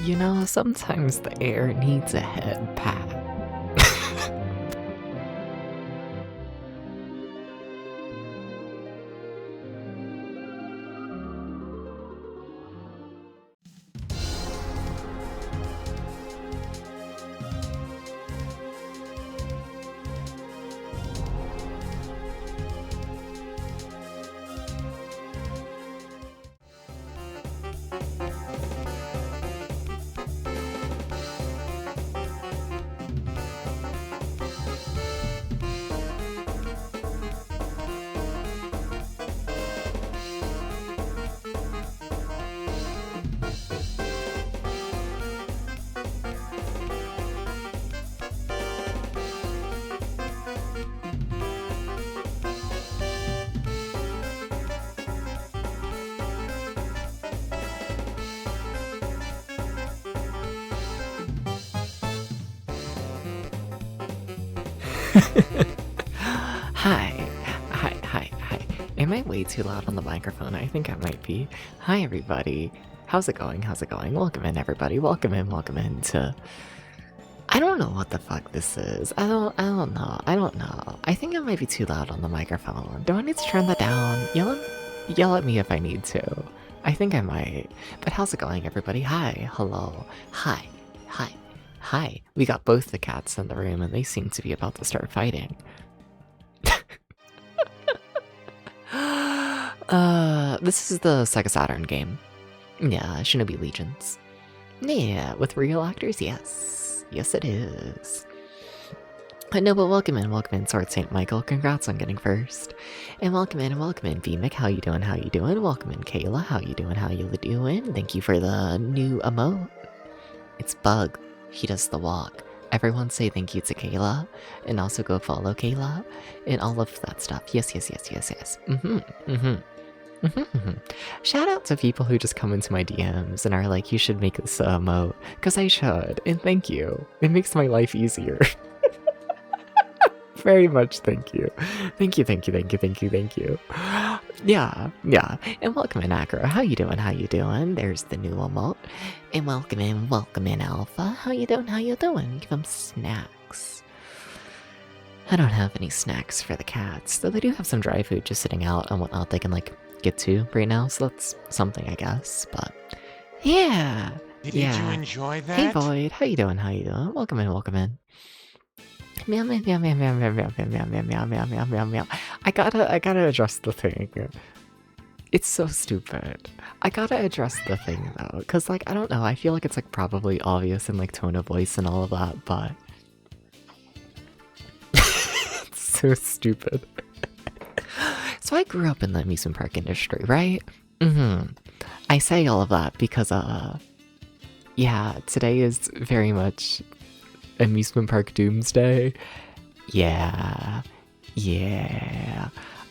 You know, sometimes the air needs a head pat. Hi. Hi. Am I way too loud on the microphone? I think I might be. Hi, everybody. How's it going? Welcome in, everybody. Welcome in to... I don't know what the fuck this is. I don't know. I think I might be too loud on the microphone. Do I need to turn that down? Yell at me if I need to. I think I might. But how's it going, everybody? Hi. Hello. Hi. We got both the cats in the room and they seem to be about to start fighting. This is the Sega Saturn game. Yeah, Shinobi Legions. Yeah, with real actors, yes. Yes, it is. No, but welcome in, Sword St. Michael. Congrats on getting first. And welcome in, VMic. How you doing? Welcome in, Kayla. How you doing? Thank you for the new emote. It's Bug. He does the walk. Everyone say thank you to Kayla, and also go follow Kayla, and all of that stuff. Yes. Shout out to people who just come into my DMs and are like, you should make this emote, because I should, and thank you. It makes my life easier. Very much thank you. Thank you. Yeah. And welcome in, Acro. How you doing? There's the new emote. And welcome in, Alpha. How you doing? Give them snacks. I don't have any snacks for the cats, though they do have some dry food just sitting out and whatnot they can, like, get to right now, so that's something, I guess, but... Yeah! Did you enjoy that? Hey, Void. How you doing? Welcome in. Meow. I gotta address the thing. It's so stupid. I gotta address the thing though, cause like, I don't know, I feel like it's like probably obvious in like tone of voice and all of that, but... It's so stupid. So I grew up in the amusement park industry, right? I say all of that because, yeah, today is very much amusement park doomsday. Yeah.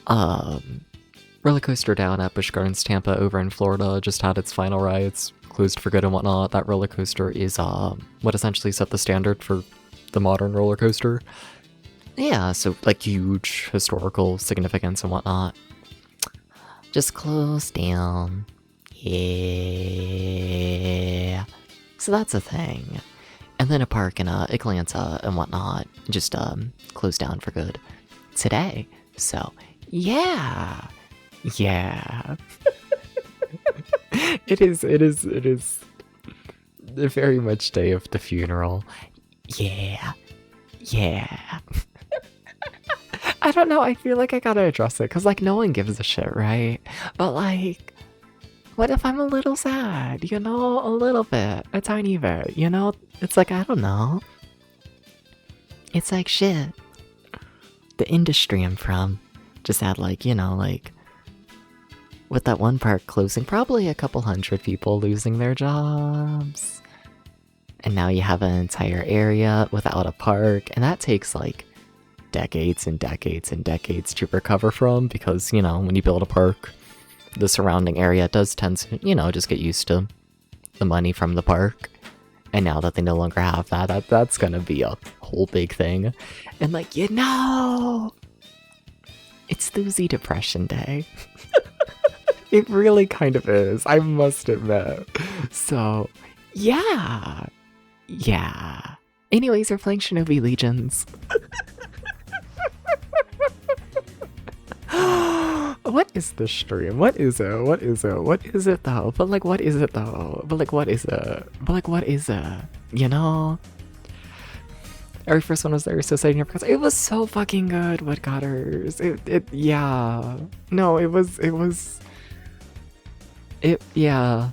Roller Coaster Down at Busch Gardens Tampa over in Florida just had its final rides, closed for good and whatnot. That roller coaster is what essentially set the standard for the modern roller coaster. Yeah, so like huge historical significance and whatnot. Just closed down. Yeah. So that's a thing. And then a park in Atlanta and whatnot just closed down for good today. So yeah. It is very much day of the funeral. Yeah. I don't know, I feel like I gotta address it, because, like, no one gives a shit, right? But, like, what if I'm a little sad, you know? A little bit, a tiny bit, you know? It's like, I don't know. It's like, shit. The industry I'm from just had, like, you know, like, with that one park closing, probably a couple hundred people losing their jobs. And now you have an entire area without a park, and that takes, like, decades and decades and decades to recover from, because, you know, when you build a park, the surrounding area does tend to, you know, just get used to the money from the park. And now that they no longer have that, that's gonna be a whole big thing. And, like, you know, it's Thursday Depression Day. It really kind of is, I must admit. So, Yeah. Yeah. Anyways, we're playing Shinobi Legions. What is this stream? What is it? What is it? What is it though? But like, what is it though? But like, what is it? But like, what is it? You know? Every first one was there, so exciting because it was so fucking good. Woodcutters. Yeah. No, yeah.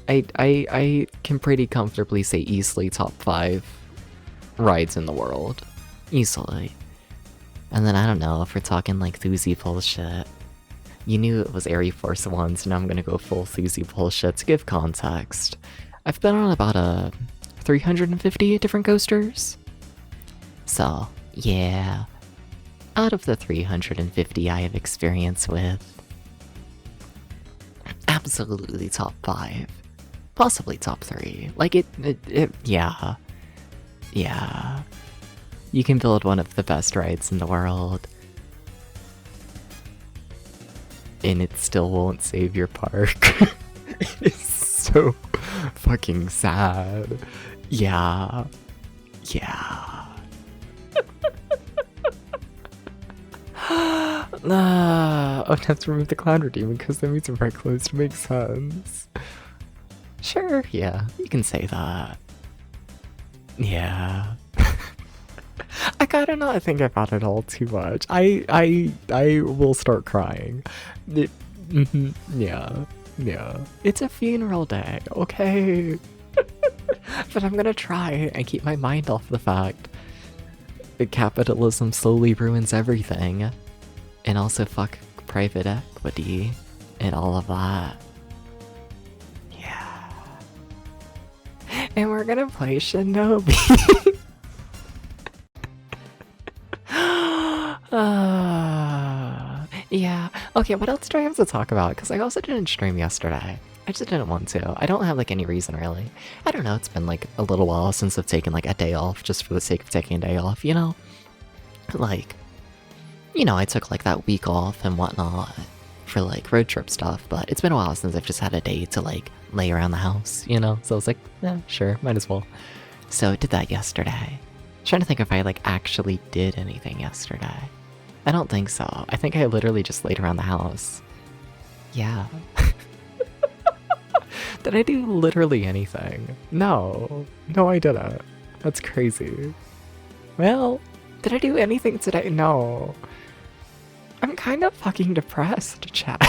I can pretty comfortably say easily top 5 rides in the world. Easily. And then I don't know, if we're talking like Thuzy bullshit. You knew it was Air Force One, so now I'm gonna go full Thuzy bullshit to give context. I've been on about 350 different coasters. So, yeah. Out of the 350 I have experience with, absolutely top 5. Possibly top 3. Like yeah. Yeah. You can build one of the best rides in the world, and it still won't save your park. It's so fucking sad. Yeah. Yeah. Oh, let's remove the clown redeem because that means we're very close to make sense. Sure, yeah, you can say that. Yeah. I gotta not think about it all too much. I will start crying. Yeah. It's a funeral day, okay? But I'm gonna try and keep my mind off the fact that capitalism slowly ruins everything. And also fuck private equity and all of that. Yeah. And we're gonna play Shinobi. Yeah. Okay, what else do I have to talk about? Because I also didn't stream yesterday. I just didn't want to. I don't have like any reason really. I don't know, it's been like a little while since I've taken like a day off just for the sake of taking a day off, you know? Like, you know, I took like that week off and whatnot for like road trip stuff, but it's been a while since I've just had a day to like lay around the house, you know? So I was like, yeah, sure, might as well. So I did that yesterday. Trying to think if I like actually did anything yesterday. I don't think so. I think I literally just laid around the house. Yeah. Did I do literally anything? No. No, I didn't. That's crazy. Well, did I do anything today? No. I'm kind of fucking depressed, chat.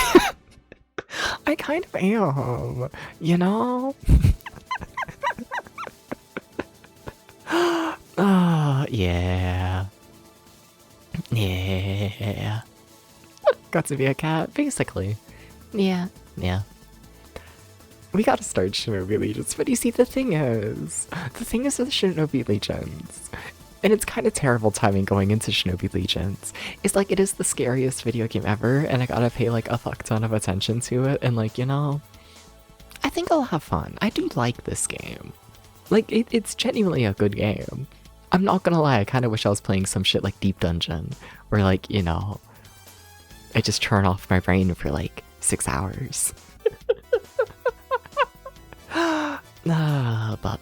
I kind of am. You know? Oh, yeah. Yeah. Got to be a cat, basically. Yeah. We gotta start Shinobi Legions, but you see, the thing is with Shinobi Legions, and it's kind of terrible timing going into Shinobi Legions, is like, it is the scariest video game ever, and I gotta pay like a fuck ton of attention to it, and like, you know, I think I'll have fun. I do like this game. Like, it's genuinely a good game. I'm not gonna lie, I kind of wish I was playing some shit like Deep Dungeon, where like, you know, I just turn off my brain for like 6 hours. But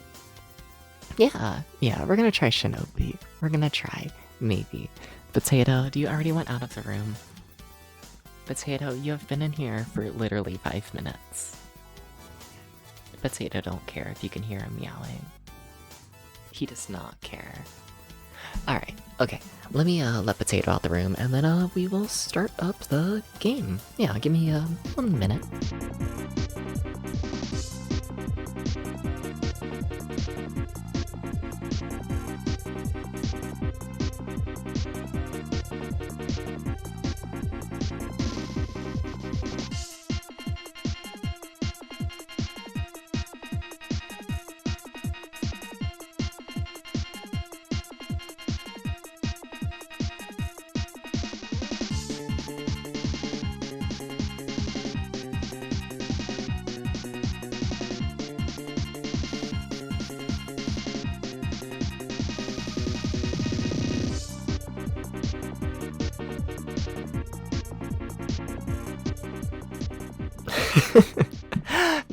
yeah, we're gonna try Shinobi. We're gonna try, maybe. Potato, do you already went out of the room? Potato, you have been in here for literally 5 minutes. Potato don't care if you can hear him yelling. He does not care. Alright, okay. Let me let Potato out the room, and then we will start up the game. Yeah, give me 1 minute.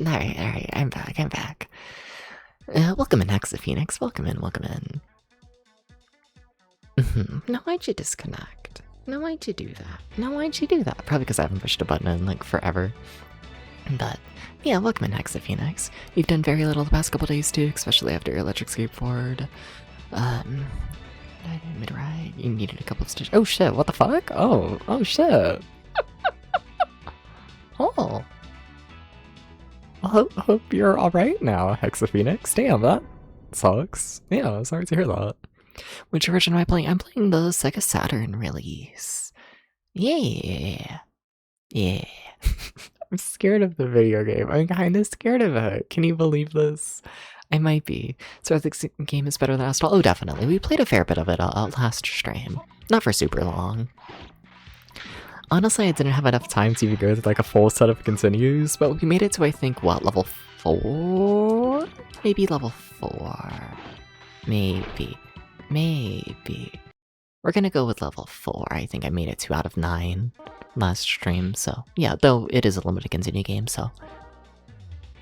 Alright, I'm back. Welcome in, Phoenix. Welcome in, welcome in. Now why'd you disconnect? Now why'd you do that? Now why'd you do that? Probably because I haven't pushed a button in like forever. But yeah, welcome in, Phoenix. You've done very little the past couple days too, especially after your electric skateboard. Mid-ride, you needed a couple of stitches. Oh shit, what the fuck? Oh shit. Oh. Well, hope you're alright now, Phoenix. Damn, that sucks. Yeah, sorry to hear that. Which version am I playing? I'm playing the Sega Saturn release. Yeah. Yeah. I'm scared of the video game. I'm kinda scared of it. Can you believe this? I might be. So the game is better than Astral? Oh, definitely. We played a fair bit of it last stream. Not for super long. Honestly, I didn't have enough time to even go through like a full set of continues, but we made it to, I think, what, level 4? Maybe level 4. Maybe. We're gonna go with level 4. I think I made it 2 out of 9 last stream, so yeah, though it is a limited continue game, so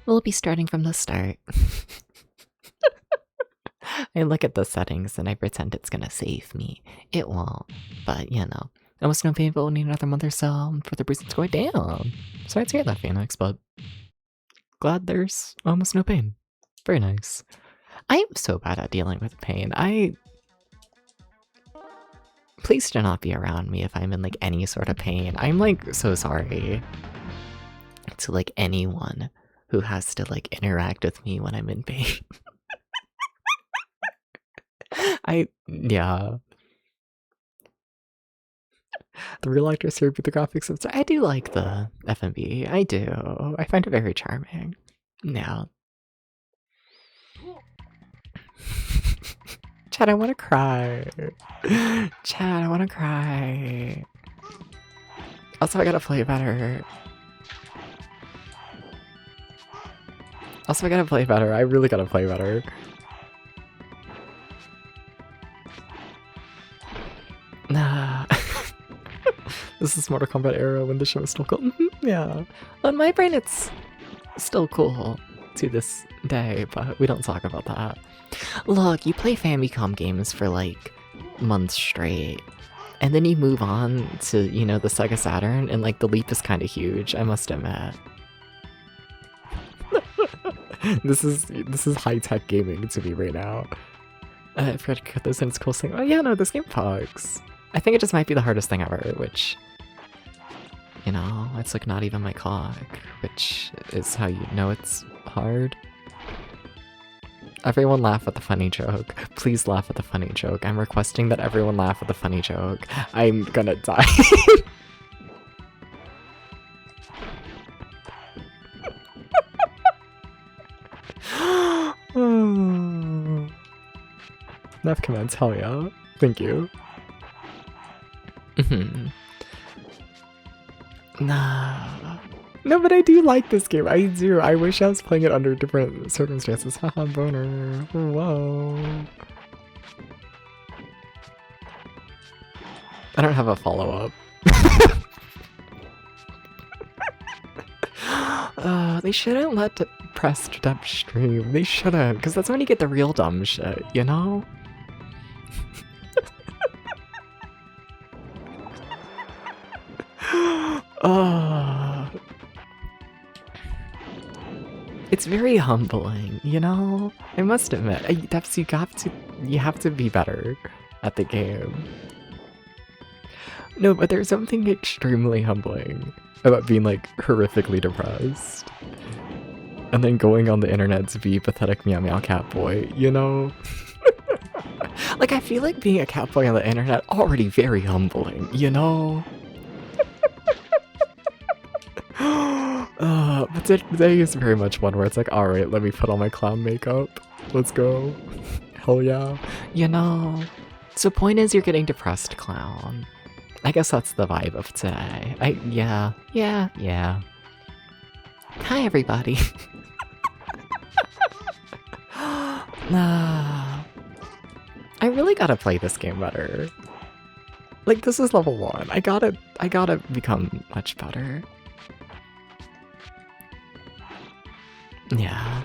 we'll be starting from the start. I look at the settings and I pretend it's gonna save me. It won't, but you know. Almost no pain, but we'll need another month or so for the bruising to go down. Sorry to hear that, Phoenix, but glad there's almost no pain. Very nice. I am so bad at dealing with pain. Please do not be around me if I'm in like any sort of pain. I'm like so sorry to like anyone who has to like interact with me when I'm in pain. Yeah. The real actors here with the graphics and stuff. I do like the FMV. I do. I find it very charming. Yeah. Chad, I want to cry. Chad, I want to cry. Also, I gotta play better. I really gotta play better. Nah. This is Mortal Kombat era when the show is still cool. Yeah. On my brain, it's still cool to this day, but we don't talk about that. Look, you play Famicom games for like months straight, and then you move on to, you know, the Sega Saturn, and like the leap is kind of huge, I must admit. This is high-tech gaming to me right now. I forgot to cut this in, it's cool thing. Oh yeah, no, this game fucks. I think it just might be the hardest thing ever, which, you know, it's like not even my cock, which is how you know it's hard. Everyone laugh at the funny joke. Please laugh at the funny joke. I'm requesting that everyone laugh at the funny joke. I'm gonna die. Enough comments, hell yeah. Thank you. Nah. No, but I do like this game. I do. I wish I was playing it under different circumstances. Haha, boner. Whoa. I don't have a follow-up. They shouldn't let pressed depth stream. They shouldn't, because that's when you get the real dumb shit, you know? It's very humbling, you know? I must admit, you have to be better at the game. No, but there's something extremely humbling about being like horrifically depressed. And then going on the internet to be pathetic meow meow cat boy, you know? Like, I feel like being a cat boy on the internet already very humbling, you know? But today is very much one where it's like, alright, let me put on my clown makeup. Let's go. Hell yeah. You know, so point is you're getting depressed, clown. I guess that's the vibe of today. Yeah. Hi, everybody. I really gotta play this game better. Like, this is level 1. I gotta become much better. Yeah.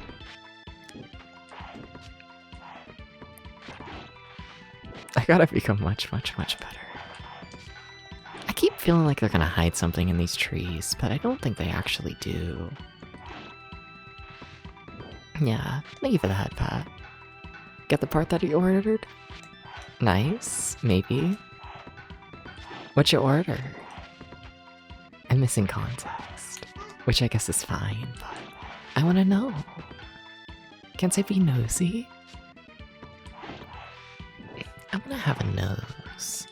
I gotta become much, much, much better. I keep feeling like they're gonna hide something in these trees, but I don't think they actually do. Yeah, thank you for the head pat. Get the part that you ordered? Nice, maybe. What you order? I'm missing context, which I guess is fine, but I wanna know. Can't I be nosy? I wanna have a nose,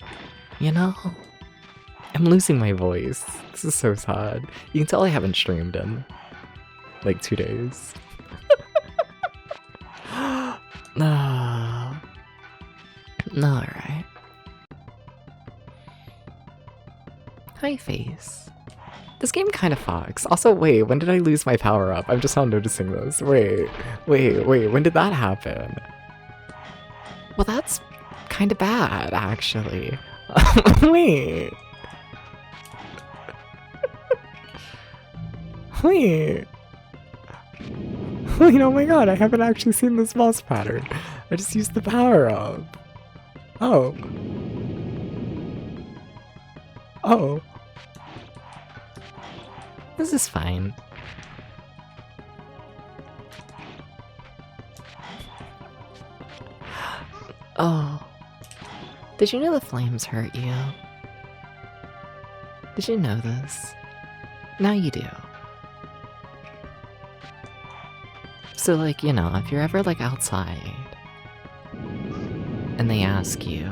you know? I'm losing my voice. This is so sad. You can tell I haven't streamed in like 2 days. No. Alright. Hi, face. This game kind of fucks. Also, wait, when did I lose my power up? I'm just now noticing this. Wait, when did that happen? Well, that's kind of bad, actually. Wait. Wait, oh my god, I haven't actually seen this mouse pattern. I just used the power up. Oh. Oh. This is fine. Oh. Did you know the flames hurt you? Did you know this? Now you do. So, like, you know, if you're ever, like, outside, and they ask you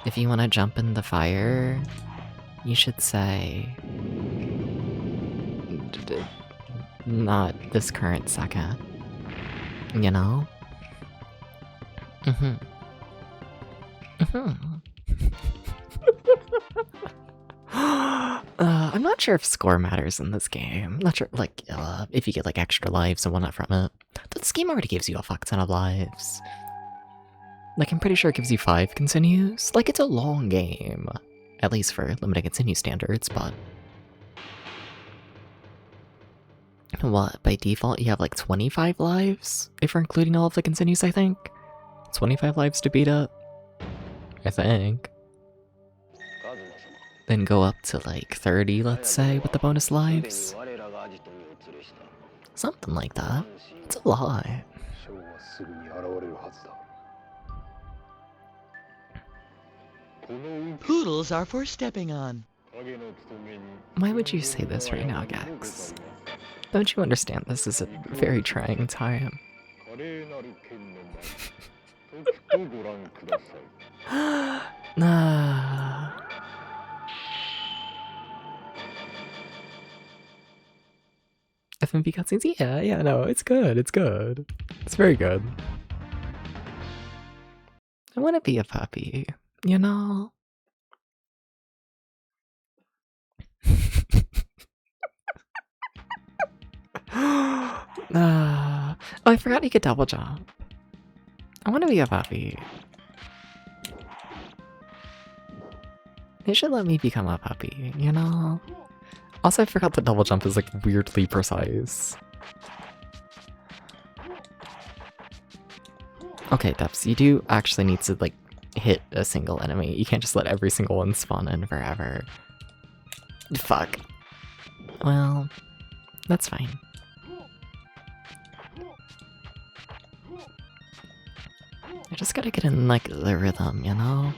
if you want to jump in the fire, you should say, not this current second, you know? I'm not sure if score matters in this game. I'm not sure, like, if you get, like, extra lives and whatnot from it. But this game already gives you a fuck ton of lives. Like, I'm pretty sure it gives you 5 continues. Like, it's a long game. At least for limited continue standards, but... What, by default you have, like, 25 lives? If we're including all of the continues, I think? 25 lives to beat it? I think. Then go up to like 30, let's say, with the bonus lives. Something like that. It's a lot. Poodles are for stepping on. Why would you say this right now, Gex? Don't you understand this is a very trying time? Nah. FMV cutscenes? Yeah, no, it's good, it's good. It's very good. I want to be a puppy, you know? Oh, I forgot you could double jump. I want to be a puppy. They should let me become a puppy, you know? Also, I forgot the double jump is like weirdly precise. Okay, Depths, you do actually need to like hit a single enemy. You can't just let every single one spawn in forever. Fuck. Well, that's fine. I just gotta get in like the rhythm, you know?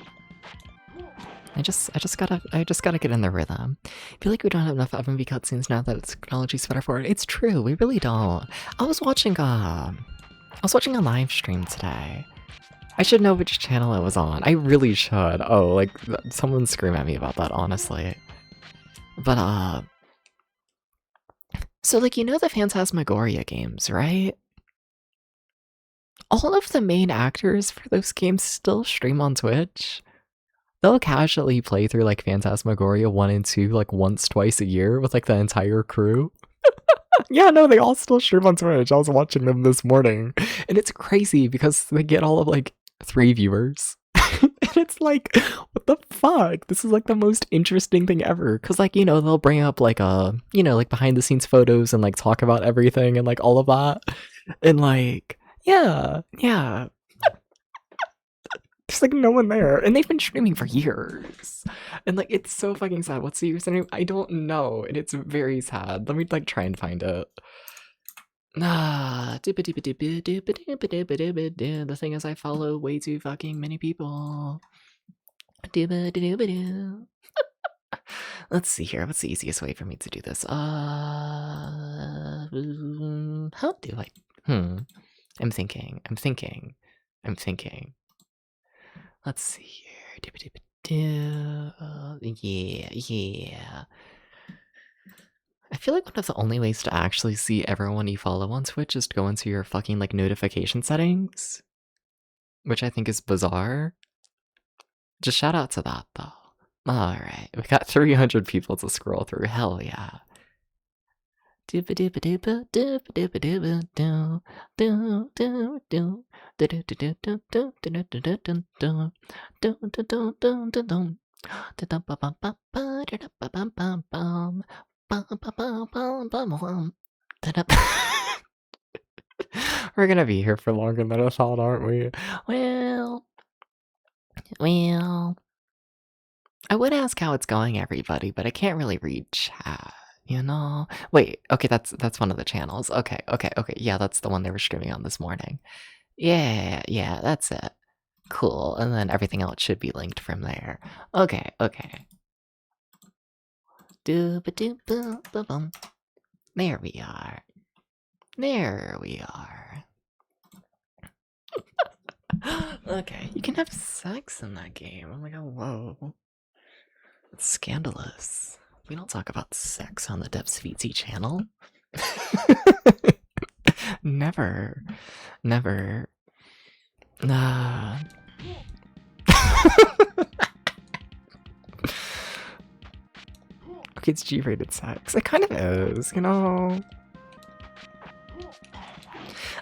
I just gotta get in the rhythm. I feel like we don't have enough FMV cutscenes now that technology's better for it. It's true, we really don't. I was watching a live stream today. I should know which channel it was on. I really should. Oh, like someone scream at me about that, honestly. But so like you know the Phantasmagoria games, right? All of the main actors for those games still stream on Twitch. They'll casually play through like Phantasmagoria 1 and 2 like once, twice a year with like the entire crew. Yeah, no, they all still stream on Twitch. I was watching them this morning. And it's crazy because they get all of like 3 viewers. And it's like, what the fuck? This is like the most interesting thing ever. Cause like, you know, they'll bring up like like behind the scenes photos and like talk about everything and like all of that. And like, yeah. There's like no one there, and they've been streaming for years, and like it's so fucking sad. What's the username? I don't know, and it's very sad. Let me like try and find it. The thing is, I follow way too fucking many people. Let's see here. What's the easiest way for me to do this? How do I? I'm thinking. Let's see here. Yeah. I feel like one of the only ways to actually see everyone you follow on Twitch is to go into your fucking like notification settings, which I think is bizarre. Just shout out to that though. Alright, we got 300 people to scroll through. Hell yeah. We're gonna be here for longer than I thought, aren't we? Well, I would ask how it's going, everybody, but I can't really read chat, you know? Wait, okay, that's one of the channels. Okay, yeah, that's the one they were streaming on this morning. Yeah, that's it. Cool, and then everything else should be linked from there. Okay. There we are. Okay, you can have sex in that game. Oh my god, whoa. It's scandalous. We don't talk about sex on the Devsviti channel. Never. Nah. Okay, it's G-rated sex. It kind of is, you know?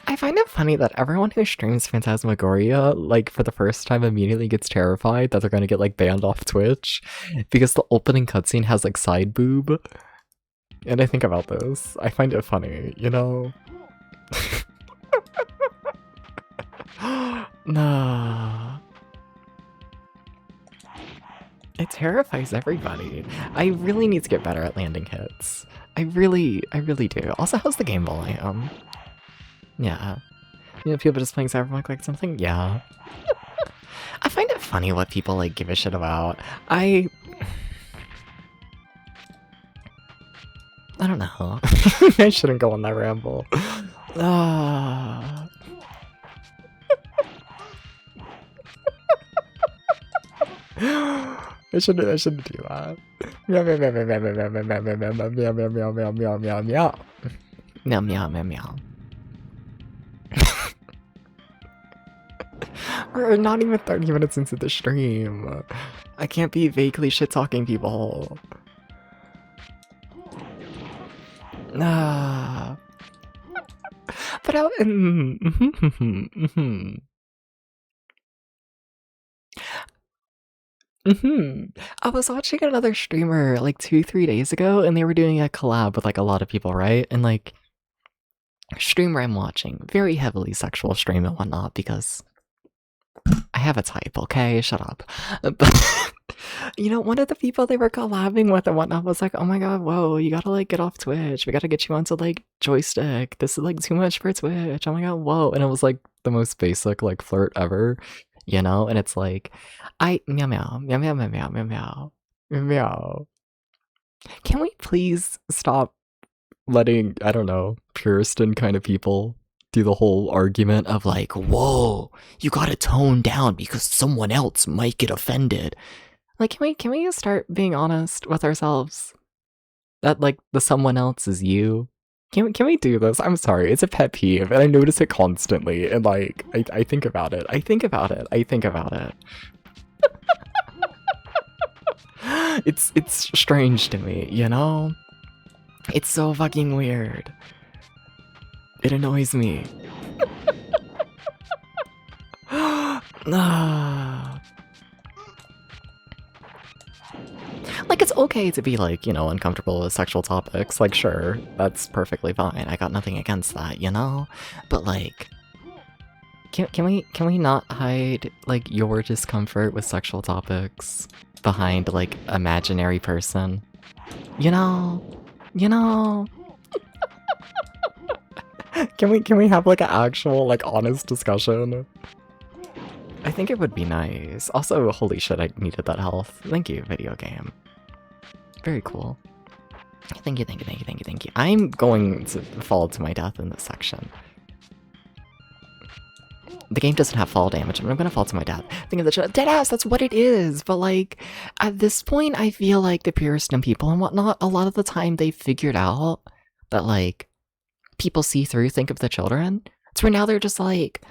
I find it funny that everyone who streams Phantasmagoria, like, for the first time immediately gets terrified that they're gonna get, like, banned off Twitch because the opening cutscene has, like, side boob. And I think about this. I find it funny, you know? Nah. It terrifies everybody. I really need to get better at landing hits. I really do. Also, how's the game volume? Yeah. You know, people just playing Cyberpunk like something? Yeah. I find it funny what people, like, give a shit about. I don't know. I shouldn't go on that ramble. I shouldn't do that. Meow meow meow meow meow meow meow meow meow meow meow meow meow meow meow meow. Meow meow meow meow. We're not even 30 minutes into the stream. I can't be vaguely shit-talking people. Nah. But I... I was watching another streamer like 2-3 days ago, and they were doing a collab with like a lot of people, right? And like, streamer I'm watching, very heavily sexual stream and whatnot, because I have a type, okay? Shut up. But, you know, one of the people they were collabing with and whatnot was like, oh my god, whoa, you gotta like get off Twitch. We gotta get you onto like joystick. This is like too much for Twitch. Oh my god, whoa. And it was like the most basic like flirt ever, you know? And it's like, meow meow, meow meow meow meow meow meow meow. Can we please stop letting, I don't know, Puritan kind of people do the whole argument of like, whoa, you gotta tone down because someone else might get offended. Like, can we start being honest with ourselves? That like the someone else is you. Can we do this? I'm sorry, it's a pet peeve, and I notice it constantly. And like, I think about it. It's strange to me, you know? It's so fucking weird. It annoys me. Like, it's okay to be, like, you know, uncomfortable with sexual topics. Like, sure, that's perfectly fine. I got nothing against that, you know? But, like, Can we not hide like your discomfort with sexual topics behind like imaginary person? You know, you know. Can we have like an actual like honest discussion? I think it would be nice. Also, holy shit, I needed that health. Thank you, video game. Very cool. Thank you, thank you, thank you, thank you, thank you. I'm going to fall to my death in this section. The game doesn't have fall damage, but I'm gonna fall to my death. Think of the deadass, that's what it is! But like, at this point, I feel like the Puritan people and whatnot, a lot of the time they figured out that like, people see through think of the children. It's where now they're just like,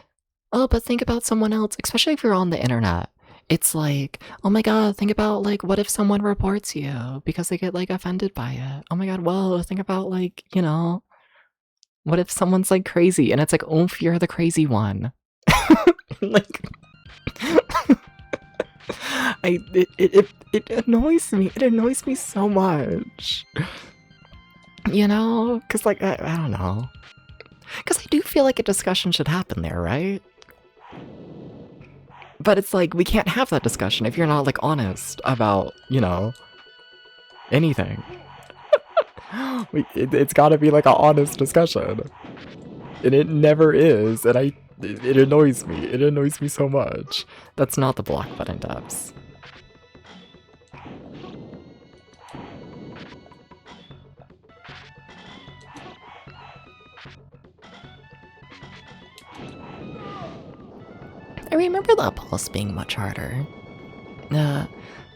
oh, but think about someone else, especially if you're on the internet. It's like, oh my god, think about like, what if someone reports you because they get like offended by it? Oh my god, well, think about like, you know, what if someone's like crazy and it's like, oomph, you're the crazy one. Like, it annoys me. It annoys me so much. You know, because like I don't know. Because I do feel like a discussion should happen there, right? But it's like we can't have that discussion if you're not like honest about, you know, anything. It's got to be like an honest discussion, and it never is, and it annoys me. It annoys me so much. That's not the block button, Dubs. I remember that boss being much harder.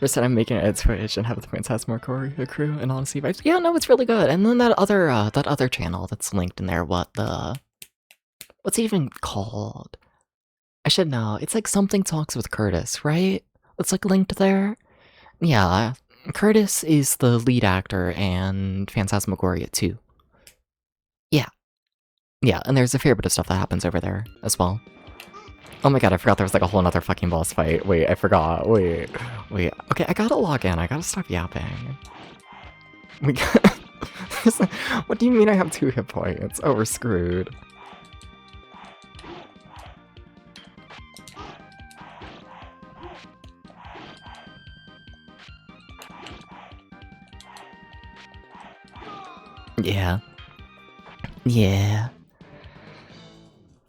First time I'm making it at Twitch and have the Phantasmagoria crew and Honesty Vibes. Yeah, no, it's really good. And then that other channel that's linked in there, what's it even called? I should know. It's like something talks with Curtis, right? It's like linked there. Yeah, Curtis is the lead actor and Phantasmagoria too. Yeah. Yeah, and there's a fair bit of stuff that happens over there as well. Oh my god, I forgot there was like a whole other fucking boss fight. Wait, I forgot. Wait. Okay, I gotta log in. I gotta stop yapping. What do you mean I have 2 hit points? Oh, we're screwed. Yeah. Yeah.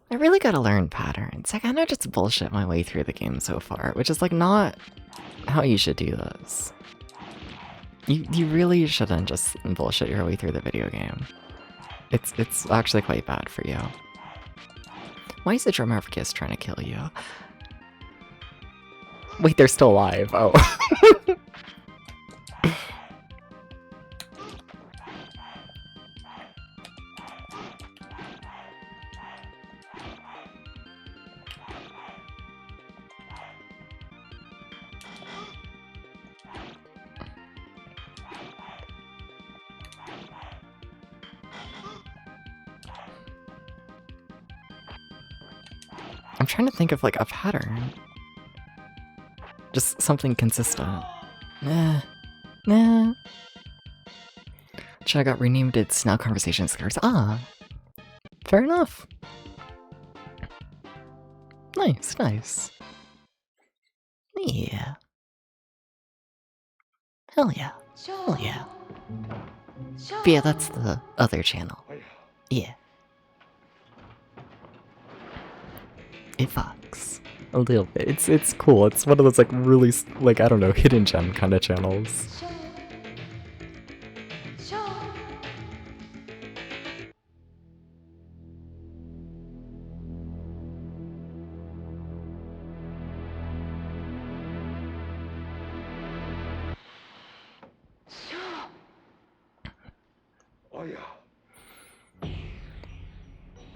I really gotta learn patterns. I kinda just bullshit my way through the game so far, which is like not how you should do this. You really shouldn't just bullshit your way through the video game. It's actually quite bad for you. Why is the drummer of Kiss trying to kill you? Wait, they're still alive. Oh. I'm trying to think of like a pattern. Just something consistent. Nah. Chat got renamed, it's now Conversation Skirts. Ah. Fair enough. Nice. Yeah. Hell yeah. But yeah, that's the other channel. Yeah. It fucks. A little bit. It's cool. It's one of those like really, like, I don't know, hidden gem kind of channels.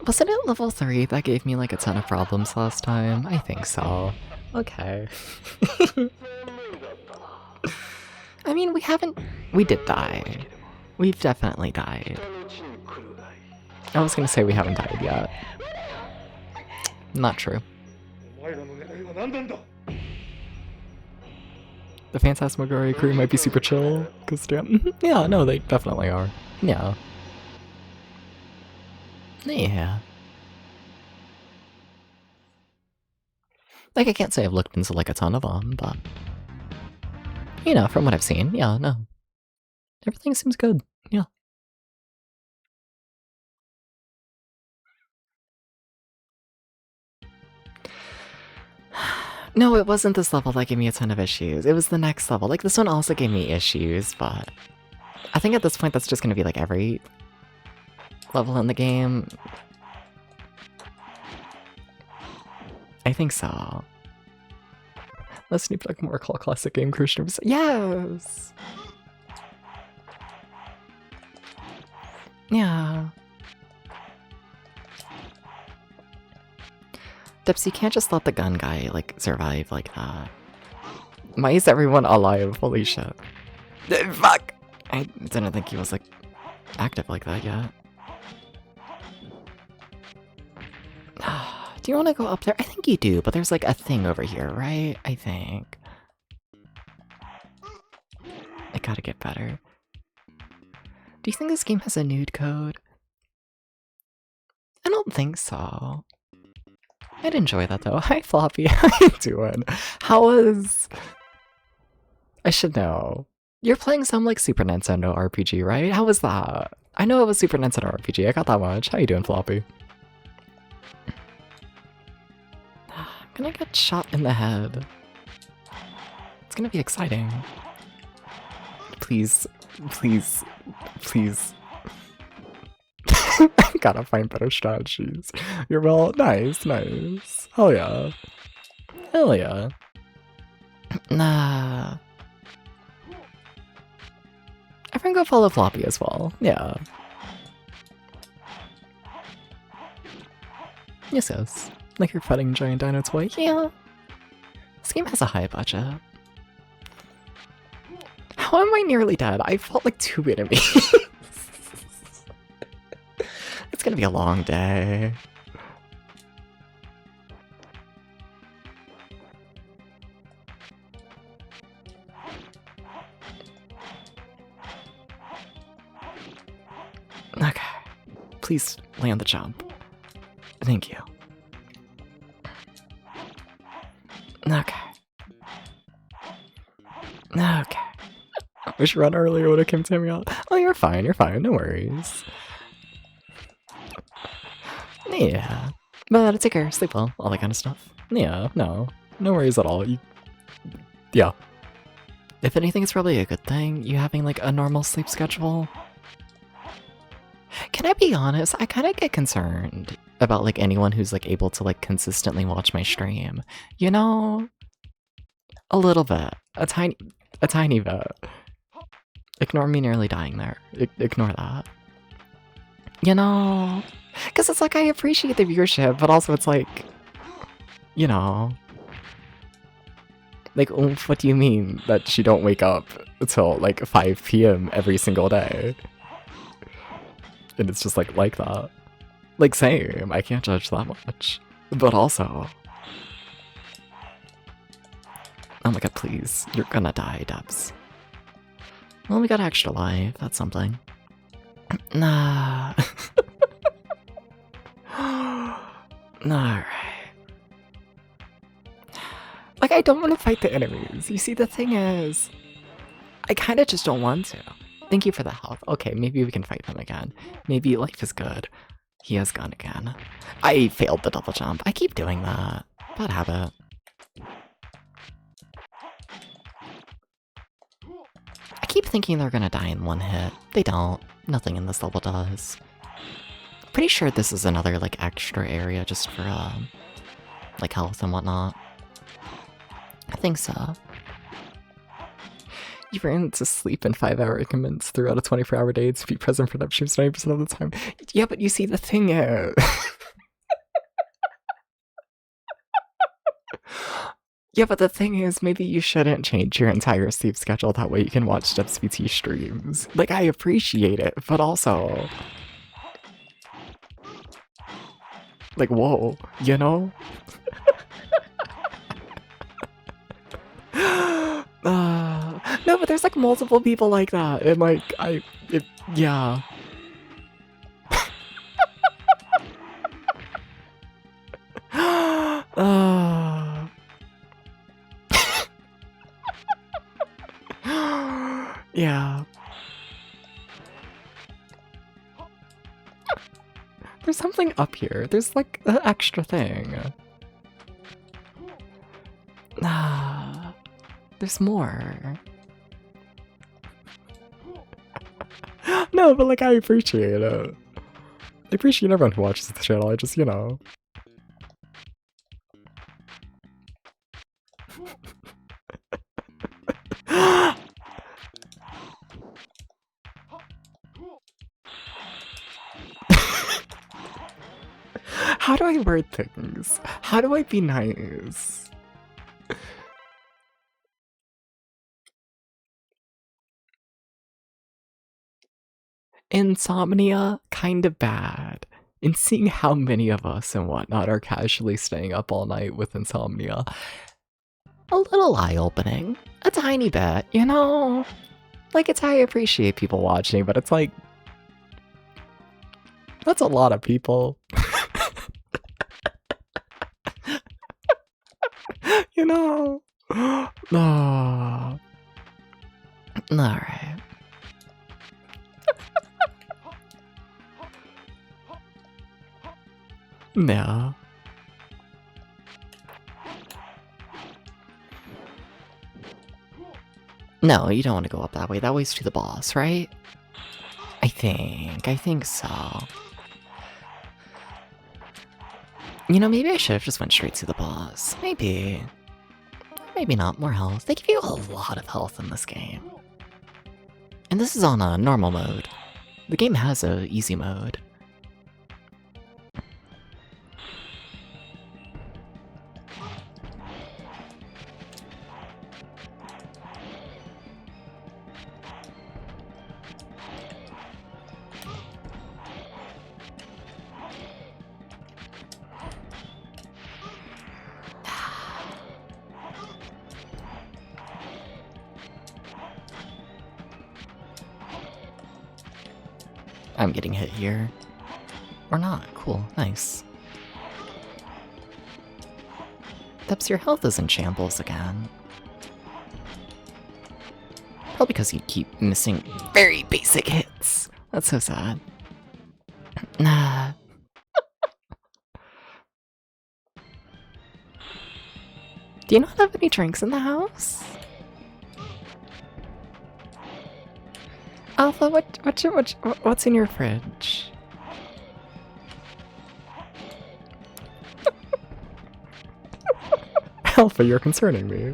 Wasn't it level 3 that gave me like a ton of problems last time? I think so. Okay. I mean, we did die. We've definitely died. I was gonna say we haven't died yet. Not true. The Phantasmagoria crew might be super chill, cause yeah, no, they definitely are. Yeah. Yeah. Like, I can't say I've looked into like a ton of them, but you know, from what I've seen, yeah, no. Everything seems good, yeah. No, it wasn't this level that gave me a ton of issues. It was the next level. Like, this one also gave me issues, but I think at this point that's just gonna be like every level in the game. I think so. Let's Snoop Dogg more call classic game Christian. Yes! Yeah. Dips, you can't just let the gun guy, like, survive like that. Why is everyone alive? Holy shit. Fuck! I didn't think he was, like, active like that yet. Do you want to go up there? I think you do, but there's, like, a thing over here, right? I think. I gotta get better. Do you think this game has a nude code? I don't think so. I'd enjoy that though. Hi Floppy, how you doing? How was... I should know. You're playing some like Super Nintendo RPG, right? How was that? I know it was Super Nintendo RPG, I got that much. How you doing, Floppy? I'm gonna get shot in the head. It's gonna be exciting. Please, please, please. I gotta find better strategies. You're well, nice, nice. Hell yeah. Hell yeah. Nah. Everyone go follow Floppy as well. Yeah. Yes, yes. Like you're fighting giant dino toy. Yeah. This game has a high budget. How am I nearly dead? I fought like 2 enemies. It's gonna be a long day. Okay. Please land the jump. Thank you. Okay. Okay. I wish you run earlier would have come to me out. Oh, you're fine, no worries. Yeah. But take care, sleep well, all that kind of stuff. Yeah, no worries at all. Yeah. If anything, it's probably a good thing, you having like a normal sleep schedule. Can I be honest? I kind of get concerned about like anyone who's like able to like consistently watch my stream. You know? A little bit. A tiny bit. Ignore me nearly dying there. Ignore that. You know? Because it's like, I appreciate the viewership, but also it's like, you know. Like, what do you mean that you don't wake up until like 5 PM every single day? And it's just like that. Like, same, I can't judge that much. But also... Oh my god, please. You're gonna die, Dubs. Well, we got extra life, that's something. Nah. Alright. Like, I don't want to fight the enemies. You see, the thing is... I kinda just don't want to. Thank you for the health. Okay, maybe we can fight them again. Maybe life is good. He has gone again. I failed the double jump. I keep doing that. Bad habit. I keep thinking they're gonna die in one hit. They don't. Nothing in this level does. Pretty sure this is another, like, extra area just for, like, health and whatnot. I think so. You ran to sleep in 5-hour increments throughout a 24-hour day to be present for that streams 90% of the time. Yeah, but you see, the thing is... Yeah, but the thing is, maybe you shouldn't change your entire sleep schedule, that way you can watch DubsVT streams. Like, I appreciate it, but also... Like, whoa, you know? No, but there's like multiple people like that, and like, yeah. Yeah. There's something up here. There's like an extra thing. Ah, there's more. No, but like I appreciate it. I appreciate everyone who watches the channel. I just, you know. How do I word things? How do I be nice? Insomnia, kind of bad. And seeing how many of us and whatnot are casually staying up all night with insomnia, a little eye-opening. A tiny bit, you know? Like, it's how I appreciate people watching, but it's like... That's a lot of people. You know? Oh. Alright. No. No, you don't want to go up that way. That way's to the boss, right? I think so. You know, maybe I should have just went straight to the boss. Maybe. Maybe not. More health. They give you a lot of health in this game. And this is on a normal mode. The game has a easy mode. I'm getting hit here. Or not. Cool. Nice. Debs, your health is in shambles again. Probably because you keep missing very basic hits. That's so sad. Nah. Do you not have any drinks in the house? Alpha, what's in your fridge? Alpha, you're concerning me.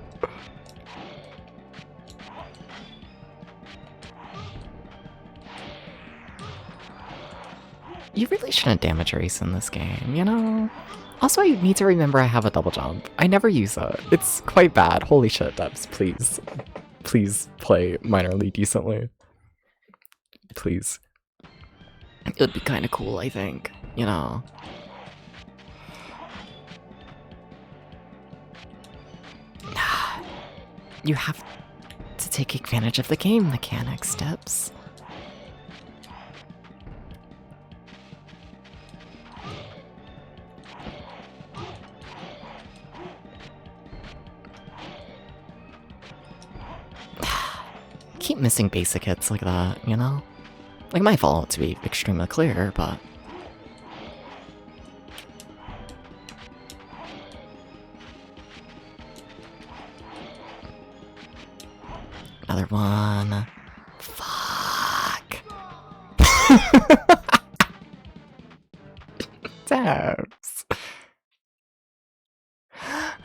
You really shouldn't damage race in this game, you know? Also, I need to remember I have a double jump. I never use it. It's quite bad. Holy shit, Debs, please. Please play minorly decently. Please. It would be kind of cool, I think. You know. You have to take advantage of the game mechanic steps. Keep missing basic hits like that, you know? Like, my fault, to be extremely clear, but... Another one. Fuck. Debs.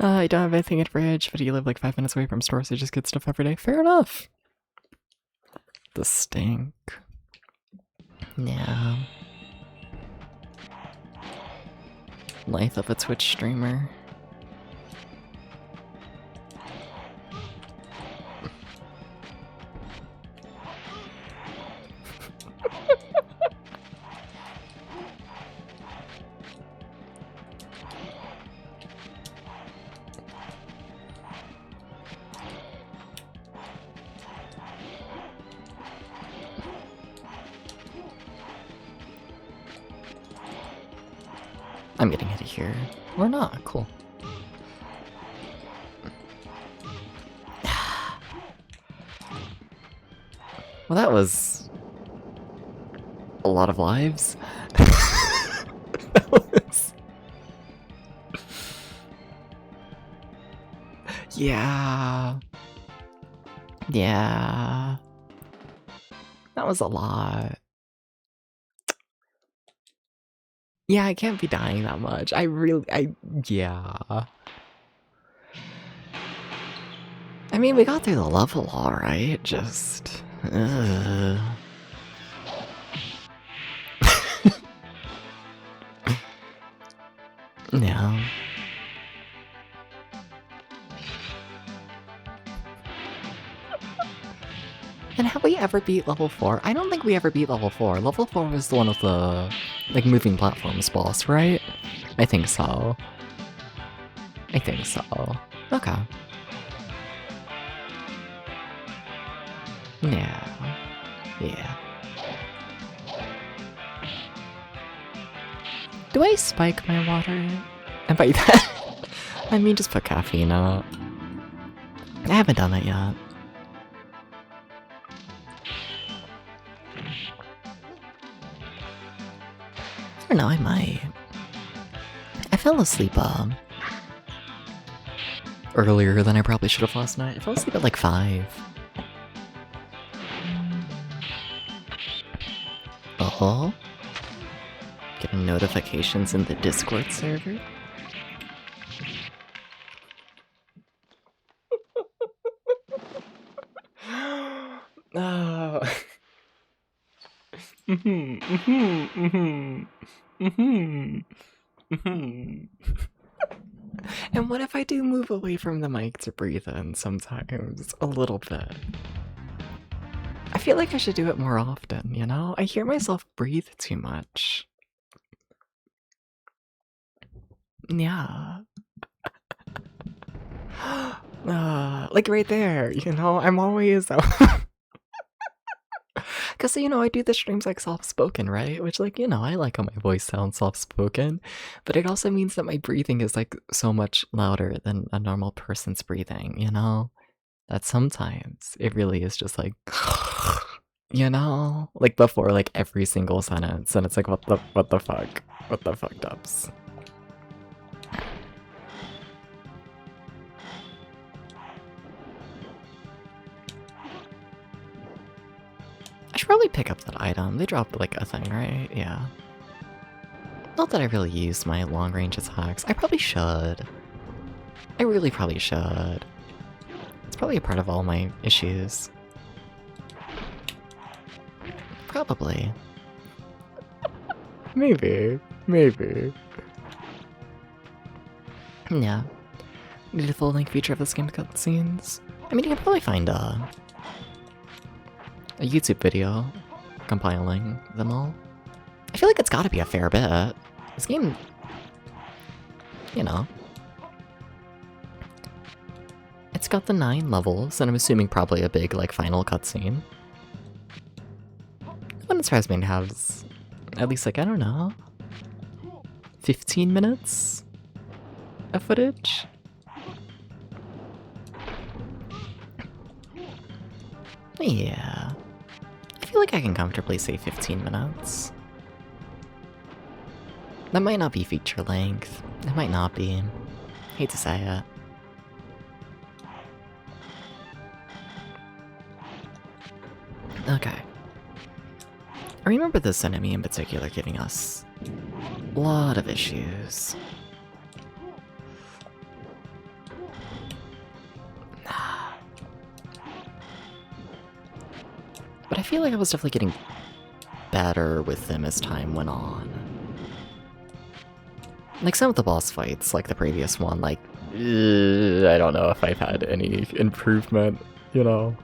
I don't have anything in fridge, but you live like 5 minutes away from stores, so you just get stuff every day. Fair enough. The stink. Yeah. Life of a Twitch streamer. I'm getting hit here. Or not. Cool. Well, that was a lot of lives. That was... Yeah. Yeah. That was a lot. Yeah, I can't be dying that much. Yeah. I mean, we got through the level alright, just... Yeah. And have we ever beat level 4? I don't think we ever beat level 4. Level 4 was the one with the, like, moving platforms boss, right? I think so. I think so. Okay. Yeah. Yeah. Do I spike my water? And by that, I mean just put caffeine out. I haven't done that yet. I don't know, I might. I fell asleep, earlier than I probably should have last night. I fell asleep at like 5. Oh? Getting notifications in the Discord server? Oh. And what if I do move away from the mic to breathe in sometimes? A little bit. I feel like I should do it more often, you know? I hear myself breathe too much. Yeah. Like right there, you know? I'm always... Because, you know, I do the streams like soft-spoken, right? Which, like, you know, I like how my voice sounds soft-spoken. But it also means that my breathing is, like, so much louder than a normal person's breathing, you know? That sometimes it really is just like... You know? Like, before, like, every single sentence. And it's like, what the fuck? What the fuck ups? I should probably pick up that item. They dropped, like, a thing, right? Yeah. Not that I really use my long-range attacks. I probably should. I really probably should. It's probably a part of all my issues. Probably. Maybe. Maybe. Yeah. Need a full-length feature of this game cutscenes. I mean, you can probably find a YouTube video compiling them all. I feel like it's gotta be a fair bit. This game, you know. It's got the 9 levels, and I'm assuming probably a big, like, final cutscene. It wouldn't surprise me to have at least, like, I don't know, 15 minutes of footage? Yeah. I feel like I can comfortably say 15 minutes. That might not be feature length. It might not be. Hate to say it. Okay. I remember this enemy in particular giving us a lot of issues. But I feel like I was definitely getting better with them as time went on. Like some of the boss fights, like the previous one, like, I don't know if I've had any improvement, you know?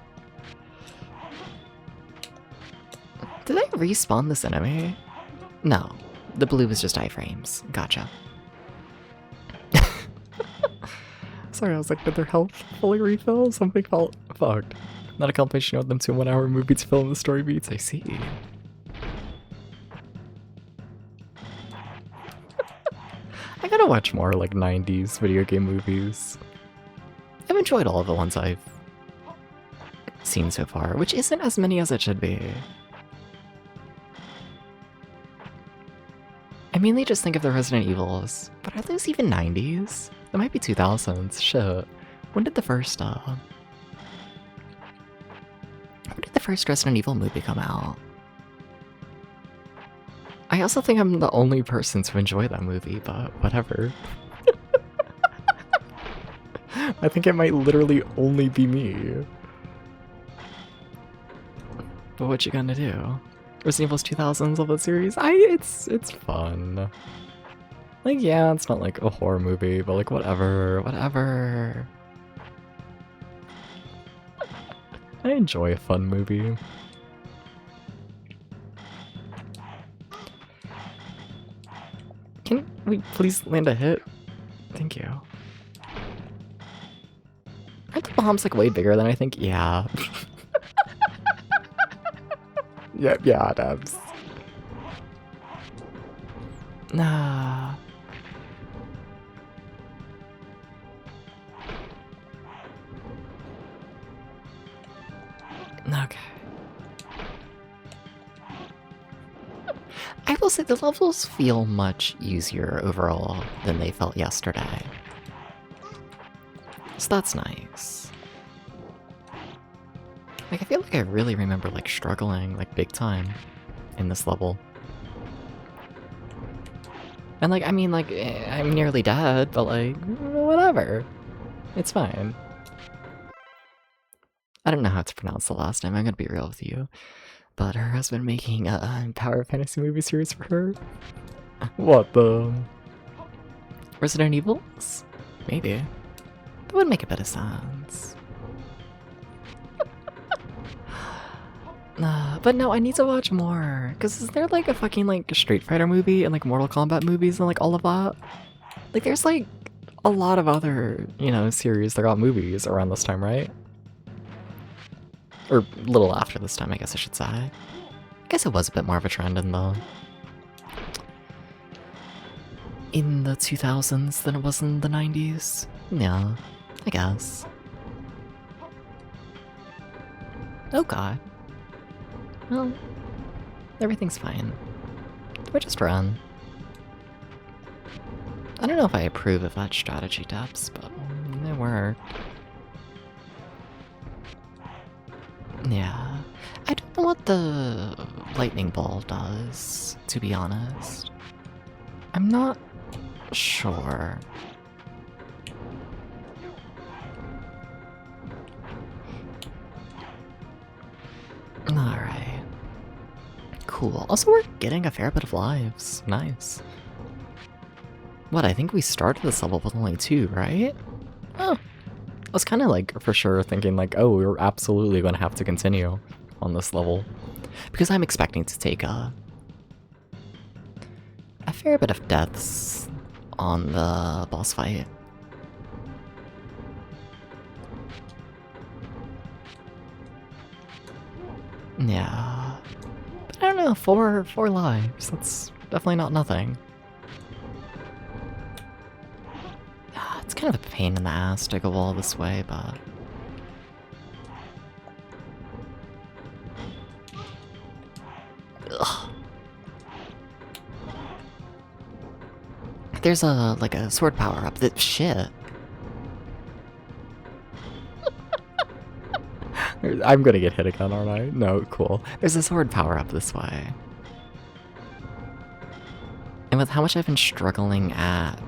Did I respawn this enemy? No. The blue was just iframes. Gotcha. Sorry, I was like, did their health fully refill? Something felt fucked. Not a compilation of them to a 1-hour movie to fill in the story beats, I see. I gotta watch more like 90s video game movies. I've enjoyed all of the ones I've seen so far, which isn't as many as it should be. I mainly just think of the Resident Evils, but are those even 90s? That might be 2000s, shit. When did the first Resident Evil movie come out? I also think I'm the only person to enjoy that movie, but whatever. I think it might literally only be me. But what you gonna do? Resident Evil's 2000s of the series? It's fun. Like, yeah, it's not like a horror movie, but like, whatever. I enjoy a fun movie. Can we please land a hit? Thank you. Aren't the bombs like way bigger than I think? Yeah. Yeah, Debs. Nah. Okay. I will say the levels feel much easier overall than they felt yesterday. So that's nice. Like, I feel like I really remember, like, struggling, like, big time in this level. And, like, I mean, like, I'm nearly dead, but, like, whatever. It's fine. I don't know how to pronounce the last name, I'm gonna be real with you. But her husband making a Power Fantasy movie series for her? What, the Resident Evils? Maybe. That would make a bit of sense. But no, I need to watch more. Because is there like a fucking like Street Fighter movie and like Mortal Kombat movies and like all of that? Like there's like a lot of other, you know, series that got movies around this time, right? Or a little after this time, I guess I should say. I guess it was a bit more of a trend in the 2000s than it was in the 90s. Yeah, I guess. Oh god. Well, everything's fine. We're just run. I don't know if I approve of that strategy, Debs, but it worked. Yeah. I don't know what the lightning ball does, to be honest. I'm not sure. Alright. Cool. Also, we're getting a fair bit of lives. Nice. What, I think we started this level with only 2, right? Oh. I was kind of like, for sure, thinking like, oh, we're absolutely going to have to continue on this level. Because I'm expecting to take a fair bit of deaths on the boss fight. Yeah. But I don't know, four lives. That's definitely not nothing. It's kind of a pain in the ass to go all this way, but... Ugh. There's like a sword power-up that... Shit. I'm gonna get hit again, aren't I? No, cool. There's a sword power-up this way. And with how much I've been struggling at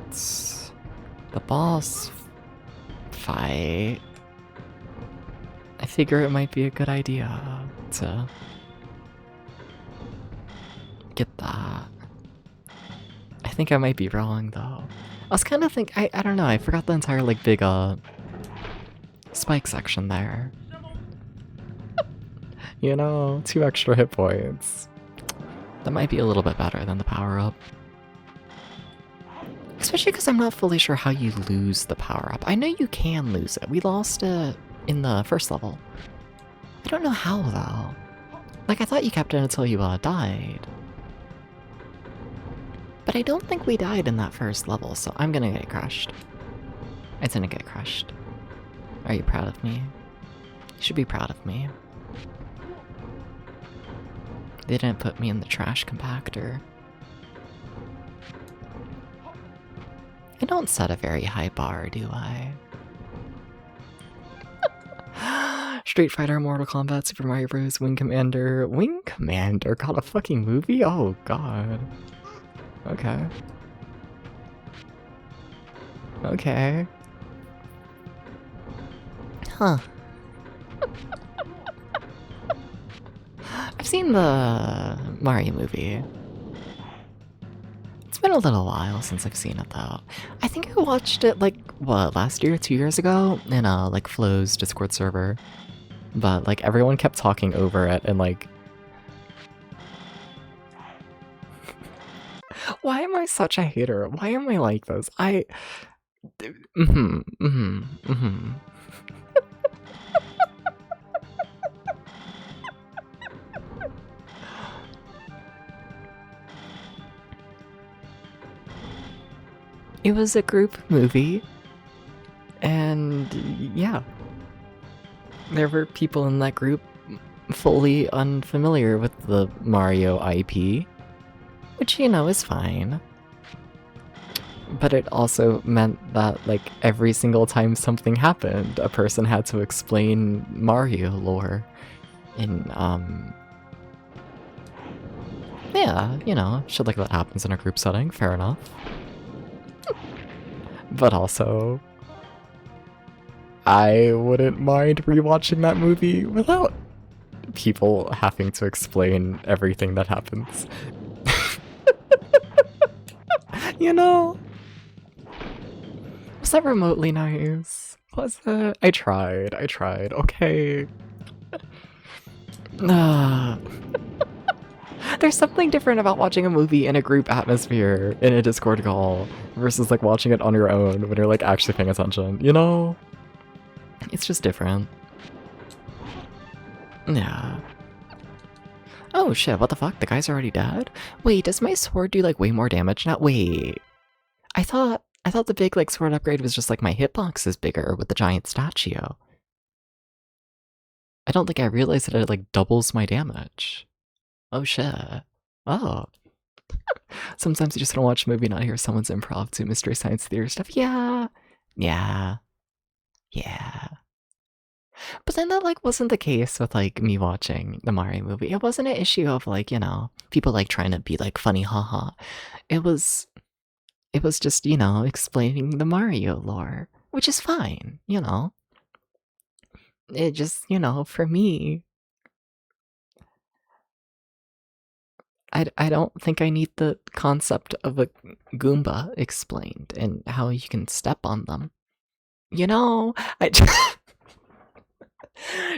the boss fight, I figure it might be a good idea to get that. I think I might be wrong though. I was kind of I don't know, I forgot the entire like big spike section there. You know, 2 extra hit points. That might be a little bit better than the power-up. Especially because I'm not fully sure how you lose the power-up. I know you can lose it. We lost it in the first level. I don't know how, though. Like, I thought you kept it until you died. But I don't think we died in that first level, so I'm gonna get crushed. I didn't get crushed. Are you proud of me? You should be proud of me. They didn't put me in the trash compactor. I don't set a very high bar, do I? Street Fighter, Mortal Kombat, Super Mario Bros., Wing Commander. Wing Commander got a fucking movie? Oh god. Okay. Okay. Huh. I've seen the Mario movie. It's been a little while since I've seen it though. I think I watched it like, what, last year, 2 years ago? In like Flo's Discord server. But like everyone kept talking over it and like... Why am I such a hater? Why am I like this? It was a group movie, and yeah, there were people in that group fully unfamiliar with the Mario IP, which, you know, is fine. But it also meant that, like, every single time something happened, a person had to explain Mario lore. And, yeah, you know, shit like that happens in a group setting, fair enough. But also, I wouldn't mind rewatching that movie without people having to explain everything that happens. You know? Was that remotely nice? Was it? I tried, okay. There's something different about watching a movie in a group atmosphere in a Discord call versus like watching it on your own when you're like actually paying attention, you know? It's just different. Yeah. Oh shit, what the fuck? The guy's already dead? Wait, does my sword do like way more damage now? Wait. I thought the big like sword upgrade was just like my hitbox is bigger with the giant statue. I don't think I realized that it like doubles my damage. Oh shit. Oh. Sometimes you just want to watch a movie and not hear someone's improv to mystery science theater stuff. Yeah. Yeah. Yeah. But then that like wasn't the case with like me watching the Mario movie. It wasn't an issue of like, you know, people like trying to be like funny haha. It was just, you know, explaining the Mario lore, which is fine, you know. It just, you know, for me, I don't think I need the concept of a Goomba explained and how you can step on them. You know, I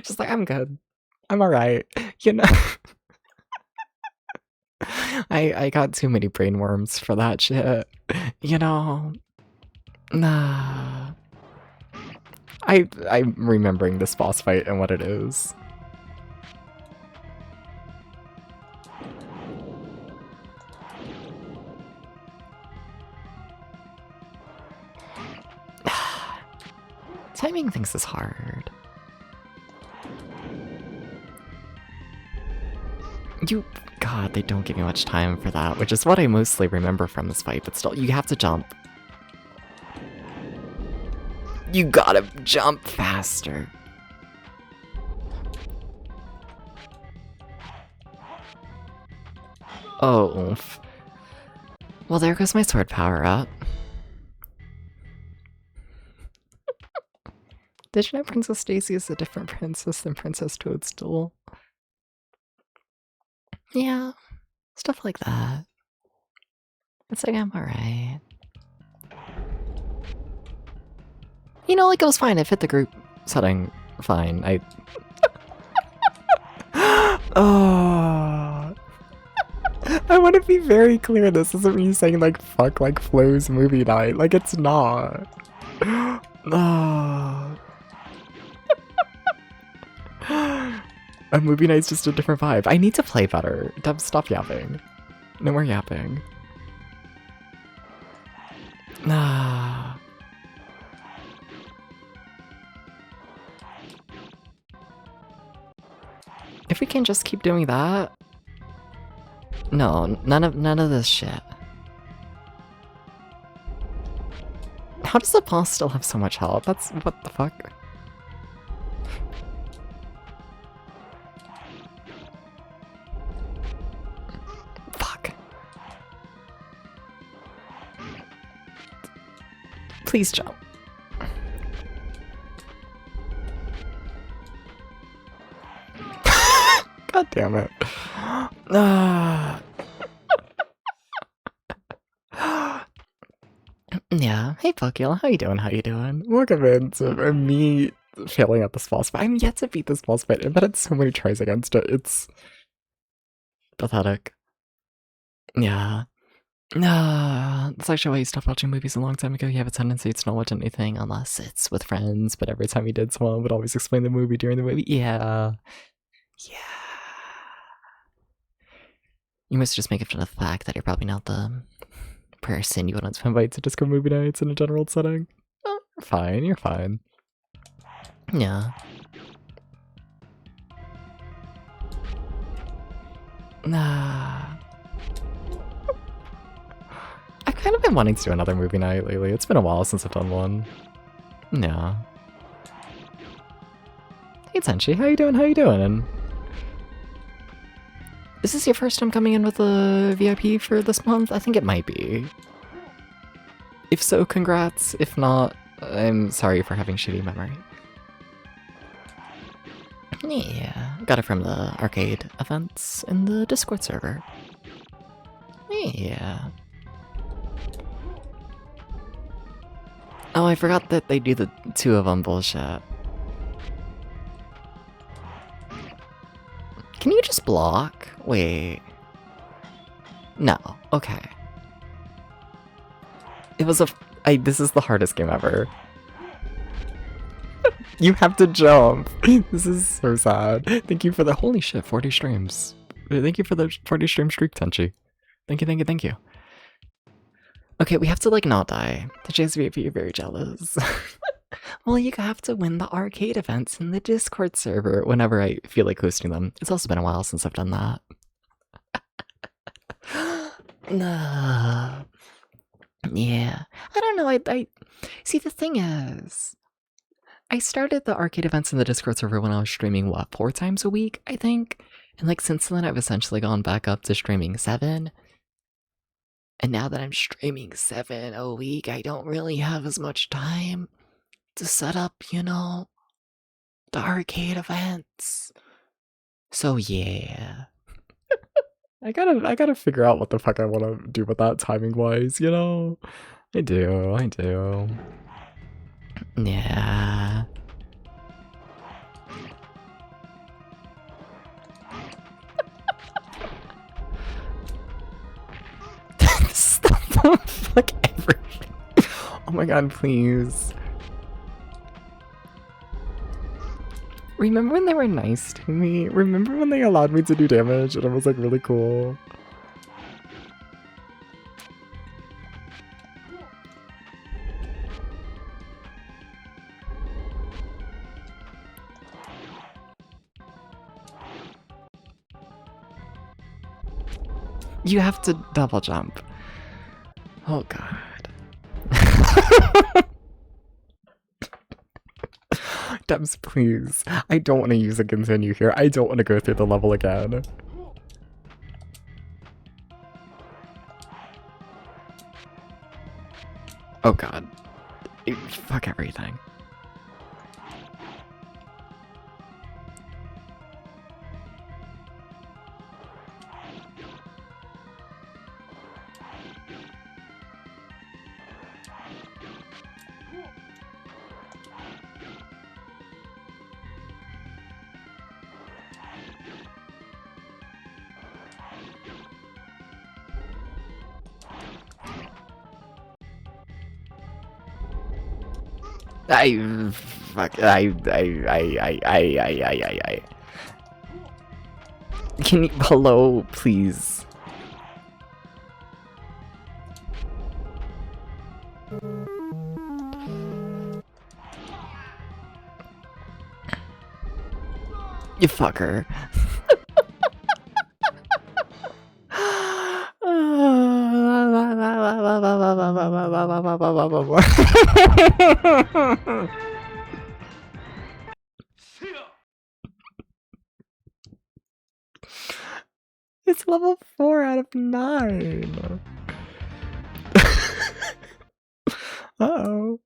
just like, I'm good. I'm alright. You know, I got too many brainworms for that shit. You know, nah. I'm remembering this boss fight and what it is. Timing things is hard. God, they don't give me much time for that, which is what I mostly remember from this fight, but still, you have to jump. You gotta jump faster. Oh, oof. Well, there goes my sword power up. Did you know Princess Daisy is a different princess than Princess Toadstool? Yeah, stuff like that. It's like, I'm alright. You know, like, it was fine. I fit the group setting fine. Oh. I want to be very clear. This isn't me saying, like, fuck, like, Flo's movie night. Like, it's not. Oh. A movie night's just a different vibe. I need to play better. Deb, stop yapping. No more yapping. Ah. If we can just keep doing that. No, none of this shit. How does the boss still have so much health? That's what the fuck? Fuck. Please jump. God damn it. Yeah. Hey, Pokula. How you doing? How you doing? Welcome in to me failing at this boss fight. I'm yet to beat this boss fight. I've had so many tries against it. It's pathetic. Yeah. That's actually why you stopped watching movies a long time ago. You have a tendency to not watch anything unless it's with friends, but every time you did, someone would always explain the movie during the movie. Yeah. Yeah. You must just make it for the fact that you're probably not the person you want to invite to Discord movie nights in a general setting. Oh, you're fine, you're fine. Yeah. I've kind of been wanting to do another movie night lately. It's been a while since I've done one. Yeah. Hey Tenchi, how you doing? How you doing? Is this your first time coming in with a VIP for this month? I think it might be. If so, congrats. If not, I'm sorry for having shitty memory. Yeah, got it from the arcade events in the Discord server. Yeah. Oh, I forgot that they do the two of them bullshit. Can you just block? Wait. No. Okay. It was this is the hardest game ever. You have to jump. This is so sad. Thank you for the holy shit, 40 streams. Thank you for the 40 stream streak, Tenchi. Thank you, thank you, thank you. Okay, we have to like not die. The JSVP, you're very jealous. Well, you have to win the arcade events in the Discord server whenever I feel like hosting them. It's also been a while since I've done that. Yeah. I don't know, I see, the thing is, I started the arcade events in the Discord server when I was streaming, what, 4 times a week, I think? And like since then I've essentially gone back up to streaming 7. And now that I'm streaming 7 a week, I don't really have as much time to set up, you know, the arcade events. So yeah. I gotta figure out what the fuck I wanna do with that timing wise, you know? I do. Yeah. Stop. Fuck everything. Oh my god, please. Remember when they were nice to me? Remember when they allowed me to do damage and it was like really cool? You have to double jump. Oh god. Debs, please. I don't want to use a continue here. I don't want to go through the level again. Oh god. Fuck everything. Can you, hello, please? You fucker. It's level 4 out of 9. Uh-oh.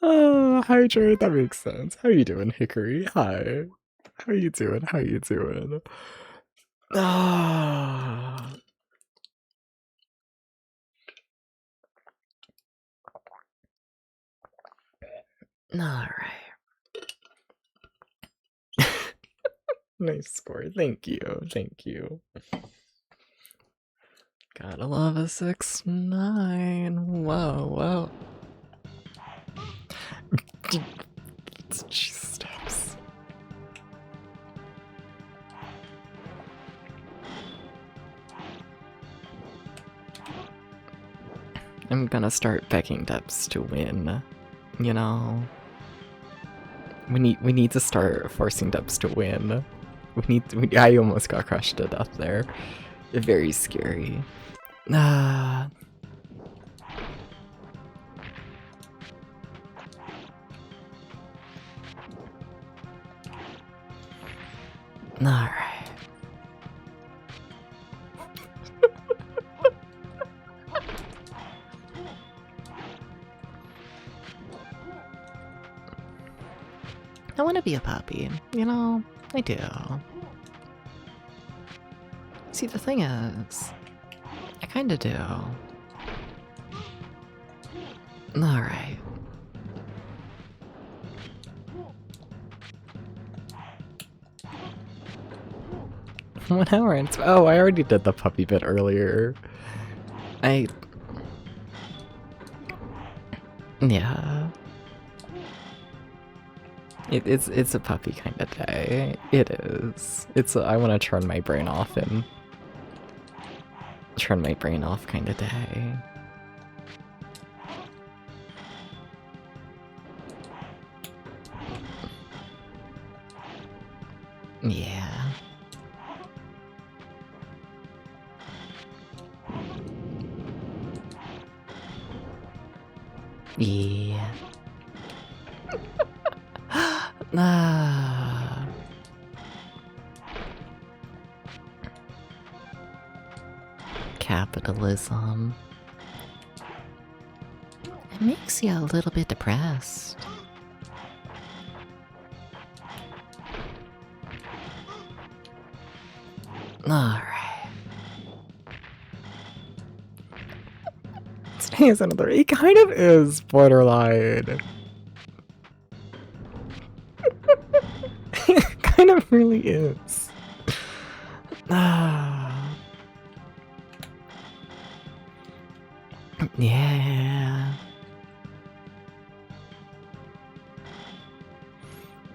Oh, hydrate, that makes sense. How you doing, Hickory? Hi. How you doing? How you doing? Ah. Alright. Nice score. Thank you. Thank you. Gotta love a 6-9. Whoa, whoa. Jesus steps. I'm gonna start begging Debs to win. You know, we need to start forcing Debs to win. I almost got crushed to death there. Very scary. Ah. Alright. I want to be a puppy, you know? I do. See, the thing is, I kinda do. Alright. One hour and oh, I already did the puppy bit earlier. Yeah. It's a puppy kind of day. It is. I want to turn my brain off and turn my brain off kind of day. Yeah. Yeah. Ah. Capitalism. It makes you a little bit depressed. Alright. Today is another. It kind of is borderline. It kind of really is. Ah. Yeah.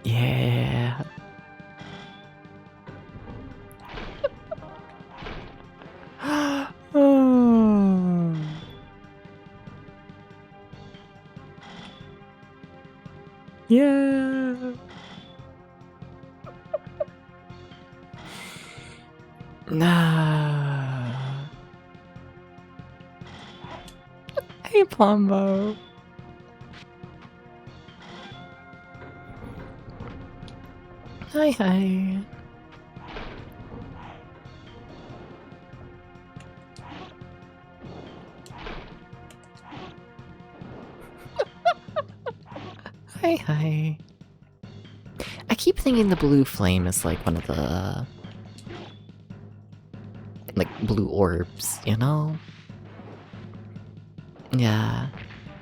Yeah. Oh. Yeah. Nah. Hey, Plumbo. Hi, hi. Hi, hi. I keep thinking the blue flame is like one of the like blue orbs, you know? Yeah.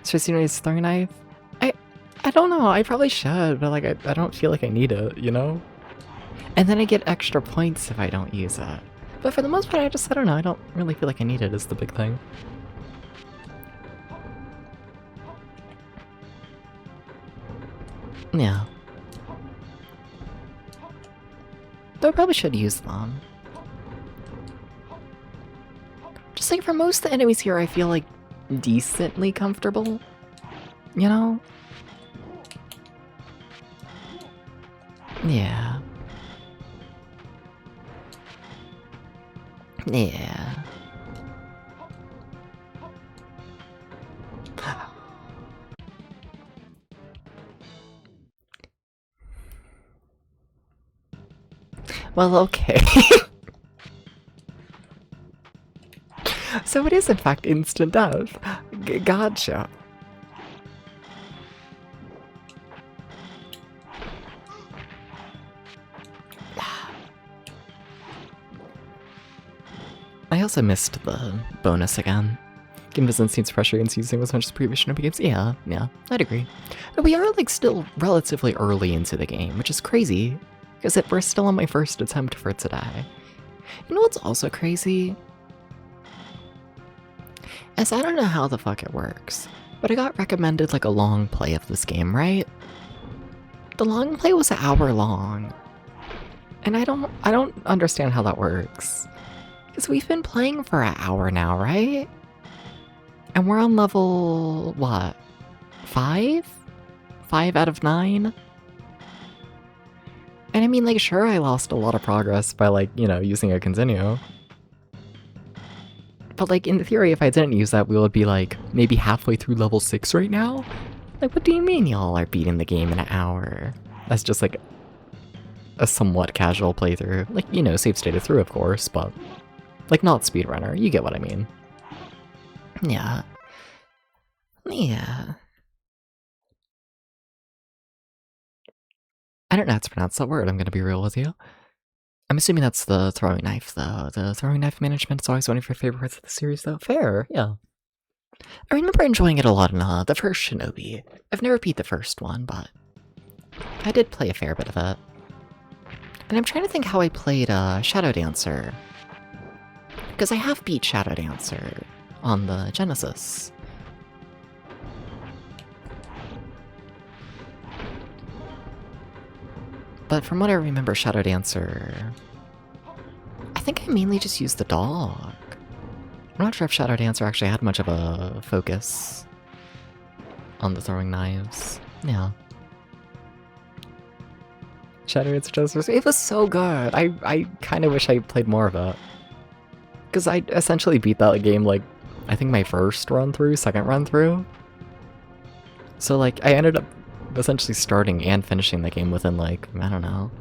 Shinobi's throwing knife? I don't know, I probably should, but like I don't feel like I need it, you know? And then I get extra points if I don't use it. But for the most part, I don't know, I don't really feel like I need it is the big thing. Yeah. Though I probably should use them. Just like for most of the enemies here, I feel like decently comfortable. You know? Yeah. Yeah. Well, okay. So it is in fact instant death. Gotcha. I also missed the bonus again. Game doesn't seem pressure and seizing as much as previous Shinobi games. Yeah, I'd agree. But we are like still relatively early into the game, which is crazy, because we're still on my first attempt for today. You know what's also crazy? Is I don't know how the fuck it works, but I got recommended like a long play of this game, right? The long play was an hour long. And I don't understand how that works. Because we've been playing for an hour now, right? And we're on level, what? 5? 5 out of 9? And I mean, like, sure, I lost a lot of progress by, like, you know, using a continue. But, like, in theory, if I didn't use that, we would be, like, maybe halfway through level 6 right now? Like, what do you mean y'all are beating the game in an hour? That's just, like, a somewhat casual playthrough. Like, you know, save stated through, of course, but, like, not speedrunner. You get what I mean. Yeah. Yeah. I don't know how to pronounce that word, I'm gonna be real with you. I'm assuming that's the throwing knife, though. The throwing knife management is always one of your favorite parts of the series, though. Fair, yeah. I remember enjoying it a lot in the first Shinobi. I've never beat the first one, but I did play a fair bit of it. And I'm trying to think how I played Shadow Dancer. Because I have beat Shadow Dancer on the Genesis. But from what I remember, Shadow Dancer, I think I mainly just used the dog. I'm not sure if Shadow Dancer actually had much of a focus on the throwing knives. Yeah. Shadow Dancer just, it was so good. I kind of wish I played more of it. Because I essentially beat that game, like, I think my first run through, second run through. So, like, I ended up essentially starting and finishing the game within, like, I don't know,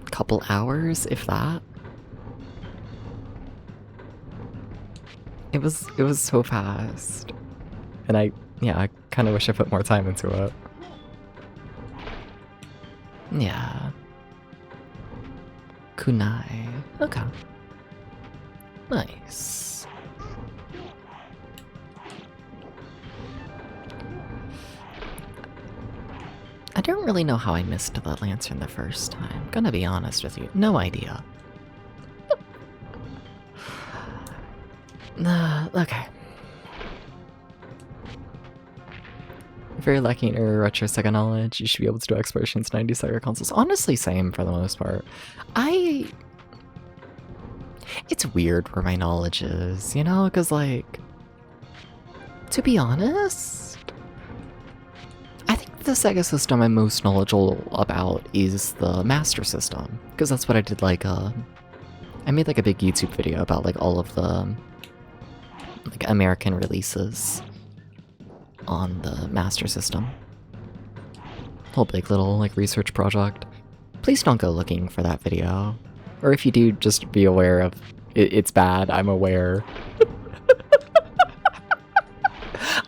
a couple hours, if that. It was so fast. And I kind of wish I put more time into it. Yeah. Kunai. Okay. Nice. I don't really know how I missed the lantern the first time. Gonna be honest with you. No idea. Okay. If you're lacking in retro Sega knowledge, you should be able to do explorations 90 Sega consoles. Honestly, same for the most part. It's weird where my knowledge is, you know? Because, like, to be honest, I think the Sega system I'm most knowledgeable about is the Master System. Because that's what I did, like, I made, like, a big YouTube video about, like, all of the, like, American releases on the Master System. Whole big little, like, research project. Please don't go looking for that video. Or if you do, just be aware of it's bad, I'm aware.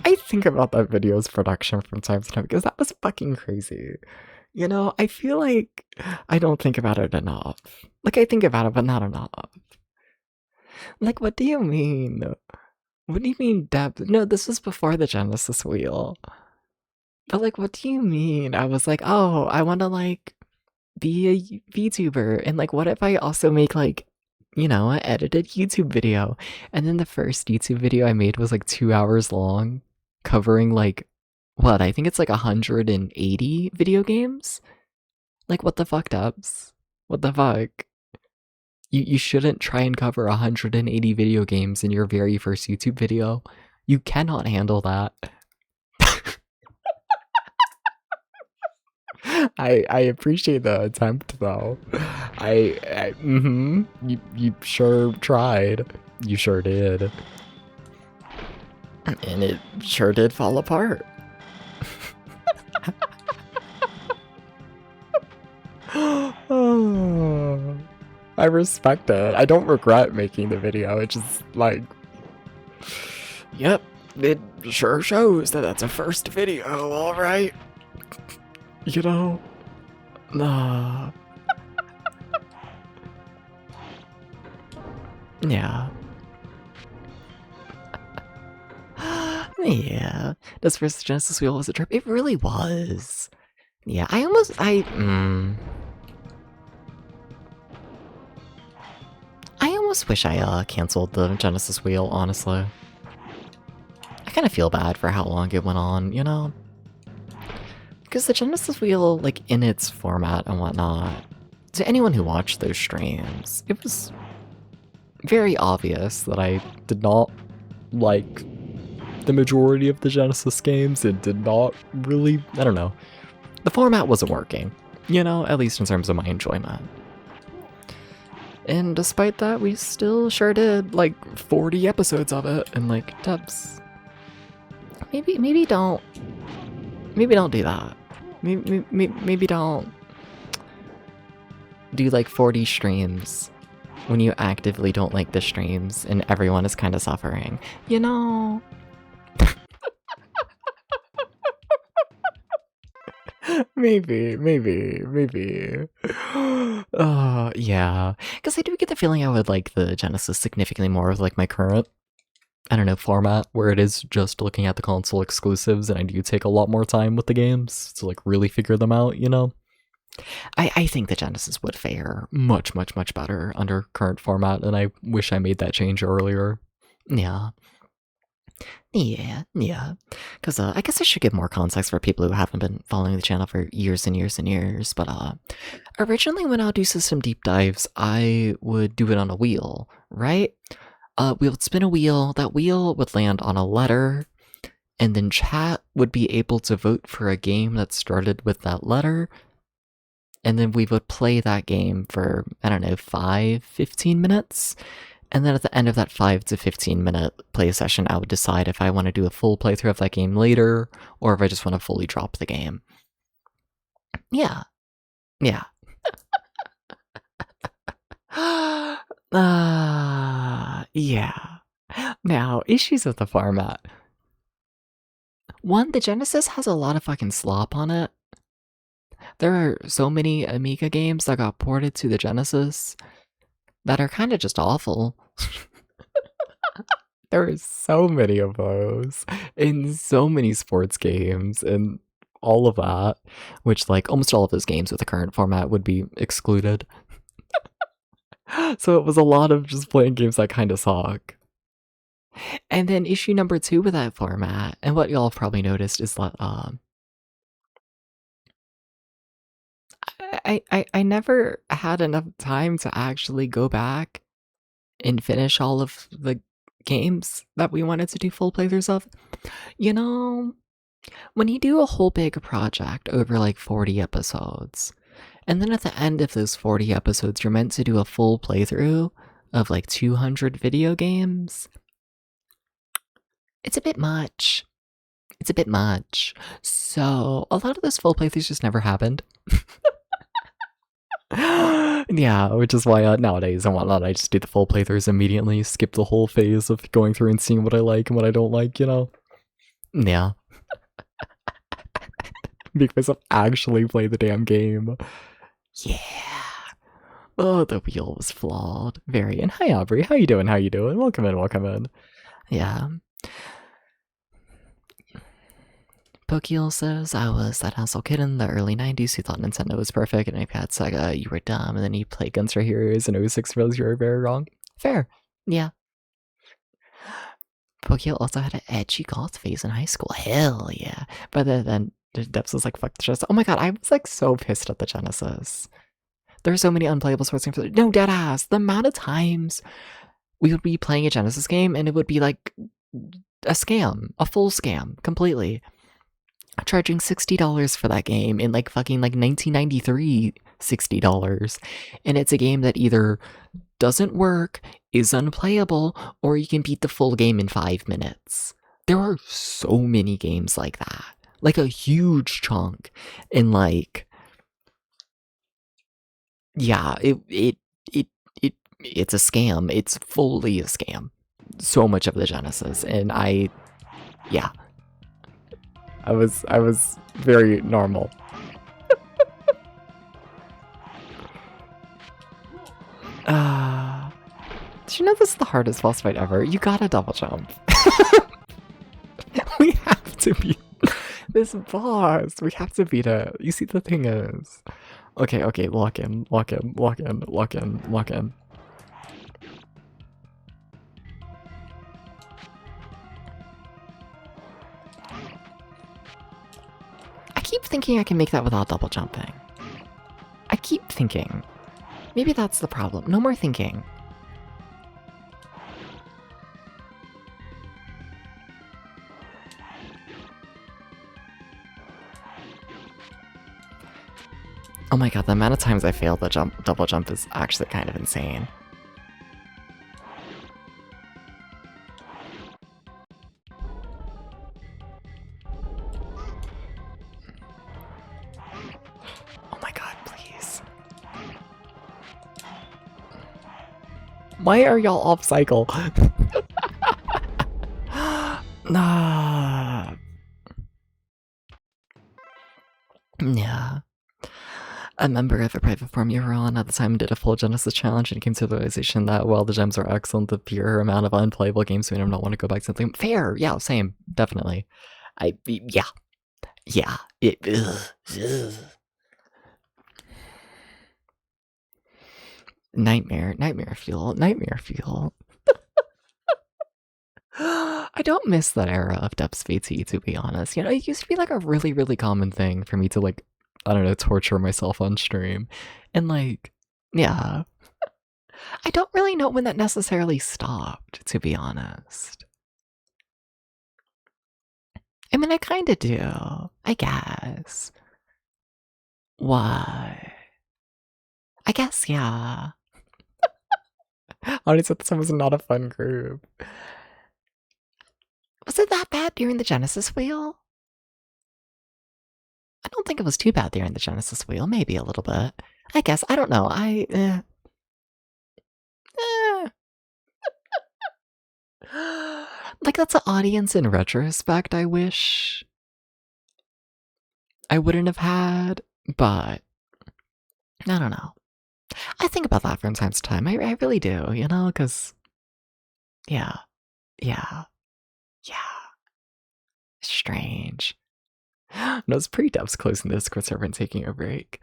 I think about that video's production from time to time because that was fucking crazy. You know, I feel like I don't think about it enough. Like, I think about it, but not enough. Like, what do you mean? What do you mean depth? No, this was before the Genesis wheel. But, like, what do you mean? I was like, oh, I want to, like, be a VTuber. And, like, what if I also make, like, you know, an edited YouTube video? And then the first YouTube video I made was, like, 2 hours long, covering, like, what? I think it's, like, 180 video games? Like, what the fuck, Dubs? What the fuck? You shouldn't try and cover 180 video games in your very first YouTube video. You cannot handle that. I appreciate the attempt though. You sure tried. You sure did. And it sure did fall apart. Oh, I respect it. I don't regret making the video. It's just like, yep, it sure shows that that's a first video, alright? You know? Nah. Yeah. Yeah. This first Genesis wheel was a trip. It really was. Yeah, I almost wish I canceled the Genesis wheel, honestly. I kind of feel bad for how long it went on, you know? Because the Genesis wheel, like, in its format and whatnot, to anyone who watched those streams, it was very obvious that I did not like the majority of the Genesis games. It did not really, I don't know. The format wasn't working, you know, at least in terms of my enjoyment. And despite that, we still sure did like 40 episodes of it, and like, Dubs, maybe don't do that. Maybe don't do like 40 streams when you actively don't like the streams and everyone is kind of suffering, you know? Maybe. Yeah. Because I do get the feeling I would like the Genesis significantly more with like my current, I don't know, format, where it is just looking at the console exclusives and I do take a lot more time with the games to like really figure them out, you know? I think the Genesis would fare much better under current format, and I wish I made that change earlier. Yeah. Because I guess I should give more context for people who haven't been following the channel for years and years. But originally, when I'll do system deep dives, I would do it on a wheel, right? We would spin a wheel. That wheel would land on a letter, and then chat would be able to vote for a game that started with that letter. And then we would play that game for, I don't know, 5-15 minutes. And then at the end of that 5 to 15 minute play session, I would decide if I want to do a full playthrough of that game later, or if I just want to fully drop the game. Yeah. Yeah. Yeah. Now, issues with the format. One, the Genesis has a lot of fucking slop on it. There are so many Amiga games that got ported to the Genesis that are kind of just awful. There are so many of those in so many sports games and all of that, which like almost all of those games with the current format would be excluded. So it was a lot of just playing games that kind of suck. And then issue number 2 with that format, and what y'all have probably noticed, is that I never had enough time to actually go back and finish all of the games that we wanted to do full playthroughs of. You know, when you do a whole big project over like 40 episodes, and then at the end of those 40 episodes, you're meant to do a full playthrough of like 200 video games, it's a bit much. It's a bit much. So a lot of those full playthroughs just never happened. Yeah, which is why nowadays and whatnot, I just do the full playthroughs immediately, skip the whole phase of going through and seeing what I like and what I don't like, you know? Yeah. Make myself actually play the damn game. Yeah. Oh, the wheel was flawed. Very. And hi, Aubrey. How you doing? Welcome in. Yeah. Pokeel says, I was that asshole kid in the early 90s who thought Nintendo was perfect, and if you had Sega, you were dumb, and then you played Guns for Heroes in 06 realized you were very wrong. Fair. Yeah. Pokeel also had an edgy goth phase in high school. Hell yeah. But then Depths was like, fuck the Genesis. Oh my god, I was like so pissed at the Genesis. There are so many unplayable sports games. No, deadass. The amount of times we would be playing a Genesis game and it would be like a scam, a full scam, completely. charging $60 for that game in like fucking like 1993 $60. And it's a game that either doesn't work, is unplayable, or you can beat the full game in 5 minutes. There are so many games like that. Like a huge chunk. And like, yeah, it's a scam. It's fully a scam. So much of the Genesis. And yeah. I was very normal. Did you know this is the hardest boss fight ever? You gotta double jump. We have to beat this boss. We have to beat it. You see, the thing is... Okay, lock in. I keep thinking I can make that without double jumping. I keep thinking. Maybe that's the problem. No more thinking. Oh my god, the amount of times I failed the double jump is actually kind of insane. Oh my god, please. Why are y'all off cycle? Nah. Yeah. A member of a private forum you were on at the time did a full Genesis challenge and came to the realization that while the gems are excellent, the pure amount of unplayable games made him not want to go back to something. Fair, yeah, same, definitely. Yeah. Nightmare fuel. I don't miss that era of Depths VT, to be honest. You know, it used to be like a really, really common thing for me to like, I don't know, torture myself on stream. And like, yeah. I don't really know when that necessarily stopped, to be honest. I mean, I kinda do. I guess. Why? I guess, yeah. Honestly, this was not a fun group. Was it that bad during the Genesis wheel? I don't think it was too bad during the Genesis wheel. Maybe a little bit. I guess. I don't know. Like, that's an audience in retrospect I wish I wouldn't have had, but I don't know. I think about that from time to time. I really do, you know, because, yeah. Strange. No, it's pre-dubs closing the Discord server and taking a break.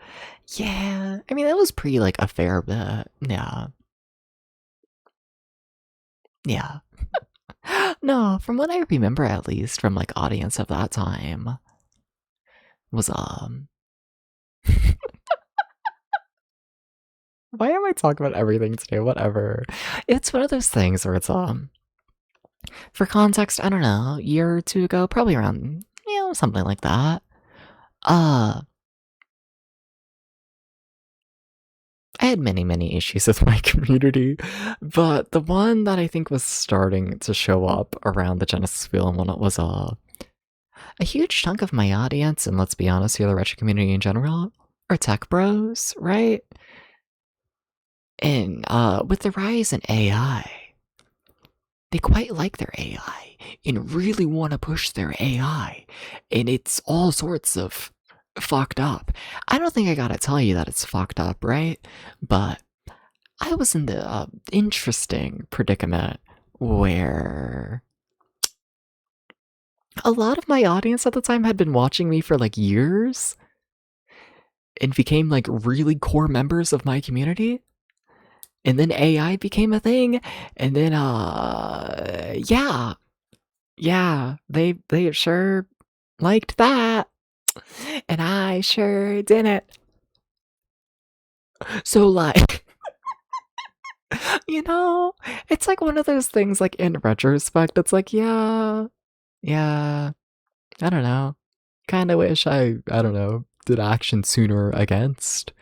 Yeah, I mean, that was pre, like, a fair bit. Yeah. No, from what I remember, at least, from, like, audience of that time, was, Why am I talking about everything today? Whatever. It's one of those things where it's, for context, I don't know, a year or two ago, probably around, you know, something like that. I had many issues with my community, but the one that I think was starting to show up around the Genesis wheel and whatnot was a huge chunk of my audience, and let's be honest here, the retro community in general, are tech bros, right? And with the rise in AI, they quite like their AI and really want to push their AI, and it's all sorts of fucked up. I don't think I gotta tell you that it's fucked up, right? But I was in the interesting predicament where a lot of my audience at the time had been watching me for like years and became like really core members of my community. And then AI became a thing, and then yeah, they sure liked that. And I sure didn't. So, like, you know, it's like one of those things, like, in retrospect, it's like, yeah, I don't know. kind of wish I don't know, did action sooner against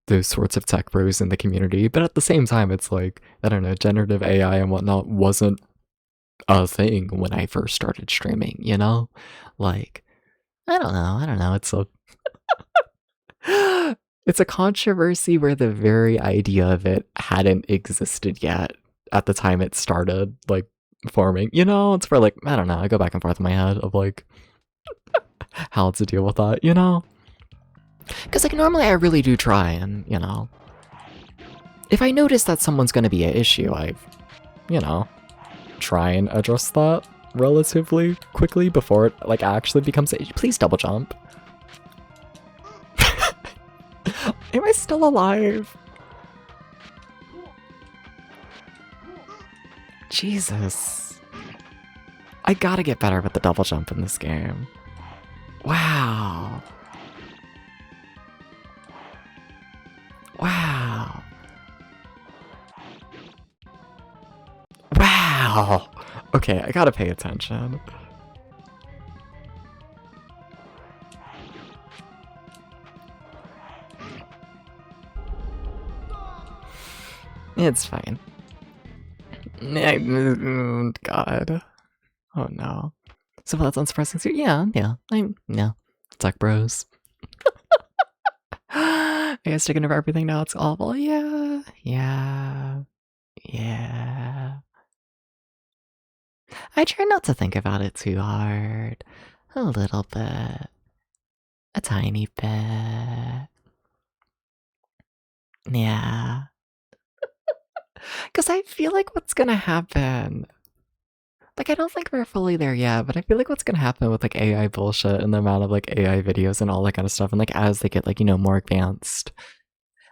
those sorts of tech bros in the community. But at the same time, it's like, I don't know, generative AI and whatnot wasn't a thing when I first started streaming, you know? Like, I don't know. It's a controversy where the very idea of it hadn't existed yet at the time it started, like, forming. You know, it's for like, I don't know, I go back and forth in my head of like how to deal with that, you know? Because like normally I really do try and, you know, if I notice that someone's gonna be an issue, I, you know, try and address that relatively quickly before it like actually becomes a please double jump. Am I still alive? Jesus. I gotta get better with the double jump in this game. Wow. Wow. Wow. Okay, I gotta pay attention. It's fine. God. Oh no. So that's unsurprising too. Yeah. Tech bros. I guess sticking over everything now, it's awful. Yeah. I try not to think about it too hard. A little bit. A tiny bit. Yeah. Because I feel like what's gonna happen... Like, I don't think we're fully there yet, but I feel like what's gonna happen with, like, AI bullshit and the amount of, like, AI videos and all that kind of stuff, and, like, as they get, like, you know, more advanced,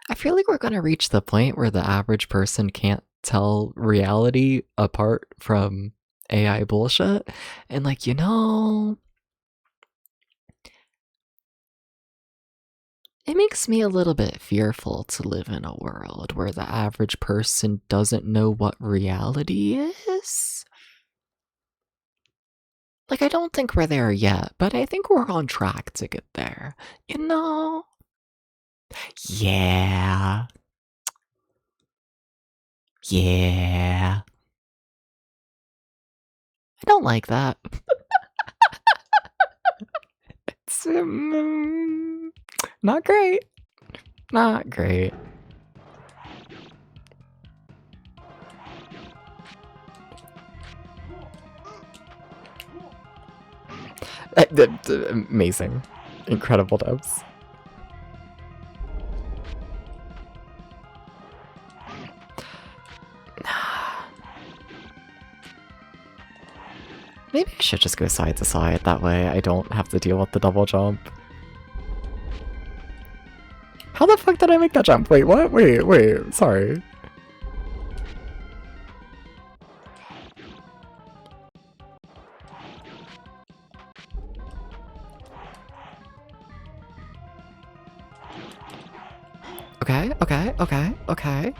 I feel like we're gonna reach the point where the average person can't tell reality apart from AI bullshit, and, like, you know... It makes me a little bit fearful to live in a world where the average person doesn't know what reality is. Like, I don't think we're there yet, but I think we're on track to get there. You know? Yeah. I don't like that. It's not great. Not great. Amazing. Incredible devs. Maybe I should just go side to side, that way I don't have to deal with the double jump. How the fuck did I make that jump? Wait, what? Wait, sorry. Okay.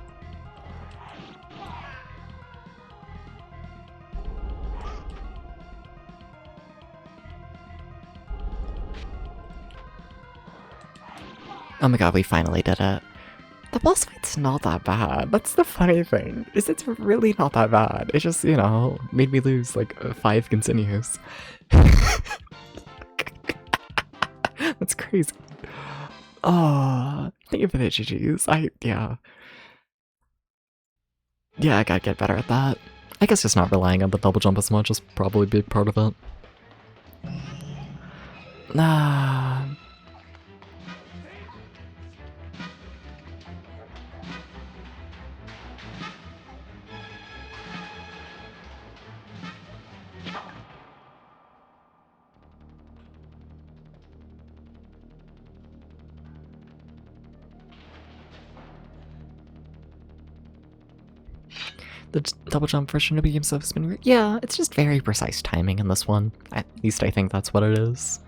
Oh my god, we finally did it. The boss fight's not that bad. That's the funny thing, is it's really not that bad. It just, you know, made me lose like 5 continues. That's crazy. Oh, thank you for the GGs. Yeah, I gotta get better at that. I guess just not relying on the double jump as much is probably a big part of it. Nah. The double jump for Shinobi games has been weird. Yeah, it's just very precise timing in this one. At least I think that's what it is.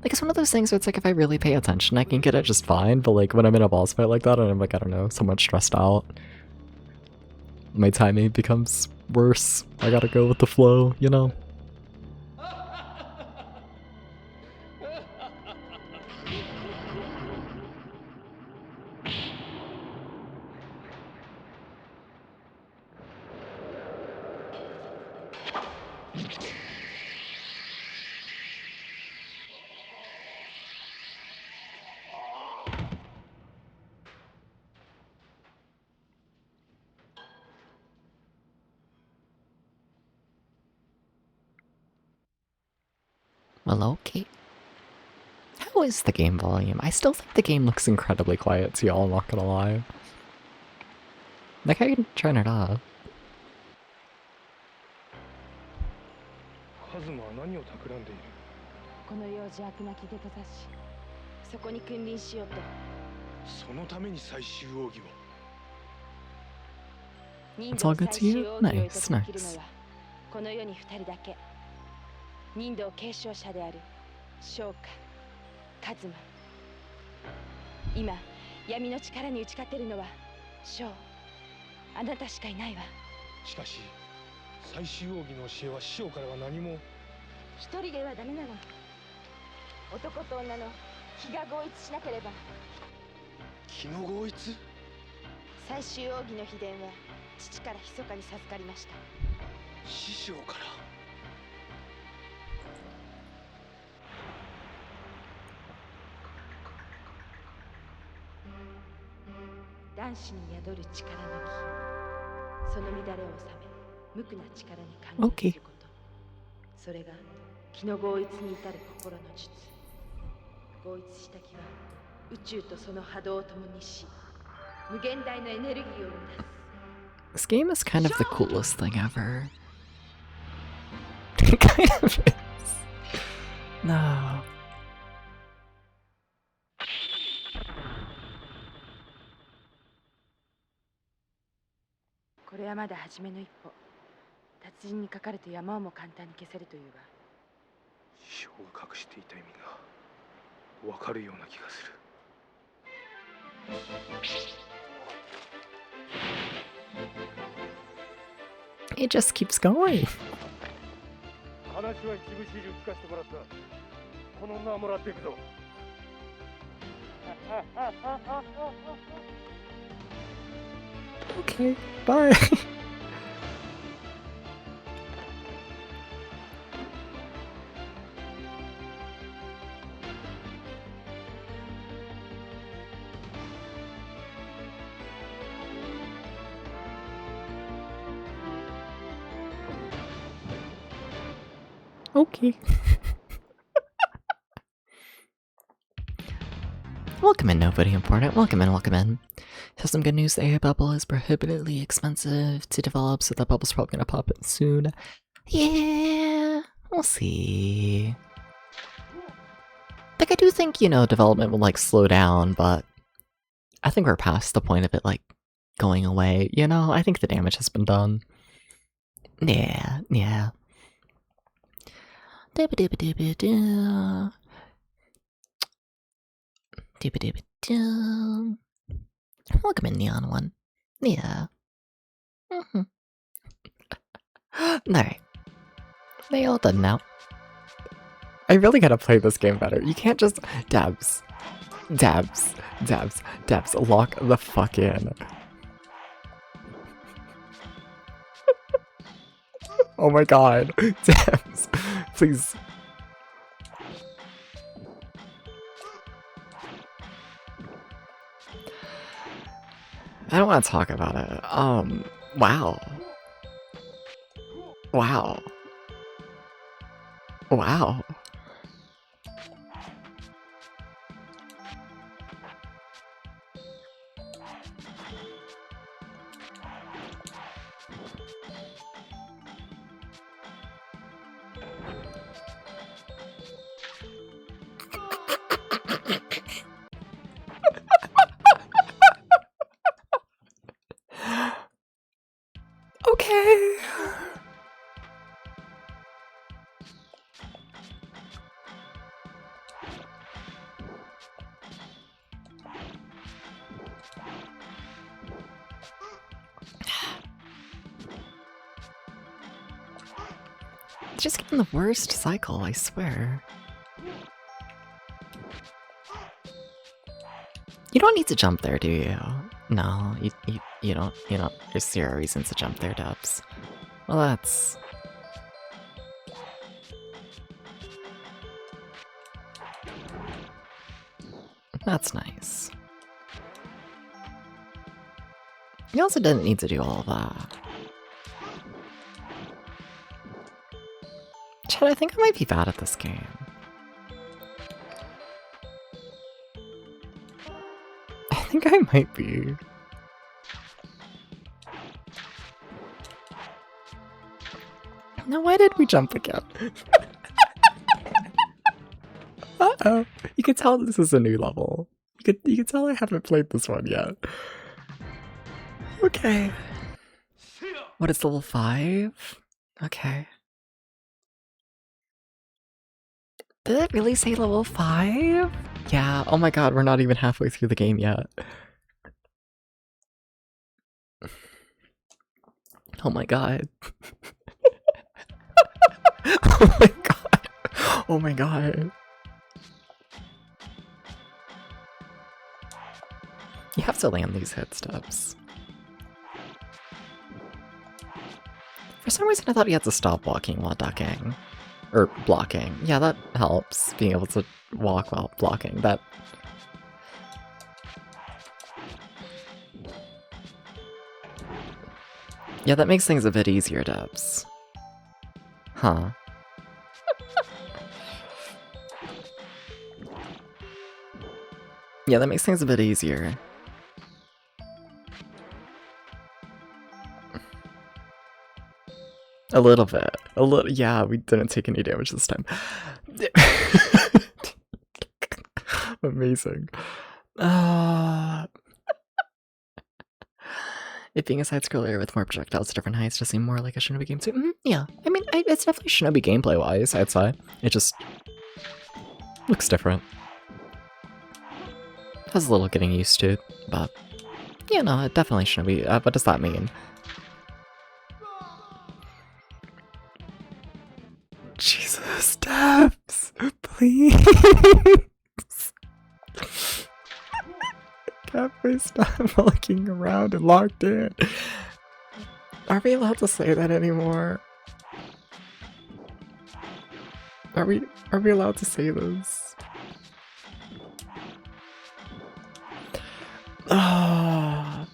Like, it's one of those things where it's like, if I really pay attention, I can get it just fine, but like, when I'm in a boss fight like that, and I'm like, I don't know, somewhat stressed out, my timing becomes worse. I gotta go with the flow, you know? Well, okay. How is the game volume? I still think the game looks incredibly quiet to y'all, not gonna lie. Like, I can turn it off. カズマは何を企んでいる。この世を邪悪なきで閉ざし、そこに君臨しようと。そのために最終奥義を。人 It's all 道 good 最 to 終 you? 奥義を Nice, 得とできるの nice. はこの世に二人だけ。人道継承者である翔歌、カズマ。今闇の力に打ち勝てるのは翔、あなたしかいないわ。しかし最終奥義の教えは師匠からは何も。一人ではダメなの。男と女の気が合一しなければ。気の合一。最終奥義の秘伝は父から密かに授かりました。師匠から。男子に宿る力の気、その乱れを収め無垢な力に還元すること、それが気の合一に至る心の術。合一した気は宇宙とその波動を共にし、無限大のエネルギーを生み出す。 This game is kind of the coolest thing ever. It kind of is. No. これはまだ初めの一歩。達人にかかると山をも簡単に消せるというわ。師匠が隠していた意味が分かるような気がする。It just keeps going. 話は一部始終聞かせてもらった。この女はもらっていくぞ。Okay, bye. Okay. Welcome in, nobody important. Welcome in, welcome in. Have some good news. The AI bubble is prohibitively expensive to develop, so that bubble's probably gonna pop in soon. Yeah, we'll see. Like, I do think, you know, development will, like, slow down, but I think we're past the point of it, like, going away. You know, I think the damage has been done. Yeah, yeah. Dooba-dooba-dooba-doo. Dooba-dooba-doo. Welcome in, Neon One. Yeah. Alright. They all done now. I really gotta play this game better. You can't just... Dabs. Dabs. Dabs. Dabs. Lock the fuck in. Oh my god. Dabs. Please. I don't want to talk about it. Wow. Wow. Wow. Okay. It's just getting the worst cycle, I swear. You don't need to jump there, do you? No, you don't, there's zero reason to jump there, Dubs. Well, that's... That's nice. You also didn't need to do all of that. Chad, I think I might be bad at this game. I think I might be. Now, why did we jump again? Uh-oh. You can tell this is a new level. You can tell I haven't played this one yet. Okay. What is level 5? Okay. Did it really say level 5? Yeah, oh my god, we're not even halfway through the game yet. Oh my god. Oh my god. Oh my god. You have to land these hit steps. For some reason I thought you had to stop walking while ducking. Or blocking. Yeah, that helps, being able to walk while blocking. That... Yeah, that makes things a bit easier, Debs. Huh. Yeah, that makes things a bit easier. A little bit. A little. Yeah, we didn't take any damage this time. Amazing. It being a side-scroller with more projectiles at different heights does seem more like a Shinobi game too. Yeah, I mean, it's definitely Shinobi gameplay-wise, I'd say. It just looks different. Has a little getting used to, but yeah, no, definitely Shinobi. What does that mean? Jesus, steps, please. Can't we stop looking around and locked in? Are we allowed to say that anymore? Are we allowed to say this? I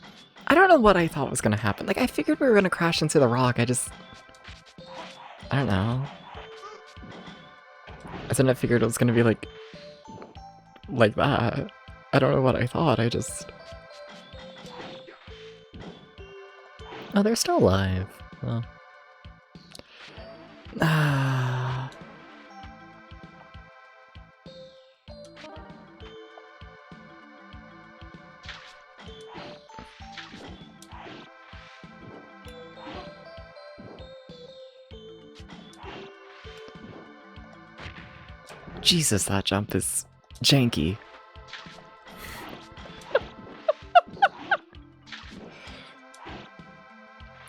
don't know what I thought was gonna happen. Like, I figured we were gonna crash into the rock. I don't know. I didn't figure it was gonna be like that. I don't know what I thought, I just... Oh, they're still alive. Well... Jesus, that jump is janky.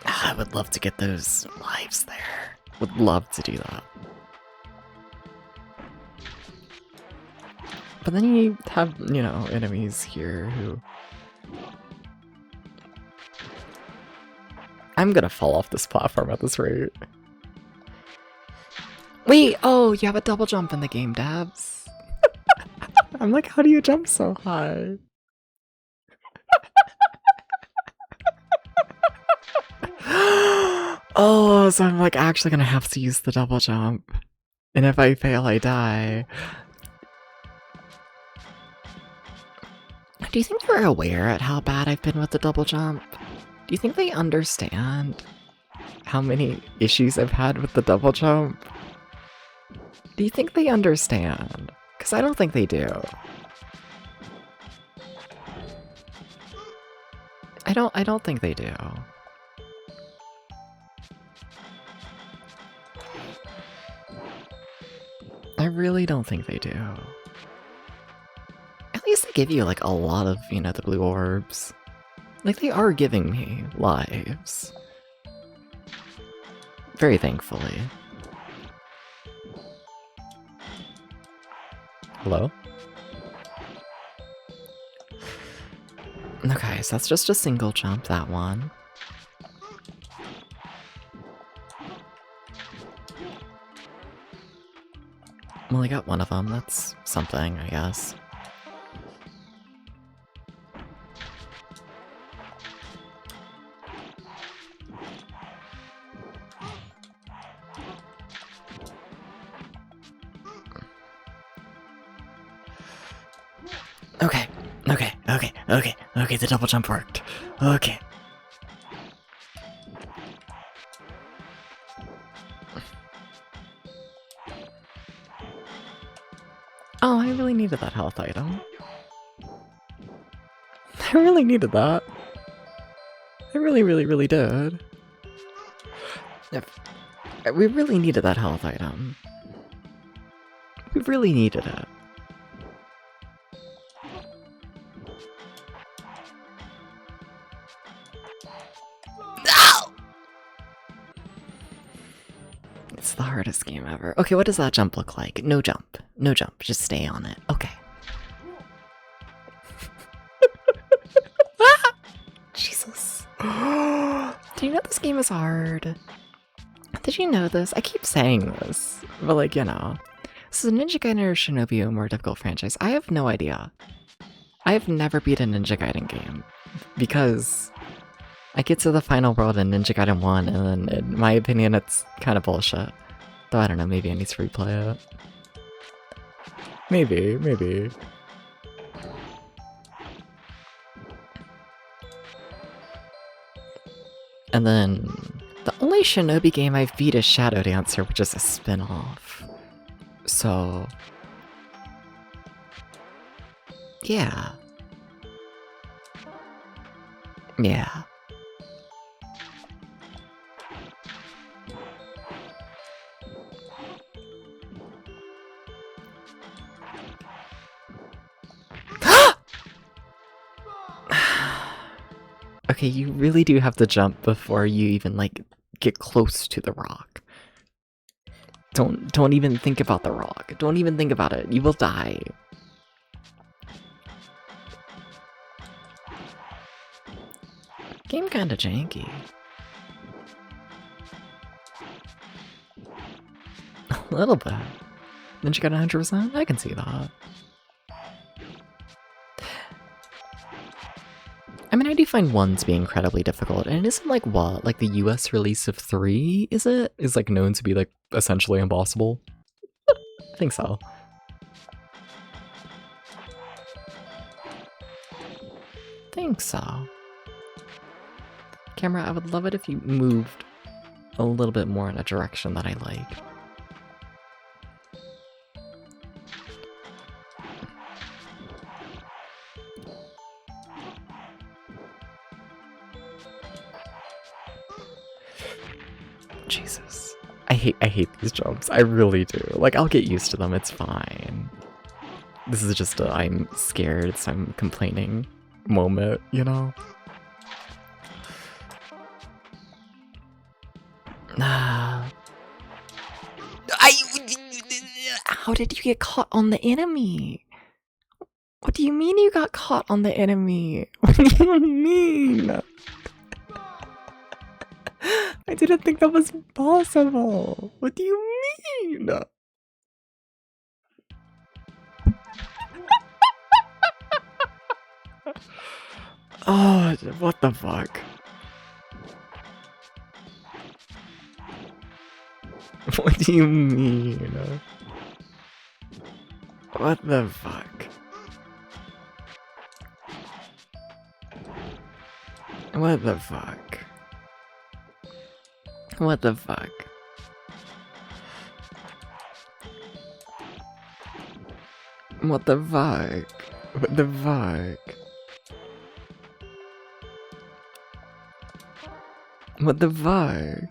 I would love to get those lives there. Would love to do that. But then you have, you know, enemies here who... I'm gonna fall off this platform at this rate. Wait, oh, you have a double jump in the game, Dabs. I'm like, how do you jump so high? Oh, so I'm like actually gonna have to use the double jump. And if I fail, I die. Do you think they're aware at how bad I've been with the double jump? Do you think they understand how many issues I've had with the double jump? Do you think they understand? Because I don't think they do. I don't think they do. I really don't think they do. At least they give you like a lot of, you know, the blue orbs. Like they are giving me lives. Very thankfully. Hello? Okay, so that's just a single jump, that one. Well, I got one of them, that's something, I guess. Okay, the double jump worked. Okay. Oh, I really needed that health item. I really needed that. I really did. We really needed that health item. We really needed it. No! It's the hardest game ever. Okay, what does that jump look like? No jump. No jump. Just stay on it. Okay. Jesus. Do you know this game is hard? Did you know this? I keep saying this, but like, you know. This is a Ninja Gaiden or Shinobi, a more difficult franchise. I have no idea. I have never beat a Ninja Gaiden game because I get to the final world in Ninja Gaiden 1 and then in my opinion it's kind of bullshit. Though I don't know, maybe I need to replay it. Maybe. And then the only Shinobi game I've beat is Shadow Dancer, which is a spin-off. So yeah. Yeah. Okay, you really do have to jump before you even, like, get close to the rock. Don't even think about the rock. Don't even think about it. You will die. Game kinda janky. A little bit. Ninja Gaiden 100%? I can see that. I mean, I do find 1s be incredibly difficult, and it isn't like what? Like the US release of 3, is it? Is like known to be like essentially impossible? I think so. Camera, I would love it if you moved a little bit more in a direction that I like. Jesus. I hate these jumps. I really do. Like, I'll get used to them. It's fine. This is just a I'm scared, so I'm complaining moment, you know? How did you get caught on the enemy? What do you mean you got caught on the enemy? What do you mean? I didn't think that was possible. What do you mean? Oh, what the fuck? What do you mean? What the fuck? What the fuck? What the fuck? What the fuck? What the fuck? What the fuck?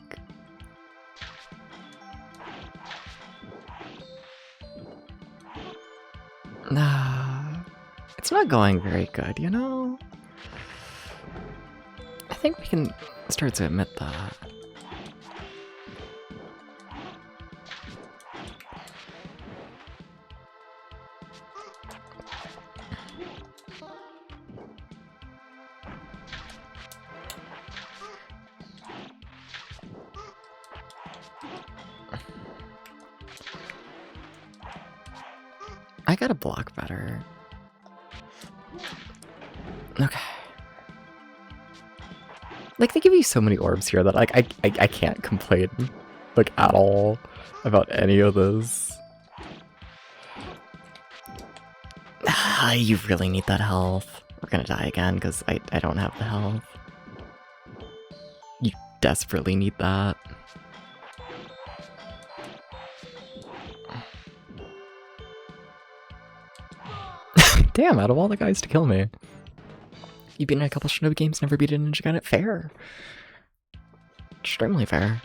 Nah, it's not going very good, you know? I think we can start to admit that. I gotta block better. Okay. Like, they give you so many orbs here that like I can't complain like at all about any of this. You really need that health. We're gonna die again because I don't have the health. You desperately need that. Damn, out of all the guys to kill me. You've been in a couple Shinobi games, never beat a ninja gun. Fair. Extremely fair.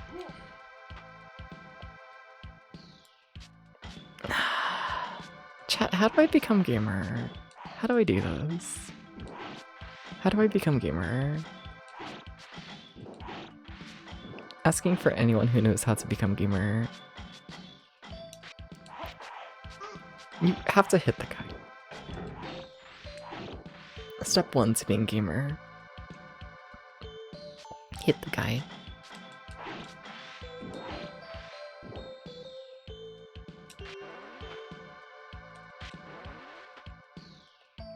Chat, how do I become gamer? How do I do this? How do I become gamer? Asking for anyone who knows how to become gamer. You have to hit the guy. Step 1 to being gamer. Hit the guy.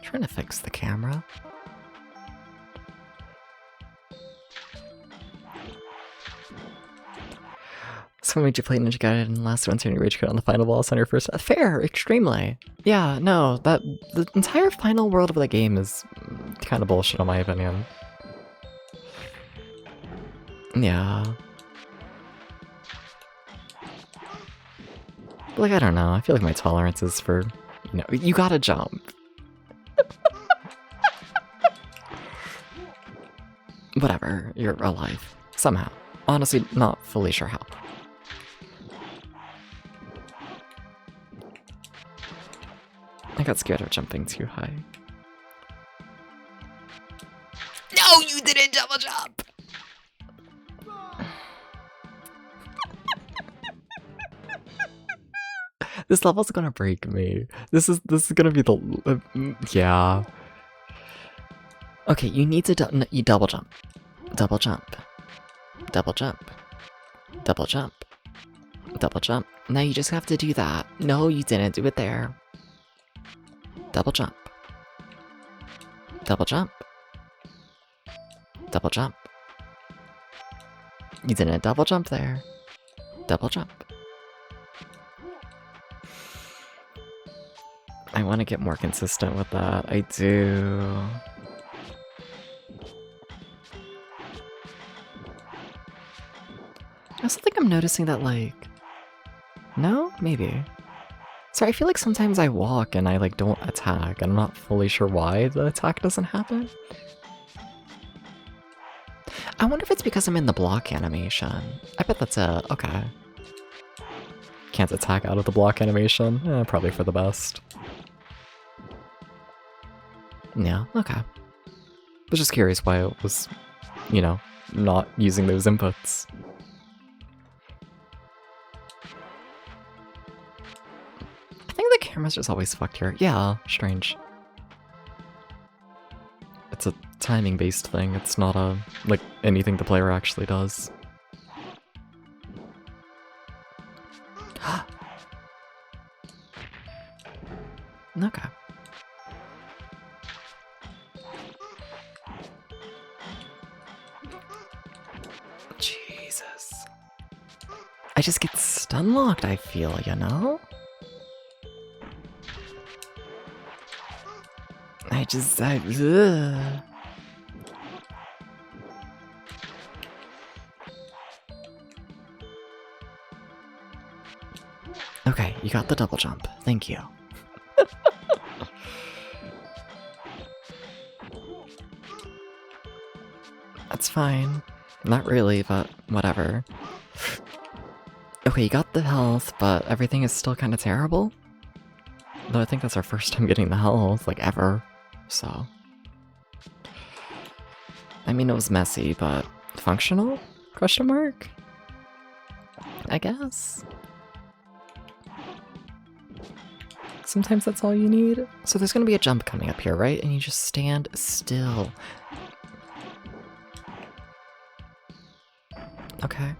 Trying to fix the camera. So when did you play Ninja Gaiden and last one turn your rage quit on the final boss on your first fair, extremely. Yeah, no, that the entire final world of the game is kind of bullshit in my opinion. Yeah. Like, I don't know, I feel like my tolerance is for, you know, you gotta jump. Whatever, you're alive. Somehow. Honestly, not fully sure how. I got scared of jumping too high. No, you didn't double jump! This level's gonna break me. This is gonna be the yeah. Okay, you need to you double jump. Double jump. Double jump. Double jump. Double jump. Now you just have to do that. No, you didn't do it there. Double jump. Double jump. Double jump. You didn't double jump there. Double jump. I want to get more consistent with that. I do. I also think I'm noticing that, like... No? Maybe. Sorry, I feel like sometimes I walk and I, like, don't attack. I'm not fully sure why the attack doesn't happen. I wonder if it's because I'm in the block animation. I bet that's it. Okay. Can't attack out of the block animation. Probably for the best. Yeah, okay. Was just curious why it was, you know, not using those inputs. I think the camera's just always fucked here. Yeah, strange. It's a timing-based thing. It's not a, like, anything the player actually does. Okay. Jesus. I just get stun locked, I feel, you know? Ugh. Okay, you got the double jump. Thank you. That's fine. Not really, but whatever. Okay, you got the health, but everything is still kind of terrible. Though I think that's our first time getting the health, like, ever. So... I mean, it was messy, but functional? Question mark? I guess. Sometimes that's all you need. So there's gonna be a jump coming up here, right? And you just stand still. Okay.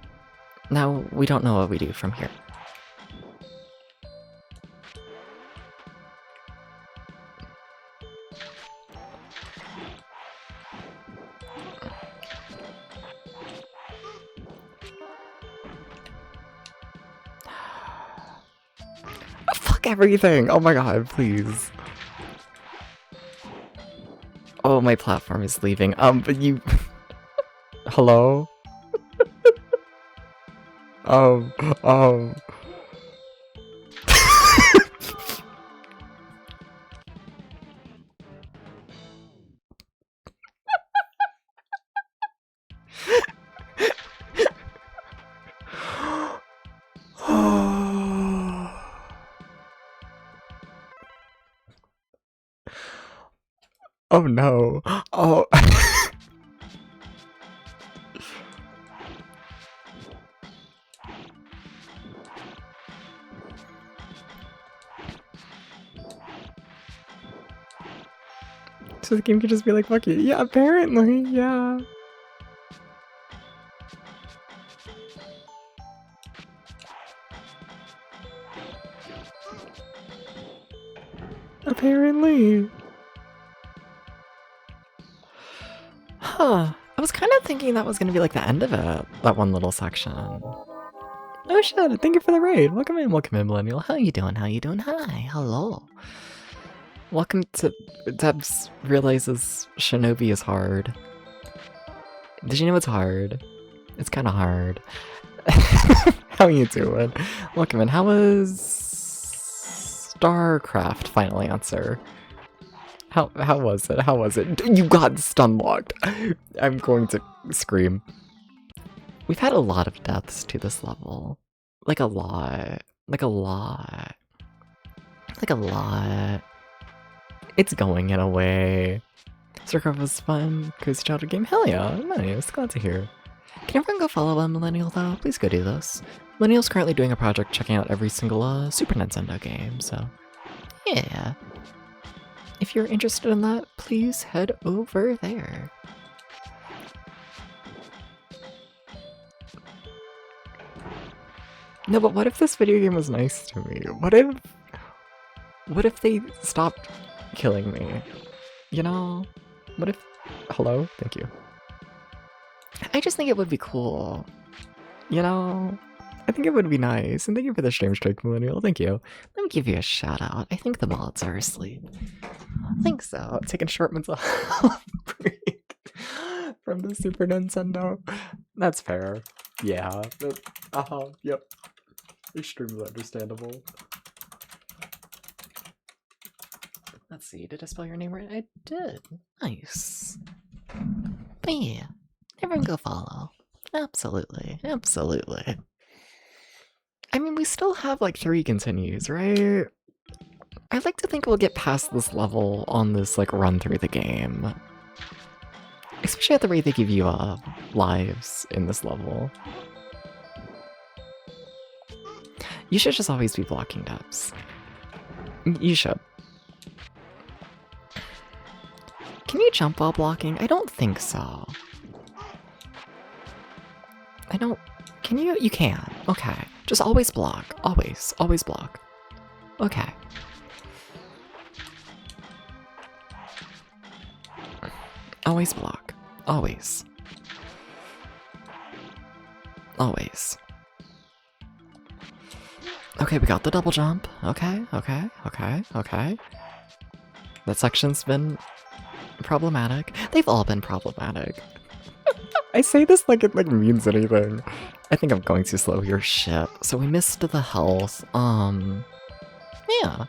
Now, we don't know what we do from here. Fuck everything! Oh my god, please. my platform is leaving. But you... Hello? um... Oh no. Oh. So the game could just be like, fuck you. Yeah, apparently, yeah. Apparently. Huh. I was kind of thinking that was going to be like the end of it, that one little section. Oh shit, thank you for the raid. Welcome in, Millennial. How you doing? How you doing? Hi, hello. Welcome to... Debs realizes Shinobi is hard. Did you know it's hard? It's kind of hard. How you doing? Welcome in. How was... StarCraft? Final answer. How was it? How was it? You got stun locked. I'm going to scream. We've had a lot of deaths to this level. Like a lot. Like a lot. Like a lot. It's going in a way. StarCraft was fun. Cozy childhood game. Hell yeah. Nice. Glad to hear. Can everyone go follow a Millennial though? Please go do this. Millennial's currently doing a project checking out every single Super Nintendo game, so yeah. If you're interested in that, please head over there. No, but what if this video game was nice to me? What if they stopped killing me? You know? What if... Hello? Thank you. I just think it would be cool. You know? I think it would be nice. And thank you for the stream strike, Millennial. Thank you. Let me give you a shout out. I think the mods are asleep. I think so. Taking short mental health break from the Super Nintendo. That's fair. Yeah. Yep. Extremely understandable. Let's see. Did I spell your name right? I did. Nice. But yeah. Everyone go follow. Absolutely. Absolutely. I mean, we still have like 3 continues, right? I'd like to think we'll get past this level on this like run through the game. Especially at the rate they give you lives in this level. You should just always be blocking depths. You should. Can you jump while blocking? I don't think so. I don't... Can you? You can. Okay. Just always block. Always. Always block. Okay. Always block. Always. Always. Okay, we got the double jump. Okay, okay, okay, okay. That section's been problematic. They've all been problematic. I say this like it means anything. I think I'm going too slow here. Shit. So we missed the health. Yeah.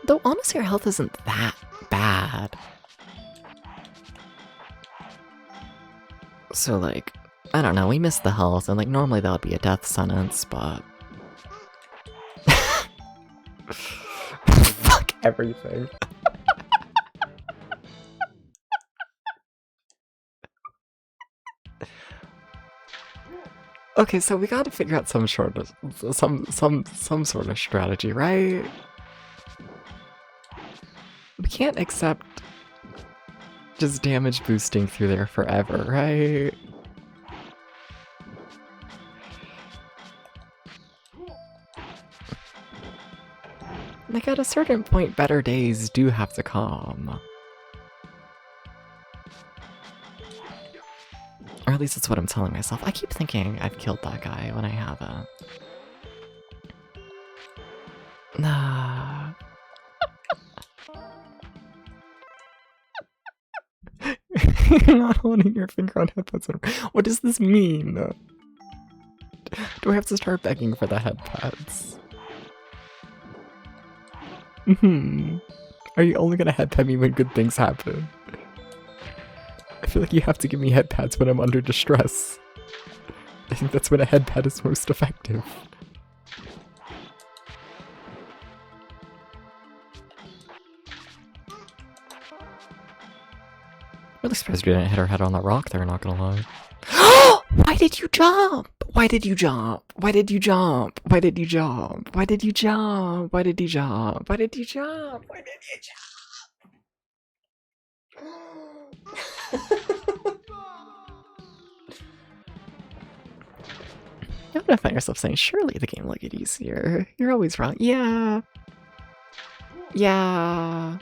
Though honestly, our health isn't that bad. So like, I don't know, we missed the health, and like normally that would be a death sentence, but... Fuck everything. Okay, so we gotta figure out some sort of some sort of strategy, right? We can't accept just damage boosting through there forever, right? Like at a certain point, better days do have to come. Or at least that's what I'm telling myself. I keep thinking I've killed that guy when I haven't. Nah. You're not holding your finger on headpads. What does this mean? Do I have to start begging for the headpads? Are you only gonna headpad me when good things happen? I feel like you have to give me headpads when I'm under distress. I think that's when a headpad is most effective. Really surprised you didn't hit her head on that rock there, not gonna lie. Why did you jump? Why did you jump? Why did you jump? Why did you jump? Why did you jump? Why did you jump? Why did you jump? Why did you jump? You don't find yourself saying, surely the game will get easier. You're always wrong. Yeah. Yeah.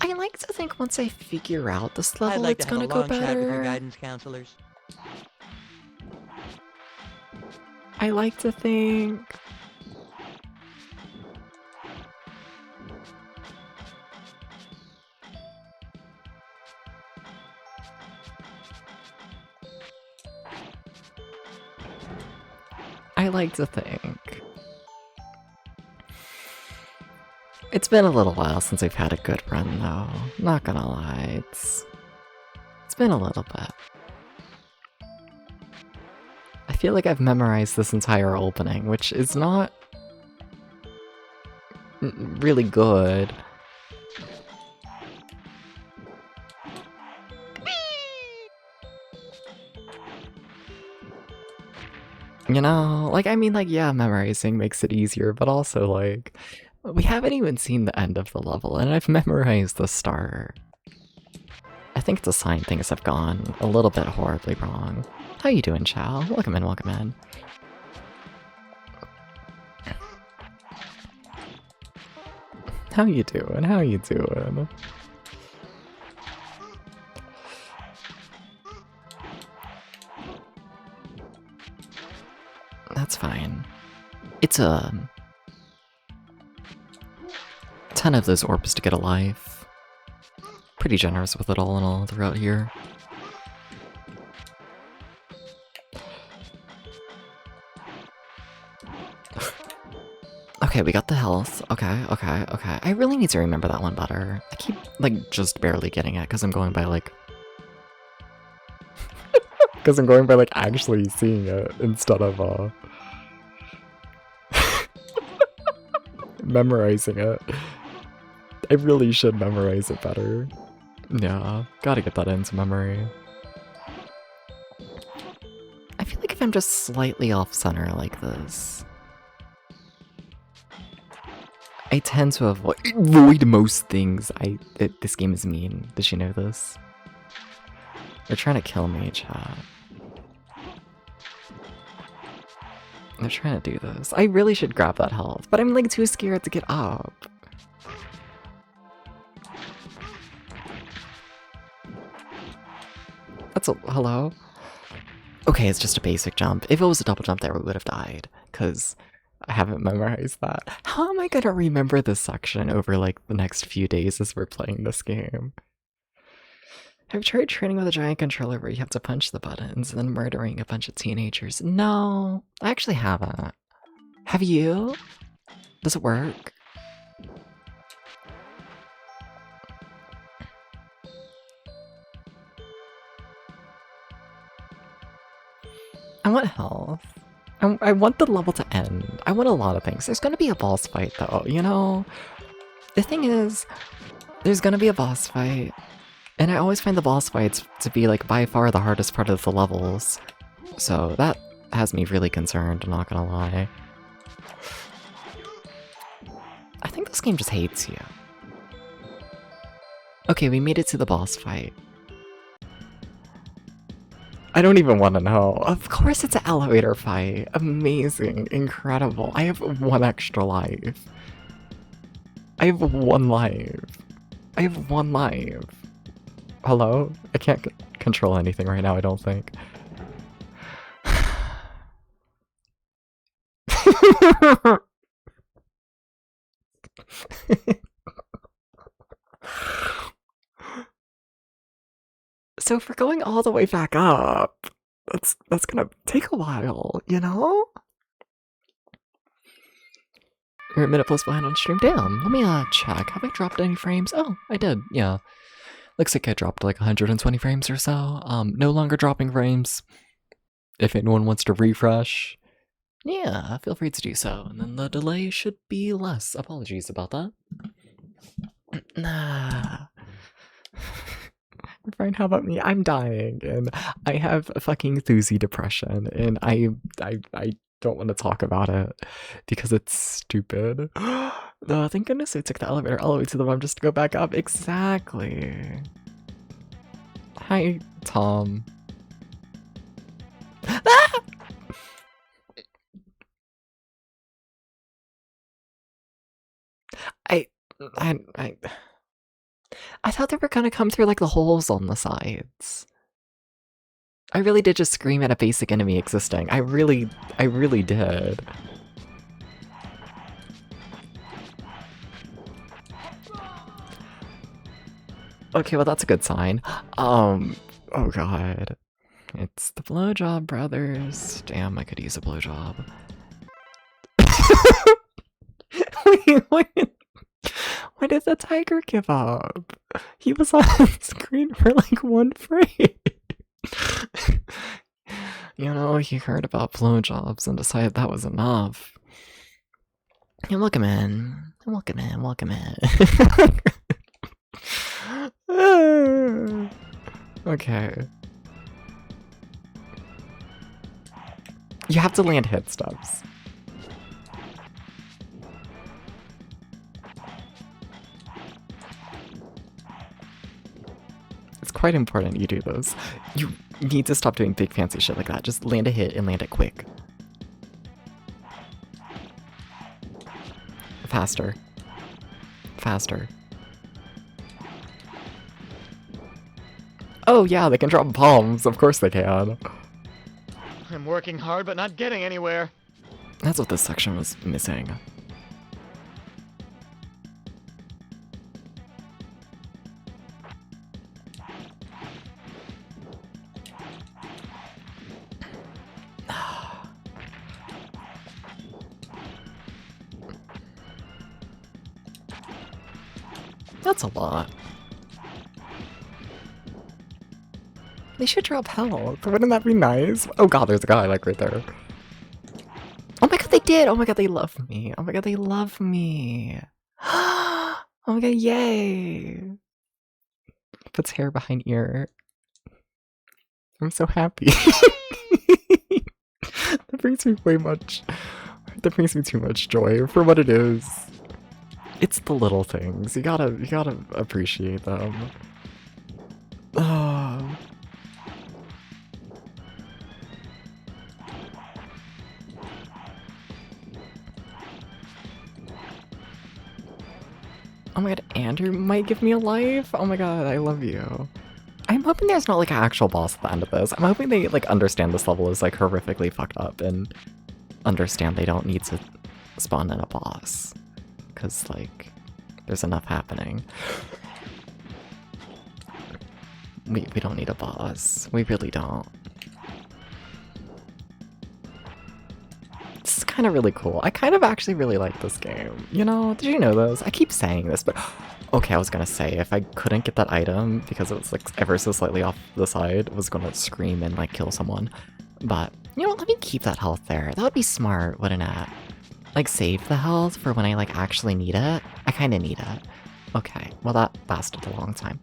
I like to think once I figure out this level, I'd like it's to have gonna a go long chat with your better. guidance counselors. I like to think. I like to think. It's been a little while since I've had a good run, though. Not gonna lie, it's been a little bit. I feel like I've memorized this entire opening, which is not really good. You know, like, I mean, like, yeah, memorizing makes it easier, but also, like, we haven't even seen the end of the level, and I've memorized the start. I think it's a sign things have gone a little bit horribly wrong. How you doing, Chow? Welcome in, welcome in. How you doing? How you doing? That's fine. It's 10 of those orbs to get a life. Pretty generous with it all and all throughout here. Okay, we got the health. Okay. I really need to remember that one better. I keep, like, just barely getting it because I'm going by, like... Because I'm going by, like, actually seeing it instead of, memorizing it. I really should memorize it better. Yeah, gotta get that into memory. I feel like if I'm just slightly off center like this, I tend to avoid most things. This game is mean. Did you know this? They're trying to kill me, chat. They're trying to do this. I really should grab that health, but I'm like too scared to get up. That's a hello? Okay, it's just a basic jump. If it was a double jump there, we would have died, because I haven't memorized that. How am I gonna remember this section over like the next few days as we're playing this game? Have you tried training with a giant controller where you have to punch the buttons and then murdering a bunch of teenagers? No, I actually haven't. Have you? Does it work? I want health. I want the level to end. I want a lot of things. There's gonna be a boss fight though, you know? The thing is, there's gonna be a boss fight. And I always find the boss fights to be like by far the hardest part of the levels. So that has me really concerned, I'm not gonna lie. I think this game just hates you. Okay, we made it to the boss fight. I don't even want to know. Of course it's an elevator fight. Amazing, incredible. I have 1 extra life. I have 1 life. I have 1 life. Hello? I can't control anything right now, I don't think. So if we're going all the way back up, that's gonna take a while, you know? You're a minute plus behind on stream. Damn, let me check. Have I dropped any frames? Oh, I did, yeah. Looks like I dropped like 120 frames or so. No longer dropping frames. If anyone wants to refresh, yeah, feel free to do so. And then the delay should be less. Apologies about that. Nah. Brian, how about me? I'm dying, and I have a fucking Thuzy depression, and I don't want to talk about it because it's stupid. No, thank goodness I took the elevator all the way to the bottom just to go back up. Exactly. Hi, Tom. Ah! I thought they were gonna come through like the holes on the sides. I really did just scream at a basic enemy existing. I really did. Okay, well that's a good sign. Oh god. It's the blowjob brothers. Damn, I could use a blowjob. wait. Why did the tiger give up? He was on screen for like one frame. You know, he heard about blowjobs and decided that was enough. And welcome in. Welcome in. Okay. You have to land hit steps. It's quite important you do those. You need to stop doing big fancy shit like that. Just land a hit and land it quick. Faster. Faster. Oh yeah, they can drop bombs. Of course they can. I'm working hard but not getting anywhere. That's what this section was missing. That's a lot. They should drop health. Wouldn't that be nice? Oh god, there's a guy like right there. Oh my god, they did! Oh my god, they love me. Oh my god, they love me. Oh my god, yay! Puts hair behind ear. I'm so happy. That brings me that brings me too much joy for what it is. It's the little things. You gotta appreciate them. Oh. Oh my god, Andrew might give me a life? Oh my god, I love you. I'm hoping there's not like an actual boss at the end of this. I'm hoping they like understand this level is like horrifically fucked up and understand they don't need to spawn in a boss. Cause like, there's enough happening. We don't need a boss. We really don't. This is kind of really cool. I kind of actually really like this game. You know, did you know this? I keep saying this, but... Okay, I was gonna say, if I couldn't get that item, because it was like ever so slightly off the side, I was gonna scream and like kill someone. But, you know what, let me keep that health there. That would be smart, wouldn't it? Like, save the health for when I like actually need it. I kinda need it. Okay, well that lasted a long time.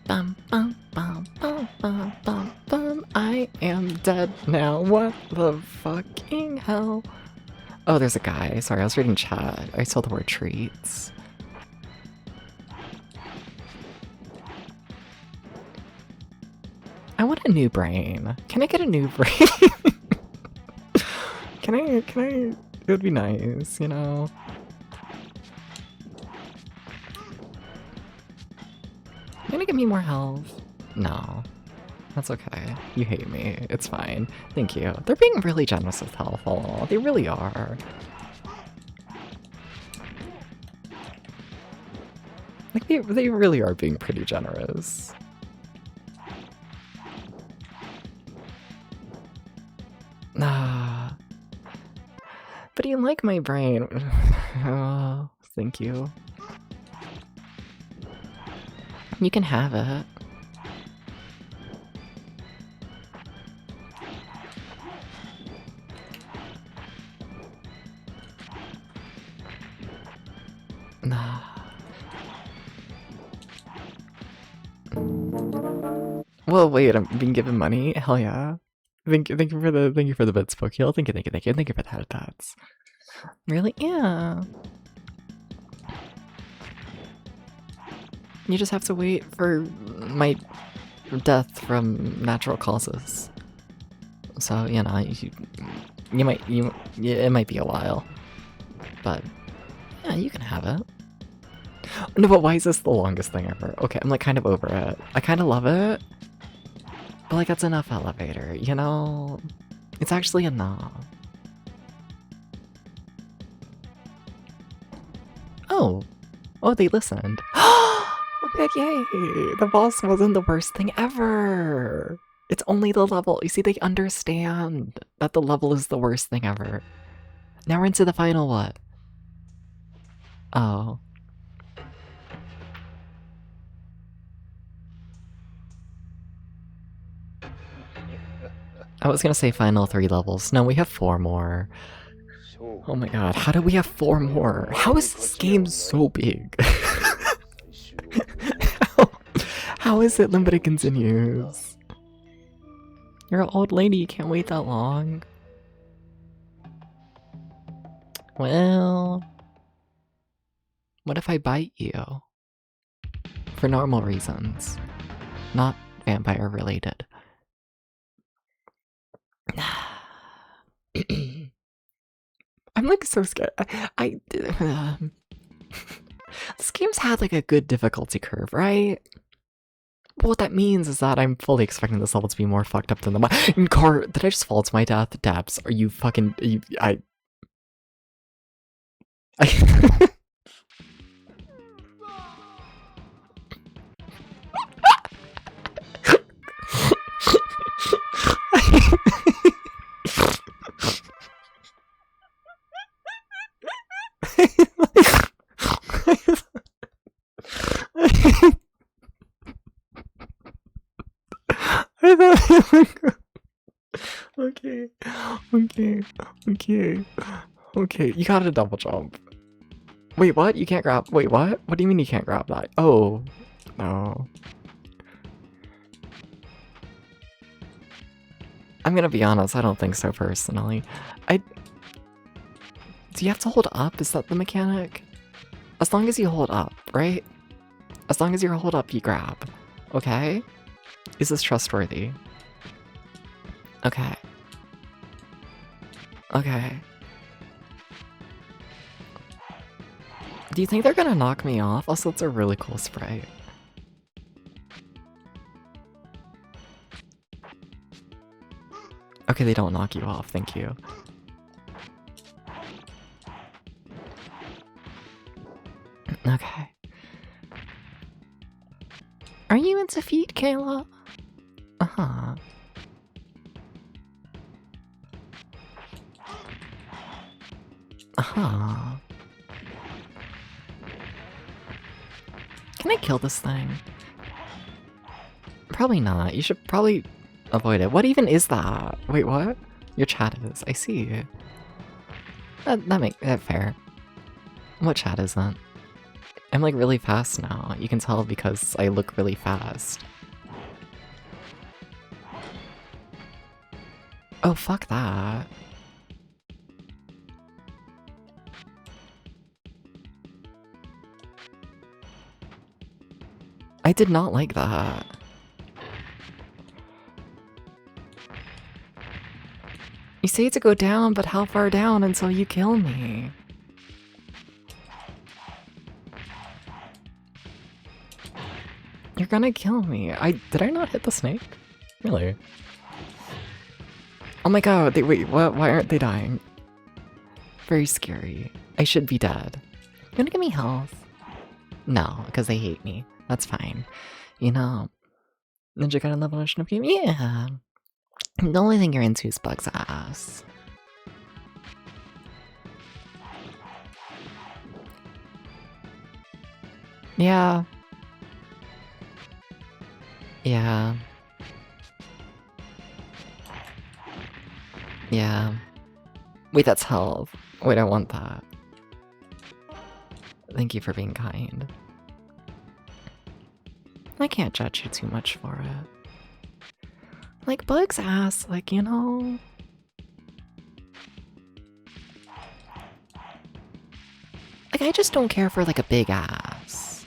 Bum, bum, bum, bum, bum, bum, bum. I am dead now. What the fucking hell? Oh, there's a guy. Sorry, I was reading chat. I saw the word treats. I want a new brain. Can I get a new brain? Can I? It would be nice, you know? You gonna give me more health? No. That's okay. You hate me. It's fine. Thank you. They're being really generous with health. Oh, they really are. Like, they really are being pretty generous. Ah. But you like my brain. Oh, thank you. You can have it. Nah. Well, wait, I'm being given money? Hell yeah. Thank you for the bits, Pokeel. Thank you for the habitats. Really? Yeah. You just have to wait for my death from natural causes. So, you know, it might be a while. But, yeah, you can have it. No, but why is this the longest thing ever? Okay, I'm like kind of over it. I kind of love it. But like, that's enough elevator, you know? It's actually enough. Oh. Oh, they listened. Okay, yay! The boss wasn't the worst thing ever! It's only the level. You see, they understand that the level is the worst thing ever. Now we're into the final what? Oh. I was gonna say final 3 levels. No, we have 4 more. Oh my god, how do we have 4 more? How is this game so big? How is it limited continues? You're an old lady, you can't wait that long. Well... What if I bite you? For normal reasons. Not vampire related. I'm like so scared. This game's had like a good difficulty curve, right? But what that means is that I'm fully expecting this level to be more fucked up than the car. Did I just fall to my death? Dabs, are you fucking... I Okay. Okay, you gotta double jump. Wait, what? You can't grab... Wait, what? What do you mean you can't grab that? Oh. No. I'm gonna be honest, I don't think so personally. Do you have to hold up? Is that the mechanic? As long as you hold up, right? As long as you hold up, you grab. Okay? Is this trustworthy? Okay. Okay. Do you think they're gonna knock me off? Also, it's a really cool sprite. Okay, they don't knock you off, thank you. Okay. Are you into feet, Kayla? Uh-huh. Uh-huh. Can I kill this thing? Probably not. You should probably avoid it. What even is that? Wait, what? Your chat is. I see. That makes that fair. What chat is that? I'm like really fast now. You can tell because I look really fast. Oh, fuck that. I did not like that. You say to go down, but how far down until you kill me? You're gonna kill me. Did I not hit the snake? Really? Oh my god, wait, what? Why aren't they dying? Very scary. I should be dead. You wanna give me health? No, because they hate me. That's fine. You know, Ninja got a level of Shinobi? Yeah. The only thing you're into is Bug's ass. Yeah. Yeah. Yeah. Wait, that's health. Wait, I want that. Thank you for being kind. I can't judge you too much for it. Like, Bug's ass, like, you know... Like, I just don't care for, like, a big ass.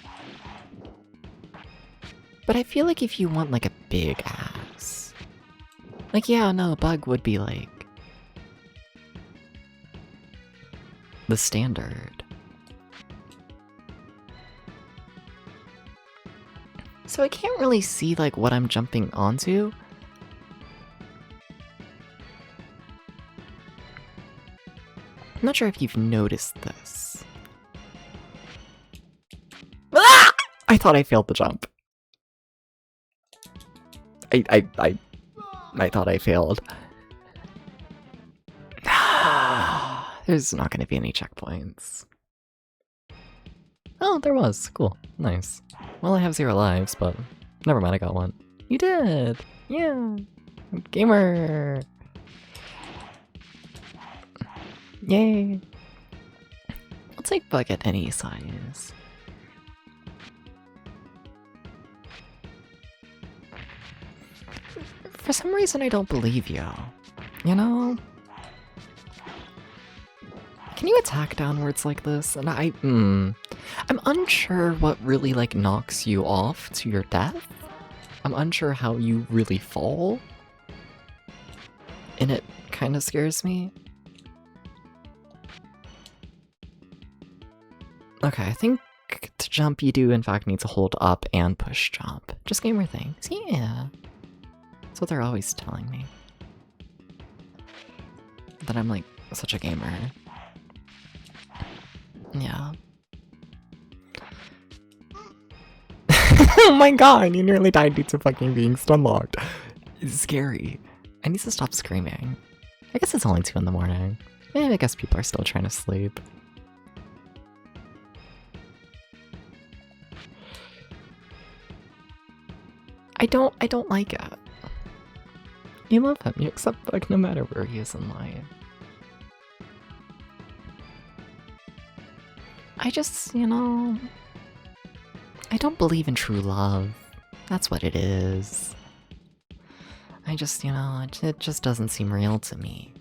But I feel like if you want, like, a big ass... Like, yeah, no, Bug would be, like... the standard. So I can't really see, like, what I'm jumping onto. I'm not sure if you've noticed this. Ah! I thought I failed the jump. I thought I failed. There's not going to be any checkpoints. Oh, there was. Cool. Nice. Well, I have 0 lives, but never mind, I got one. You did! Yeah! Gamer! Yay! I'll take Bug at any size. For some reason, I don't believe you. You know? Can you attack downwards like this? And I'm unsure what really, like, knocks you off to your death. I'm unsure how you really fall. And it kind of scares me. Okay, I think to jump you do in fact need to hold up and push jump. Just gamer things, yeah. That's what they're always telling me. That I'm like such a gamer. Yeah. Oh my god, you nearly died due to fucking being stunlocked. It's scary. I need to stop screaming. I guess it's only 2 in the morning. I guess people are still trying to sleep. I don't like it. You love him, you accept Bug no matter where he is in life. I just, you know... I don't believe in true love. That's what it is. I just, you know, it just doesn't seem real to me.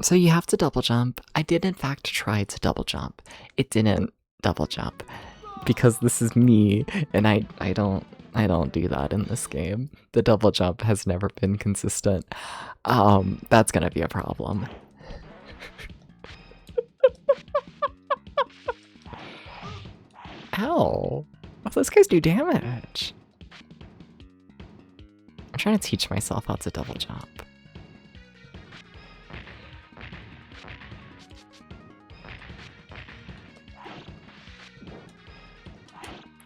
So you have to double jump. I did in fact try to double jump. It didn't double jump. Because this is me, and I don't do that in this game. The double jump has never been consistent. That's gonna be a problem. Ow! Oh, those guys do damage. I'm trying to teach myself how to double jump.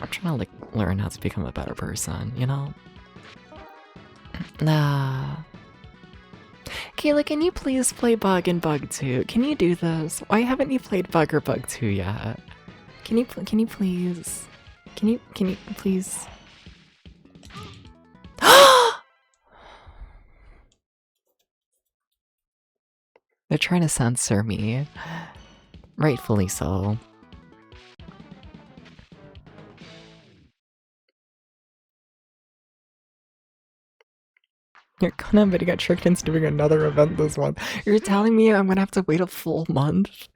I'm trying to, like, learn how to become a better person, you know? Nah. Kayla, can you please play Bug and Bug 2? Can you do this? Why haven't you played Bug or Bug 2 yet? Can you please? Can you please? They're trying to censor me. Rightfully so. You're gonna get tricked into doing another event this month. You're telling me I'm gonna have to wait a full month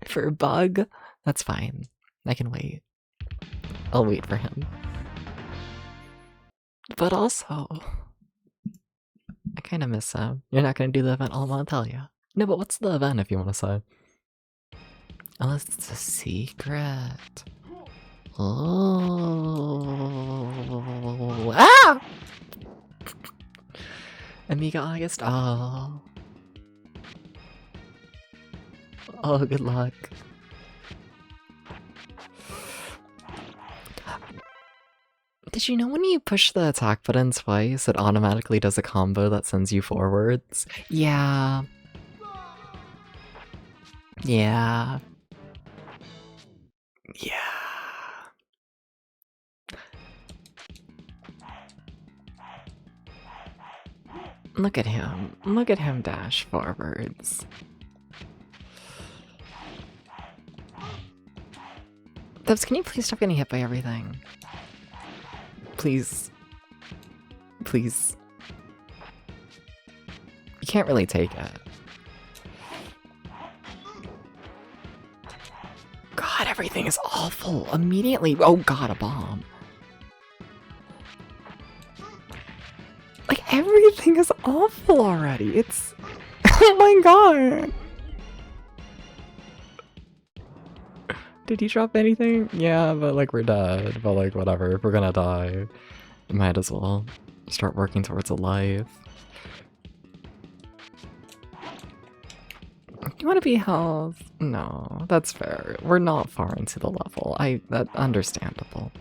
for a Bug? That's fine. I can wait. I'll wait for him. But also, I kind of miss him. You're not gonna do the event, I'll tell you. No, but what's the event if you want to say? Unless it's a secret. Oh. Ah! Amiga August? Oh. Oh, good luck. Did you know when you push the attack button twice, it automatically does a combo that sends you forwards? Yeah. Yeah. Yeah. Look at him. Look at him dash forwards. Dubs, can you please stop getting hit by everything? Please. Please. You can't really take it. God, everything is awful. Immediately. Oh god, a bomb. Like, everything is awful already. It's... Oh my god. Did he drop anything? Yeah, but like we're dead. But like whatever, if we're gonna die, might as well start working towards a life. You want to be health? No, that's fair. We're not far into the level. That's understandable.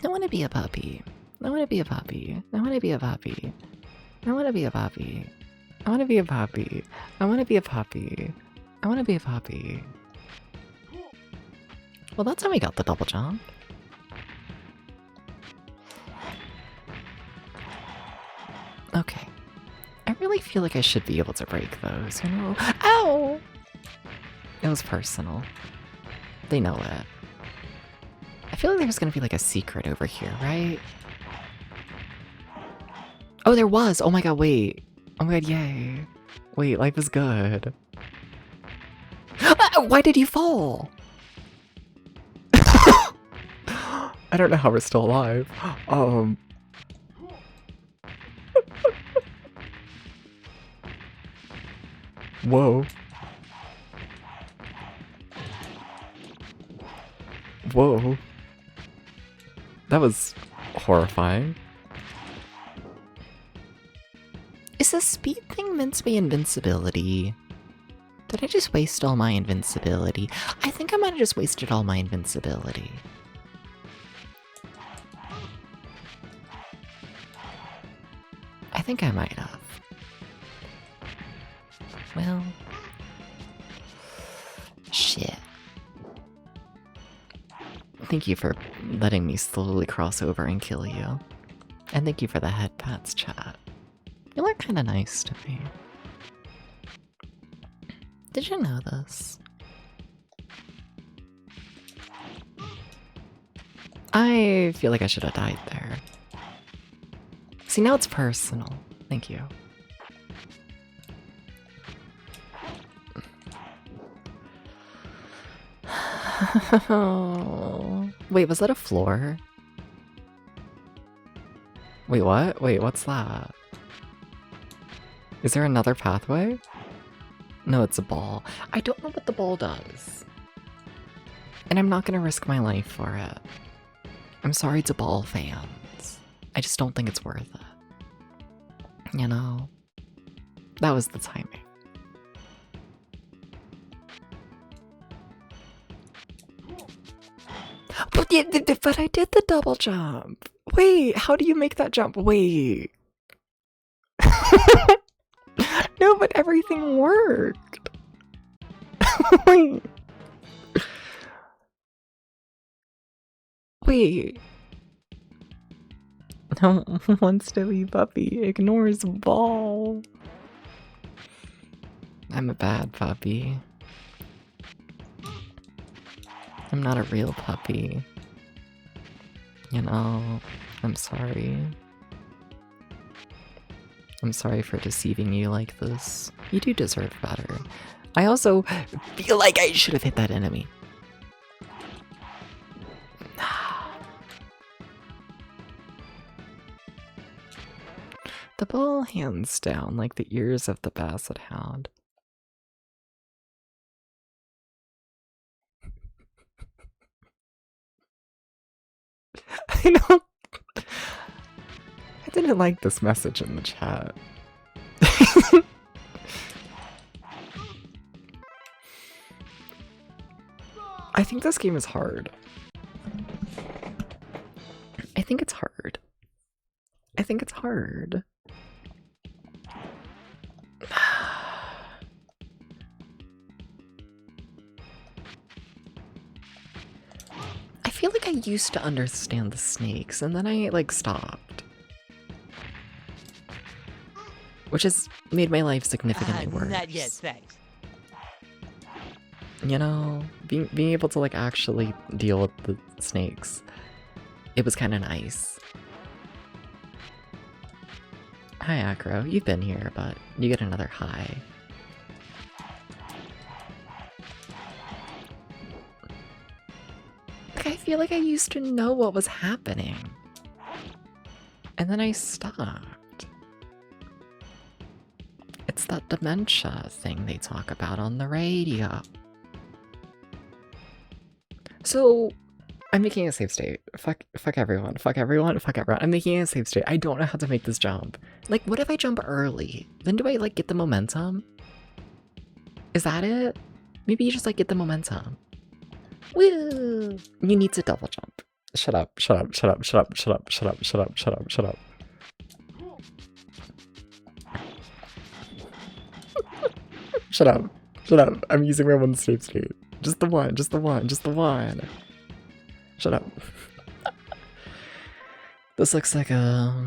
I want to be a puppy. I want to be a puppy. I want to be a puppy. I want to be a puppy. I want to be a puppy. I want to be a puppy. I want to be a puppy. Well, that's how we got the double jump. Okay. I really feel like I should be able to break those, you know? Ow! It was personal. They know it. I feel like there's gonna be like a secret over here, right? Oh, there was! Oh my god, wait. Oh my god, yay. Wait, life is good. Why did you fall? I don't know how we're still alive. Whoa. Whoa. That was horrifying. Is the speed thing meant to be invincibility? Did I just waste all my invincibility? I think I might have just wasted all my invincibility. I think I might have. Well... Shit. Thank you for letting me slowly cross over and kill you. And thank you for the head pats, chat. You look kinda nice to me. Did you know this? I feel like I should have died there. See, now it's personal. Thank you. Wait, was that a floor? Wait, what? Wait, what's that? Is there another pathway? No, it's a ball. I don't know what the ball does. And I'm not gonna risk my life for it. I'm sorry to ball fans. I just don't think it's worth it. You know? That was the timing. But I did the double jump. Wait, how do you make that jump? Wait. No, but everything worked. Wait. Wait. No, wants to be puppy, ignores ball. I'm a bad puppy. I'm not a real puppy. You know, I'm sorry. I'm sorry for deceiving you like this. You do deserve better. I also feel like I should have hit that enemy. The ball hands down like the ears of the basset hound. I know. I didn't like this message in the chat. I think this game is hard. I think it's hard. I think it's hard. I feel like I used to understand the snakes, and then I, like, stopped. Which has made my life significantly worse. Not yet, thanks. You know, being able to, like, actually deal with the snakes, it was kind of nice. Hi, Acro. You've been here, but you get another hi. Like, I feel like I used to know what was happening. And then I stopped. It's that dementia thing they talk about on the radio. So, I'm making a save state. Fuck everyone. Fuck everyone. Fuck everyone. I'm making a save state. I don't know how to make this jump. Like, what if I jump early? Then do I, like, get the momentum? Is that it? Maybe you just, like, get the momentum. Woo! You need to double jump. Shut up. Shut up. Shut up. Shut up. Shut up. Shut up. Shut up. Shut up. Shut up. Shut up. Shut up. I'm using my one save state. Just the one. Just the one. Just the one. Shut up. This looks like that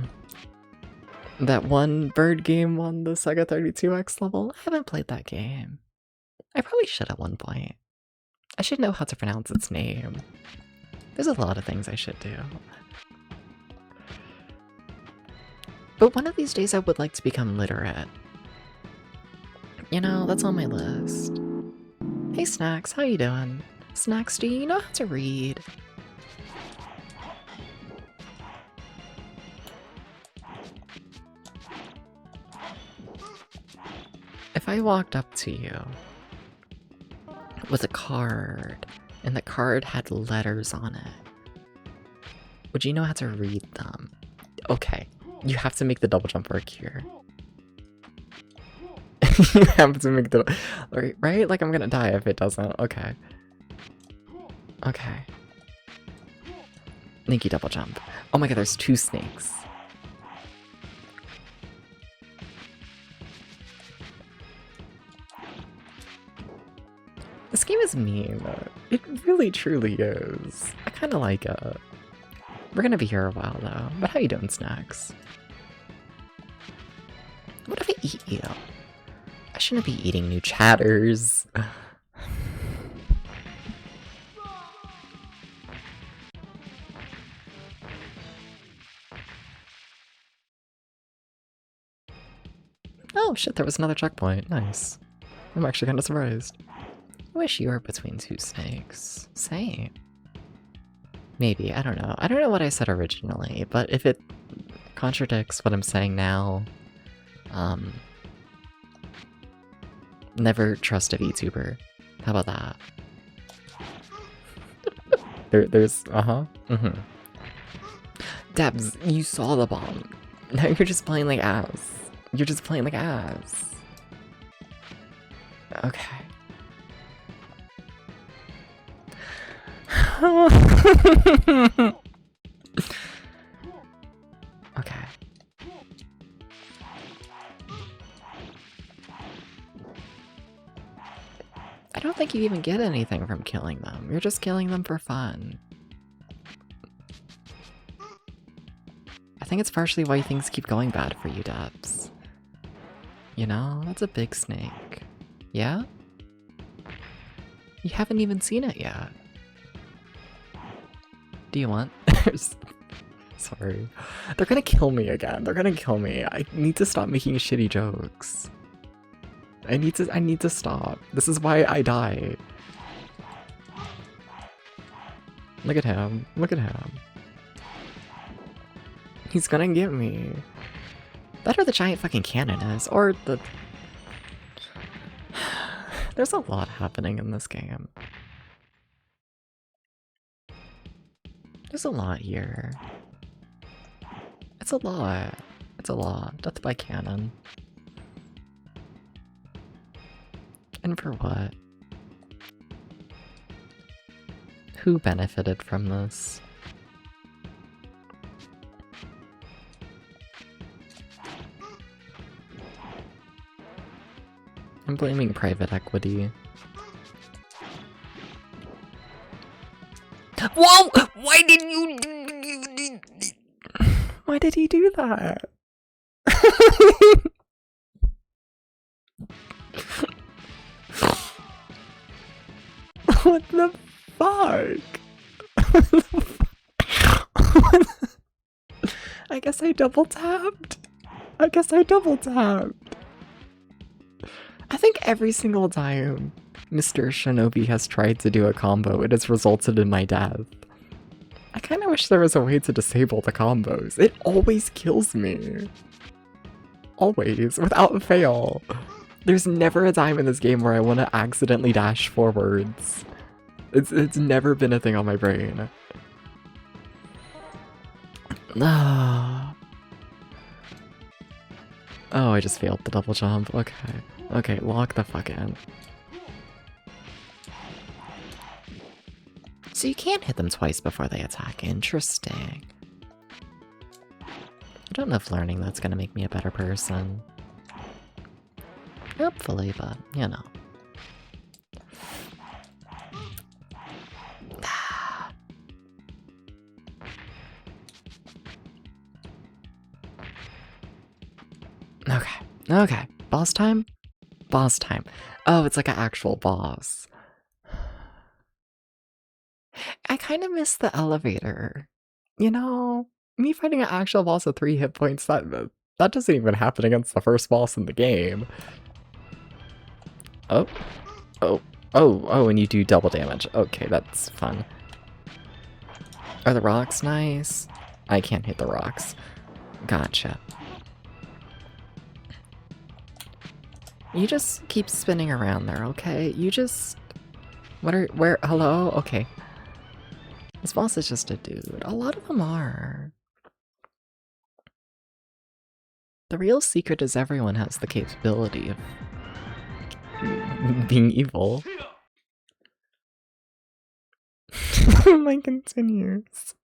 one bird game on the Sega 32X level. I haven't played that game. I probably should at one point. I should know how to pronounce its name. There's a lot of things I should do. But one of these days I would like to become literate. You know, that's on my list. Hey Snacks, how you doing? Snacks, do you know how to read? If I walked up to you with a card, and the card had letters on it, would you know how to read them? Okay, you have to make the double jump work here. You have to make the... Right? Like, I'm gonna die if it doesn't. Okay. Okay. Nikki double jump. Oh my god, there's two snakes. This game is mean. It really truly is. I kinda like it. We're gonna be here a while though. But how you doing, Snacks? What if I eat you? I shouldn't be eating new chatters. Oh shit, there was another checkpoint. Nice. I'm actually kinda surprised. I wish you were between two snakes. Same. Maybe, I don't know. I don't know what I said originally, but if it contradicts what I'm saying now, never trust a VTuber. How about that? there's, Debs, you saw the bomb. Now you're just playing like ass. You're just playing like ass. Okay. Okay. I don't think you even get anything from killing them. You're just killing them for fun. I think it's partially why things keep going bad for you, Debs. You know, that's a big snake. Yeah? You haven't even seen it yet. Do you want? Sorry. They're gonna kill me again. They're gonna kill me. I need to stop making shitty jokes. I need to stop. This is why I die. Look at him. Look at him. He's gonna get me. That or the giant fucking cannon is. Or the... There's a lot happening in this game. There's a lot here. It's a lot. It's a lot. Death by cannon. And for what? Who benefited from this? I'm blaming private equity. Whoa! Why did you... Why did he do that? What the fuck? I guess I double tapped. I think every single time Mr. Shinobi has tried to do a combo, it has resulted in my death. I kind of wish there was a way to disable the combos. It always kills me. Always, without fail. There's never a time in this game where I want to accidentally dash forwards. It's never been a thing on my brain. Ah. Oh, I just failed the double jump. Okay. Okay, lock the fuck in. So you can't hit them twice before they attack. Interesting. I don't know if learning that's gonna make me a better person. Hopefully, but, you know. Okay, okay. Boss time? Boss time. Oh, it's like an actual boss. I kind of miss the elevator. You know, me fighting an actual boss with 3 hit points, that doesn't even happen against the first boss in the game. Oh, and you do double damage. Okay, that's fun. Are the rocks nice? I can't hit the rocks. Gotcha. You just keep spinning around there, okay? You just... hello? Okay. This boss is just a dude. A lot of them are. The real secret is everyone has the capability of being evil. Mine continues.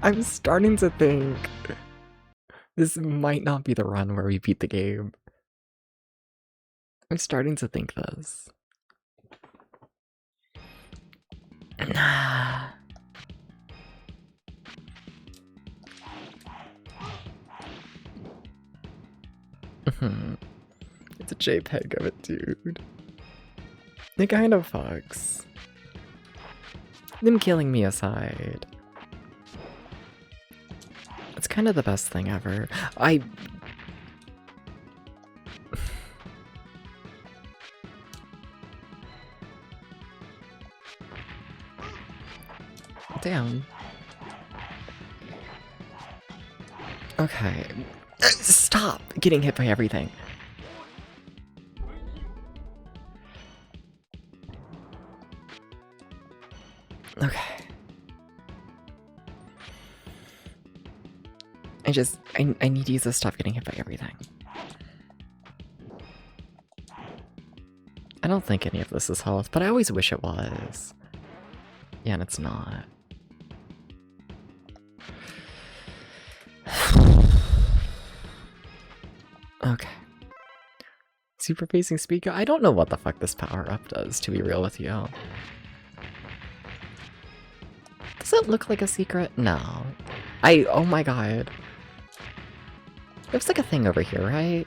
I'm starting to think this might not be the run where we beat the game. I'm starting to think this. It's a JPEG of it, dude. It kind of fucks. Them killing me aside. It's kind of the best thing ever. Damn. Okay. Stop getting hit by everything. Okay. I need to use this stop getting hit by everything. I don't think any of this is health, but I always wish it was. Yeah, and it's not. Okay. Super facing speaker? I don't know what the fuck this power-up does, to be real with you. Does it look like a secret? No. Oh my god. There's like a thing over here, right?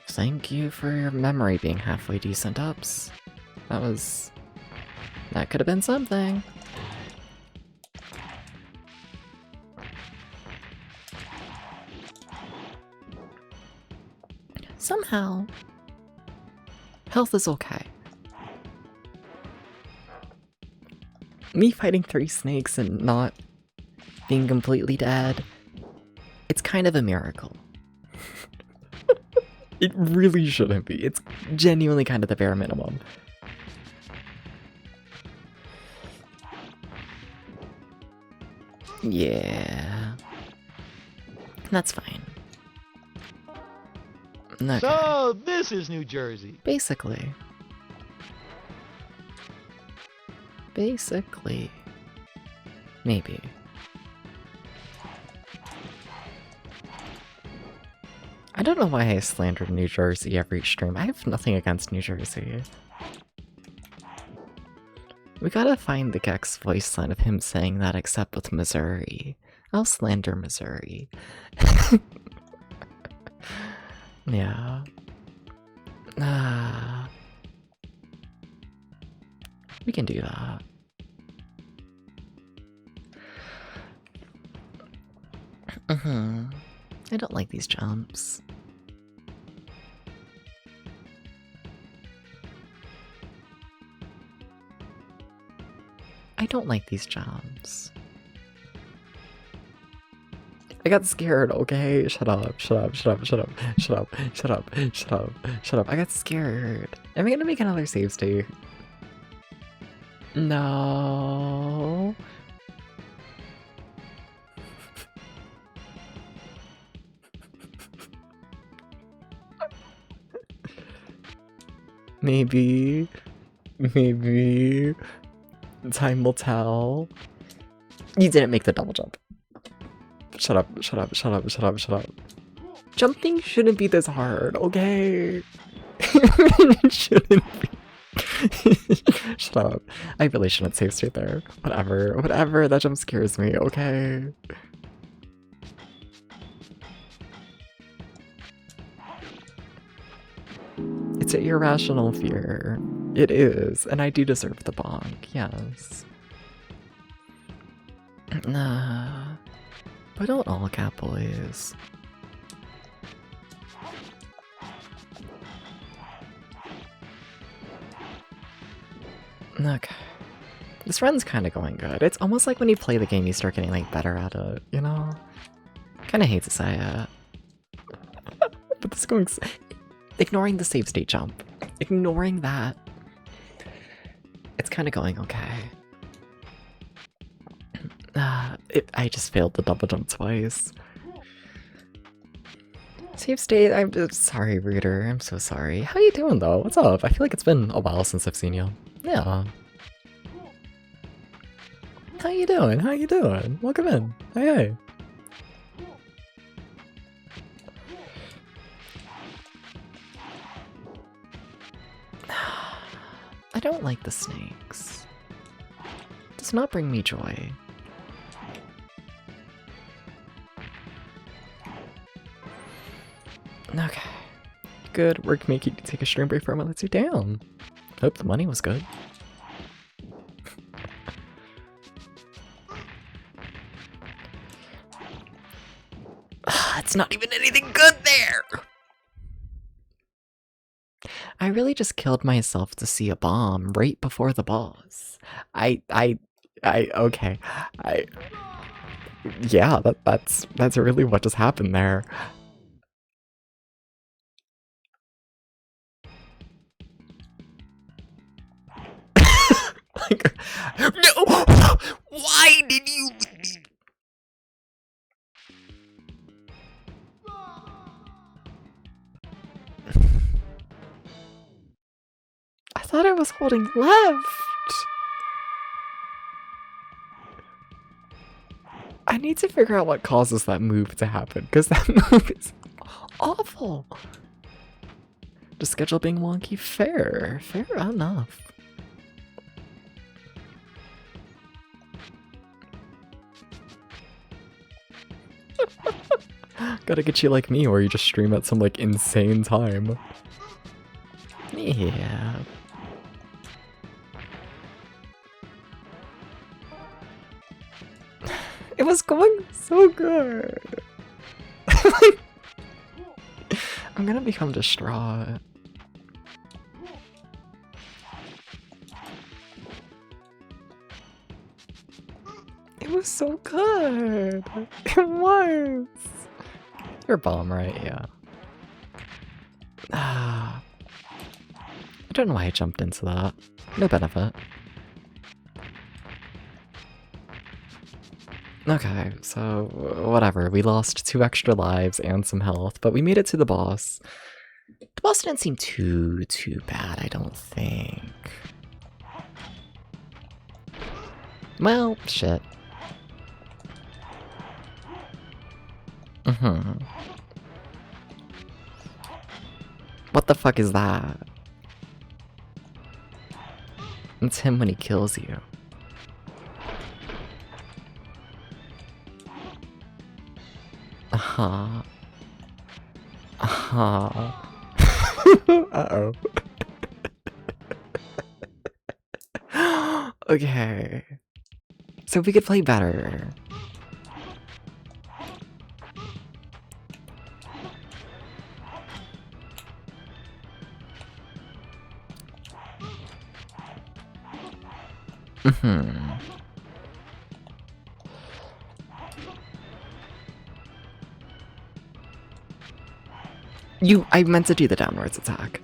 Thank you for your memory being halfway decent, Ups. That could have been something. Somehow, health is okay. Me fighting 3 snakes and not being completely dead, it's kind of a miracle. It really shouldn't be. It's genuinely kind of the bare minimum. Yeah. That's fine. Okay. So, this is New Jersey. Basically. Maybe. don't know why I slandered New Jersey every stream. I have nothing against New Jersey. We gotta find the Gex voice line of him saying that except with Missouri. I'll slander Missouri. Yeah. We can do that. I don't like these jumps. I don't like these jumps. I got scared, okay? Shut up, shut up, shut up, shut up, shut up, shut up, shut up, shut up. I got scared. Am I gonna make another save state? No. Maybe. Maybe. Time will tell. You didn't make the double jump. Shut up, shut up, shut up, shut up, shut up. Jumping shouldn't be this hard, okay? It shouldn't be. Shut up. I really shouldn't save state there. Whatever, whatever, that jump scares me, okay? It's an irrational fear. It is, and I do deserve the bonk, yes. Nah. But don't all cat boys. Okay. This run's kinda going good. It's almost like when you play the game you start getting like better at it, you know? Kinda hate to say it. But this is going... Ignoring the save state jump. Ignoring that. It's kinda going okay. I just failed the double jump twice. Save state, I'm just sorry, reader. I'm so sorry. How you doing though? What's up? I feel like it's been a while since I've seen you. Yeah. How you doing? How you doing? Welcome in. Hey, hey. I don't like the snakes. It does not bring me joy. Okay. Good work making you take a stream break for a moment. Let's see. Damn. Hope the money was good. It's not even anything good there! I really just killed myself to see a bomb right before the boss. Okay. Yeah, that's really what just happened there. Like, no! Why did you... I thought I was holding left! I need to figure out what causes that move to happen, because that move is awful! The schedule being wonky, fair enough. Gotta get you like me, where you just stream at some like insane time. Yeah. It was going so good. I'm gonna become distraught. It was so good. It was. You're a bomb, right? Yeah. I don't know why I jumped into that. No benefit. Okay, so whatever. We lost 2 extra lives and some health, but we made it to the boss. The boss didn't seem too bad, I don't think. Well, shit. What the fuck is that? It's him when he kills you. Uh-huh. Uh-huh. Uh-oh. Okay. So we could play better. I meant to do the downwards attack.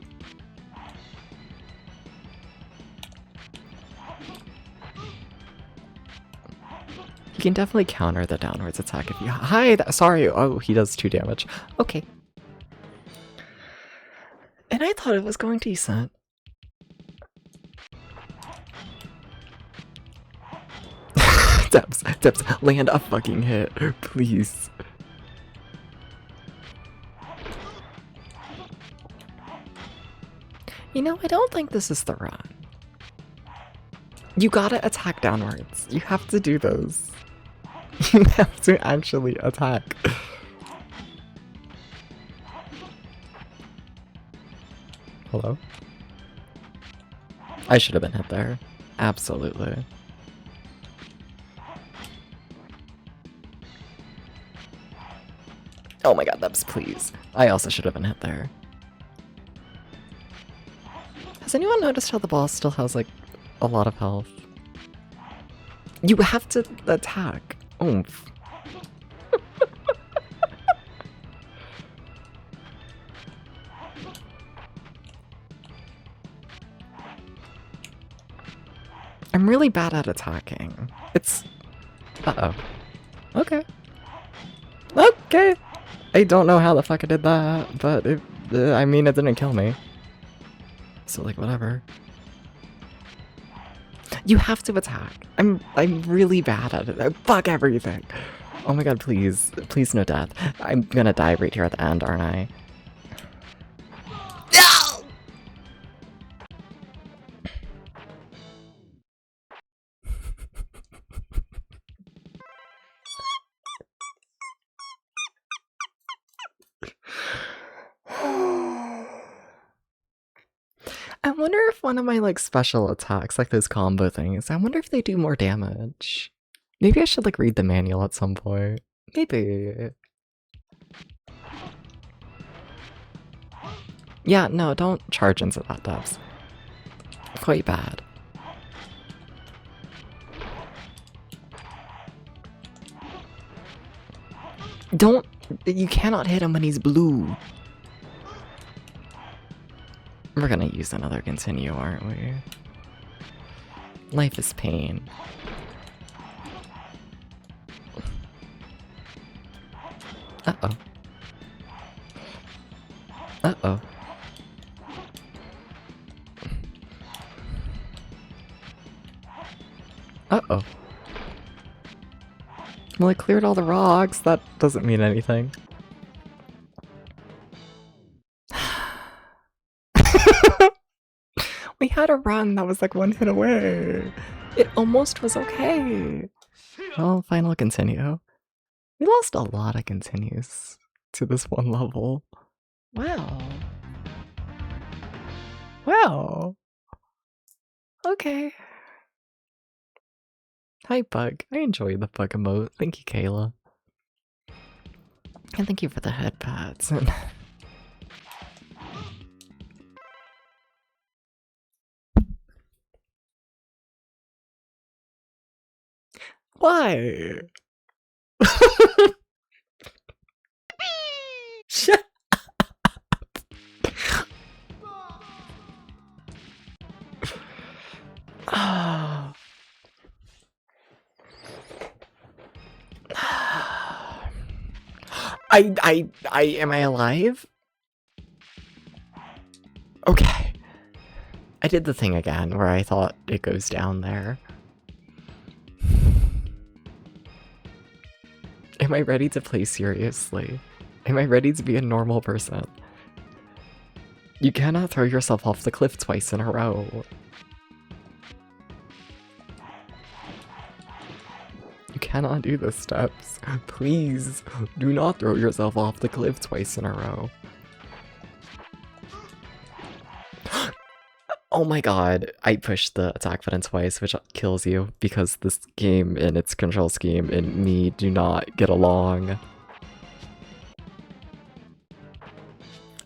You can definitely counter the downwards attack if you— Hi, sorry. Oh, he does 2 damage. Okay. And I thought it was going decent. Debs, land a fucking hit, please. You know, I don't think this is the run. You gotta attack downwards. You have to do those. You have to actually attack. Hello? I should have been hit there. Absolutely. Oh my god, Debs, please. I also should have been hit there. Has anyone noticed how the boss still has, like, a lot of health? You have to attack. Oomph. I'm really bad at attacking. It's... Uh-oh. Okay. Okay! I don't know how the fuck I did that, but I mean, it didn't kill me. So, like, whatever. You have to attack. I'm really bad at it. Fuck everything. Oh my god, please. Please no death. I'm gonna die right here at the end, aren't I? I wonder if one of my, like, special attacks, like those combo things, I wonder if they do more damage. Maybe I should, like, read the manual at some point. Maybe. Yeah, no, don't charge into that, Debs. Quite bad. Don't— you cannot hit him when he's blue. We're gonna use another continue, aren't we? Life is pain. Uh-oh. Uh-oh. Uh-oh. Well, I cleared all the rocks. That doesn't mean anything. We had a run that was like 1 hit away. It almost was okay. Well, final continue. We lost a lot of continues to this one level. Wow. Wow. Okay. Hi, Bug. I enjoy the bug emote. Thank you, Kayla. And thank you for the head pats. Why? Shut up. Am I alive? Okay. I did the thing again where I thought it goes down there. Am I ready to play seriously? Am I ready to be a normal person? You cannot throw yourself off the cliff twice in a row. You cannot do the steps. Please, do not throw yourself off the cliff twice in a row. Oh my god, I pushed the attack button twice, which kills you, because this game and its control scheme and me do not get along.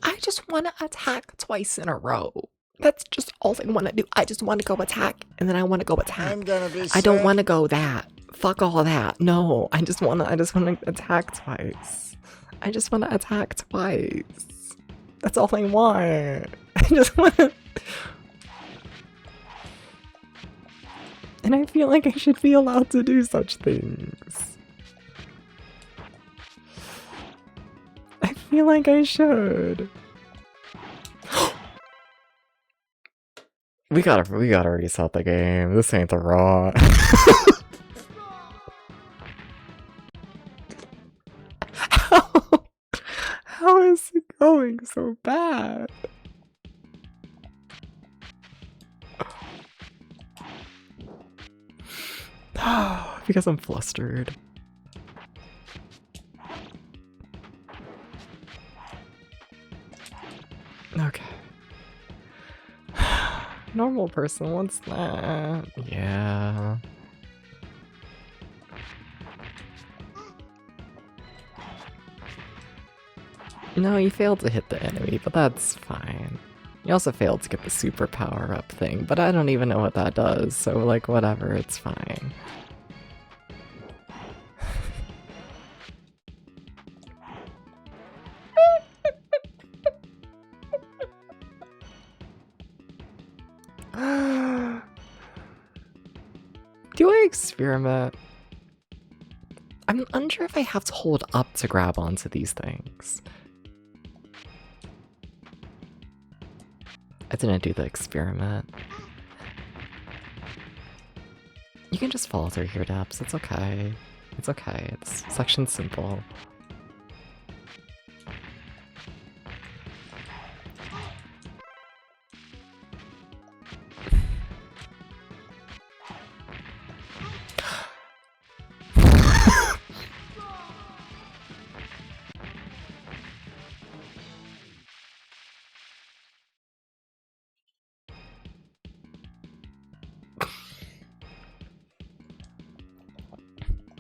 I just want to attack twice in a row. That's just all I want to do. I just want to go attack, and then I want to go attack. I'm gonna be I don't sick. want to go that. Fuck all that. No, I just want to attack twice. I just want to attack twice. That's all I want. I just want to... And I feel like I should be allowed to do such things. I feel like I should. We gotta reset the game. This ain't the raw. How is it going so bad? Because I'm flustered. Okay. Normal person wants that. Yeah. No, you failed to hit the enemy, but that's fine. You also failed to get the super power-up thing, but I don't even know what that does, so like whatever, it's fine. Do I experiment? I'm unsure if I have to hold up to grab onto these things. I didn't do the experiment. You can just fall through here, Depths. It's okay. It's okay. This section's simple.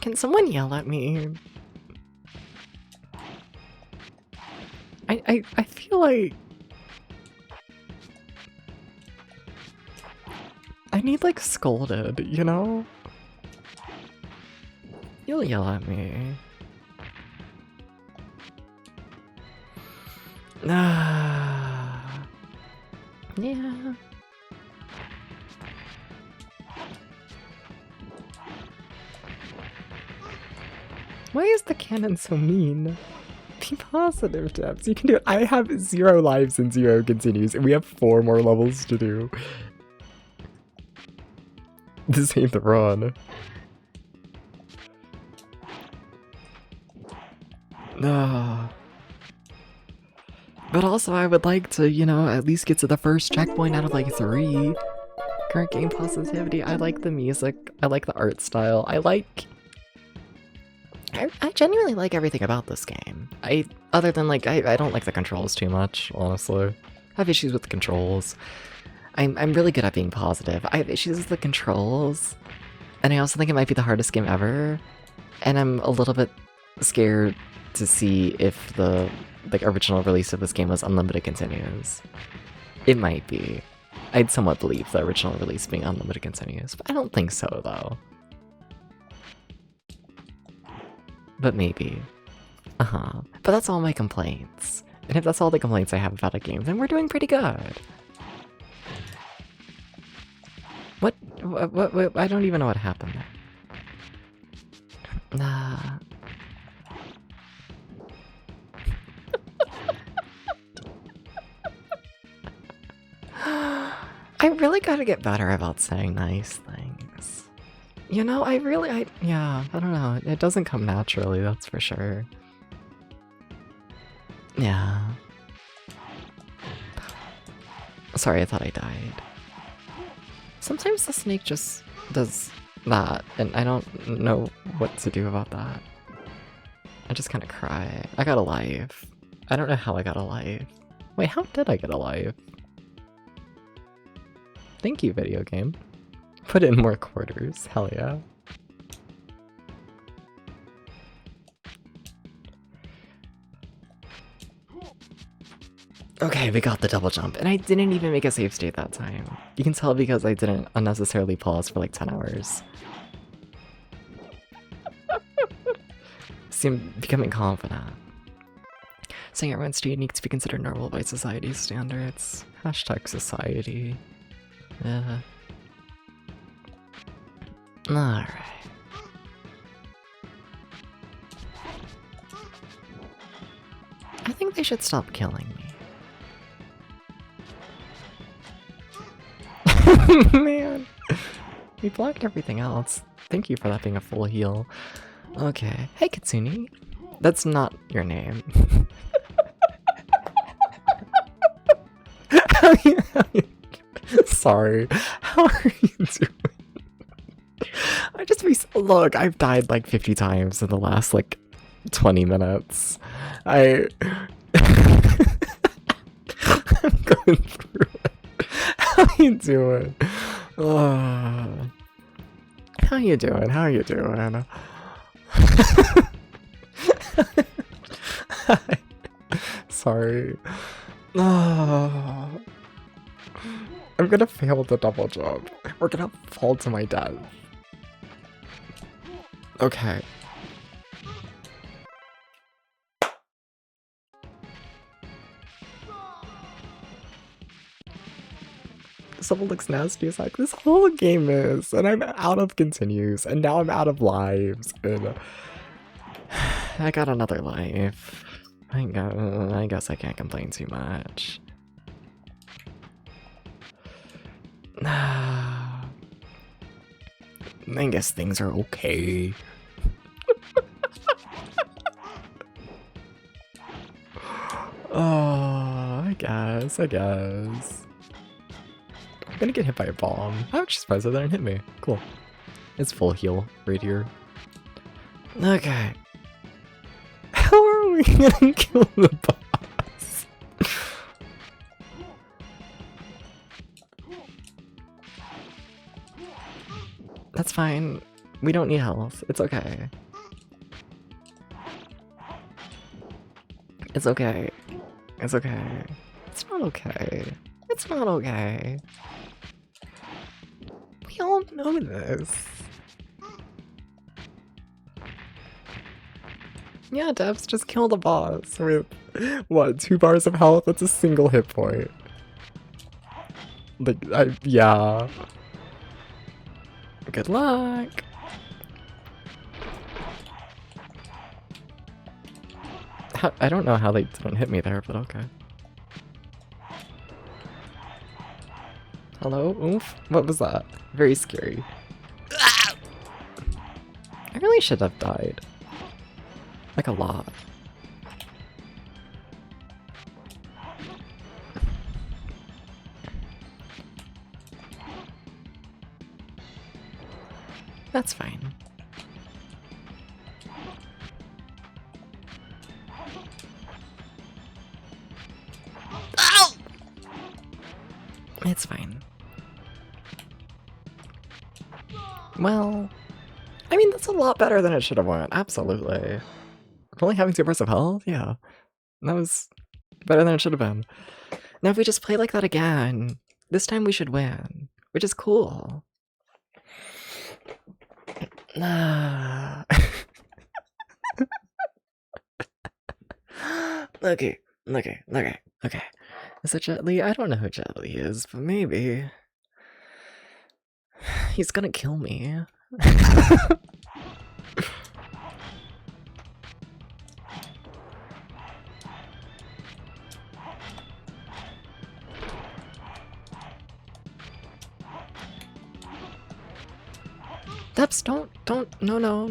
Can someone yell at me? I feel like I need like scolded, you know? You'll yell at me. Yeah. Why is the cannon so mean? Be positive, Debs. You can do it. I have 0 lives and 0 continues, and we have 4 more levels to do. This ain't the run. No. But also, I would like to, you know, at least get to the first checkpoint out of like 3. Current game positivity. I like the music. I like the art style. I genuinely like everything about this game. Other than like, I don't like the controls too much, honestly. I have issues with the controls. I'm really good at being positive. I have issues with the controls. And I also think it might be the hardest game ever. And I'm a little bit scared to see if the original release of this game was unlimited continues. It might be. I'd somewhat believe the original release being unlimited continues, but I don't think so though. But maybe. But that's all my complaints. And if that's all the complaints I have about a game, then we're doing pretty good. What? I don't even know what happened there. Nah. I really gotta get better about saying nice things. You know, yeah, I don't know. It doesn't come naturally, that's for sure. Yeah. Sorry, I thought I died. Sometimes the snake just does that, and I don't know what to do about that. I just kind of cry. I got a life. I don't know how I got a life. Wait, how did I get a life? Thank you, video game. Put in more quarters. Hell yeah. Okay, we got the double jump, and I didn't even make a save state that time. You can tell because I didn't unnecessarily pause for like 10 hours. Seem becoming confident. Saying everyone's too unique to be considered normal by society's standards. Hashtag society. Yeah. Alright. I think they should stop killing me. Man, we blocked everything else. Thank you for that being a full heal. Okay. Hey, Kitsune. That's not your name. Sorry. How are you doing? Look, I've died like 50 times in the last like 20 minutes. I'm going through it. How you doing? How you doing? How you doing? Sorry. I'm gonna fail the double jump. We're gonna fall to my death. Okay. This level looks nasty as heck. This whole game is, and I'm out of continues, and now I'm out of lives, and I got another life. I guess I can't complain too much. I guess things are okay. Oh, I guess. I'm gonna get hit by a bomb. I'm actually surprised that didn't hit me. Cool. It's full heal right here. Okay. How are we gonna kill the boss? That's fine. We don't need health. It's okay. It's okay. It's okay. It's not okay. It's not okay. We all know this. Yeah, devs, just kill the boss with, what, 2 bars of health? That's a single hit point. Like, yeah. Good luck. I don't know how they didn't hit me there, but okay. Hello? Oof. What was that? Very scary. I really should have died. Like a lot. That's fine. Ow! It's fine. Well, I mean, that's a lot better than it should have went. Absolutely. Only having 2 bursts of health? Yeah. That was better than it should have been. Now if we just play like that again, this time we should win. Which is cool. Okay. Is it Jet Li? I don't know who Jet Li is, but maybe. He's gonna kill me. Deps, don't, no.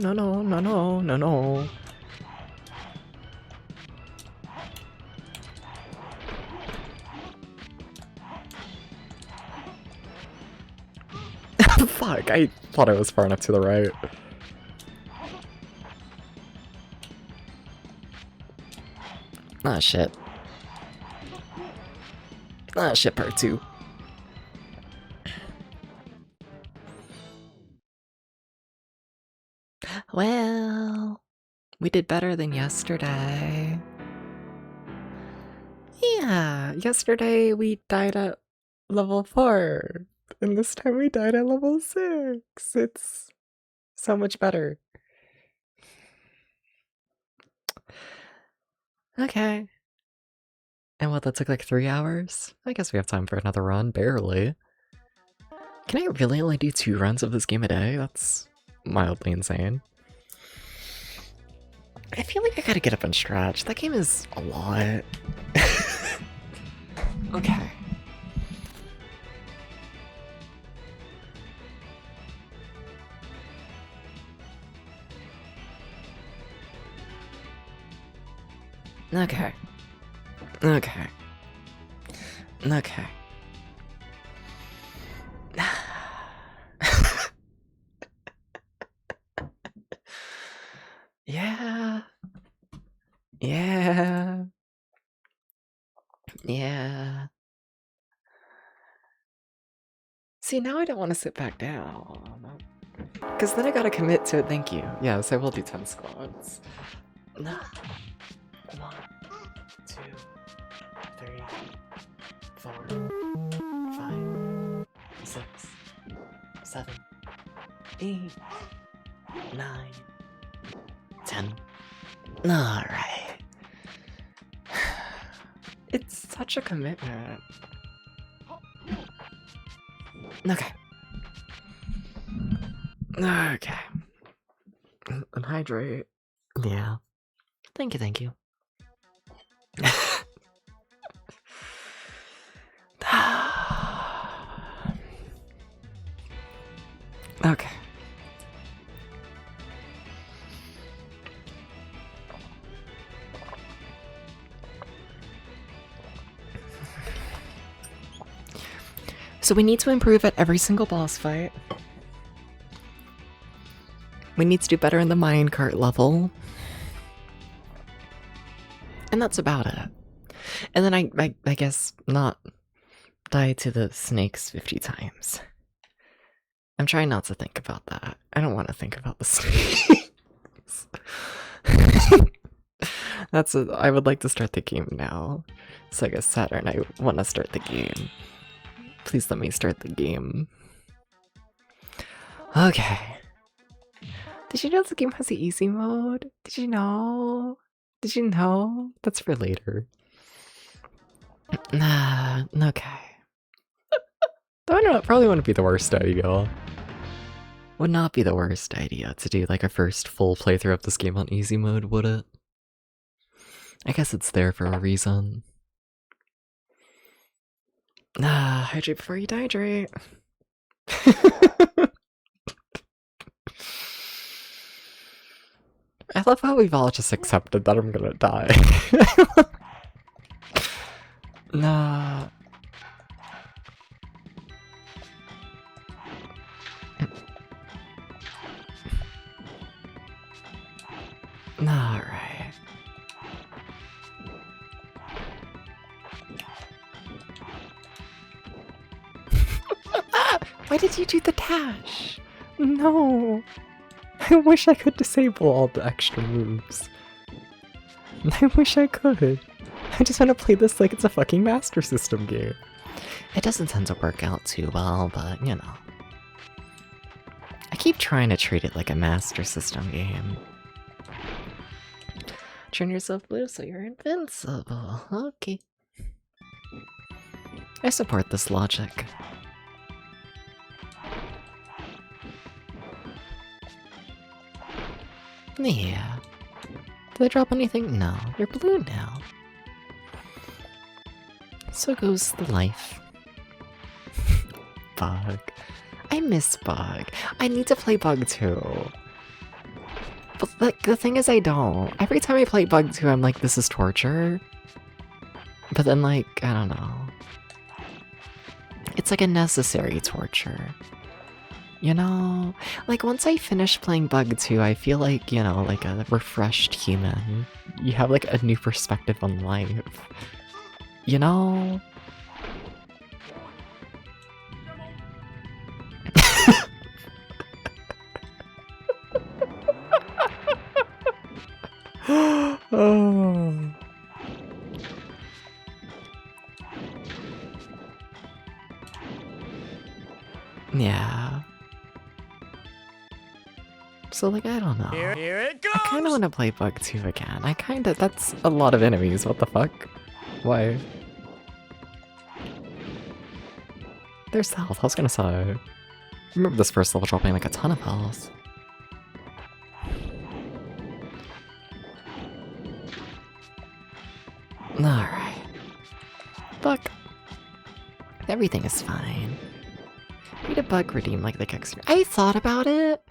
Fuck, I thought I was far enough to the right. Ah, shit. Ah, shit, part 2. Well, we did better than yesterday. Yeah, yesterday we died at level 4, and this time we died at level 6. It's so much better. Okay. And what, that took like 3 hours? I guess we have time for another run, barely. Can I really only do 2 runs of this game a day? That's mildly insane. I feel like I gotta get up and stretch. That game is a lot. Okay. Okay. Okay. Okay. Yeah. Yeah. Yeah. See, now I don't want to sit back down. Because then I gotta commit to it, thank you. Yes, I will do 10 squats. 1, 2, 3, 4, 5, 6, 7, 8, 9, 10. Alright. It's such a commitment. Okay. Okay. And hydrate. Yeah. Thank you, thank you. Okay. So we need to improve at every single boss fight. We need to do better in the minecart level. And that's about it. And then I guess not die to the snakes 50 times. I'm trying not to think about that. I don't want to think about the snakes. I would like to start the game now. Sega Saturn, I want to start the game. Please let me start the game. Okay. Did you know the game has the easy mode? Did you know? Did you know? That's for later. Okay. Though I don't know, it probably wouldn't be the worst idea. Would not be the worst idea to do like a first full playthrough of this game on easy mode, would it? I guess it's there for a reason. Hydrate before you dehydrate. I love how we've all just accepted that I'm gonna die. Nah. Alright. Why did you do the dash? No. I wish I could disable all the extra moves. I wish I could. I just want to play this like it's a fucking Master System game. It doesn't tend to work out too well, but you know. I keep trying to treat it like a Master System game. Turn yourself blue so you're invincible. Okay. I support this logic. Yeah. Did I drop anything? No. You're blue now. So goes the life. Bug. I miss Bug. I need to play Bug 2. But like, the thing is I don't. Every time I play Bug 2, I'm like, this is torture. But then like, I don't know. It's like a necessary torture. You know? Like, once I finish playing Bug 2, I feel like, you know, like a refreshed human. You have, like, a new perspective on life. You know? Oh. Yeah. So, like, I don't know. Here it goes! I kinda wanna play Bug 2 again. That's a lot of enemies, what the fuck? Why? There's health, I was gonna say. I remember this first level dropping like a ton of health. Alright. Bug. Everything is fine. Need a bug redeem like the Kickstarter. I thought about it,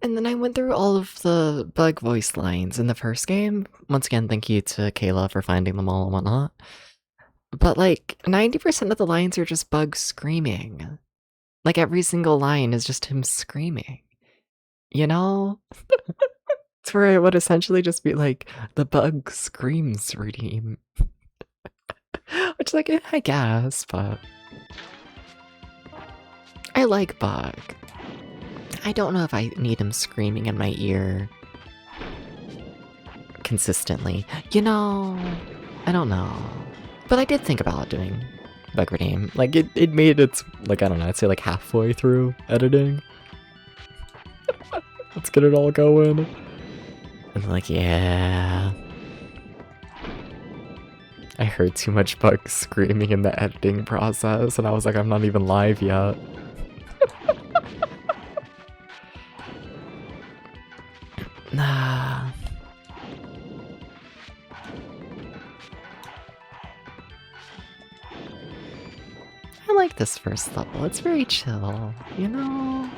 and then I went through all of the bug voice lines in the first game. Once again, thank you to Kayla for finding them all and whatnot. But like, 90% of the lines are just Bug screaming. Like every single line is just him screaming. You know? It's where it would essentially just be like, the Bug screams redeem. Which, like, I guess, but... I like Bug. I don't know if I need him screaming in my ear consistently. You know, I don't know. But I did think about doing Bug Redeem. Like, it made its, like, I don't know, I'd say like halfway through editing. Let's get it all going. And like, yeah. I heard too much Bug screaming in the editing process, and I was like, I'm not even live yet. Nah. I like this first level. It's very chill, you know?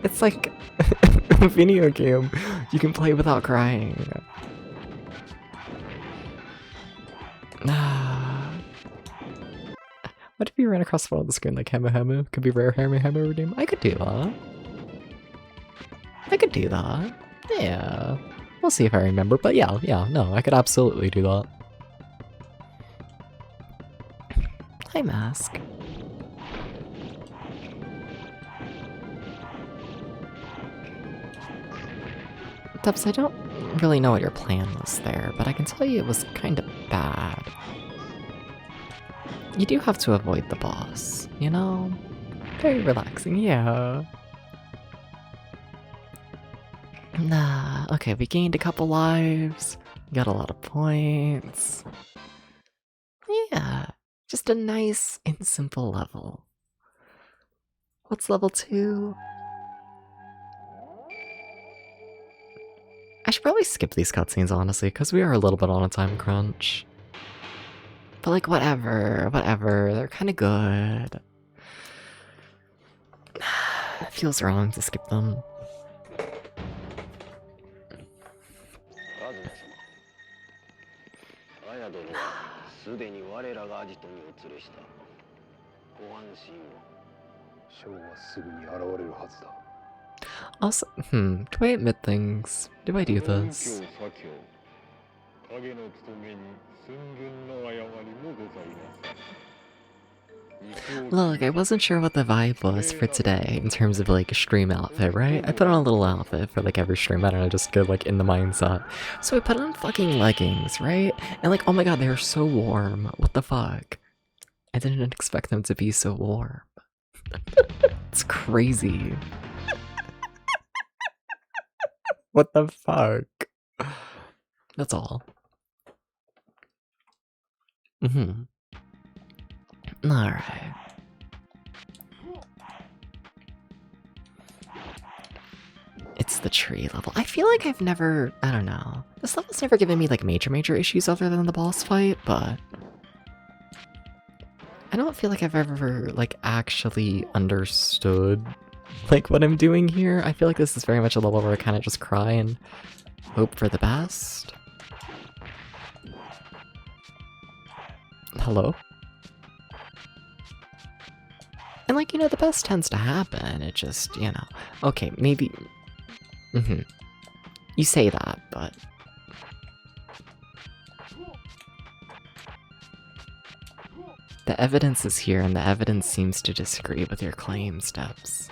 It's like a video game you can play without crying. What if you ran across the world of the screen like Hemu Hemu? Could be rare Hemu Hemu redeem? I could do that. I could do that. Yeah. We'll see if I remember, but yeah, no, I could absolutely do that. Hi, Mask. Dubs, I don't really know what your plan was there, but I can tell you it was kind of bad. You do have to avoid the boss, you know? Very relaxing, yeah. Nah, okay, we gained a couple lives, got a lot of points. Yeah, just a nice and simple level. What's level 2? I should probably skip these cutscenes, honestly, because we are a little bit on a time crunch. But like, whatever, they're kind of good. It feels wrong to skip them. Also, do I admit things? Do I do this? Look, I wasn't sure what the vibe was for today in terms of like a stream outfit, right? I put on a little outfit for like every stream, I don't know, just get like in the mindset. So I put on fucking leggings, right? And like, oh my god, they are so warm. What the fuck? I didn't expect them to be so warm. It's crazy. What the fuck? That's all. Alright. It's the tree level. I feel like I've never, I don't know. This level's never given me like major issues other than the boss fight, but I don't feel like I've ever like actually understood like what I'm doing here. I feel like this is very much a level where I kind of just cry and hope for the best. Hello? And like, you know, the best tends to happen. It just, you know. Okay, maybe... You say that, but... The evidence is here, and the evidence seems to disagree with your claim, Steps.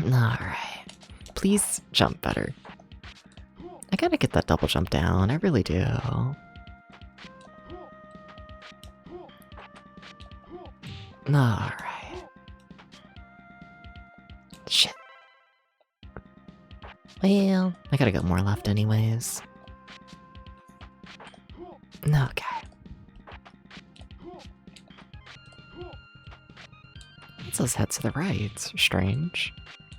Alright. Please jump better. I gotta get that double jump down, I really do. Alright. Shit. Well, I gotta get more left anyways. Okay. It says head to the right. It's strange.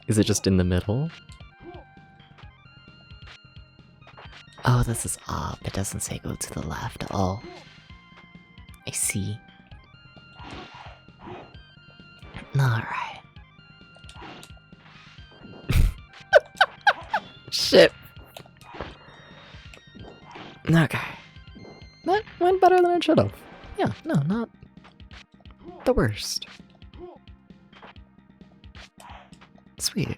Is it just in the middle? Oh, this is up. It doesn't say go to the left. Oh. I see. Alright. Shit. Okay. That went better than it should have. Yeah, no, not the worst. Sweet.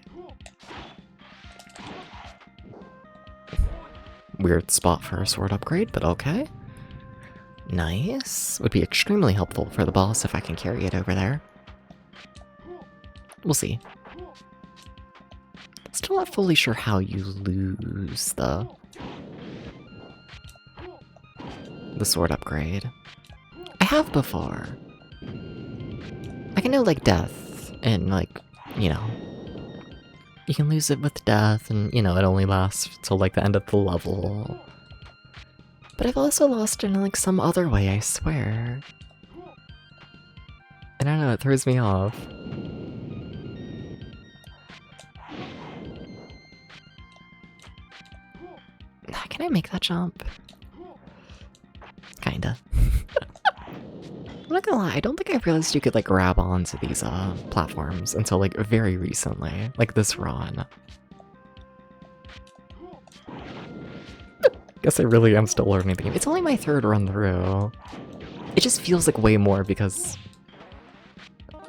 Weird spot for a sword upgrade, but okay. Nice. Would be extremely helpful for the boss if I can carry it over there. We'll see. Still not fully sure how you lose the sword upgrade. I have before. I can know, like, death, and, like, you know, you can lose it with death, and, you know, it only lasts till, like, the end of the level. But I've also lost it in, like, some other way, I swear. And I don't know, it throws me off. Can I make that jump? Kinda. I'm not gonna lie, I don't think I realized you could, like, grab onto these, platforms until, like, very recently. Like, this run. Guess I really am still learning the game. It's only my third run through. It just feels like way more because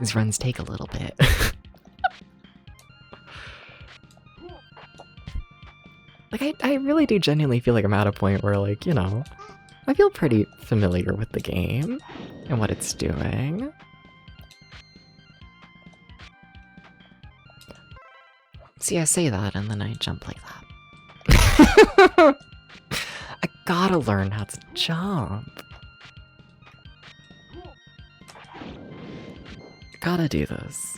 these runs take a little bit. Like, I really do genuinely feel like I'm at a point where, like, you know, I feel pretty familiar with the game and what it's doing. See, I say that and then I jump like that. I gotta learn how to jump. Gotta do this.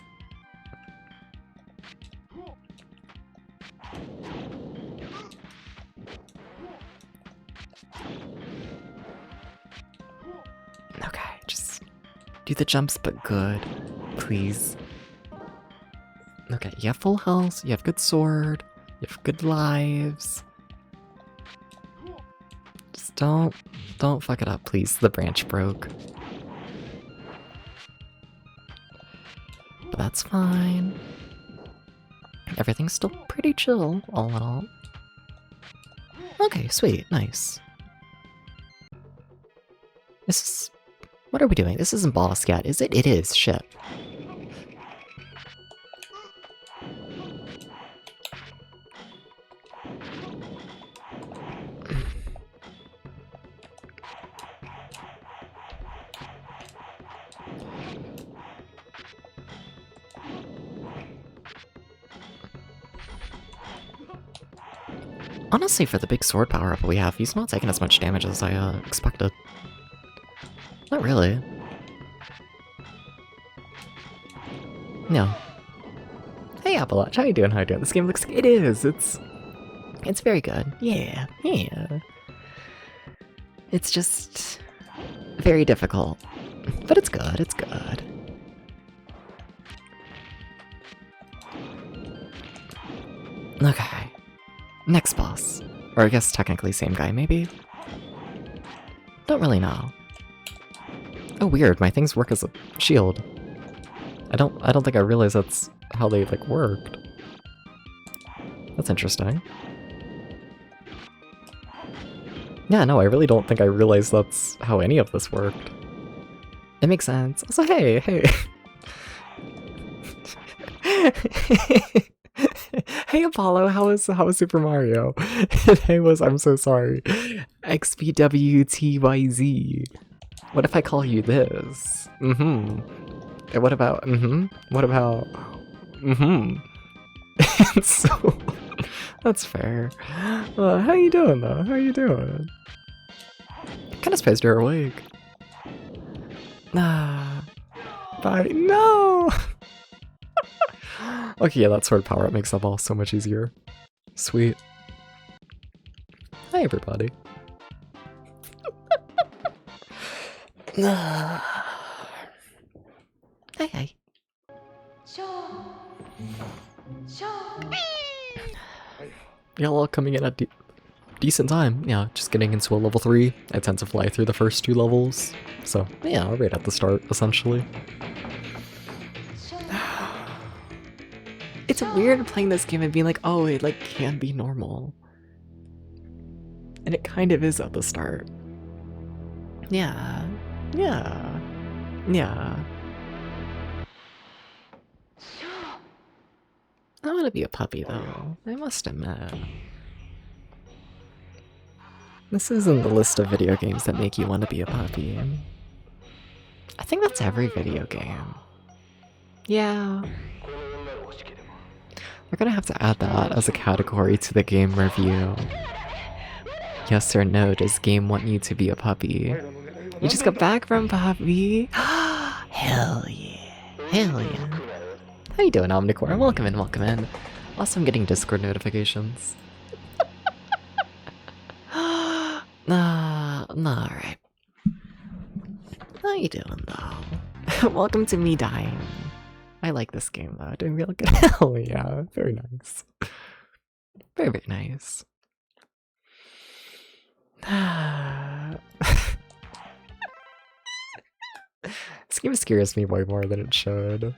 Okay, just do the jumps, but good, please. Okay, you have full health, you have good sword, you have good lives. Just don't fuck it up, please. The branch broke. But that's fine. Everything's still pretty chill, all in all. Okay, sweet, nice. This is... What are we doing? This isn't boss yet, is it? It is, shit. Honestly, for the big sword power-up we have, he's not taking as much damage as I expected. Not really. No. Hey Appalach, how you doing? How you doing? This game looks... It is! It's very good. Yeah, yeah. It's just... very difficult. But it's good, it's good. Okay. Next boss. Or I guess technically same guy, maybe? Don't really know. Oh weird, my things work as a shield. I don't think I realized that's how they, like, worked. That's interesting. Yeah, no, I really don't think I realized that's how any of this worked. It makes sense. Also, hey, hey. Hey Apollo, how is Super Mario? And hey was I'm so sorry. XBWTYZ. What if I call you this? Mm-hmm. And what about What about So that's fair. How you doing though? How you doing? Kinda surprised you're awake. Nah. Bye. No! Okay, yeah, that sword power up makes that ball so much easier. Sweet. Hi, everybody. Hey, hey. Y'all all coming in at decent time. Yeah, just getting into a level 3. I tend to fly through the first 2 levels. So, yeah, right at the start, essentially. It's weird playing this game and being like, oh, it like can be normal. And it kind of is at the start. Yeah. Yeah. Yeah. I want to be a puppy though, I must admit. This isn't the list of video games that make you want to be a puppy. I think that's every video game. Yeah. We're gonna have to add that as a category to the game review. Yes or no, does game want you to be a puppy? You just got back from puppy? Hell yeah. Hell yeah. How you doing, Omnicore? Welcome in, welcome in. Also, I'm getting Discord notifications. Alright. How you doing, though? Welcome to me dying. I like this game, though. Doing real good. Hell yeah. Very nice. Very, very nice. This game scares me way more than it should.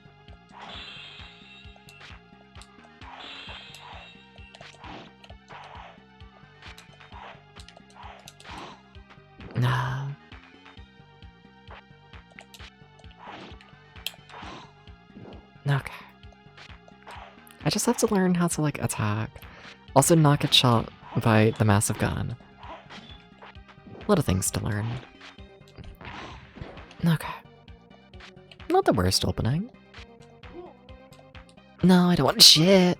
Nah. Okay. I just have to learn how to, like, attack. Also not get shot by the massive gun. A lot of things to learn. Okay. Not the worst opening. No, I don't want shit.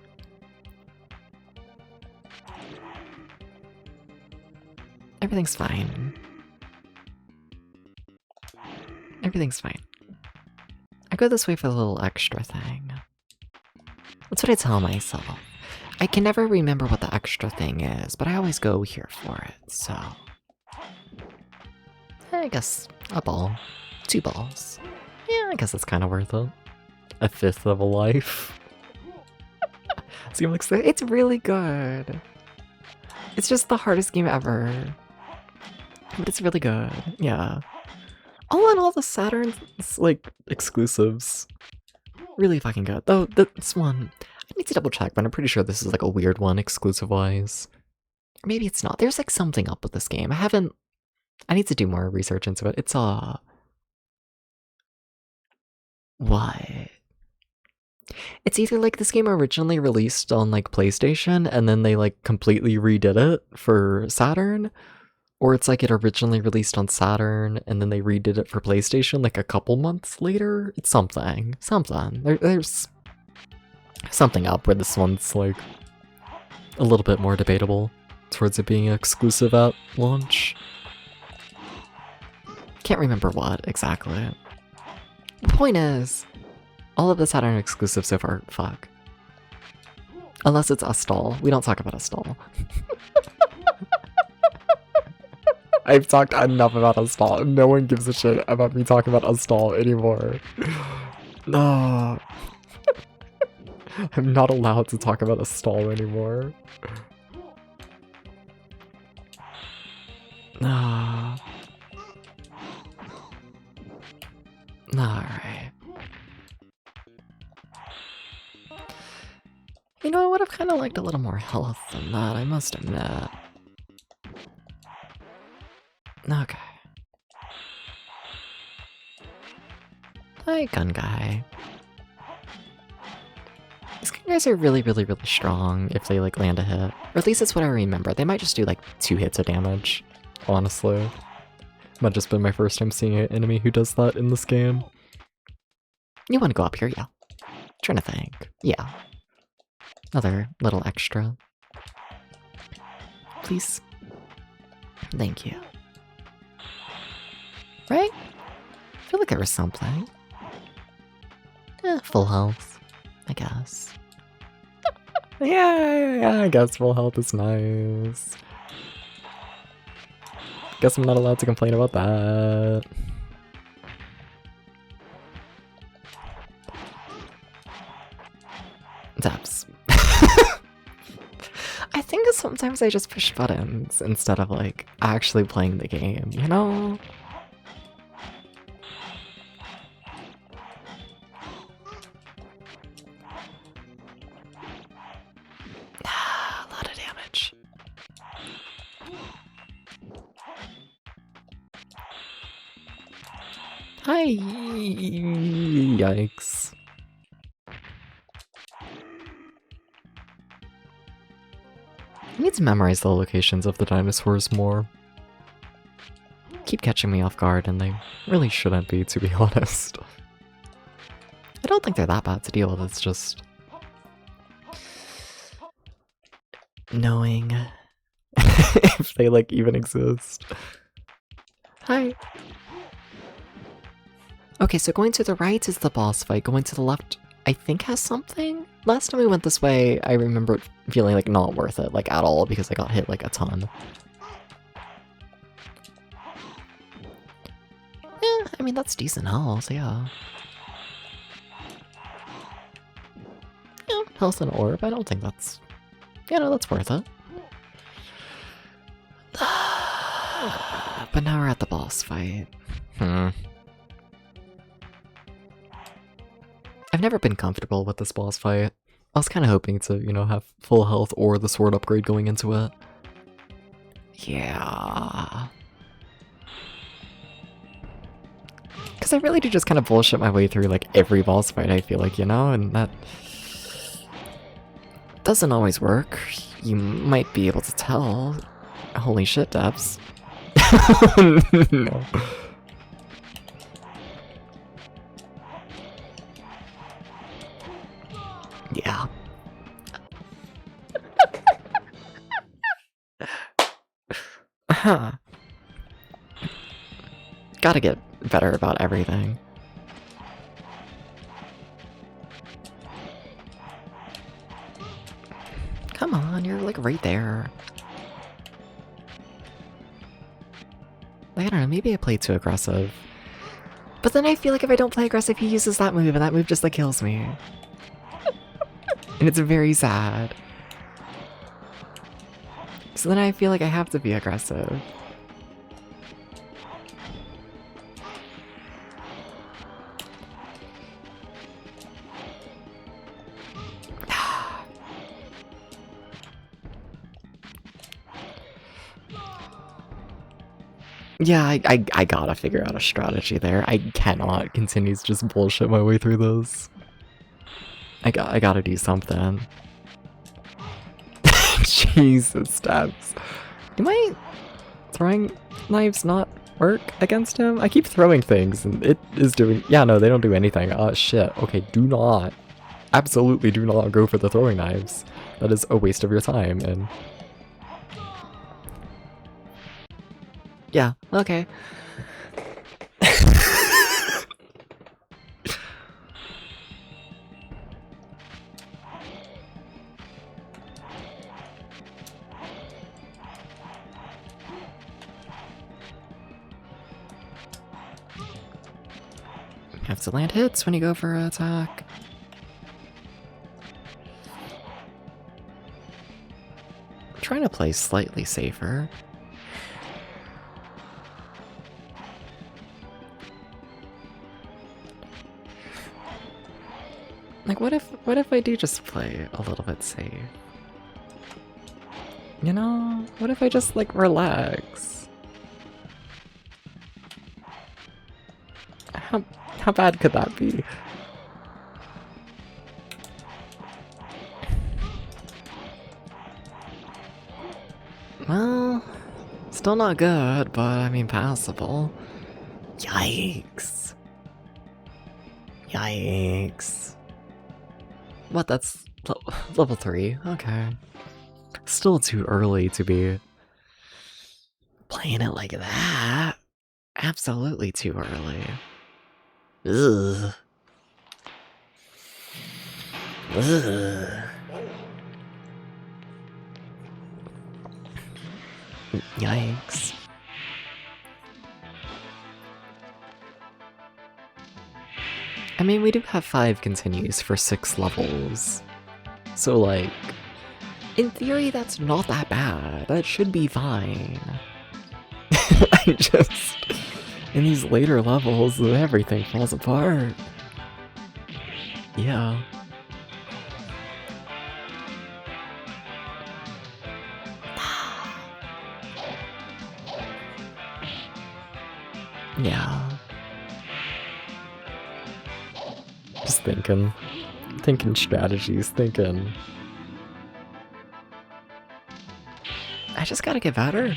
Everything's fine. Everything's fine. I go this way for the little extra thing. That's what I tell myself. I can never remember what the extra thing is, but I always go here for it, so... I guess a ball. 2 balls. Yeah, I guess it's kind of worth it. A 5th of a life. This game looks... It's really good. It's just the hardest game ever. But it's really good, yeah. Oh, and all the Saturn's, like, exclusives. Really fucking good. Though, this one, I need to double check, but I'm pretty sure this is, like, a weird one, exclusive-wise. Or maybe it's not. There's, like, something up with this game. I need to do more research into it. It's, what? It's either, like, this game originally released on, like, PlayStation, and then they, like, completely redid it for Saturn, or it's like it originally released on Saturn, and then they redid it for PlayStation, like, a couple months later? It's something. Something. There's something up where this one's, like, a little bit more debatable towards it being exclusive at launch. Can't remember what, exactly. The point is, all of the Saturn exclusives so far, fuck. Unless it's Astral. We don't talk about Astral. I've talked enough about Astral. No one gives a shit about me talking about Astral anymore. No. I'm not allowed to talk about Astral anymore. No. Alright. You know, I would have kind of liked a little more health than that, I must admit. Okay. Hi, gun guy. These gun guys are really, really, really strong if they, like, land a hit. Or at least that's what I remember. They might just do, like, 2 hits of damage, honestly. Might just been my first time seeing an enemy who does that in this game. You want to go up here? Yeah. Trying to think. Yeah. Another little extra. Please. Thank you. Right? I feel like there was something. Full health, I guess. Yeah, I guess full health is nice. Guess I'm not allowed to complain about that. Taps. I think sometimes I just push buttons instead of, like, actually playing the game, you know? A lot of damage. Hi! Yikes. I need to memorize the locations of the dinosaurs more. Keep catching me off guard, and they really shouldn't be, to be honest. I don't think they're that bad to deal with, it's just knowing if they, like, even exist. Hi. Okay, so going to the right is the boss fight. Going to the left, I think, has something? Last time we went this way, I remember feeling, like, not worth it, like, at all, because I got hit, like, a ton. Yeah, I mean, that's decent health, yeah. Yeah, health and orb, I don't think that's... You know, that's worth it. But now we're at the boss fight. I've never been comfortable with this boss fight. I was kind of hoping to, you know, have full health or the sword upgrade going into it. Yeah. Because I really do just kind of bullshit my way through, like, every boss fight, I feel like, you know? And that doesn't always work. You might be able to tell. Holy shit, Debs. No. Yeah. Huh. Gotta get better about everything. Come on, you're, like, right there. Like, I don't know, maybe I played too aggressive. But then I feel like if I don't play aggressive, he uses that move, and that move just, like, kills me. And it's very sad. So then I feel like I have to be aggressive. Yeah, I gotta figure out a strategy there. I cannot continue to just bullshit my way through those. I gotta do something. Jesus, stabs. Do my throwing knives not work against him? I keep throwing things and it is doing... Yeah, no, they don't do anything. Oh, shit. Okay, do not. Absolutely do not go for the throwing knives. That is a waste of your time, and... Yeah, okay. You have to land hits when you go for an attack. I'm trying to play slightly safer. Like, what if I do just play a little bit safe? You know? What if I just, like, relax? How bad could that be? Well, still not good, but I mean passable. Yikes. Yikes. What, that's level 3? Okay. Still too early to be playing it like that. Absolutely too early. Ugh. Ugh. Yikes. I mean, we do have 5 continues for 6 levels. So, like, in theory, that's not that bad. That should be fine. I just... in these later levels, everything falls apart. Yeah. Yeah. Just thinking strategies, I just gotta get better.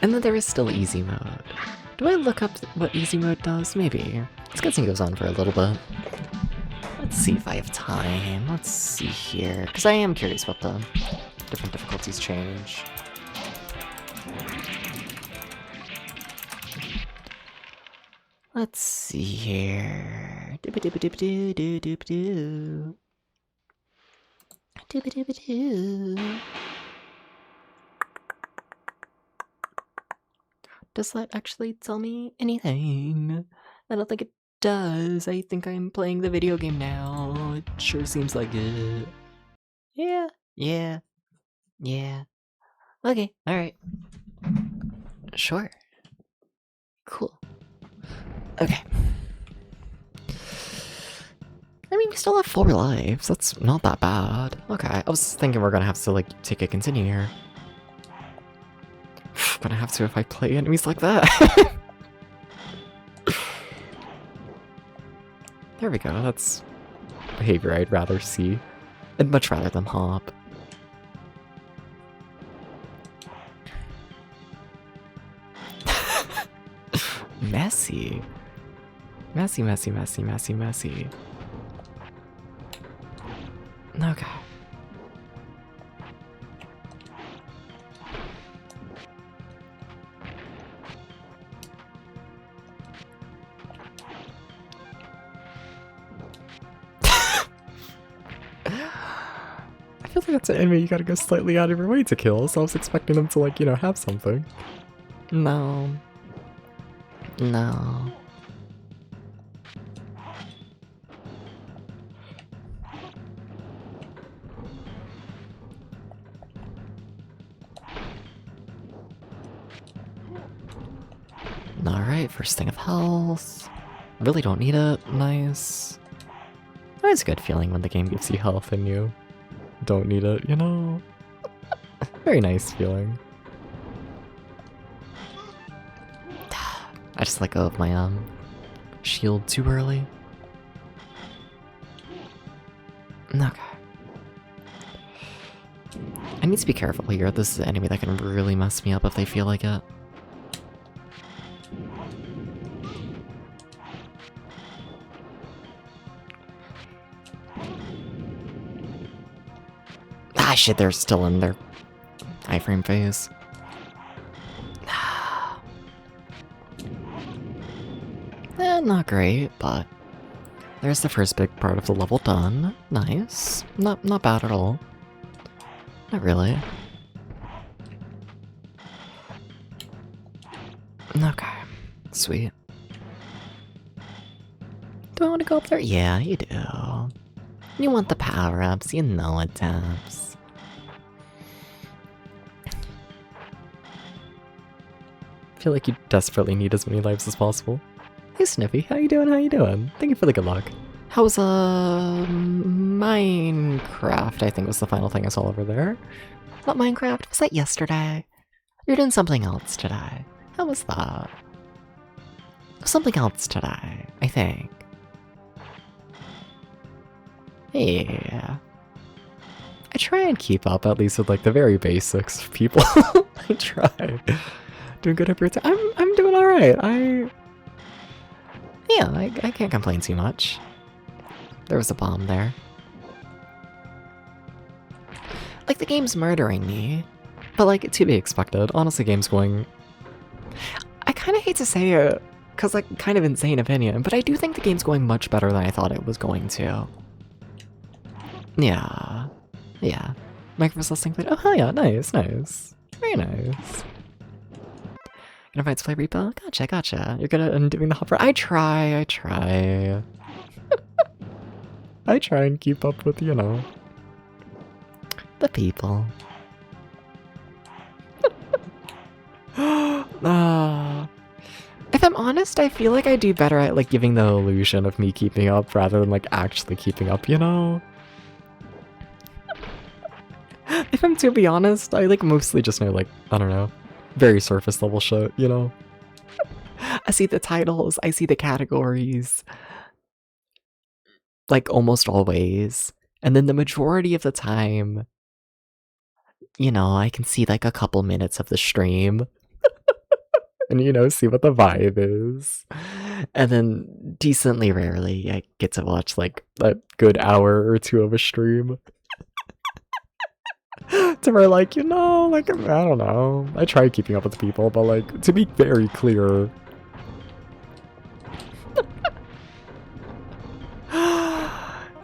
And then there is still easy mode. Do I look up what easy mode does? Maybe. This cutscene goes on for a little bit. Let's see if I have time. Let's see here. Because I am curious what the different difficulties change. Let's see here. Dooba-dooba-dooba-doo, dooba-dooba-doo. Does that actually tell me anything? I don't think it does. I think I'm playing the video game now. It sure seems like it. Yeah. Okay, alright. Sure. Cool. Okay. I mean, we still have 4 lives. That's not that bad. Okay, I was thinking we're gonna have to, like, take a continue here. Gonna have to if I play enemies like that. There we go, that's behavior I'd rather see. I'd much rather them hop. Messy. Messy. Okay. I feel like that's an enemy you gotta go slightly out of your way to kill, so I was expecting them to, like, you know, have something. No. Alright, first thing of health. Really don't need it. Nice. Always a good feeling when the game gives you health and you don't need it, you know? Very nice feeling. I just let go of my shield too early. Okay. I need to be careful here. This is an enemy that can really mess me up if they feel like it. Ah shit, they're still in their iframe phase. Not great, but there's the first big part of the level done. Nice. Not bad at all. Not really. Okay. Sweet. Do I want to go up there? Yeah, you do. You want the power-ups, you know it, Tabs. I feel like you desperately need as many lives as possible. Hey Snippy, how you doing? Thank you for the good luck. How's, Minecraft, I think was the final thing I saw over there. Not Minecraft, was that yesterday? You're doing something else today. was that? Something else today, I think. Yeah. I try and keep up at least with like the very basics of people. I try. Doing good up your time. I'm doing alright. I can't complain too much. There was a bomb there. Like, the game's murdering me, but like, to be expected. Honestly, game's going... I kind of hate to say it, because like, kind of insane opinion, but I do think the game's going much better than I thought it was going to. Yeah. Yeah. Micro's listening played. Oh, yeah, nice, nice. Very nice. Gonna find to play repo? Gotcha. You're good at undoing the hopper. I try. I try and keep up with, you know, the people. If I'm honest, I feel like I do better at like giving the illusion of me keeping up rather than like actually keeping up, you know? If I'm to be honest, I like mostly just know like, I don't know, very surface level shit, you know? I see the titles, I see the categories, like almost always. And then the majority of the time, you know, I can see like a couple minutes of the stream. And, you know, see what the vibe is. And then decently rarely I get to watch like a good hour or two of a stream. To where like, you know, like, I don't know. I try keeping up with people, but like, to be very clear.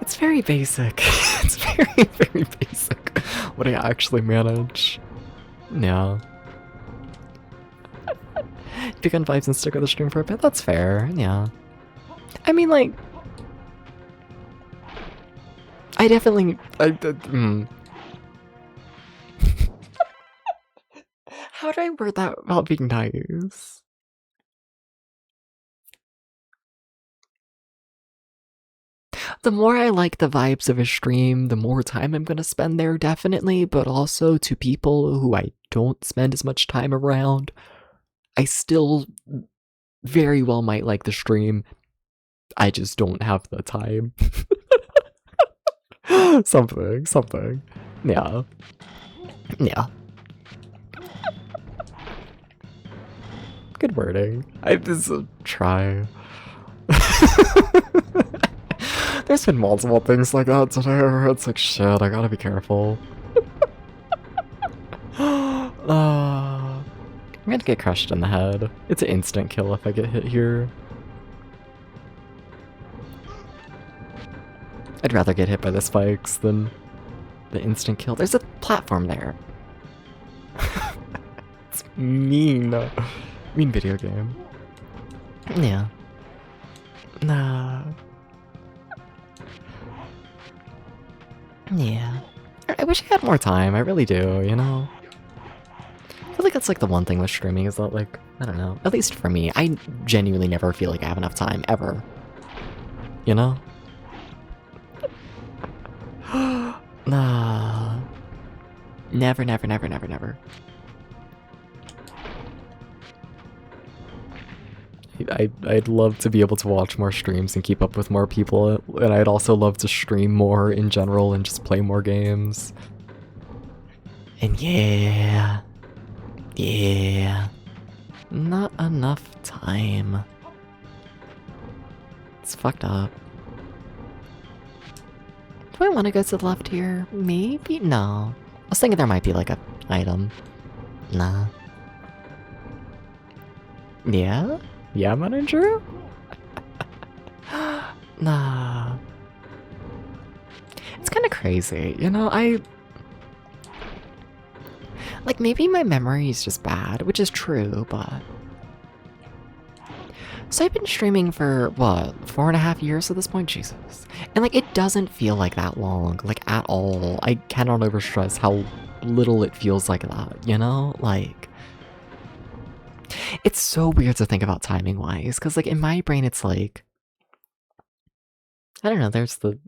It's very basic. It's very, very basic what I actually manage. Yeah. Pick on vibes and stick with the stream for a bit, that's fair, yeah. I mean, like... I definitely... How do I word that without being nice? The more I like the vibes of a stream, the more time I'm gonna spend there, definitely, but also to people who I don't spend as much time around, I still very well might like the stream. I just don't have the time. Something. Yeah. Yeah. Good wording. I just try. There's been multiple things like that today where it's like, shit, I gotta be careful. I'm gonna get crushed in the head. It's an instant kill if I get hit here. I'd rather get hit by the spikes than the instant kill. There's a platform there. It's mean. Mean video game. Yeah. Nah. Yeah. I wish I had more time, I really do, you know? I feel like that's like the one thing with streaming is that like, I don't know, at least for me, I genuinely never feel like I have enough time, ever. You know? Nah. Never. I'd love to be able to watch more streams and keep up with more people, and I'd also love to stream more in general and just play more games. And yeah, not enough time. It's fucked up. Do I want to go to the left here? Maybe? No. I was thinking there might be like a item. Nah. Yeah? Yeah, manager? Nah. It's kind of crazy, you know, like, maybe my memory is just bad, which is true, but... So I've been streaming for, what, 4.5 years at this point? Jesus. And, like, it doesn't feel like that long, like, at all. I cannot overstress how little it feels like that, you know? Like... It's so weird to think about timing-wise, because, like, in my brain it's like... I don't know, there's the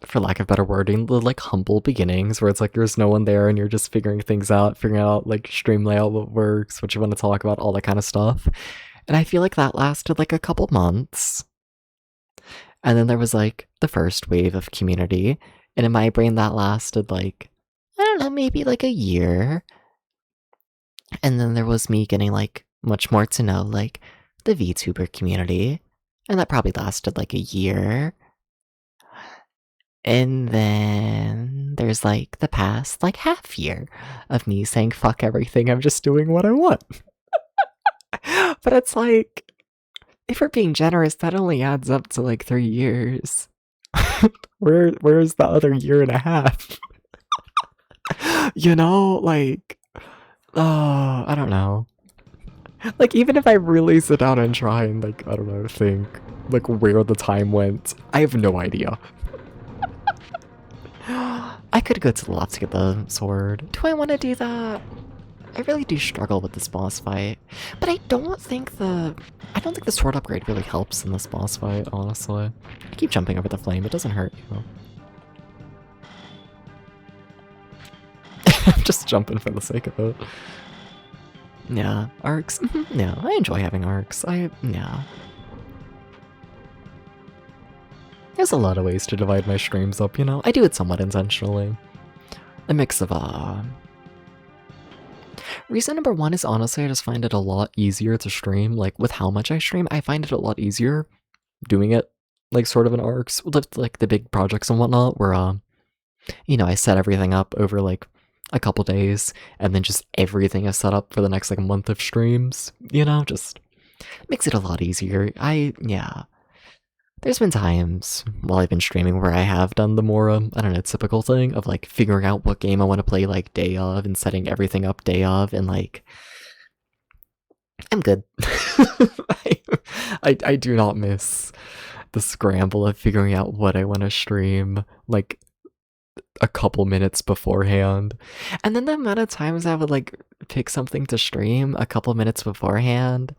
for lack of better wording, the like humble beginnings where it's like there's no one there and you're just figuring things out, figuring out like stream layout, what works, what you want to talk about, all that kind of stuff. And I feel like that lasted like a couple months. And then there was like the first wave of community. And in my brain, that lasted like, I don't know, maybe like a year. And then there was me getting like much more to know like the VTuber community. And that probably lasted like a year. And then there's like the past like half year of me saying fuck everything, I'm just doing what I want. But it's like, if we're being generous, that only adds up to like 3 years. Where's the other year and a half? You know, like, oh, I don't know. Like, even if I really sit down and try and like, I don't know, think like where the time went, I have no idea. I could go to the left to get the sword. Do I want to do that? I really do struggle with this boss fight, but I don't think the sword upgrade really helps in this boss fight, honestly. I keep jumping over the flame, it doesn't hurt you. I'm just jumping for the sake of it. Yeah, arcs. Yeah, I enjoy having arcs. Yeah. There's a lot of ways to divide my streams up, you know? I do it somewhat intentionally. A mix of, reason number one is honestly I just find it a lot easier to stream. Like, with how much I stream, I find it a lot easier doing it, like, sort of in arcs, with, like, the big projects and whatnot, where, you know, I set everything up over, like, a couple days, and then just everything is set up for the next, like, month of streams, you know? Just makes it a lot easier. Yeah. There's been times while I've been streaming where I have done the more, I don't know, typical thing of, like, figuring out what game I want to play, like, day of, and setting everything up day of, and, like, I'm good. I do not miss the scramble of figuring out what I want to stream, like, a couple minutes beforehand. And then the amount of times I would, like, pick something to stream a couple minutes beforehand,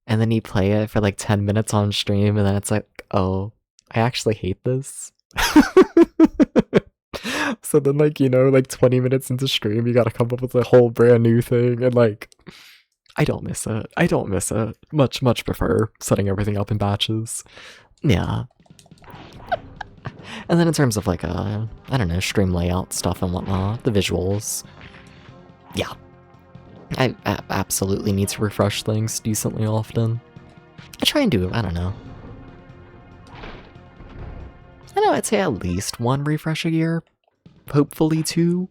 and then you play it for like 10 minutes on stream, and then it's like, oh, I actually hate this. So then, like, you know, like 20 minutes into stream, you gotta come up with a whole brand new thing, and like, I don't miss it. I don't miss it. Much prefer setting everything up in batches. Yeah. And then in terms of like, I don't know, stream layout stuff and whatnot, the visuals, yeah. I absolutely need to refresh things decently often. I try and do, I don't know, I'd say at least 1 refresh a year. Hopefully 2.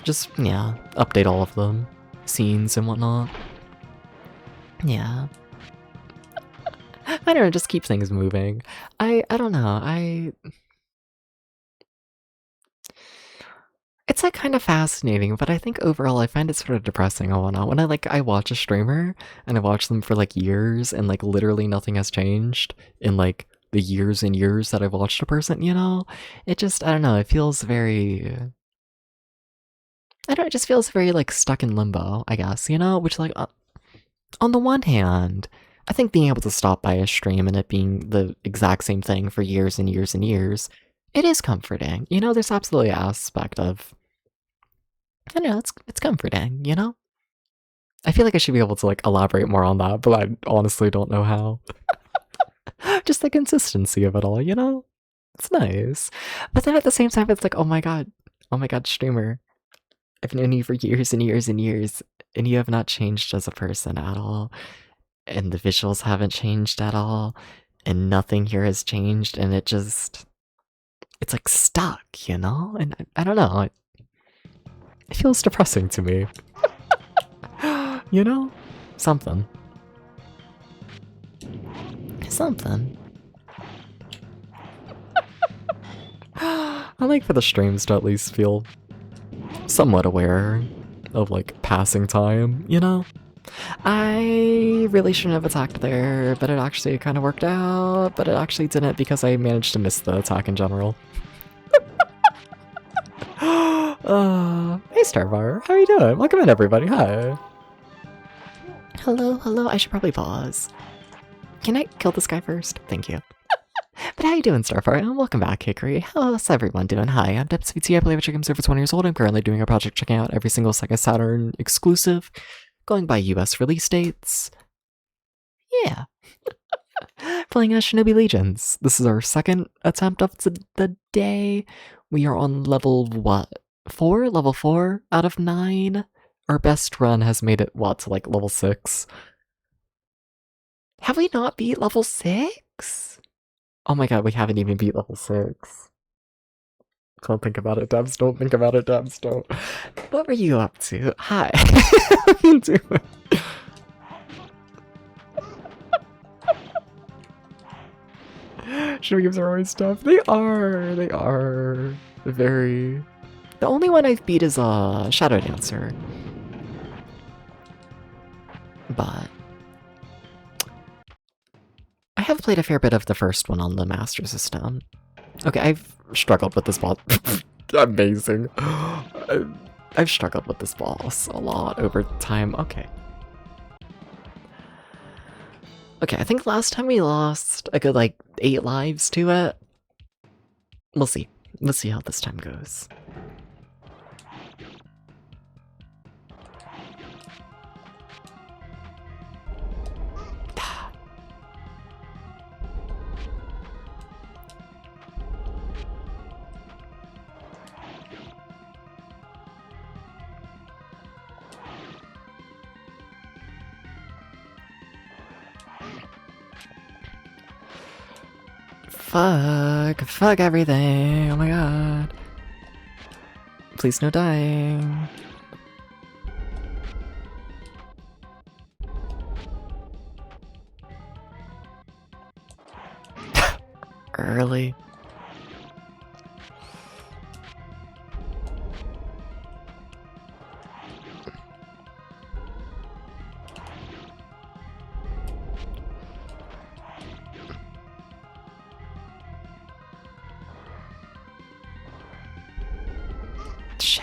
Just, yeah, update all of them. Scenes and whatnot. Yeah. I don't know, just keep things moving. I don't know, it's like kind of fascinating, but I think overall I find it sort of depressing and whatnot. When I watch a streamer and I watch them for like years and like literally nothing has changed in like the years and years that I've watched a person, you know? It just, I don't know, it feels very, I don't know, it just feels very like stuck in limbo, I guess, you know? Which like, on the one hand, I think being able to stop by a stream and it being the exact same thing for years and years and years, it is comforting. You know, there's absolutely an aspect of, I don't know, it's comforting, you know? I feel like I should be able to, like, elaborate more on that, but I honestly don't know how. Just the consistency of it all, you know? It's nice. But then at the same time, it's like, oh my god, streamer. I've known you for years and years and years, and you have not changed as a person at all. And the visuals haven't changed at all, and nothing here has changed, and it's like stuck, you know? And I don't know, it feels depressing to me. You know? Something. I like for the streams to at least feel somewhat aware of, like, passing time, you know? I really shouldn't have attacked there, but it actually kind of worked out, but it actually didn't because I managed to miss the attack in general. Hey Starfire, how are you doing? Welcome in everybody, hi! Hello, I should probably pause. Can I kill this guy first? Thank you. But how you doing, Starfire? And welcome back, Hickory. How's everyone doing? Hi, I'm DepsVT. I play video games over 20 years old. I'm currently doing a project checking out every single Sega Saturn exclusive, going by US release dates. Yeah. Playing as Shinobi Legions. This is our second attempt of the day. We are on level, what? 4? Level 4 out of 9? Our best run has made it, what, to like level 6? Have we not beat level 6? Oh my god, we haven't even beat level 6. Don't think about it, Debs. Don't think about it, Debs. Don't. What were you up to? Hi. What are you doing? Shinobi games are always tough. They are. They are. Very. The only one I've beat is Shadow Dancer. But I have played a fair bit of the first one on the Master System. Okay, I've struggled with this boss. Amazing. I've struggled with this boss a lot over time. Okay. Okay, I think last time we lost a good, like, 8 lives to it. We'll see. Let's see how this time goes. Fuck everything, oh my god. Please no dying. Early. Shit.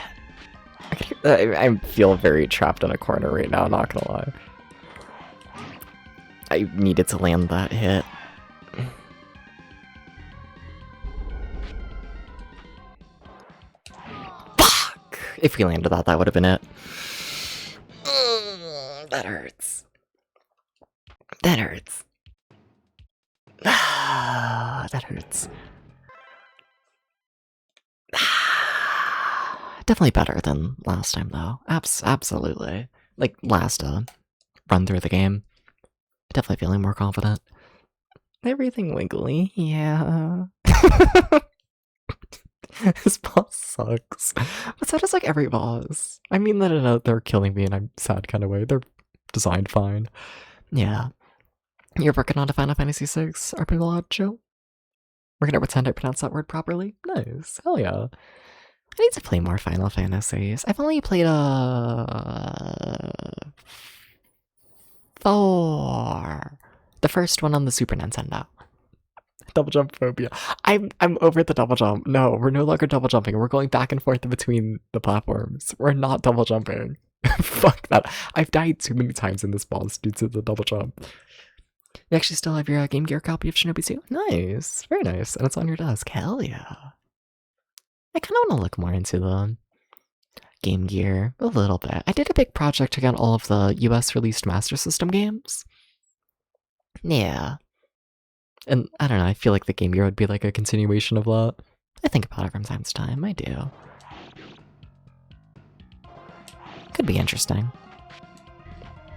I feel very trapped in a corner right now, not gonna lie. I needed to land that hit. Fuck! If we landed that, that would have been it. That hurts. That hurts. That hurts. Definitely better than last time, though. Absolutely. Like, last run through the game. Definitely feeling more confident. Everything wiggly, yeah. This boss sucks. But so does, like, every boss. I mean that they're killing me in a sad kind of way. They're designed fine. Yeah. You're working on a Final Fantasy VI Arpeggio? We're gonna pretend I pronounced that word properly? Nice. Hell yeah. I need to play more Final Fantasies. I've only played 4. The first one on the Super Nintendo. Double jump phobia. I'm over the double jump. No, we're no longer double jumping. We're going back and forth between the platforms. We're not double jumping. Fuck that. I've died too many times in this boss due to the double jump. You actually still have your Game Gear copy of Shinobi 2? Nice. Very nice. And it's on your desk. Hell yeah. I kind of want to look more into the Game Gear a little bit. I did a big project to get all of the US released Master System games. Yeah. And I don't know, I feel like the Game Gear would be like a continuation of that. I think about it from time to time, I do. Could be interesting.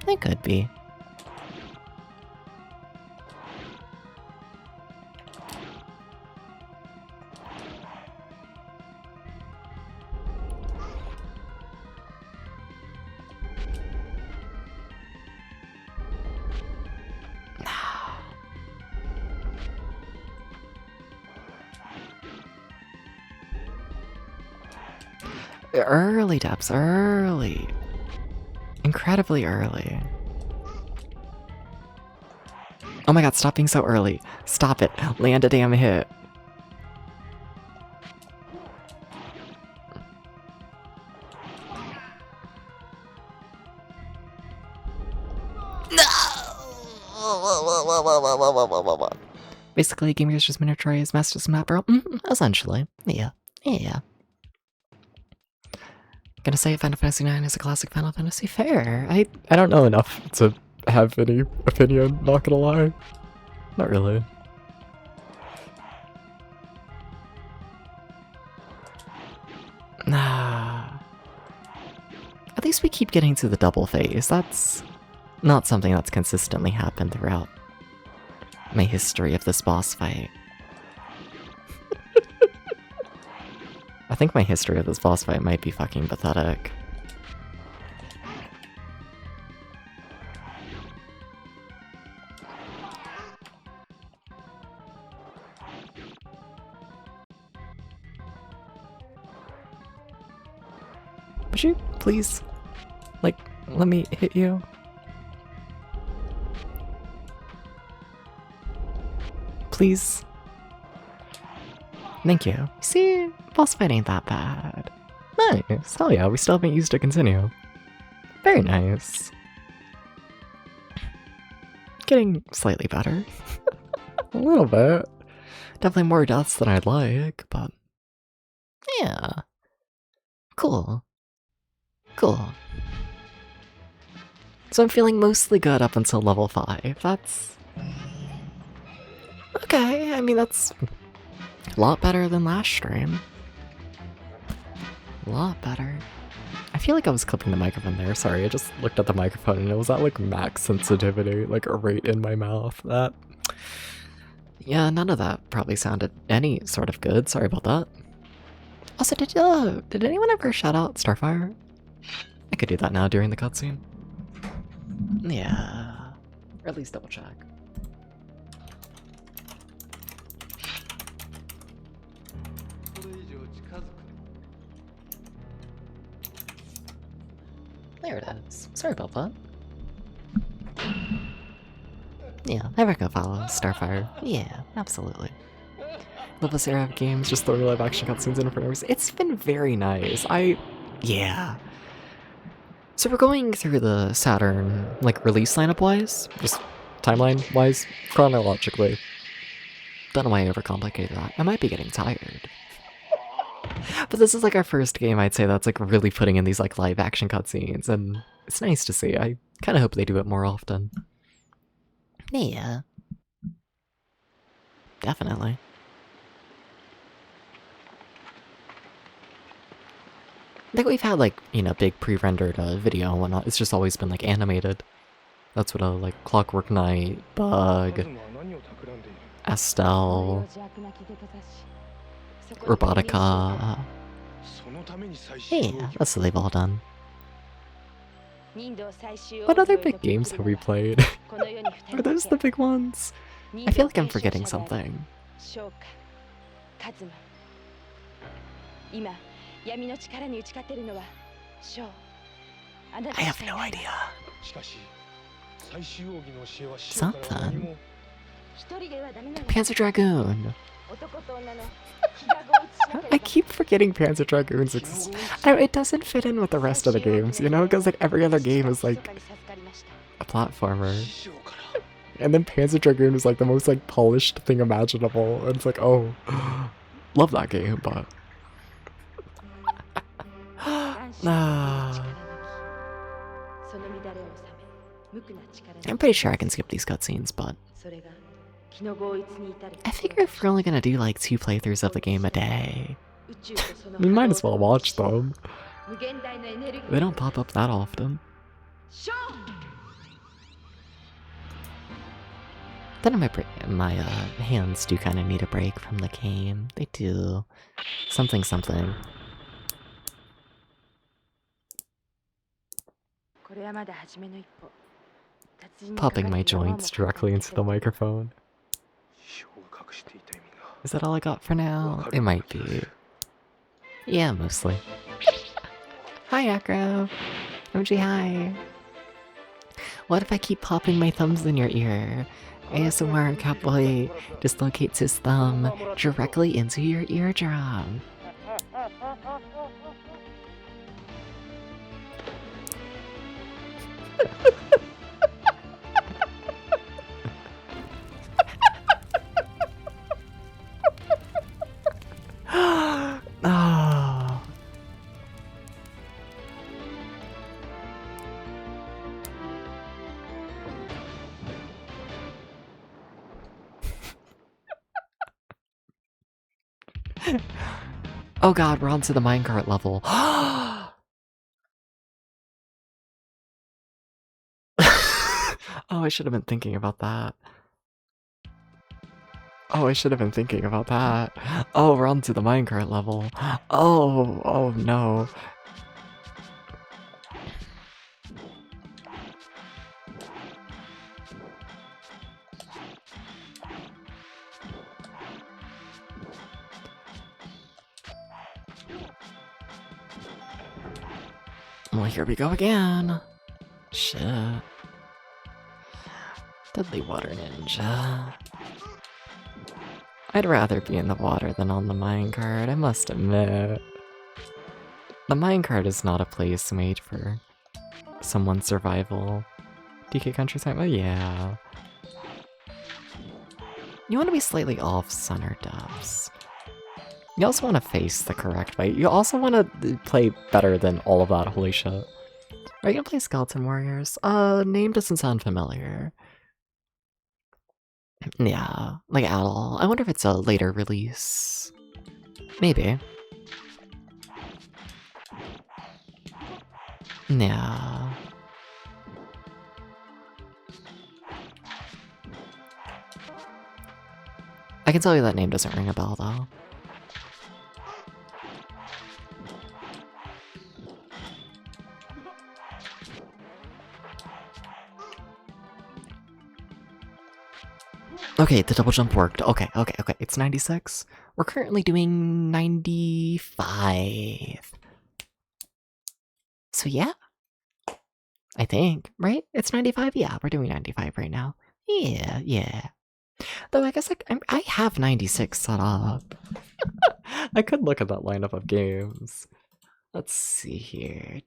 It could be. Early, Debs, early. Incredibly early. Oh my god, stop being so early. Stop it. Land a damn hit. Basically, Game Gear's just miniaturized Master System Map, bro. Essentially. Yeah. Yeah. Gonna say Final Fantasy IX is a classic Final Fantasy. Fair. I don't know enough to have any opinion, not gonna lie. Not really. Nah. At least we keep getting to the double phase. That's not something that's consistently happened throughout my history of this boss fight. I think my history of this boss fight might be fucking pathetic. Would you please, like, let me hit you? Please? Thank you. See, boss fight ain't that bad. Nice. Hell yeah, we still haven't used to continue. Very nice. Getting slightly better. A little bit. Definitely more deaths than I'd like, but yeah. Cool. Cool. So I'm feeling mostly good up until level 5. That's okay. I mean, that's a lot better than last stream. A lot better. I feel like I was clipping the microphone there. Sorry, I just looked at the microphone and it was at like max sensitivity, like right in my mouth. That. Yeah, none of that probably sounded any sort of good. Sorry about that. Also, did anyone ever shout out Starfire? I could do that now during the cutscene. Yeah. Or at least double check. There it is. Sorry about that. Yeah, never go follow Starfire. Yeah, absolutely. Love this era of games, just throwing live action cutscenes in for no reason. It's been very nice. Yeah. So we're going through the Saturn, like, release lineup-wise, just timeline-wise, chronologically. Don't know why I overcomplicated that. I might be getting tired. But this is like our first game, I'd say, that's like really putting in these like live action cutscenes, and it's nice to see. I kind of hope they do it more often. Yeah. Definitely. I think we've had, like, you know, big pre-rendered video and whatnot. It's just always been, like, animated. That's what like, Clockwork Knight, Bug, Estelle, Robotica. Yeah, that's what they've all done. What other big games have we played? Are those the big ones? I feel like I'm forgetting something. I have no idea. Something. Panzer Dragoon. I keep forgetting Panzer Dragoons exist. It doesn't fit in with the rest of the games, you know? Because like every other game is like a platformer. And then Panzer Dragoon is like the most like polished thing imaginable. And it's like, oh, love that game, but... I'm pretty sure I can skip these cutscenes, but... I figure if we're only gonna do like 2 playthroughs of the game a day, we might as well watch them. They don't pop up that often. Then my hands do kind of need a break from the game. They do. Something. Popping my joints directly into the microphone. Is that all I got for now? It might be. Yeah, mostly. Hi, Acro. OG, hi. What if I keep popping my thumbs in your ear? ASMR Catboy dislocates his thumb directly into your eardrum. Oh god, we're on to the minecart level. Oh, I should have been thinking about that. Oh, I should have been thinking about that. Oh, we're on to the minecart level. Oh no. Well, here we go again. Shit. Deadly water ninja. I'd rather be in the water than on the minecart, I must admit. The minecart is not a place made for someone's survival. DK Countryside? Oh yeah. You want to be slightly off-center depths. You also want to face the correct way. You also want to play better than all of that, holy shit. Are you gonna play Skeleton Warriors? Name doesn't sound familiar. Yeah, like at all. I wonder if it's a later release. Maybe. Yeah. I can tell you that name doesn't ring a bell, though. Okay, the double jump worked. Okay. It's 96. We're currently doing 95. So yeah. I think, right? It's 95? Yeah, we're doing 95 right now. Yeah. Though I guess I have 96 set up. I could look at that lineup of games. Let's see here.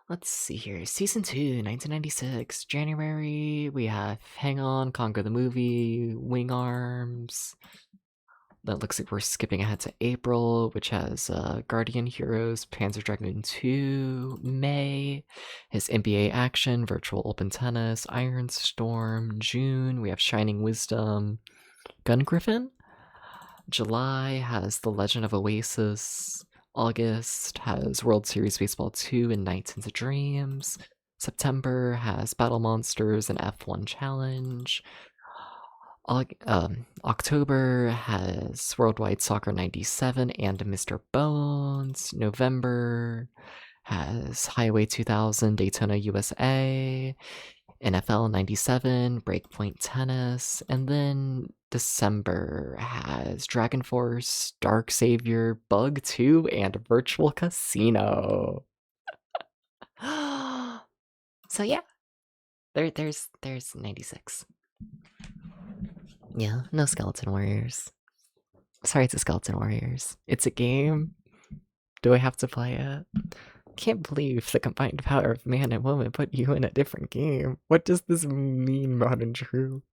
Let's see here. Season 2, 1996. January, we have Hang On, Conquer the Movie, Wing Arms. That looks like we're skipping ahead to April, which has Guardian Heroes, Panzer Dragoon 2, May, his NBA Action, Virtual Open Tennis, Iron Storm, June, we have Shining Wisdom, Gun Griffin. July has The Legend of Oasis. August has World Series Baseball 2 and Nights into Dreams. September has Battle Monsters and F1 Challenge. October has Worldwide Soccer 97 and Mr. Bones. November has Highway 2000, Daytona USA, NFL 97, Breakpoint Tennis, and then December has Dragon Force, Dark Savior, Bug 2, and Virtual Casino. So yeah, there's 96. Yeah, no Skeleton Warriors. Sorry, it's a Skeleton Warriors. It's a game. Do I have to play it? Can't believe the combined power of man and woman put you in a different game. What does this mean, Modern True?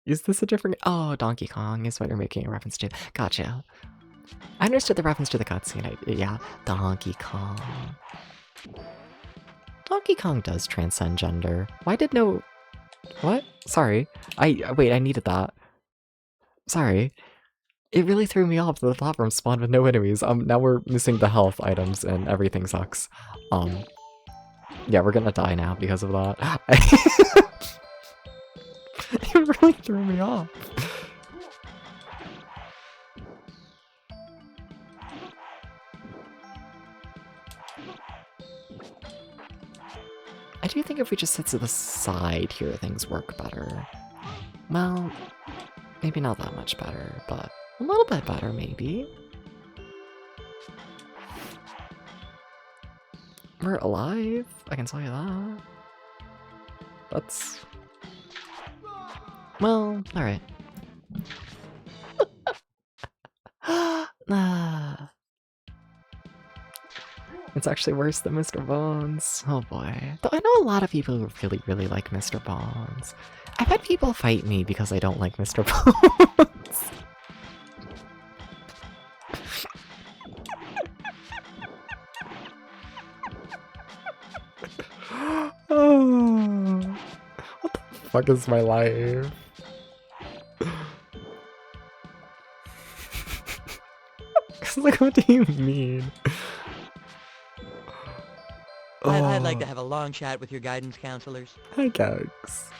Is this a different... Oh, Donkey Kong is what you're making a reference to. Gotcha. I understood the reference to the cutscene. Yeah, Donkey Kong. Donkey Kong does transcend gender. Why did no... What? Sorry. Wait, I needed that. Sorry. It really threw me off that the platform spawned with no enemies. Now we're missing the health items and everything sucks. Yeah, we're gonna die now because of that. It really threw me off. I do think if we just sit to the side here, things work better. Well, maybe not that much better, but a little bit better, maybe. We're alive, I can tell you that. That's... Well, alright. It's actually worse than Mr. Bones. Oh boy. Though I know a lot of people who really like Mr. Bones. I've had people fight me because I don't like Mr. Bones. Oh, what the fuck is my life? like, what do you mean? I'd like to Oh, have a long chat with your guidance counselors. hi, Gex.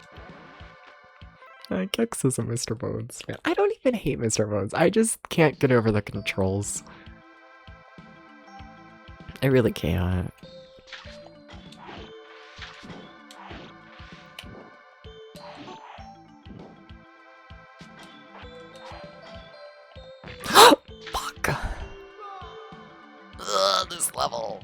Gex is a Mr. Bones fan. I don't even hate Mr. Bones. I just can't get over the controls. I really can't. Fuck! Ugh, this level.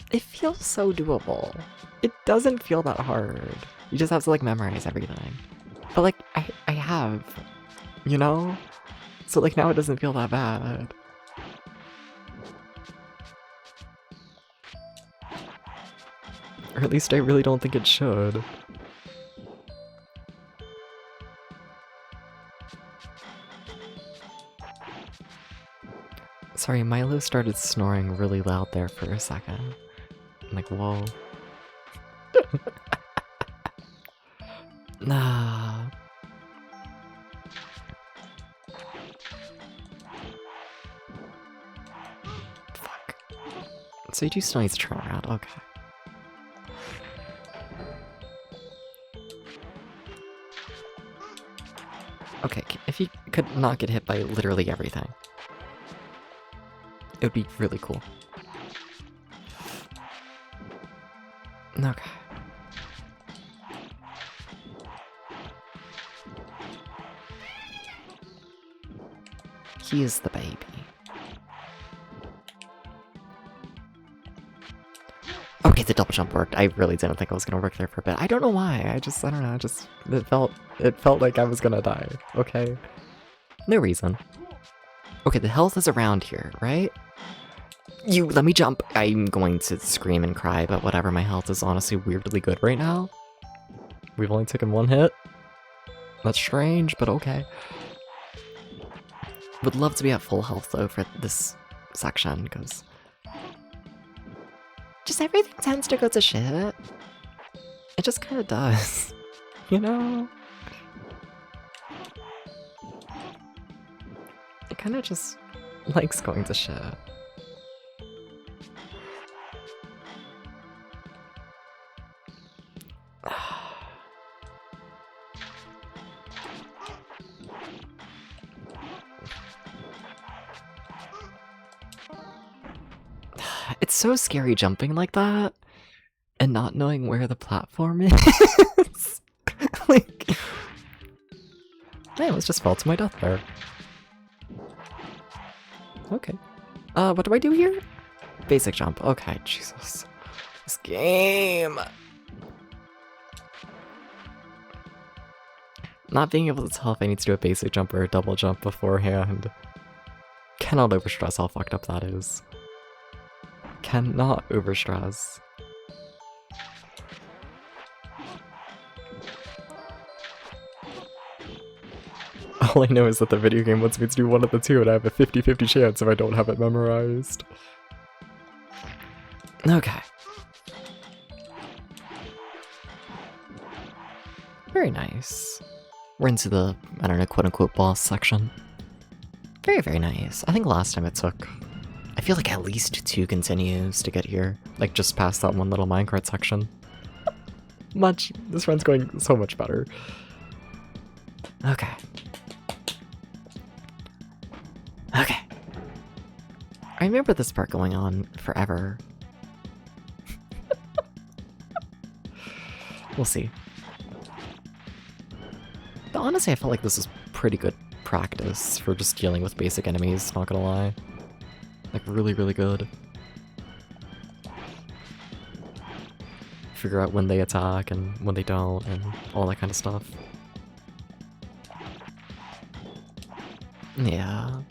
It feels so doable. It doesn't feel that hard. You just have to like memorize everything. But like, I have, you know? So like now it doesn't feel that bad. Or at least I really don't think it should. Sorry, Milo started snoring really loud there for a second. I'm like, whoa. Nah. Fuck. So you do still need to turn around, okay. Okay, if you could not get hit by literally everything, it would be really cool. Okay. He is the baby. Okay, the double jump worked. I really didn't think I was gonna work there for a bit. I don't know why. I don't know. It felt like I was gonna die. Okay. No reason. Okay, the health is around here, right? You let me jump. I'm going to scream and cry, but whatever. My health is honestly weirdly good right now. We've only taken one hit. That's strange, but okay. Would love to be at full health though for this section, because just everything tends to go to shit. It just kind of does, you know? It kind of just likes going to shit. It's so scary jumping like that and not knowing where the platform is. Like, I almost just fell to my death there. Okay. What do I do here? Basic jump. Okay, Jesus. This game. Not being able to tell if I need to do a basic jump or a double jump beforehand. Cannot overstress how fucked up that is. Cannot overstress. All I know is that the video game wants me to do one of the two, and I have a 50-50 chance if I don't have it memorized. Okay. Very nice. We're into the, I don't know, quote-unquote boss section. Very, very nice. I think last time it took, I feel like at least 2 continues to get here. Like, just past that one little minecart section. This run's going so much better. Okay. Okay. I remember this part going on forever. We'll see. But honestly, I felt like this is pretty good practice for just dealing with basic enemies, not gonna lie. Like, really, really good. Figure out when they attack and when they don't, and all that kind of stuff. Yeah.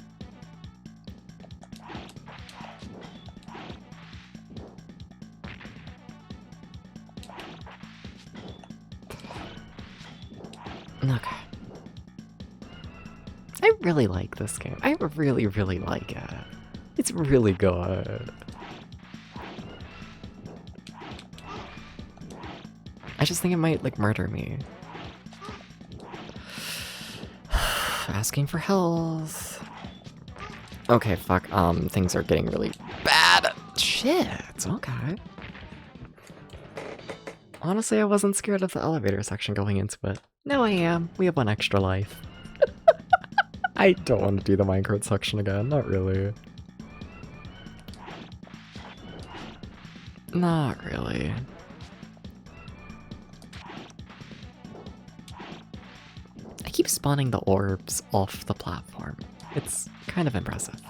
Okay. I really like this game. I really, really like it. It's really good. just think it might, like, murder me. Asking for health. Okay, fuck. Things are getting really bad. Shit. Okay. Honestly, I wasn't scared of the elevator section going into it. Now I am. We have one extra life. I don't want to do the minecart section again. Not really. Not really. I keep spawning the orbs off the platform. It's kind of impressive.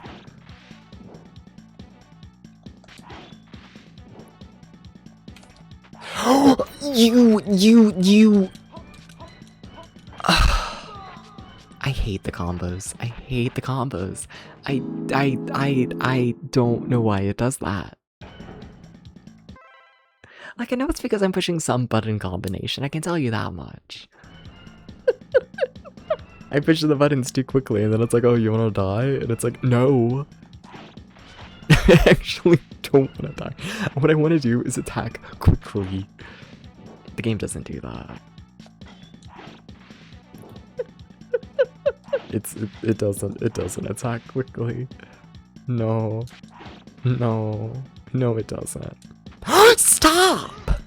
You. I hate the combos. I hate the combos. I don't know why it does that. Like, I know it's because I'm pushing some button combination, I can tell you that much. I push the buttons too quickly, and then it's like, oh, you wanna die? And it's like, no. I actually don't wanna die. What I wanna do is attack quickly. The game doesn't do that. It doesn't attack quickly. No. No, it doesn't. Stop!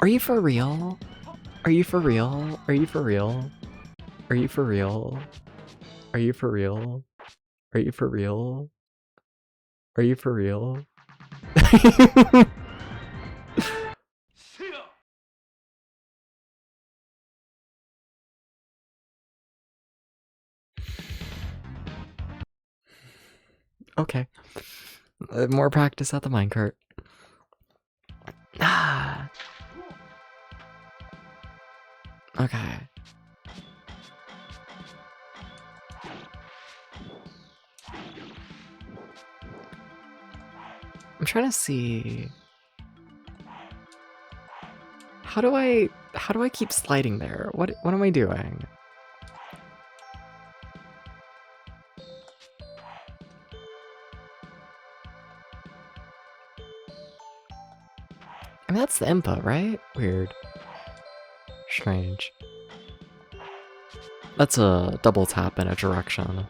Are you for real? Are you for real? Are you for real? Are you for real? Are you for real? Are you for real? Are you for real? Okay. More practice at the minecart. Ah. Okay. I'm trying to see. How do I keep sliding there? What am I doing? I mean, that's the input, right? Weird. Strange. That's a double tap in a direction.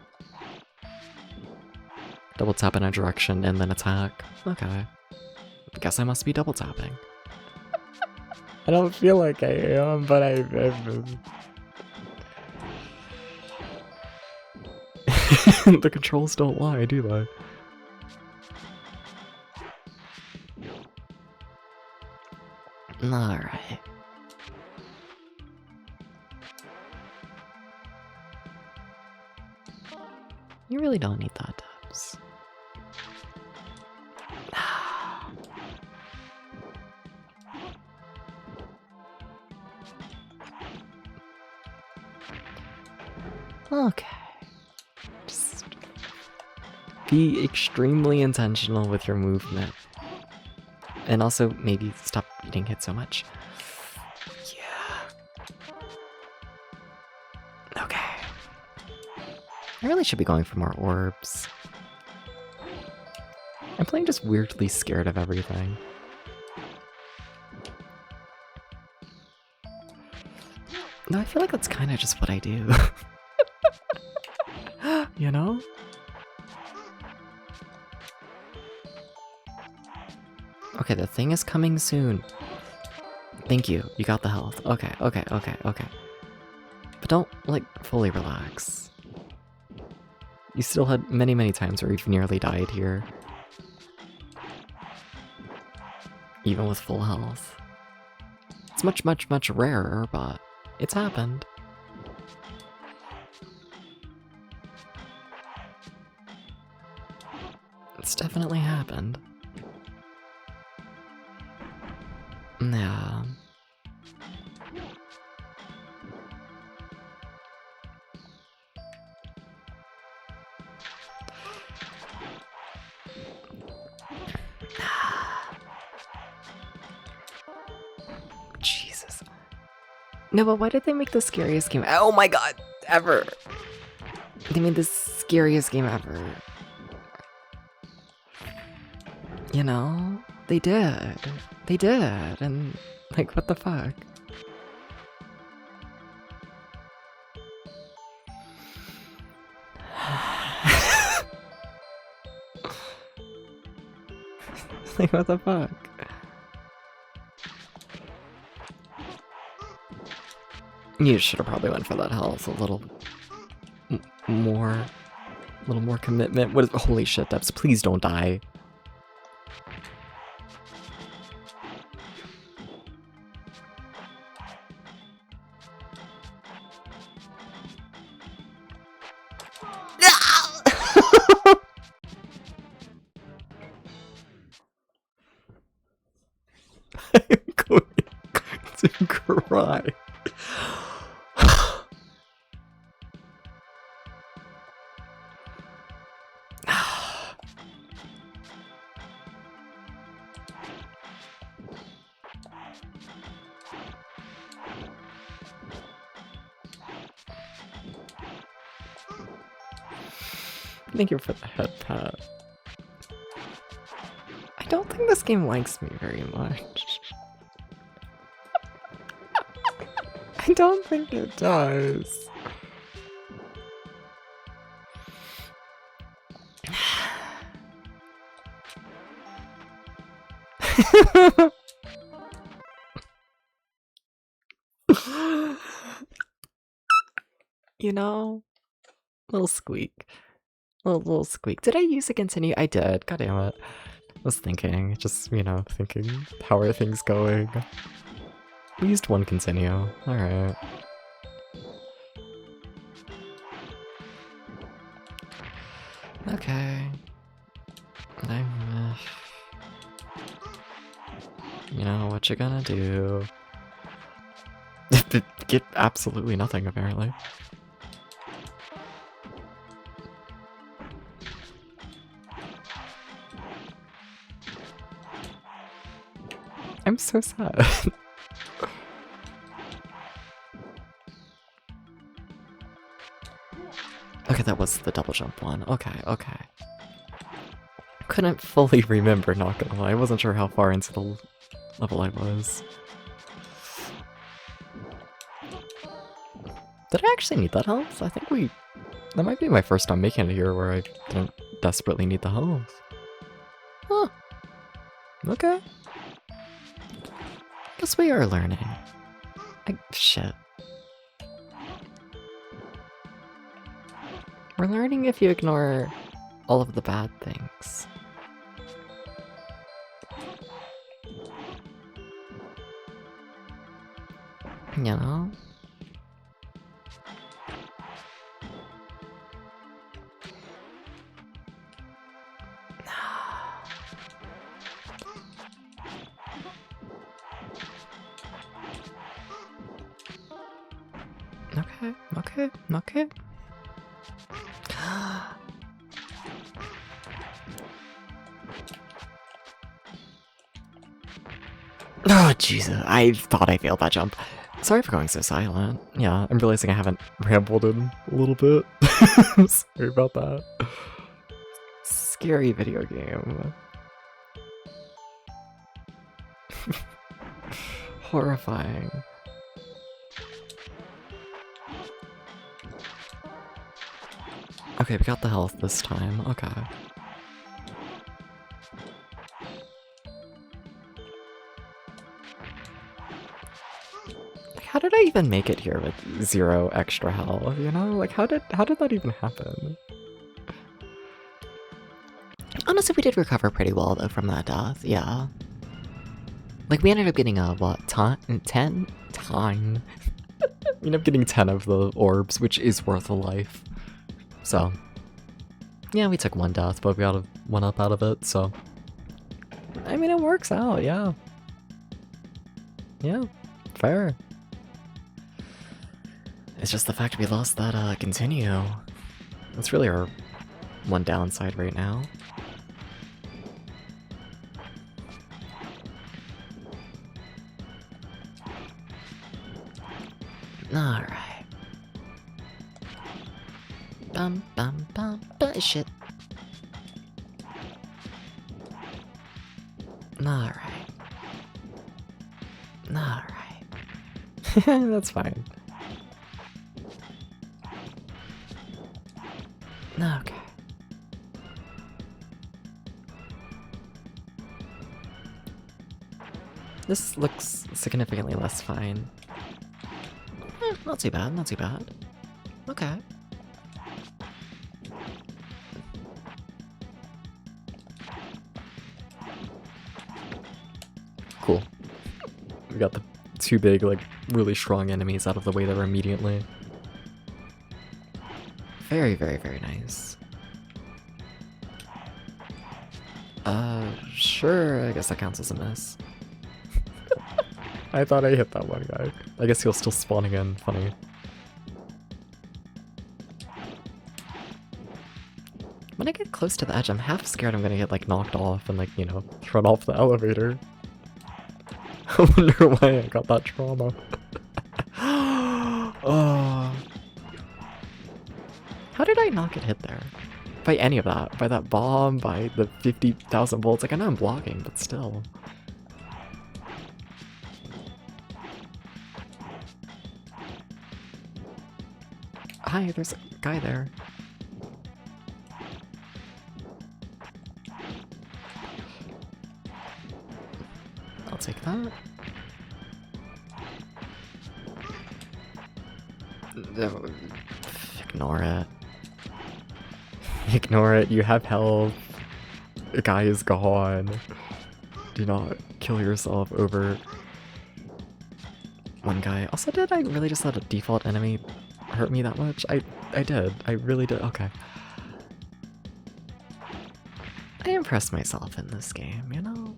Double tap in a direction and then attack. Okay. Guess I must be double tapping. I don't feel like I am, but I've the controls don't lie, do they? Alright. You really don't need that, Dubs. Okay. Just be extremely intentional with your movement. And also, maybe stop getting hit so much. Yeah. Okay. I really should be going for more orbs. I'm playing just weirdly scared of everything. No, I feel like that's kind of just what I do. You know? Okay, the thing is coming soon. Thank you. You got the health. Okay. But don't, like, fully relax. You still had many times where you've nearly died here. Even with full health. It's much rarer, but it's happened. It's definitely happened. Yeah. Jesus. No, but why did they make the scariest game? Oh my god, ever! They made the scariest game ever. You know? They did. They did. And Like, what the fuck? Like, what the fuck? You should have probably went for that health a little more. A little more commitment. What is— holy shit, Debs, please don't die. I'm going to cry. Thank you for the head pat. I don't think this game likes me very much. I don't think it does. You know, little squeak. Little squeak. Did I use a continue? I did. God damn it. I was thinking, just, you know, thinking, how are things going? We used one continue. Alright. Okay. You know, what you gonna do? Get absolutely nothing, apparently. I'm so sad. Okay, that was the double jump one. Okay, okay. Couldn't fully remember, not gonna lie. I wasn't sure how far into the level I was. Did I actually need that health? I think that might be my first time making it here where I don't desperately need the health. Huh. Okay. Guess we are learning. Shit. We're learning if you ignore all of the bad things. You know? Okay. Oh, Jesus. I thought I failed that jump. Sorry for going so silent. Yeah, I'm realizing I haven't rambled in a little bit. Sorry about that. Scary video game. Horrifying. Okay, we got the health this time. Okay. How did I even make it here with 0 extra health, you know? Like, how did that even happen? Honestly, we did recover pretty well, though, from that death, yeah. Like, we ended up getting a, what, 10? We ended up getting 10 of the orbs, which is worth a life. So, yeah, we took 1 death, but we got a 1-up out of it, so... I mean, it works out, yeah. Yeah, fair. It's just the fact we lost that, continue. That's really our one downside right now. Alright. Shit. Alright. That's fine. Okay. This looks significantly less fine. Not too bad, not too bad. Okay. Cool. We got the two big, like, really strong enemies out of the way there immediately. Very, very, very nice. Sure, I guess that counts as a miss. I thought I hit that one guy. I guess he'll still spawn again, funny. When I get close to the edge, I'm half scared I'm gonna get, like, knocked off and, like, you know, thrown off the elevator. I wonder why I got that trauma. Oh. How did I not get hit there? By any of that? By that bomb? By the 50,000 volts? Like, I know I'm blocking, but still. Hi, there's a guy there. I'll take that. Ignore it. Ignore it, you have health. The guy is gone. Do not kill yourself over one guy. Also, did I really just let a default enemy hurt me that much? I did. I really did. Okay. I impressed myself in this game, you know?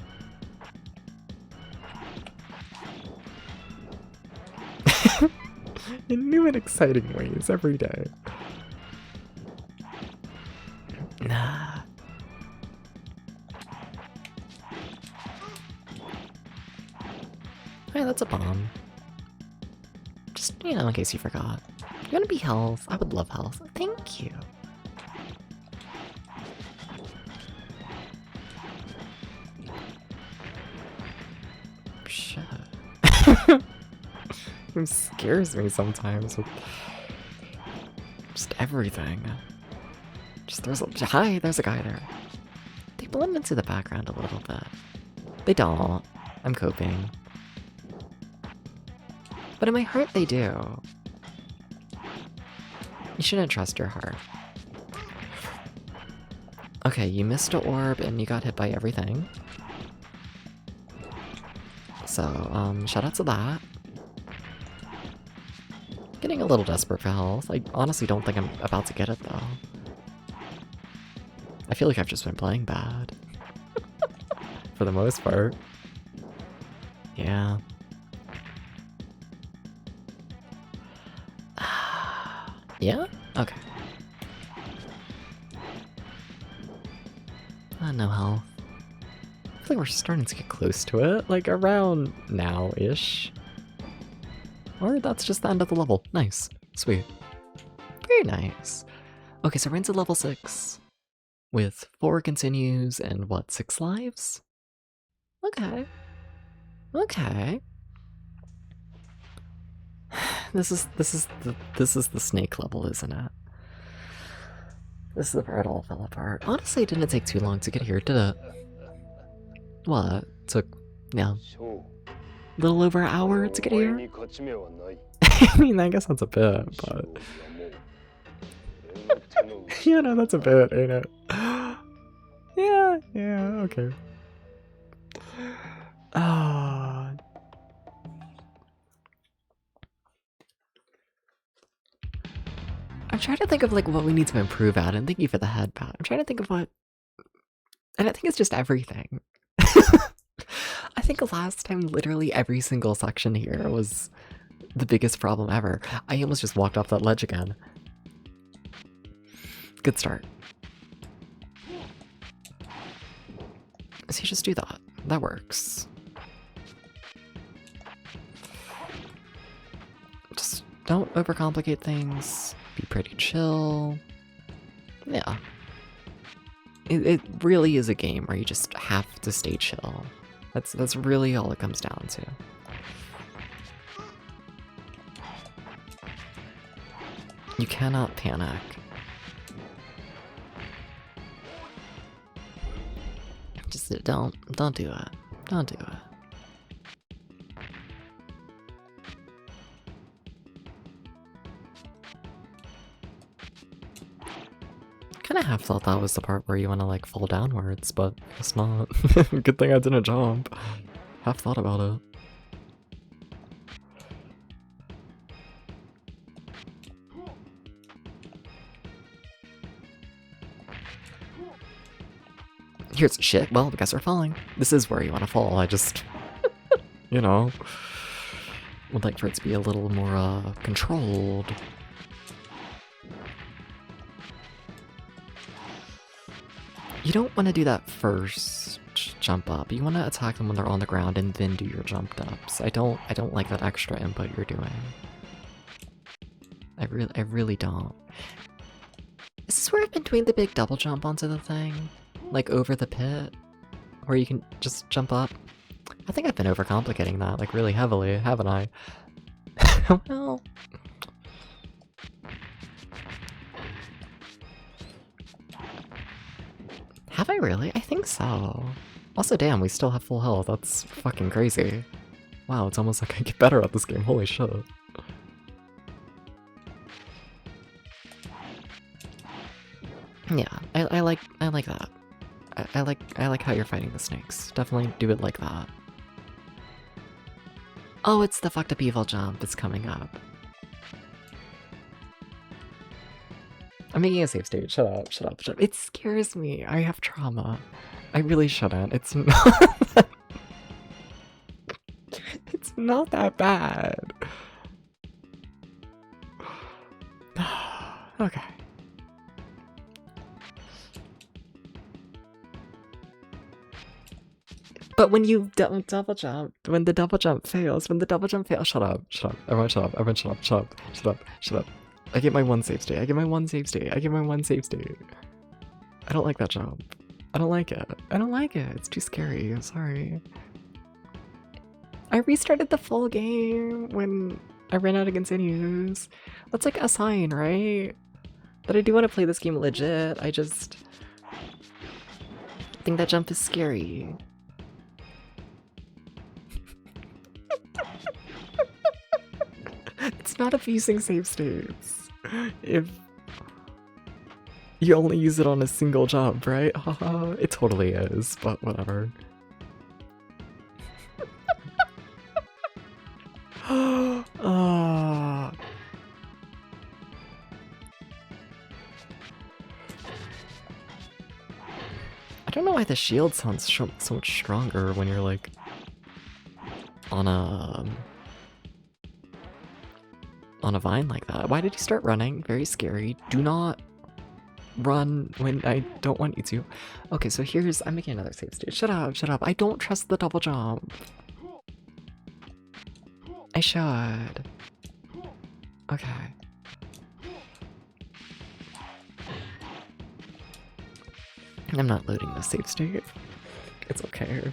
In new and exciting ways every day. Nah. Hey, that's a bomb. Just, you know, in case you forgot. You wanna be health? I would love health. Thank you. Shit. It scares me sometimes with just everything. Just hi, there's a guy there. They blend into the background a little bit. They don't. I'm coping. But in my heart, they do. You shouldn't trust your heart. Okay, you missed an orb and you got hit by everything. So, shout out to that. Getting a little desperate for health. I honestly don't think I'm about to get it, though. I feel like I've just been playing bad. For the most part. Yeah. Yeah? Okay. No health. I feel like we're starting to get close to it. Like, around now-ish. Or that's just the end of the level. Nice. Sweet. Very nice. Okay, so we're into level 6. With 4 continues and what, 6 lives? Okay. Okay. This is the snake level, isn't it? This is where it all fell apart. Honestly, it didn't take too long to get here, did it? What? Took, yeah, a little over an hour to get here? I mean, I guess that's a bit, but... yeah, no, that's a bit, ain't it? Yeah, okay. Ah. I'm trying to think of, like, what we need to improve at, and thank you for the head pat. I'm trying to think of what... And I think it's just everything. I think last time, literally every single section here was the biggest problem ever. I almost just walked off that ledge again. Good start. So you just do that. That works. Just don't overcomplicate things. Be pretty chill. Yeah. It really is a game where you just have to stay chill. That's really all it comes down to. You cannot panic. Just don't do it. Don't do it. Kinda half thought that was the part where you wanna like fall downwards, but it's not. Good thing I didn't jump. Half thought about it. Here's shit. Well, I guess we're falling. This is where you want to fall. I just, you know, would like for it to be a little more controlled. You don't want to do that first jump up. You want to attack them when they're on the ground and then do your jump ups. I don't like that extra input you're doing. I really don't. Is this where I've been doing the big double jump onto the thing? Like over the pit? Where you can just jump up? I think I've been overcomplicating that, like really heavily, haven't I? Well... Have I really? I think so. Also, damn, we still have full health. That's fucking crazy. Wow, it's almost like I get better at this game. Holy shit. Yeah, I like that. I like how you're fighting the snakes. Definitely do it like that. Oh, it's the fucked up evil jump. It's coming up. I'm making a save state. Shut up, shut up, shut up. It scares me. I have trauma. I really shouldn't. It's not... It's not that bad. Okay. But when you don't double jump, when the double jump fails, shut up, everyone shut up, shut up. I get my one save state, I get my one save state. I don't like that jump. I don't like it. It's too scary, I'm sorry. I restarted the full game when I ran out of continues. That's like a sign, right? That I do want to play this game legit, I just think that jump is scary. It's not abusing save states if you only use it on a single jump, right? Haha, it totally is, but whatever. I don't know why the shield sounds so much stronger when you're like on a vine like that. Why did you start running? Very scary. Do not run when I don't want you to. Okay, so here's... I'm making another save state. Shut up. I don't trust the double jump. I should. Okay. I'm not loading the save state. It's okay.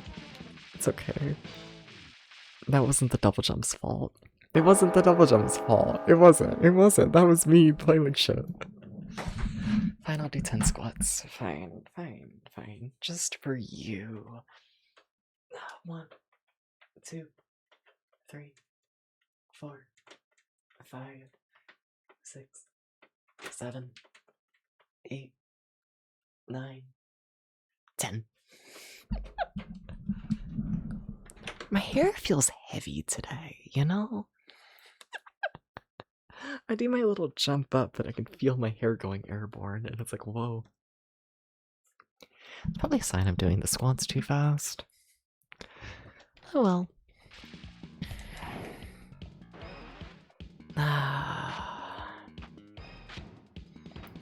It's okay. That wasn't the double jump's fault. It wasn't the double jump's fault. It wasn't. That was me playing like shit. Fine, I'll do 10 squats. Fine. Just for you. 1, 2, 3, 4, 5, 6, 7, 8, 9, 10. My hair feels heavy today, you know? I do my little jump up, but I can feel my hair going airborne, and it's like, whoa. It's probably a sign I'm doing the squats too fast. Oh well. I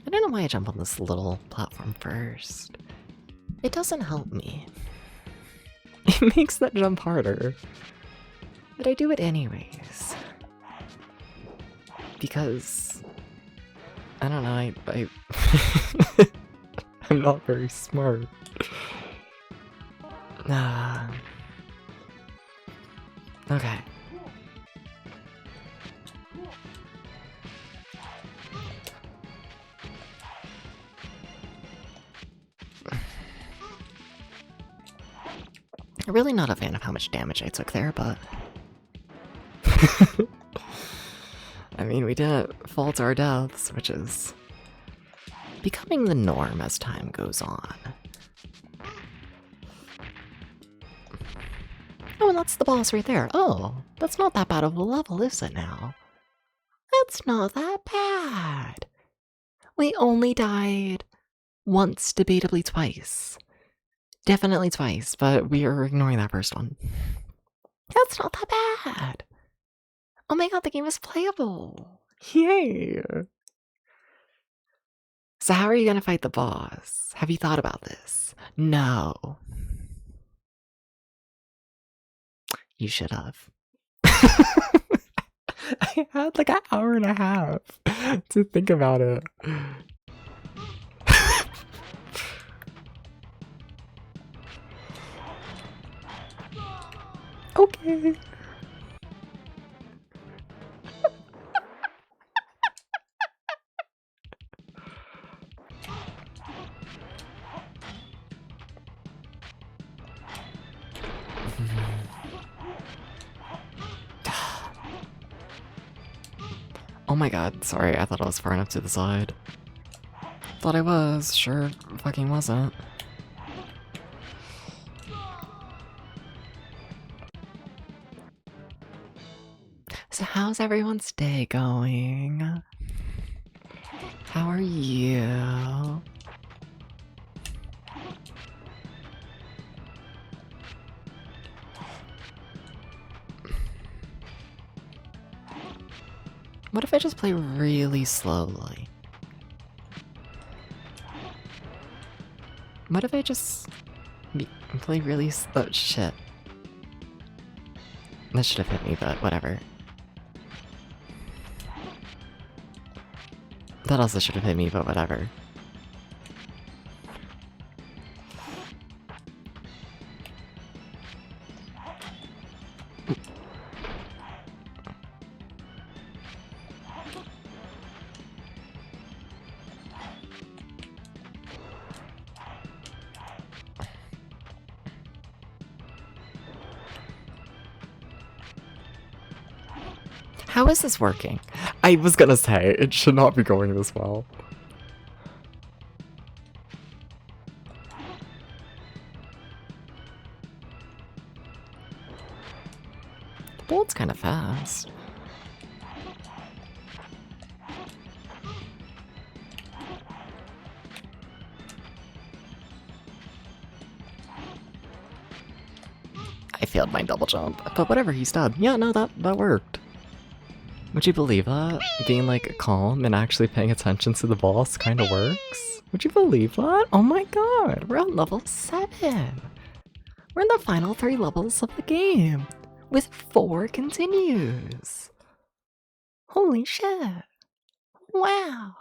don't know why I jump on this little platform first. It doesn't help me. It makes that jump harder. But I do it anyways. Because... I don't know, I I'm not very smart. Okay. Really not a fan of how much damage I took there, but... I mean, we didn't fall to our deaths, which is becoming the norm as time goes on. Oh, and that's the boss right there. Oh, that's not that bad of a level, is it now? That's not that bad. We only died once, debatably twice. Definitely twice, but we are ignoring that first one. That's not that bad. Oh my god, the game is playable. Yay. So how are you gonna fight the boss? Have you thought about this? No. You should have. I had like an hour and a half to think about it. Okay. Oh my god, sorry, I thought I was far enough to the side. Thought I was, sure fucking wasn't. So how's everyone's day going? How are you? What if I just play really slowly? What if I just play really oh shit. That should have hit me, but whatever. That also should have hit me, but whatever. How is this working? I was gonna say, it should not be going this well. The bolt's kind of fast. I failed my double jump, but whatever, he's dead. Yeah, no, that worked. Would you believe that? Being like calm and actually paying attention to the boss kind of works? Would you believe that? Oh my god, we're on level 7. We're in the final 3 levels of the game, with 4 continues. Holy shit. Wow.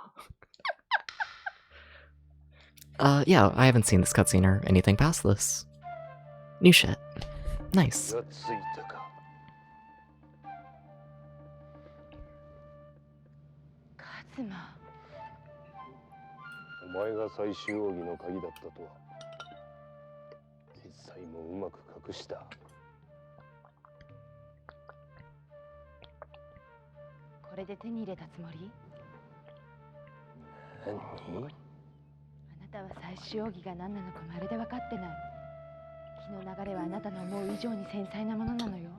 Yeah, I haven't seen this cutscene or anything past this. New shit. Nice. お前が最終奥義の鍵だったとは実際もうまく隠した。これで手に入れたつもり？何？あなたは最終奥義が何なのかまるで分かってない。気の流れはあなたの思う以上に繊細なものなのよ。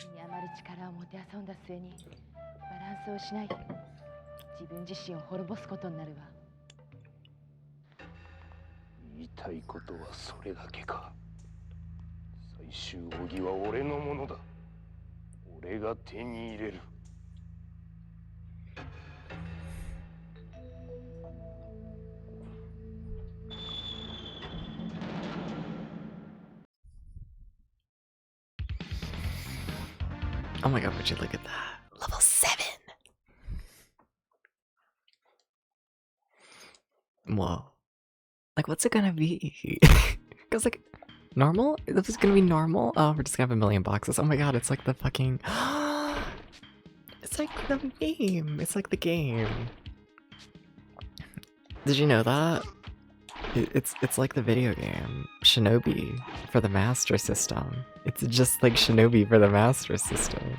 身に余る力をもてあそんだ末にバランスを失い自分自身を滅ぼすことになるわ。言いたいことはそれだけか。最終奥義は俺のものだ。俺が手に入れる。Oh my god, would you look at that? Level 7! Whoa. Like, what's it gonna be? Because, like, normal? This is gonna be normal? Oh, we're just gonna have a million boxes. Oh my god, it's like the fucking... It's like the game. It's like the game. Did you know that? It's like the video game Shinobi for the Master System. It's just like Shinobi for the Master System.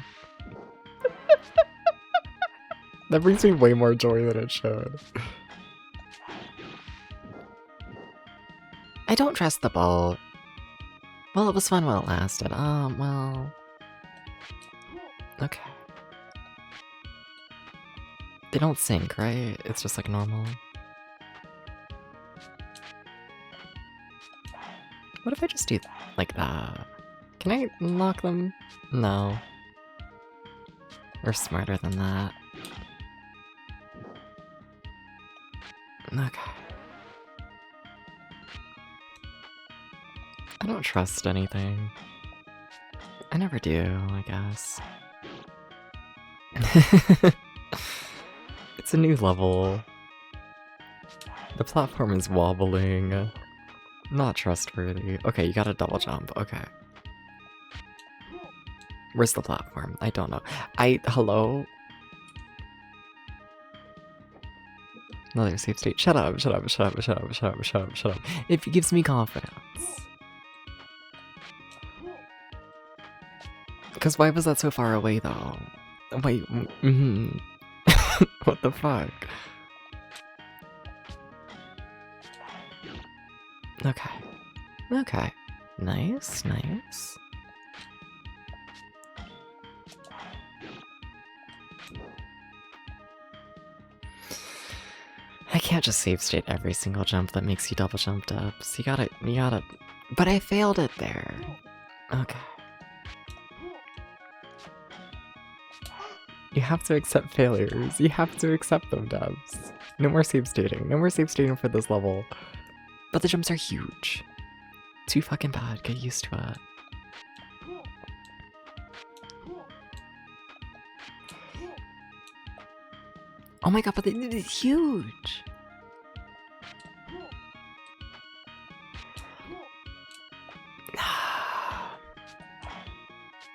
That brings me way more joy than it should. I don't trust the boat. Well, it was fun while it lasted. Well... Okay. They don't sink, right? It's just like normal. What if I just do like that? Can I lock them? No. We're smarter than that. Okay. I don't trust anything. I never do, I guess. It's a new level. The platform is wobbling. Not trustworthy. Okay, you gotta double jump. Okay. Where's the platform? I don't know. Hello? Another safe state. Shut up, shut up, shut up, shut up, shut up, shut up, shut up. It gives me confidence. Because why was that so far away, though? Wait, what the fuck? Okay. Okay. Nice, nice. I can't just save state every single jump that makes you double jump ups. You gotta... But I failed it there. Okay. You have to accept failures. You have to accept them, devs. No more save stating. No more save stating for this level. But the jumps are huge. Too fucking bad. Get used to it. Oh my god, but it's huge!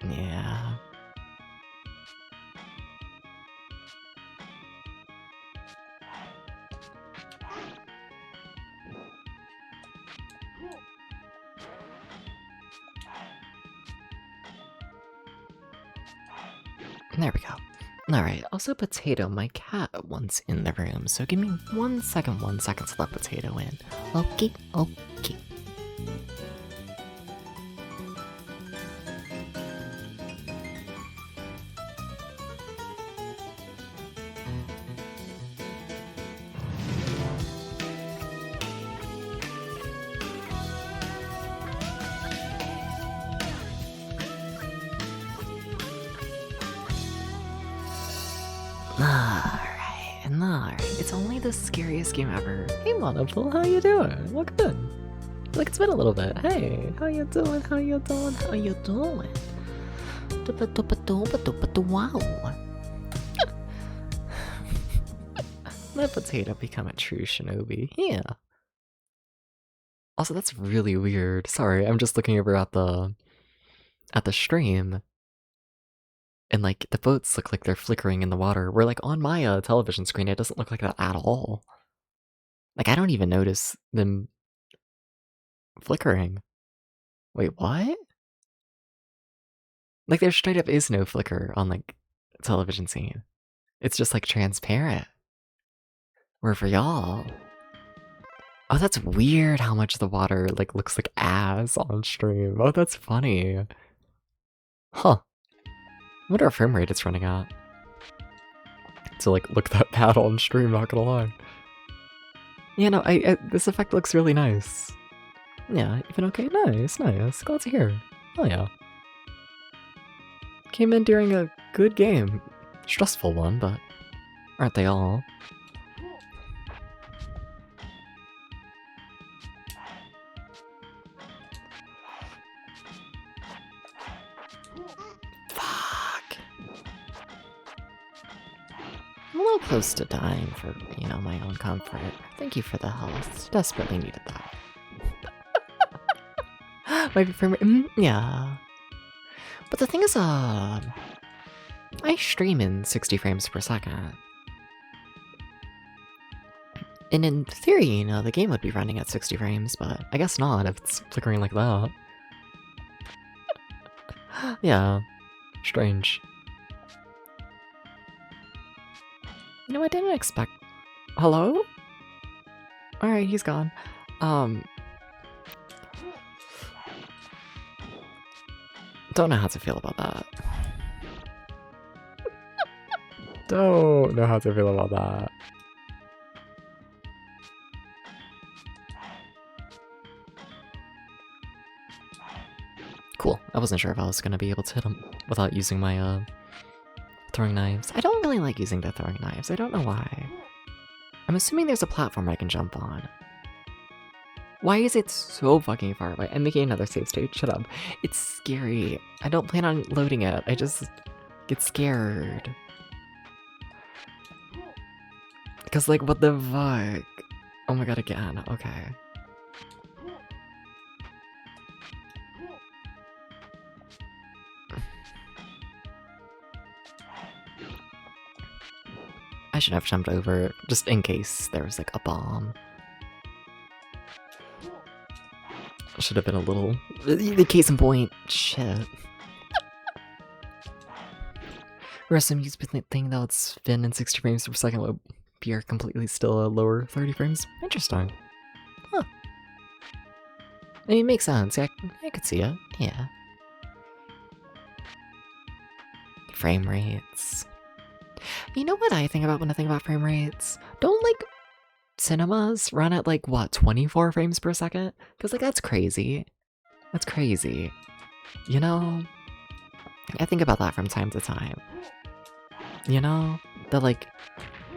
Yeah. There we go. Alright, also Potato, my cat wants in the room, so give me 1 second to let Potato in. Okay, okay. Alright. It's only the scariest game ever. Hey Monopole, how you doing? Well, good. Like, it's been a little bit. Hey, how you doing? How you doing? How you doing? Wow. Let Potato become a true shinobi. Yeah. Also, that's really weird. Sorry, I'm just looking over at the stream. And like the boats look like they're flickering in the water. Where like on my television screen, it doesn't look like that at all. Like I don't even notice them flickering. Wait, what? Like there straight up is no flicker on like television scene. It's just like transparent. Where for y'all? Oh, that's weird how much the water like looks like ass on stream. Oh, that's funny. Huh. I wonder what frame rate it's running at. To like look that bad on stream, not gonna lie. Yeah, no, this effect looks really nice. Yeah, even okay, nice. Glad to hear. Oh yeah. Came in during a good game. Stressful one, but aren't they all? I'm a little close to dying for, you know, my own comfort. Thank you for the health. Desperately needed that. Maybe for me, yeah. But the thing is, I stream in 60 frames per second. And in theory, you know, the game would be running at 60 frames, but I guess not if it's flickering like that. Yeah, strange. You know, I didn't expect... Hello? Alright, he's gone. Don't know how to feel about that. Don't know how to feel about that. Cool. I wasn't sure if I was gonna be able to hit him without using my throwing knives. I don't really like using the throwing knives. I don't know why. I'm assuming there's a platform I can jump on. Why is it so fucking far away? I'm making another save state. Shut up. It's scary. I don't plan on loading it. I just get scared. Because, like, what the fuck? Oh my god, again. Okay. I should have jumped over, just in case there was, like, a bomb. Should have been a little... The case in point. Shit. Whereas some used thing that would spin in 60 frames per second would be completely still a lower 30 frames. Interesting. Huh. I mean, it makes sense. I could see it. Yeah. Frame rates. You know what I think about when I think about frame rates? Don't, like, cinemas run at, like, what, 24 frames per second? Because, like, that's crazy. That's crazy. You know? I think about that from time to time. You know? That, like,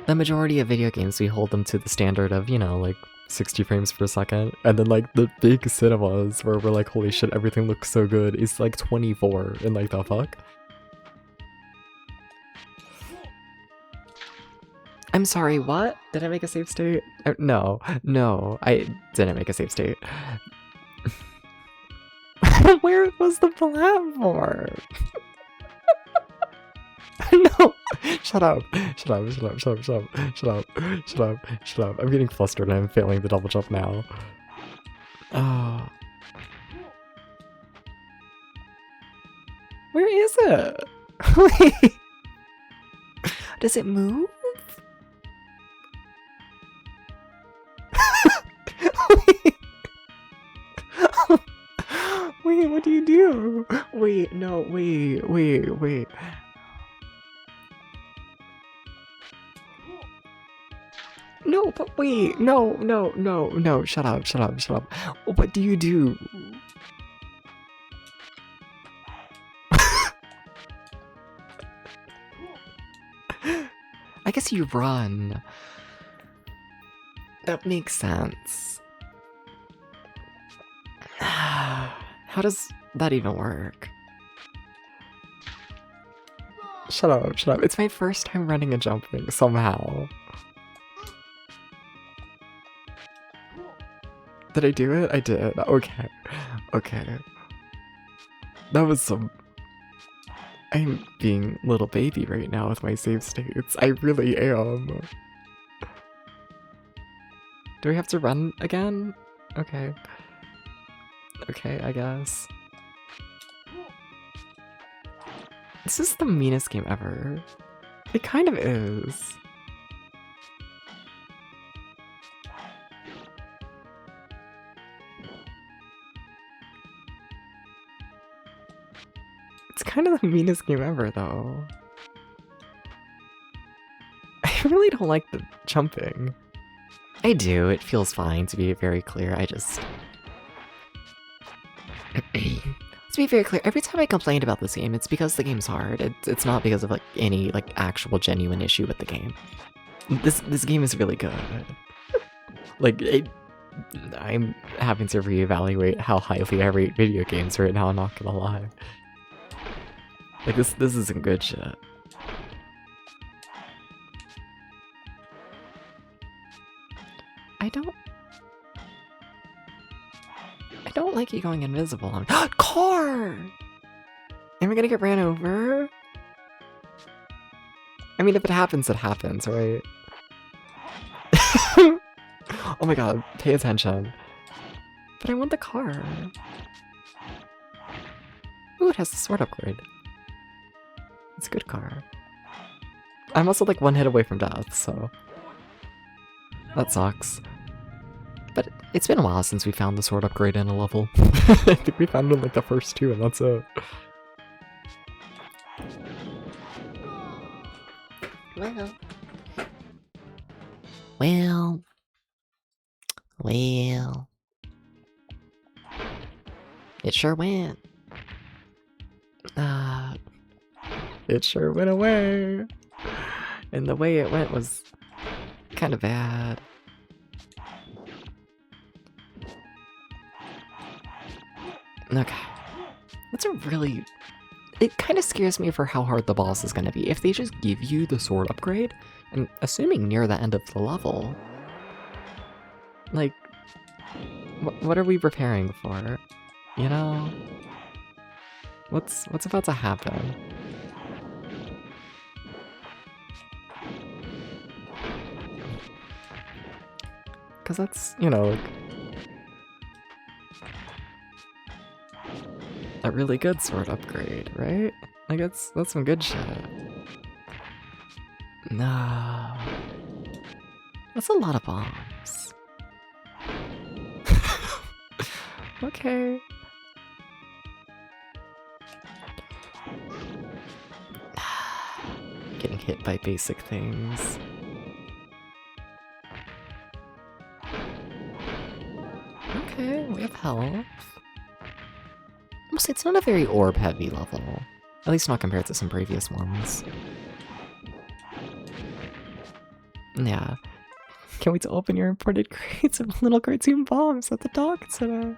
the majority of video games, we hold them to the standard of, you know, like, 60 frames per second. And then, like, the big cinemas where we're like, holy shit, everything looks so good, is, like, 24. And, like, the fuck? I'm sorry, what? Did I make a save state? No, I didn't make a save state. Where was the platform? No! Shut up. I'm getting flustered and I'm failing the double jump now. Oh. Where is it? Wait. Does it move? Wait, what do you do? Wait, no, wait. No, but wait, no, shut up. What do you do? I guess you run. That makes sense. How does that even work? Shut up. It's my first time running and jumping, somehow. Did I do it? I did. Okay. That was some... I'm being little baby right now with my save states. I really am. Do we have to run again? Okay, I guess. This is the meanest game ever. It kind of is. It's kind of the meanest game ever, though. I really don't like the jumping. I do, it feels fine, to be very clear, I just... To be very clear, every time I complained about this game, it's because the game's hard. It's not because of, like, any, like, actual genuine issue with the game. This game is really good. Like, I'm having to reevaluate how highly I rate video games right now, I'm not gonna lie. Like, this isn't good shit. I don't like you going invisible. Car! Am I gonna get ran over? I mean, if it happens, it happens, right? Oh my god, pay attention. But I want the car. Ooh, it has the sword upgrade. It's a good car. I'm also like one hit away from death, so... that sucks. But it's been a while since we found the sword upgrade in a level. I think we found it in like the first two, and that's it. Well. It sure went. It sure went away. And the way it went was kind of bad. Okay. That's a really... it kind of scares me for how hard the boss is going to be. If they just give you the sword upgrade, and assuming near the end of the level, like, what are we preparing for? You know? What's about to happen? Because that's, you know, like, a really good sword upgrade, right? Like, that's some good shit. No. That's a lot of bombs. Okay. Getting hit by basic things. Okay, we have health. Mostly, it's not a very orb-heavy level. At least not compared to some previous ones. Yeah. Can't wait to open your imported crates of little cartoon bombs at the dock today.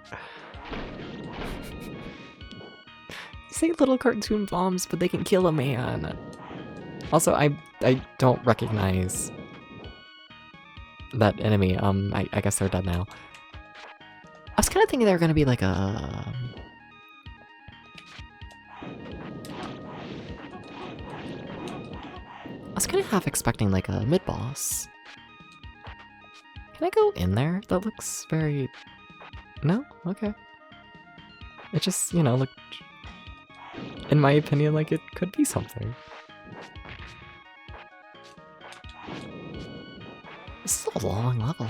You say little cartoon bombs, but they can kill a man. Also, I don't recognize that enemy. I guess they're dead now. I was kind of thinking they were going to be like a... I was kind of half expecting like a mid-boss. Can I go in there? That looks very... No? Okay. It just, you know, looked... in my opinion, like it could be something. This is a long level.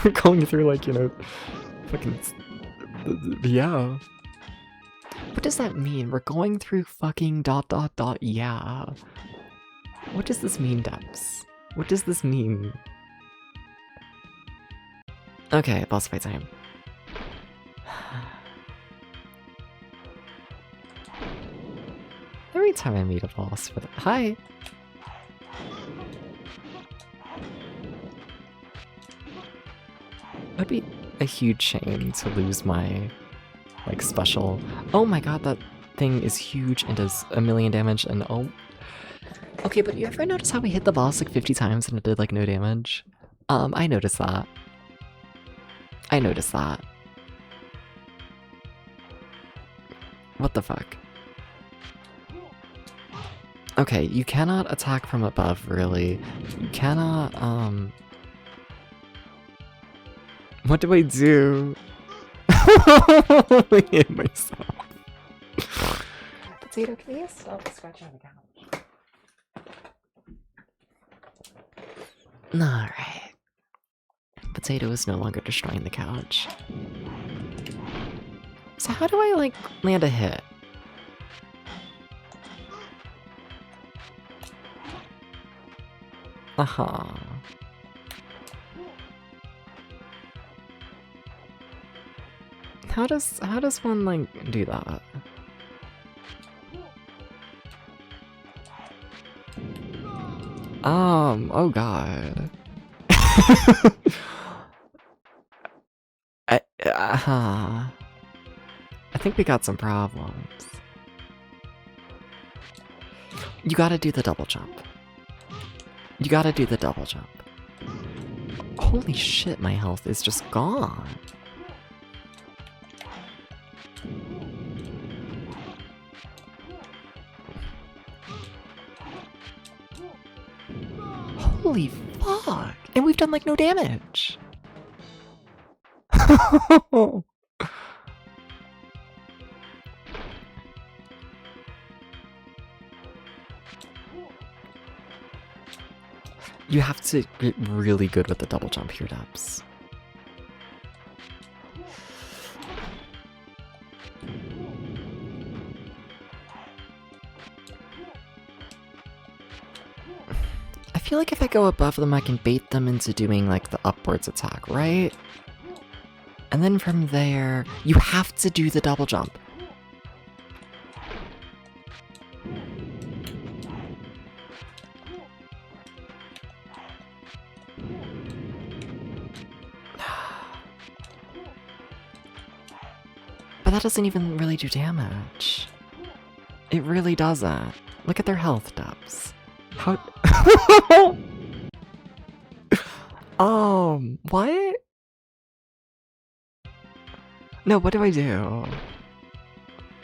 We're going through like, you know, fucking... yeah. What does that mean? We're going through fucking ... yeah. What does this mean, Depps? What does this mean? Okay, boss fight time. Every time I meet a boss for the... Hi! That'd be a huge shame to lose my, like, special... Oh my god, that thing is huge and does a million damage and oh... Okay, but you ever notice how we hit the boss like 50 times and it did like no damage? I noticed that. I noticed that. What the fuck? Okay, you cannot attack from above, really. You cannot, What do I do? I hit myself. Potato, can you stop scratching the couch? Alright. Potato is no longer destroying the couch. So how do I, like, land a hit? Uh-huh. How does one, like, do that? Oh god. I think we got some problems. You gotta do the double jump. You gotta do the double jump. Holy shit, my health is just gone. Holy fuck! And we've done like no damage. You have to get really good with the double jump here, Dubs. I feel like if I go above them, I can bait them into doing like the upwards attack, right? And then from there, you have to do the double jump. But that doesn't even really do damage. It really doesn't. Look at their health, Dubs. How? What? No, what do I do?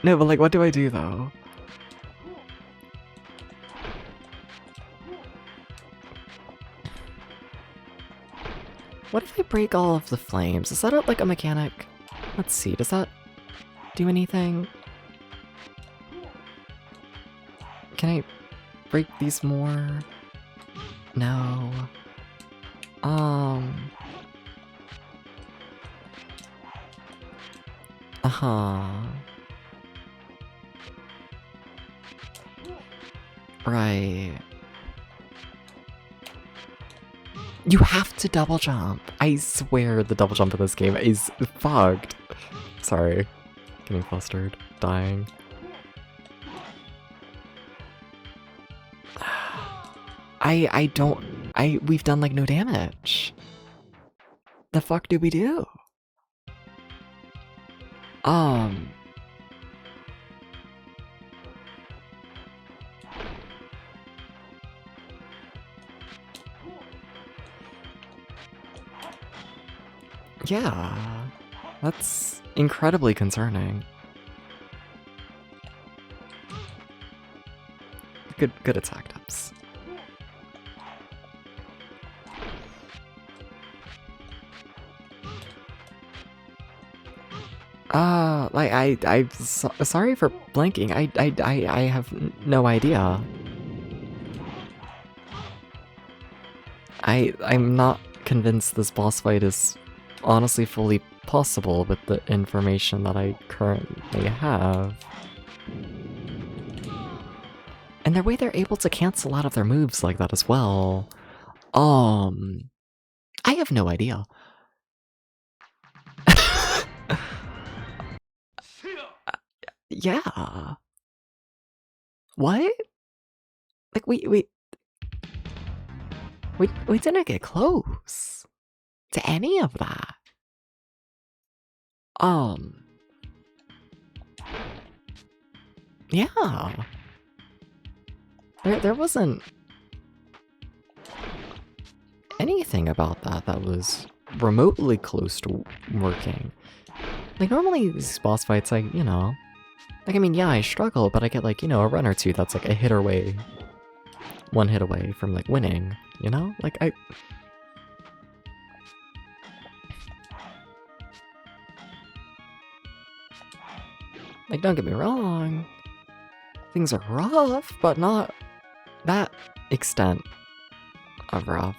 No, but like, what do I do though? What if I break all of the flames? Is that like a mechanic? Let's see, does that do anything? Can I break these more? No. Right. You have to double jump. I swear the double jump in this game is fucked. Sorry. Getting flustered. Dying. We've done like no damage. The fuck do we do? Yeah, that's incredibly concerning. Good attack, Dubs. Sorry for blanking. I have no idea. I'm not convinced this boss fight is honestly fully possible with the information that I currently have. And the way they're able to cancel out of their moves like that as well. I have no idea. Yeah. What? Like we didn't get close to any of that. Yeah. There wasn't anything about that that was remotely close to working. Like normally these boss fights, like, you know, like I mean, yeah, I struggle, but I get like, you know, a run or two that's like a hit away, one hit away from like winning, you know? Like like don't get me wrong, things are rough, but not that extent of rough.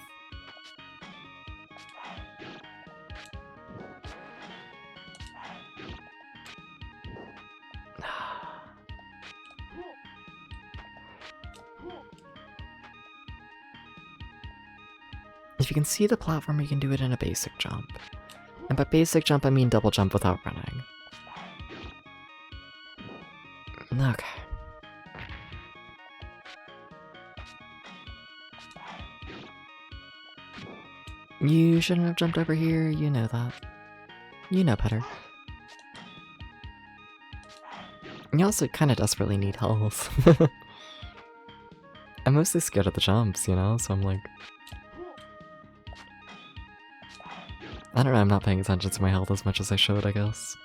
If you can see the platform, you can do it in a basic jump. And by basic jump, I mean double jump without running. Okay. You shouldn't have jumped over here, you know that. You know better. You also kind of desperately need health. I'm mostly scared of the jumps, you know, so I'm like... I don't know, I'm not paying attention to my health as much as I should, I guess.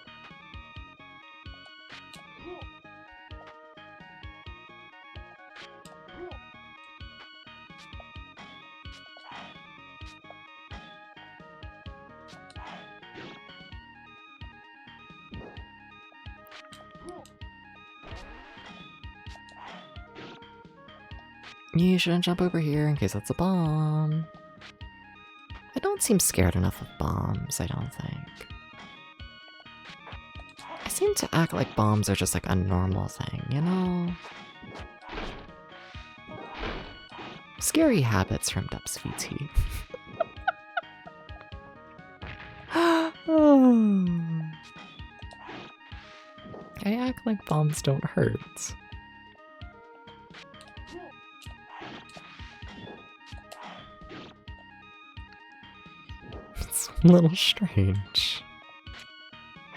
You shouldn't jump over here in case that's a bomb. I don't seem scared enough of bombs, I don't think. I seem to act like bombs are just like a normal thing, you know? Scary habits from Depths VT. I act like bombs don't hurt. It's a little strange.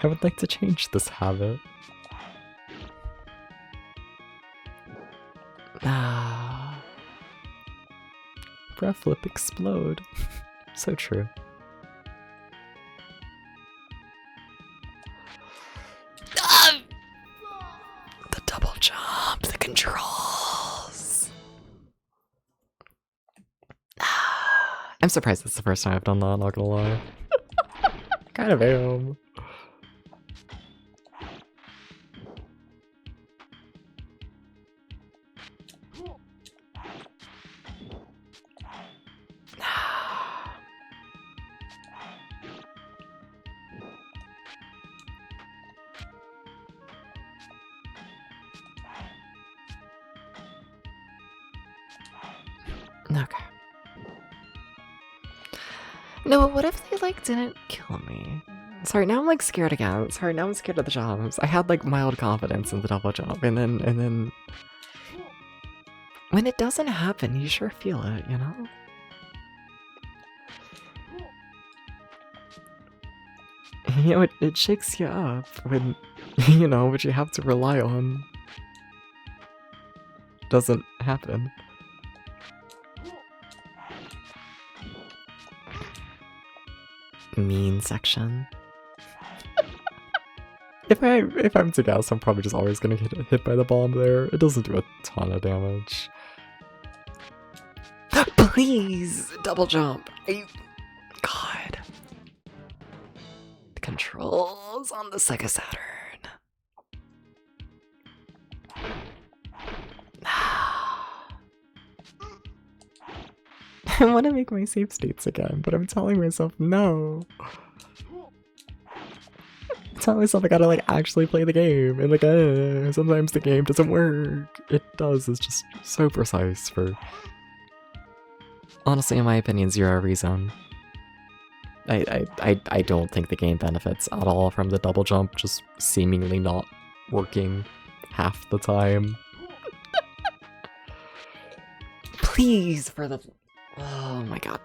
I would like to change this habit. Ah. Breath flip explode. So true. The double jump, the controls. I'm surprised it's the first time I've done that, not gonna lie. Kind of am. Okay. No, but what if they like didn't kill me? Sorry, now I'm like scared again. Sorry, now I'm scared of the jumps. I had like mild confidence in the double jump, and then when it doesn't happen, you sure feel it, you know? You know, it shakes you up when, you know, what you have to rely on doesn't happen. Mean section. If I'm to guess, I'm probably just always gonna get hit by the bomb there. It doesn't do a ton of damage. Please! Double jump! God. The controls on the Sega Saturn. I want to make my save states again, but I'm telling myself no. I'm telling myself I gotta like actually play the game, and like sometimes the game doesn't work. It does, it's just so precise for, honestly, in my opinion, zero reason. I don't think the game benefits at all from the double jump just seemingly not working half the time. Please, for the... Oh my god.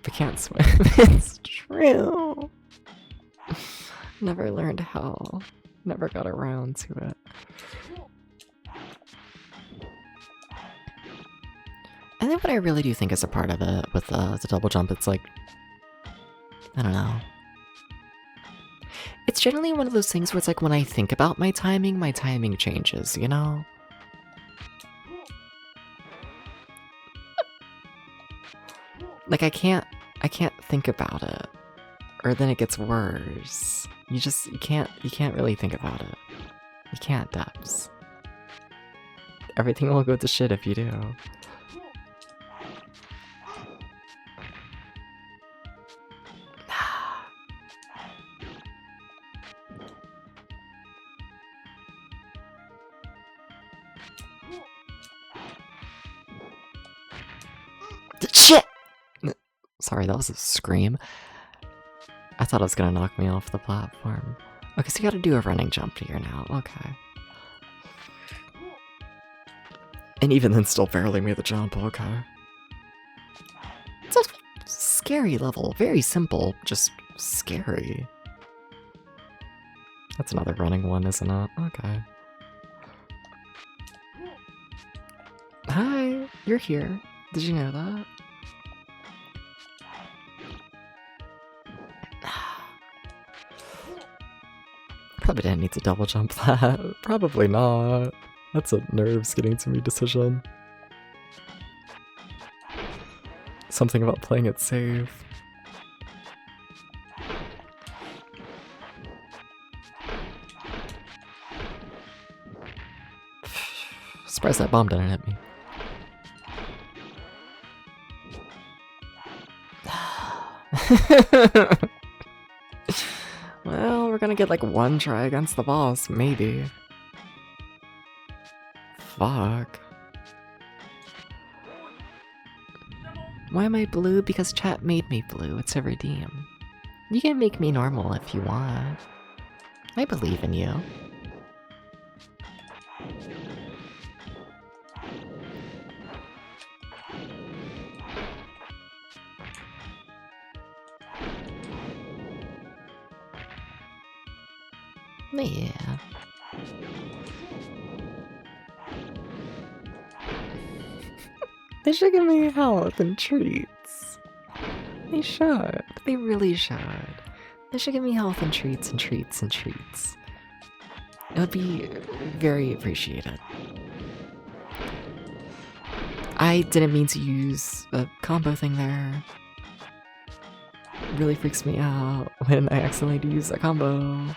I can't swim. It's true. Never learned how. Never got around to it. And then what I really do think is a part of it with the double jump, it's like, I don't know. It's generally one of those things where it's like when I think about my timing changes, you know? Like I can't think about it, or then it gets worse. You can't really think about it. You can't, Depths. Everything will go to shit if you do. Shit! Sorry, that was a scream. I thought it was gonna knock me off the platform. Okay, so you gotta do a running jump here now. Okay. And even then still barely made the jump. Okay. It's a scary level. Very simple, just scary. That's another running one, isn't it? Okay. Hi, you're here. Did you know that? Probably didn't need to double jump that. Probably not. That's a nerves getting to me decision. Something about playing it safe. Surprised that bomb didn't hit me. Well, we're gonna get like one try against the boss, maybe. Fuck. Why am I blue? Because chat made me blue. It's a redeem. You can make me normal if you want. I believe in you. Yeah. They should give me health and treats. They should. They really should. They should give me health and treats and treats and treats. It would be very appreciated. I didn't mean to use a combo thing there. It really freaks me out when I accidentally use a combo.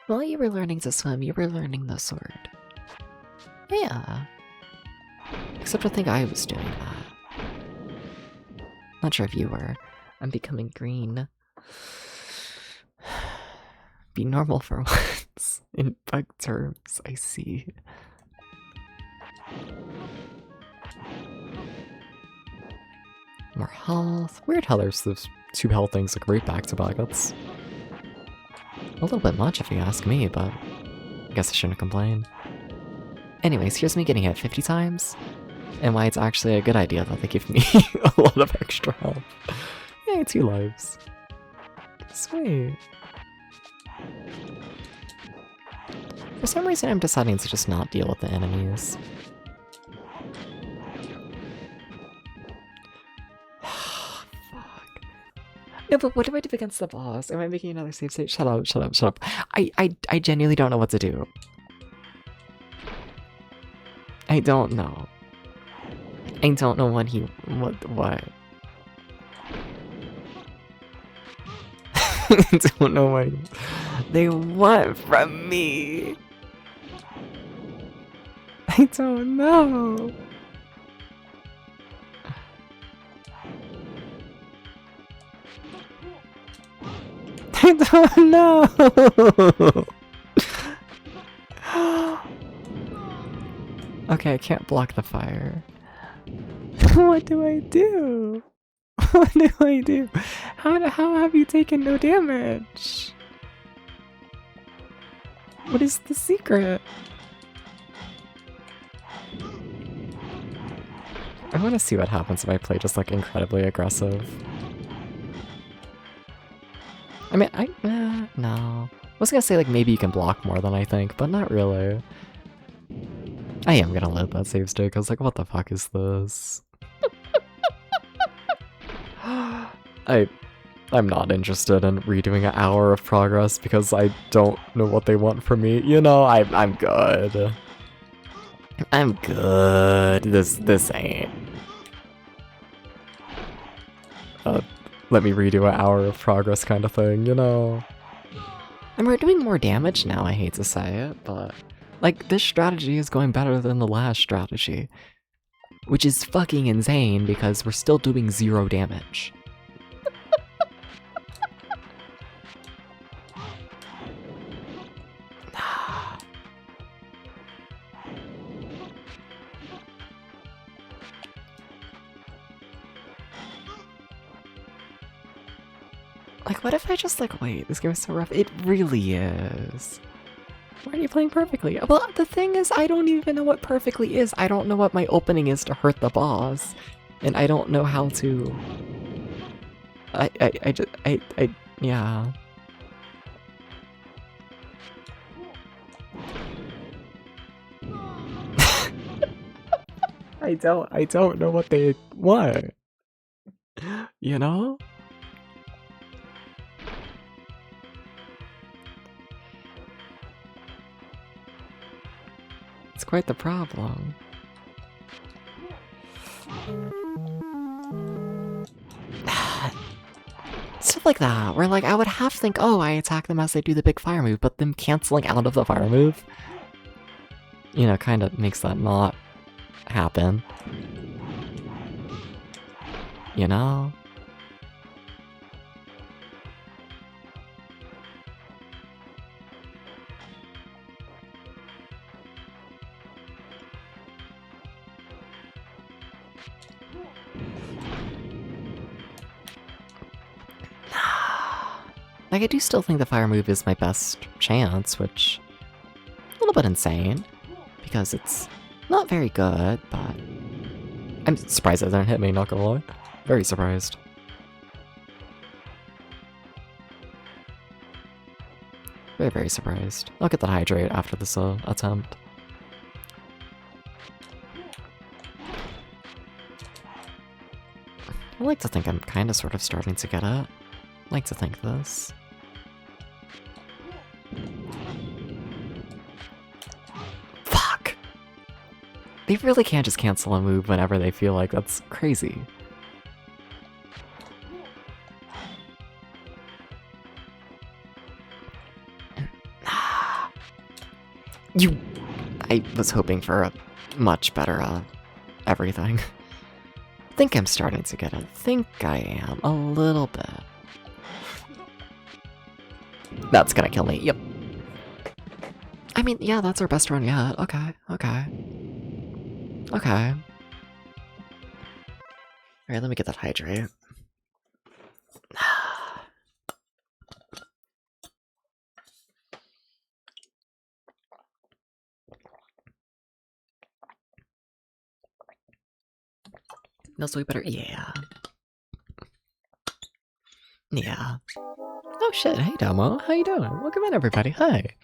While you were learning to swim, you were learning the sword. Yeah. Except I think I was doing that. Not sure if you were. I'm becoming green. Be normal for once. In bug terms, I see. More health. Weird how there's those two health things like right back to back. That's a little bit much if you ask me, but I guess I shouldn't complain. Anyways, here's me getting hit 50 times, and why it's actually a good idea that they give me a lot of extra health. Yay, 2 lives. Sweet. For some reason, I'm deciding to just not deal with the enemies. Fuck. No, but what do I do against the boss? Am I making another save state? Shut up, shut up, shut up. I genuinely don't know what to do. I don't know. I don't know what what? I don't know what they want from me. I don't know. I don't know. Okay, I can't block the fire. What do I do? What do I do? How have you taken no damage? What is the secret? I want to see what happens if I play just like incredibly aggressive. I mean, no. I was gonna say like maybe you can block more than I think, but not really. I am gonna load that save state because like what the fuck is this? I'm not interested in redoing an hour of progress because I don't know what they want from me. You know, I'm good. I'm good. This ain't. Let me redo an hour of progress kind of thing, you know. And we're doing more damage now, I hate to say it, but like this strategy is going better than the last strategy. Which is fucking insane because we're still doing 0 damage. Like, what if I just like, wait, this game is so rough. It really is. Why are you playing perfectly? Well, the thing is, I don't even know what perfectly is. I don't know what my opening is to hurt the boss. And I don't know how to... yeah. I don't know what they want. You know? quite the problem. Stuff like that, where like I would half think, oh, I attack them as they do the big fire move, but them canceling out of the fire move, you know, kind of makes that not happen. You know? Like, I do still think the fire move is my best chance, which is a little bit insane, because it's not very good, but I'm surprised it didn't hit me, not gonna lie. Very surprised. Very, very surprised. I'll get that hydrate after this attempt. I like to think I'm kind of sort of starting to get it. I like to think this. Fuck! They really can't just cancel a move whenever they feel like. That's crazy. I was hoping for a much better, everything. Think I'm starting to get it. Think I am. A little bit. That's gonna kill me. Yep. I mean, yeah, that's our best run yet. Okay, okay. Okay. Alright, let me get that hydrate. No, so we better. Yeah. Yeah. Oh shit, hey Domo, how you doing? Welcome in everybody, hi.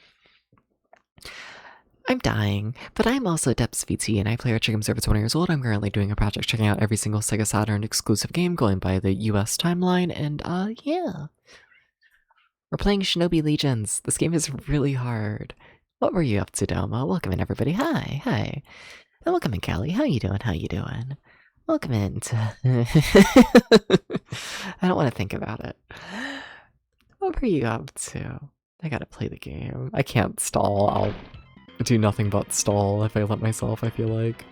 I'm dying, but I'm also Depths VT and I play Retro Games over 20 years old. I'm currently doing a project checking out every single Sega Saturn exclusive game going by the US timeline, and yeah. We're playing Shinobi Legions. This game is really hard. What were you up to, Domo? Welcome in everybody, hi, hi. And welcome in, Callie, how you doing, how you doing? Welcome in to... I don't want to think about it. What were you up to? I gotta play the game. I can't stall. I'll do nothing but stall if I let myself, I feel like.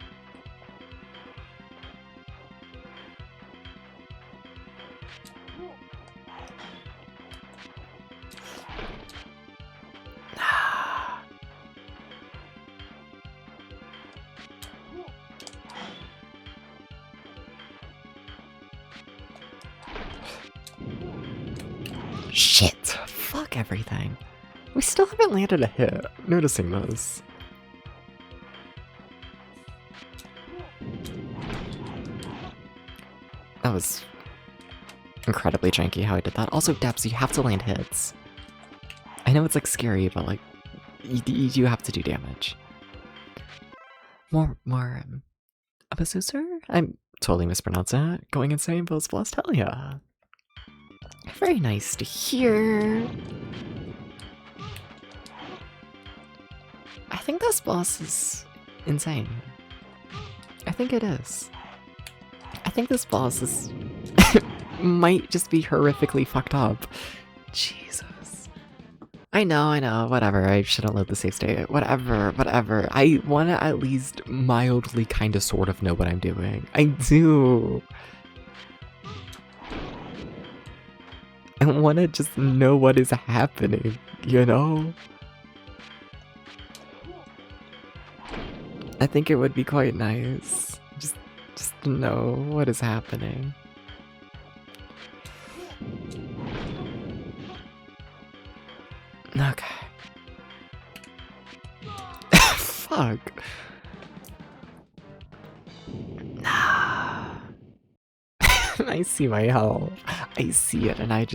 Shit. Fuck everything. We still haven't landed a hit. Noticing this. That was incredibly janky how I did that. Also, Depths, you have to land hits. I know it's like scary, but like, you do have to do damage. More, Abasusur? I'm totally mispronouncing it. Going insane, Bill's blessed? Hell yeah. Very nice to hear. I think this boss is insane. I think it is. I think this boss is might just be horrifically fucked up. Jesus. I know, whatever. I shouldn't load the save state. Whatever. I want to at least mildly kind of sort of know what I'm doing. I do. I want to just know what is happening, you know? I think it would be quite nice. Just to know what is happening. Okay. Fuck. I see my health. I see it, and I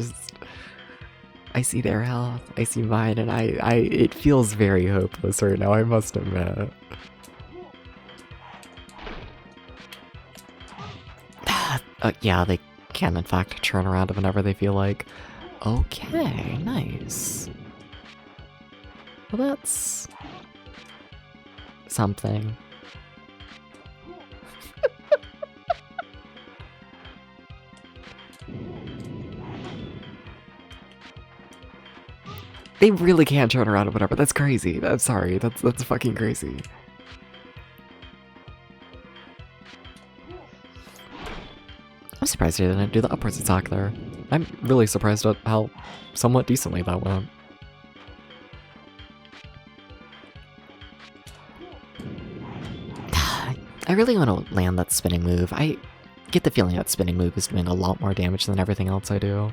see their health. I see mine, and it feels very hopeless right now, I must admit. Yeah, they can in fact turn around whenever they feel like. Okay, nice. Well, something. They really can't turn around or whatever. That's crazy. I'm sorry. That's fucking crazy. I'm surprised he didn't do the upwards attack there. I'm really surprised at how somewhat decently that went. I really want to land that spinning move. I get the feeling that spinning move is doing a lot more damage than everything else I do.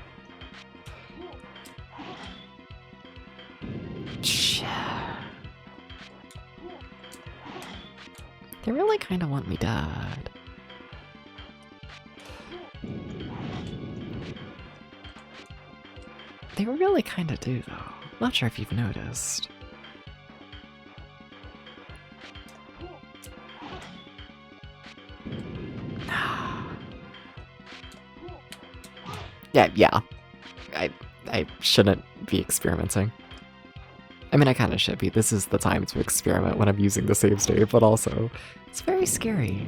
They really kind of want me dead. They really kind of do, though. Not sure if you've noticed. Yeah. I shouldn't be experimenting. I mean, I kind of should be. This is the time to experiment when I'm using the save state, but also, it's very scary.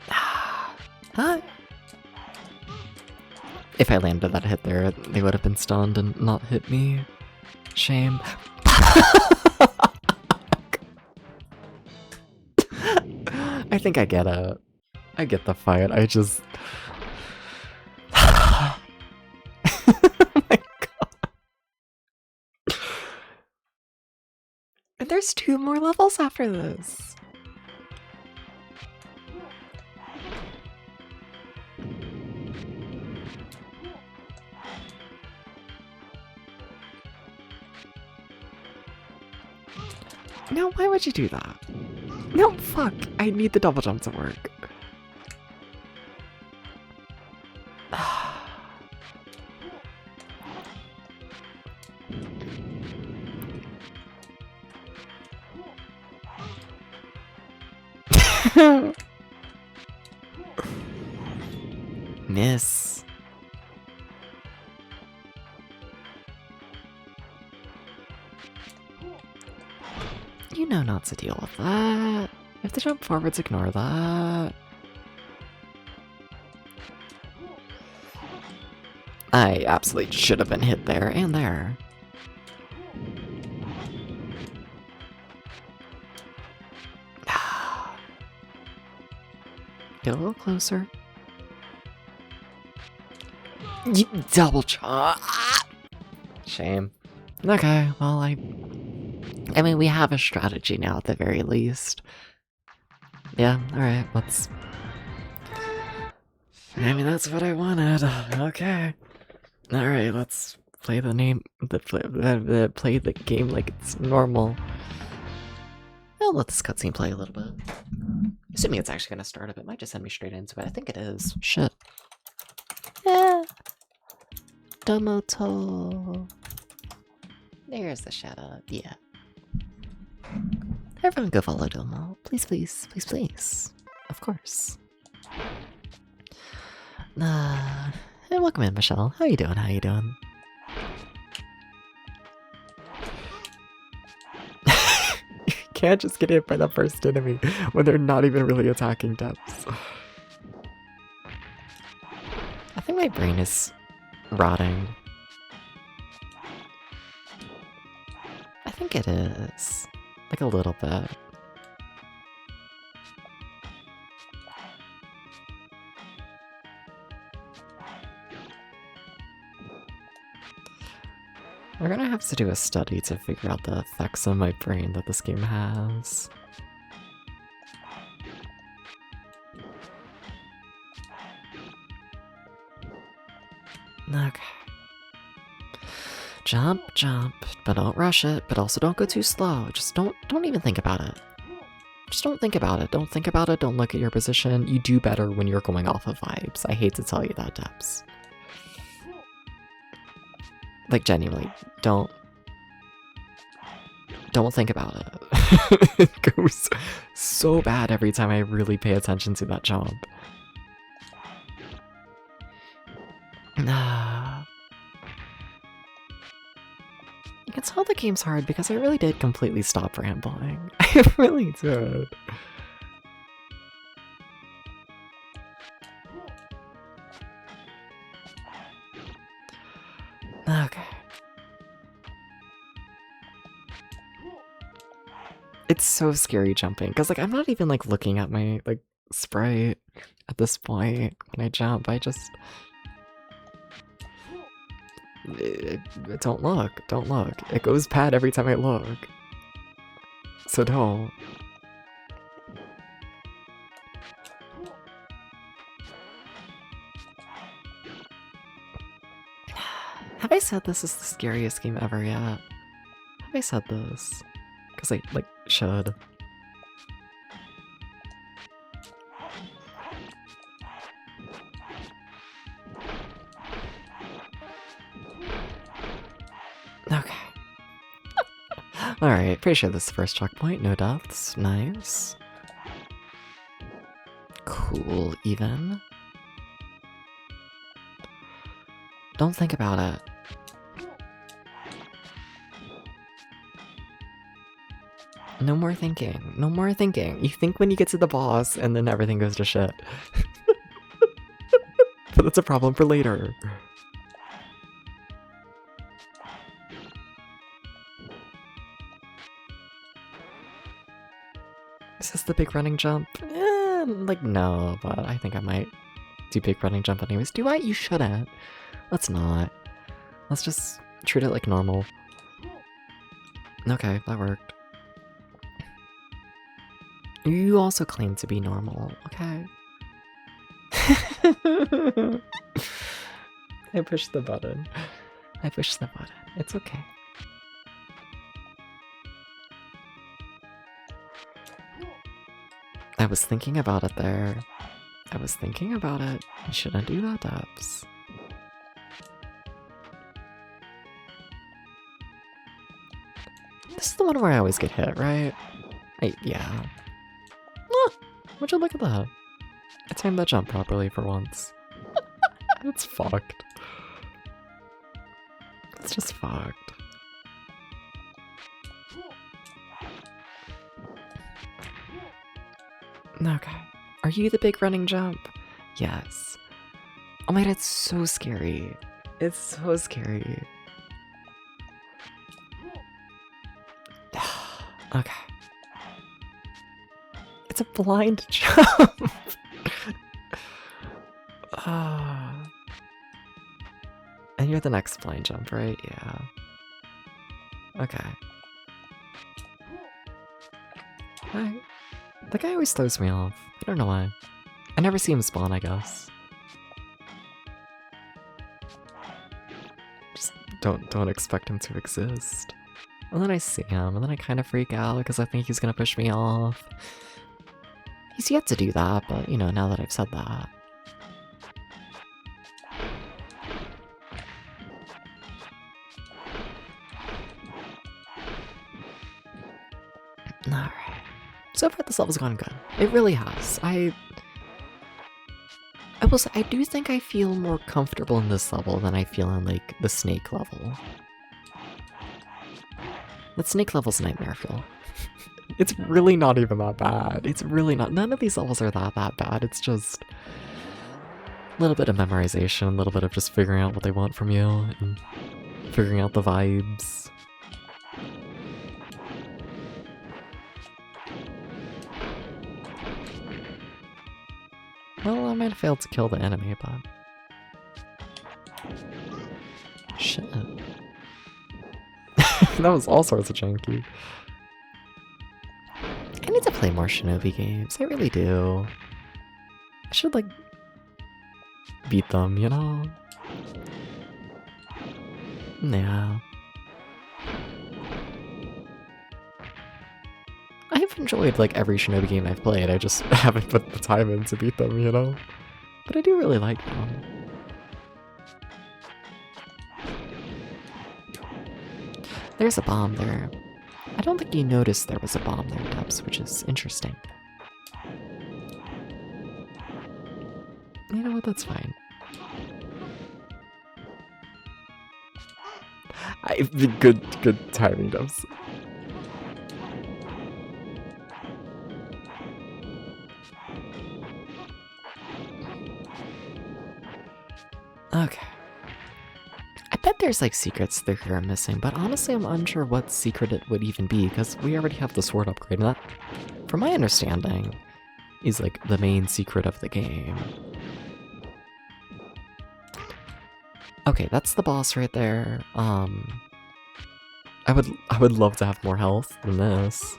Huh? If I landed that hit there, they would have been stunned and not hit me. Shame. I think I get it. I get the fight, I just... Oh my god. And there's 2 more levels after this. No, why would you do that? No, fuck. I need the double jump to work. Miss. You know not to deal with that. If they jump forwards, ignore that. I absolutely should have been hit there and there. Get a little closer. Double jump. Shame. Okay, well, I mean, we have a strategy now at the very least. Yeah, alright, let's... I mean, that's what I wanted. Okay. Alright, let's play the play the game like it's normal. I'll let this cutscene play a little bit. Assuming it's actually gonna start up, it might just send me straight into it. I think it is. Shit. Yeah. Domoto. There's the shadow. Yeah. Everyone go follow Domo. Please, please, please, please. Of course. Hey, welcome in, Michelle. How you doing? How you doing? You can't just get hit by the first enemy when they're not even really attacking depths. I think my brain is rotting. I think it is. Like a little bit. We're gonna have to do a study to figure out the effects on my brain that this game has. Okay. Jump, jump, but don't rush it, but also don't go too slow. Just don't even think about it. Just don't think about it. Don't think about it, don't look at your position. You do better when you're going off of vibes. I hate to tell you that, Debs. Like, genuinely, don't think about it. It goes so bad every time I really pay attention to that jump. can tell the game's hard because I really did completely stop rambling. I really did. Okay. It's so scary jumping because like I'm not even like looking at my like sprite at this point when I jump. I just don't look. Don't look. It goes bad every time I look. So don't. Have I said this is the scariest game ever yet? Have I said this? Because I, like, should. Okay. Alright, pretty sure this is the first checkpoint. No deaths. Nice. Cool, even. Don't think about it. No more thinking. No more thinking. You think when you get to the boss and then everything goes to shit. But that's a problem for later. Is this the big running jump? Like, no, but I think I might do big running jump anyways. Do I? You shouldn't. Let's not. Let's just treat it like normal. Okay, that worked. You also claim to be normal, okay? I pushed the button. I pushed the button. It's okay. I was thinking about it there. I was thinking about it. You shouldn't do that, Dubs. This is the one where I always get hit, right? Yeah. Ah, would you look at that? I timed that jump properly for once. It's fucked. It's just fucked. Okay. Are you the big running jump? Yes. Oh my god, it's so scary. It's so scary. Okay. It's a blind jump. And you're the next blind jump, right? Yeah. Okay. Hi. That guy always throws me off. I don't know why. I never see him spawn, I guess. Just don't expect him to exist. And then I see him, and then I kind of freak out because I think he's gonna push me off. He's yet to do that, but you know, now that I've said that. Alright. So far this level's gone good. It really has. I will say, I do think I feel more comfortable in this level than I feel in, like, the snake level. The snake level's nightmare fuel. It's really not even that bad. It's really not. None of these levels are that bad. It's just a little bit of memorization, a little bit of just figuring out what they want from you, and figuring out the vibes. Well, I might have failed to kill the enemy, but... Shit. That was all sorts of janky. I need to play more Shinobi games, I really do. I should, like, beat them, you know? Yeah. I've enjoyed, like, every Shinobi game I've played, I just haven't put the time in to beat them, you know? But I do really like them. There's a bomb there. I don't think you noticed there was a bomb there, Dubs, which is interesting. You know what, that's fine. Good timing, Dubs. Okay. I bet there's like secrets through here I'm missing, but honestly I'm unsure what secret it would even be, because we already have the sword upgrade, and that, from my understanding, is like the main secret of the game. Okay, that's the boss right there. I would love to have more health than this.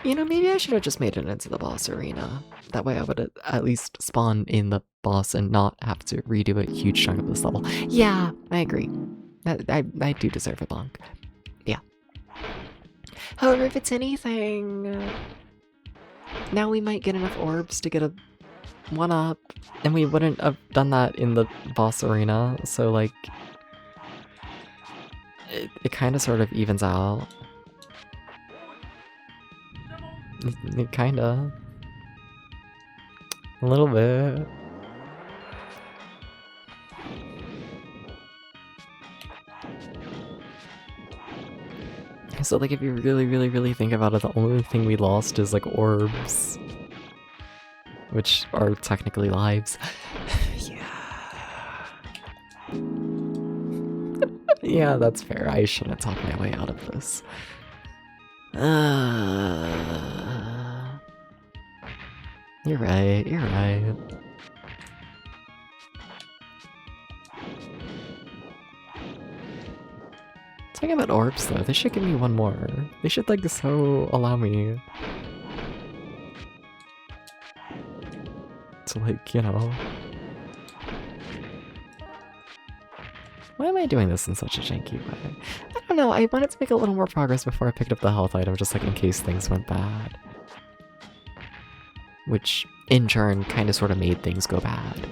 You know, maybe I should have just made it into the boss arena. That way I would at least spawn in the boss and not have to redo a huge chunk of this level. Yeah, I agree. I do deserve a bonk. Yeah. However, if it's anything, now we might get enough orbs to get a 1-up, and we wouldn't have done that in the boss arena, so like, it kind of sort of evens out. It kinda. A little bit. So like if you really think about it, the only thing we lost is like orbs. Which are technically lives. Yeah. Yeah, that's fair. I shouldn't talk my way out of this. You're right, you're right. Talking about orbs though, they should give me one more. They should like so allow me to like, you know. Why am I doing this in such a janky way? I don't know, I wanted to make a little more progress before I picked up the health item, just like in case things went bad. Which, in turn, kind of sort of made things go bad.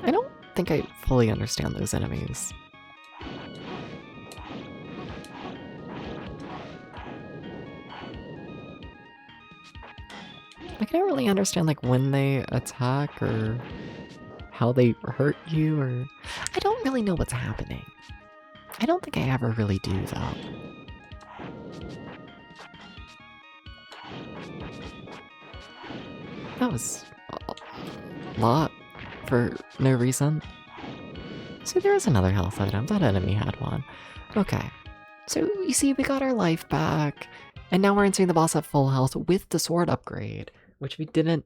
I don't think I fully understand those enemies. I can't really understand like when they attack or how they hurt you, or I don't really know what's happening. I don't think I ever really do though. That was a lot for no reason. See, there is another health item. That enemy had one. Okay. So, you see, we got our life back, and now we're entering the boss at full health with the sword upgrade, which we didn't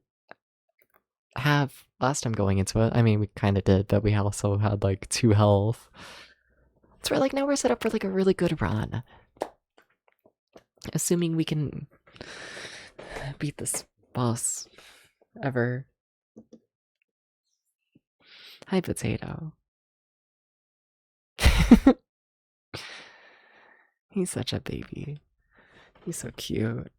have last time going into it. I mean, we kind of did, but we also had, like, 2 health. So we're like, now we're set up for, like, a really good run. Assuming we can beat this boss ever. Hi, Potato. He's such a baby. He's so cute.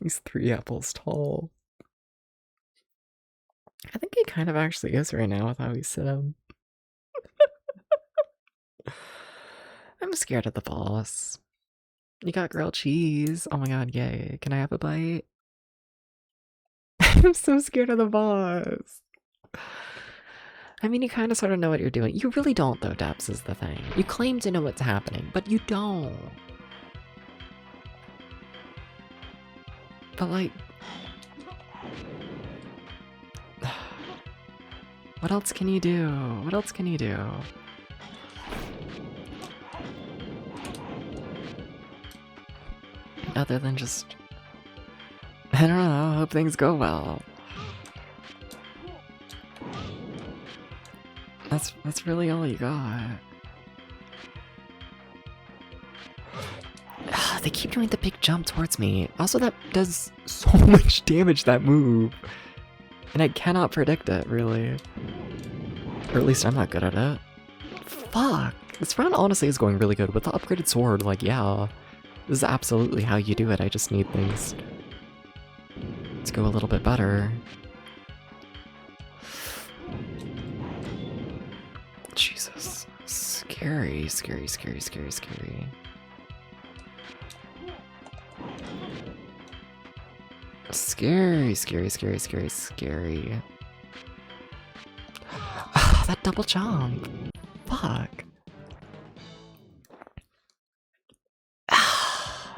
He's 3 apples tall. I think he kind of actually is right now with how we sit him. I'm scared of the boss. You got grilled cheese. Oh my god, yay. Can I have a bite? I'm so scared of the boss. I mean, you kind of sort of know what you're doing. You really don't, though, Debs, is the thing. You claim to know what's happening, but you don't. But, like... what else can you do? What else can you do? Other than just... I don't know, hope things go well. That's really all you got. They keep doing the big jump towards me. Also, that does so much damage, that move. And I cannot predict it, really. Or at least I'm not good at it. Fuck. This round honestly is going really good. With the upgraded sword, like, yeah. This is absolutely how you do it. I just need things to go a little bit better. Jesus. Scary, scary, scary, scary, scary. scary, scary, scary, scary, scary. That double jump. Fuck.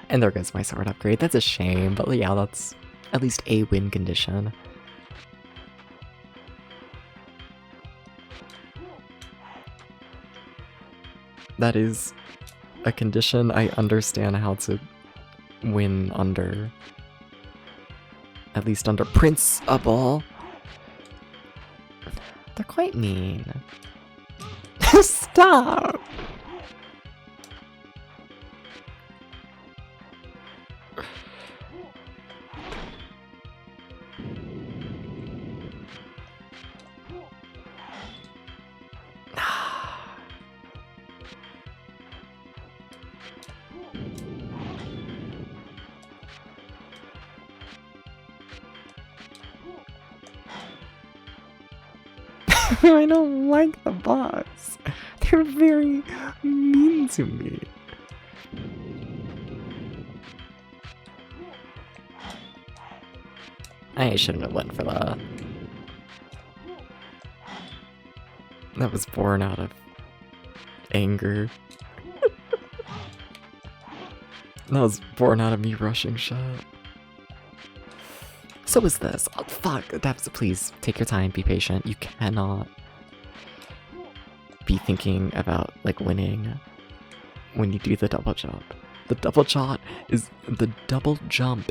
And there goes my sword upgrade. That's a shame, but yeah, that's at least a win condition. That is a condition I understand how to win under. At least under Principal. They're quite mean. Stop! I don't like the boss. They're very mean to me. I shouldn't have went for that. That was born out of anger. That was born out of me rushing shit. So is this. Oh, fuck. Devs, please take your time, be patient. You cannot be thinking about like winning when you do the double jump. The double jump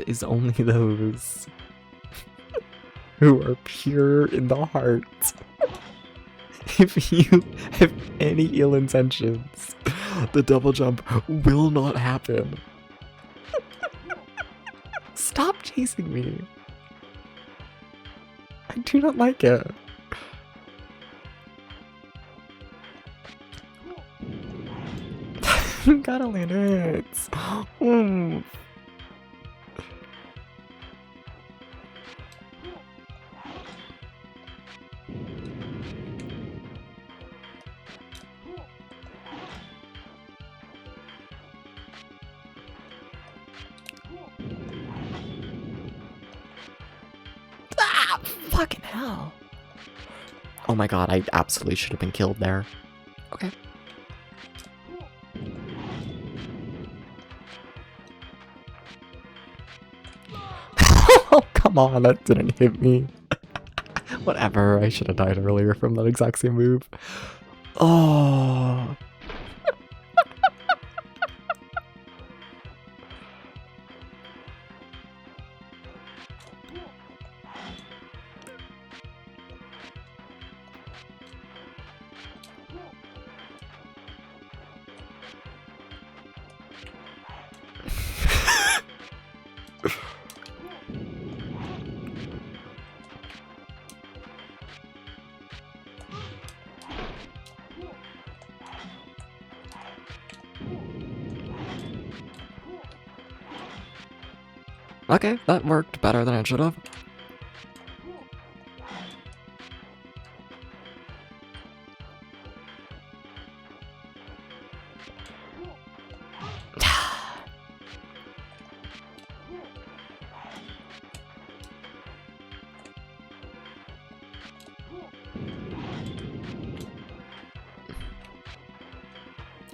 is only those who are pure in the heart. If you have any ill intentions, the double jump will not happen. Stop chasing me. I do not like it. Gotta land it. Fucking hell. Oh my god, I absolutely should have been killed there. Okay. Oh, come on, that didn't hit me. Whatever, I should have died earlier from that exact same move. Oh. Okay, that worked better than it should have.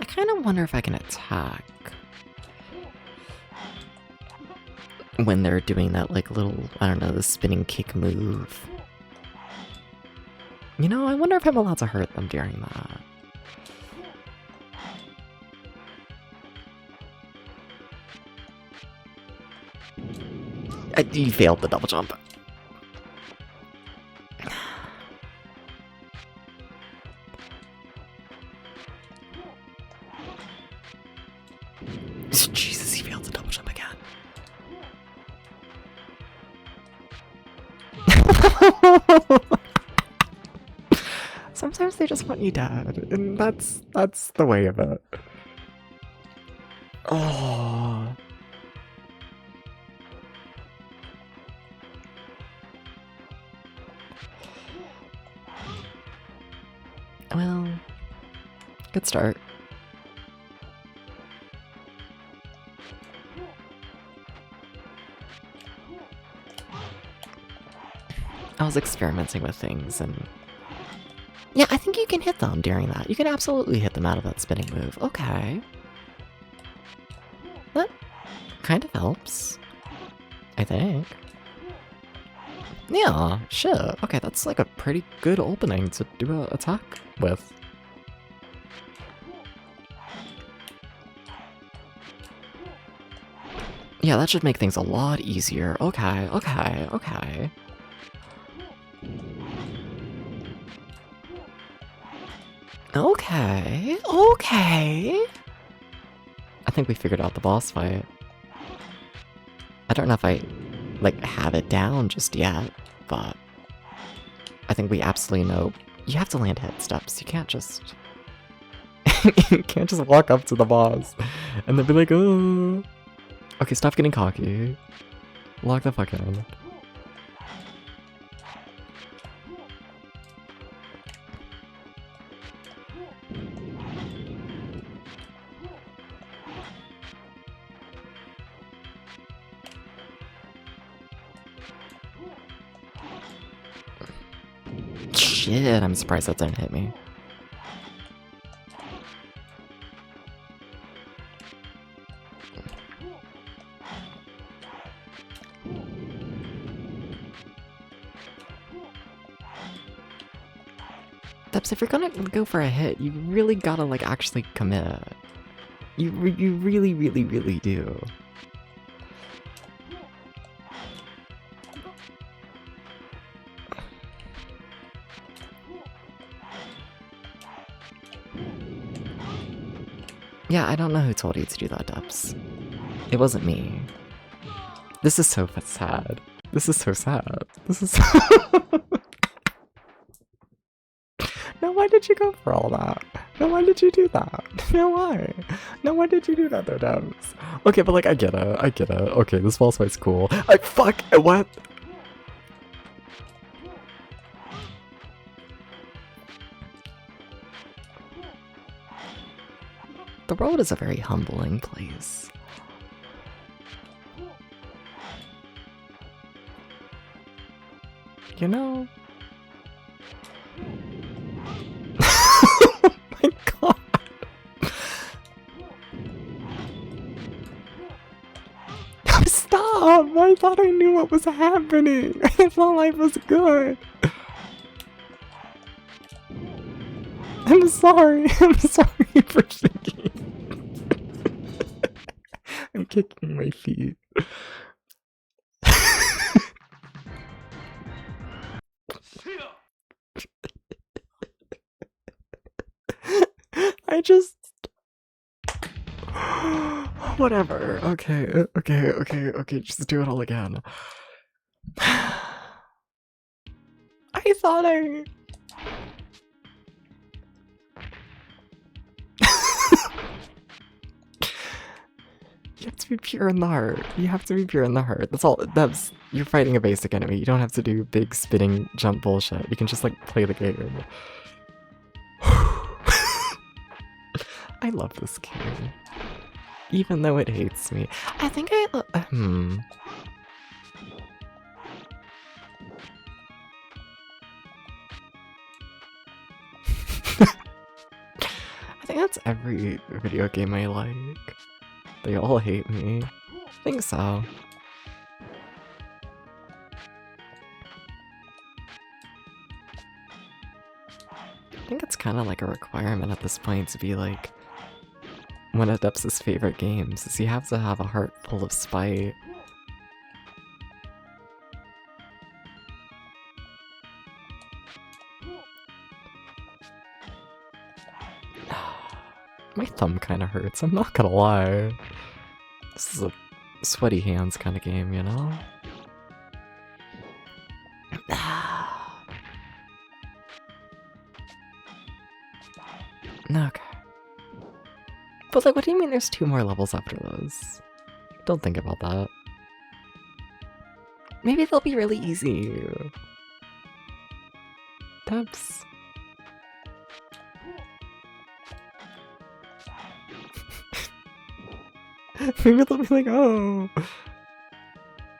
I kind of wonder if I can attack when they're doing that, like, little, I don't know, the spinning kick move. You know, I wonder if I'm allowed to hurt them during that. You failed the double jump. Jesus, he failed the double jump again. Sometimes they just want you dead, and that's the way of it. Oh. Well, good start. was experimenting with things, and yeah, I think you can hit them during that. You can absolutely hit them out of that spinning move. Okay. That kind of helps, I think. Yeah, shit. Okay, that's like a pretty good opening to do an attack with. Yeah, that should make things a lot easier. Okay, okay, okay. Okay, okay. I think we figured out the boss fight. I don't know if I, like, have it down just yet, but I think we absolutely know you have to land head steps. You can't just... you can't just walk up to the boss and then be like, oh... Okay, stop getting cocky. Lock the fuck in. Shit, I'm surprised that didn't hit me. Depps, if you're gonna go for a hit, you really gotta, like, actually commit. You really, really, really do. Yeah, I don't know who told you to do that, Depps. It wasn't me. This is so sad. This is so sad. This is so... No, why did you go for all that? No, why did you do that? No, why? No, why did you do that though, Debs? Okay, but like, I get it. I get it. Okay, this boss fight's cool. Fuck! What? The world is a very humbling place. You know? Oh my god! Stop! I thought I knew what was happening! I thought life was good! I'm sorry for thinking. I'm kicking my feet. I just... Whatever. Okay, just do it all again. I thought I... You have to be pure in the heart. You have to be pure in the heart. That's all. You're fighting a basic enemy. You don't have to do big spinning jump bullshit. You can just like play the game. I love this game. Even though it hates me. I think I I think that's every video game I like. They all hate me. I think so. I think it's kind of like a requirement at this point to be like one of Depps' favorite games, is you have to have a heart full of spite. My thumb kind of hurts, I'm not gonna lie. This is a sweaty hands kind of game, you know? Okay. But like, what do you mean there's 2 more levels after those? Don't think about that. Maybe they'll be really easy. Depps. Maybe they'll be like, oh,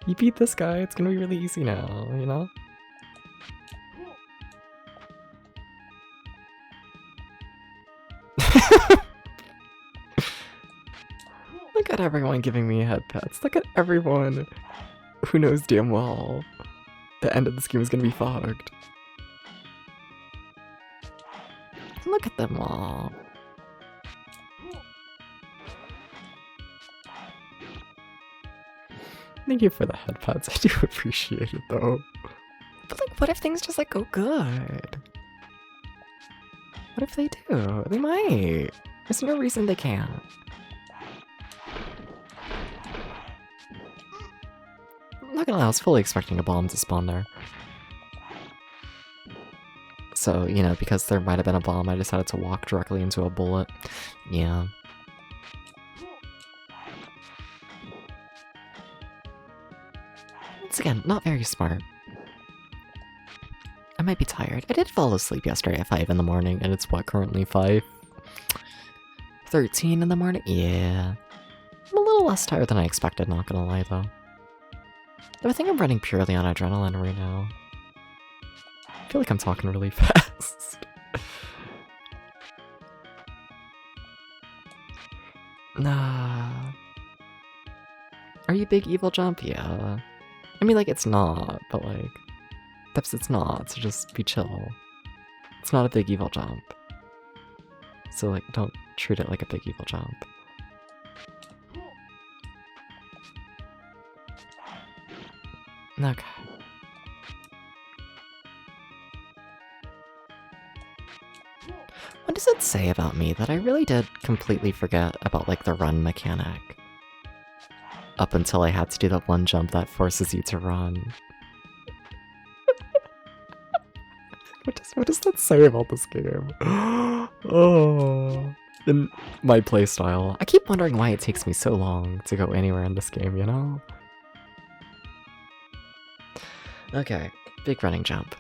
you beat this guy, it's gonna be really easy now, you know? Look at everyone giving me head pets. Look at everyone who knows damn well the end of this game is gonna be fogged. Look at them all. Thank you for the head pets. I do appreciate it though. But like, what if things just like go good? What if they do? They might. There's no reason they can't. I'm not gonna lie, I was fully expecting a bomb to spawn there. So, you know, because there might have been a bomb, I decided to walk directly into a bullet. Yeah. Once again, not very smart. I might be tired. I did fall asleep yesterday at 5 in the morning, and it's what, currently 5:13 in the morning? Yeah. I'm a little less tired than I expected, not gonna lie though. Though I think I'm running purely on adrenaline right now. I feel like I'm talking really fast. Nah. Are you big evil jump? Yeah. I mean, like, it's not, but like, it's not, so just be chill. It's not a big evil jump. So like, don't treat it like a big evil jump. Okay. What does it say about me that I really did completely forget about like the run mechanic? Up until I had to do that one jump that forces you to run. What does that say about this game? Oh, in my playstyle. I keep wondering why it takes me so long to go anywhere in this game, you know? Okay, big running jump.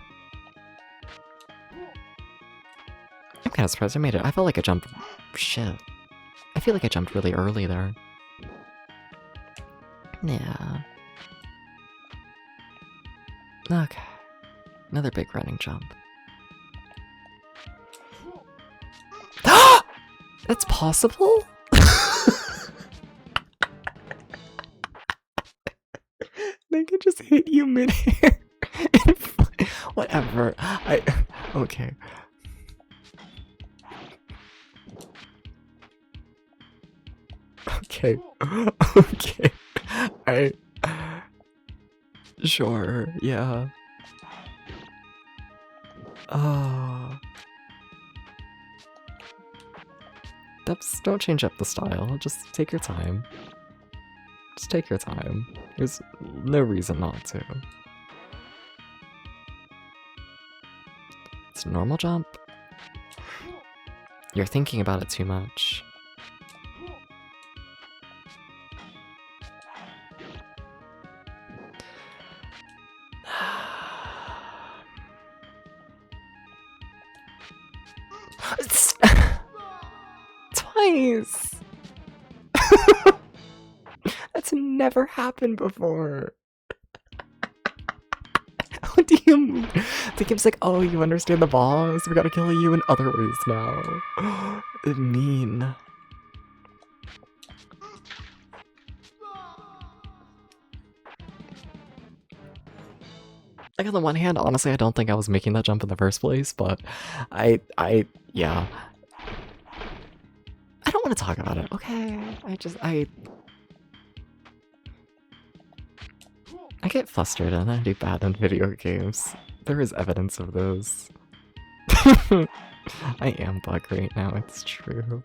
I'm kind of surprised I made it. I felt like I jumped... Shit. I feel like I jumped really early there. Yeah. Okay. Another big running jump. That's possible? They could just hit you mid-air. Whatever. Okay. Okay. Okay. Sure, yeah. Don't change up the style, just take your time. Just take your time. There's no reason not to. It's a normal jump. You're thinking about it too much. Twice! That's never happened before. What do you mean? The game's like, oh, you understand the boss? We gotta kill you in other ways now. Mean. Like, on the one hand, honestly, I don't think I was making that jump in the first place, but yeah. I don't want to talk about it, okay? I get flustered and I do bad in video games. There is evidence of those. I am bug right now, it's true.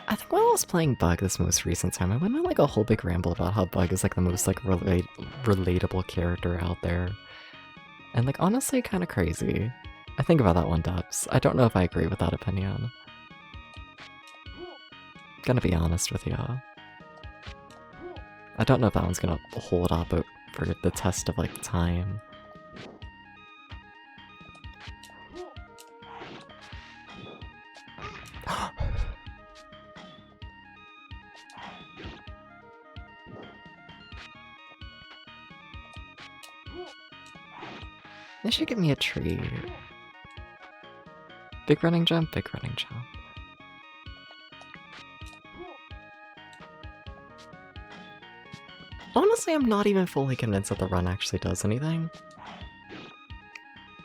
I think when I was playing Bug this most recent time, I went on like a whole big ramble about how Bug is like the most like relatable character out there. And like honestly kind of crazy. I think about that one, Dubs. I don't know if I agree with that opinion. Gonna be honest with ya. I don't know if that one's gonna hold up for the test of like time. They should give me a treat. Big running jump, big running jump. Honestly, I'm not even fully convinced that the run actually does anything.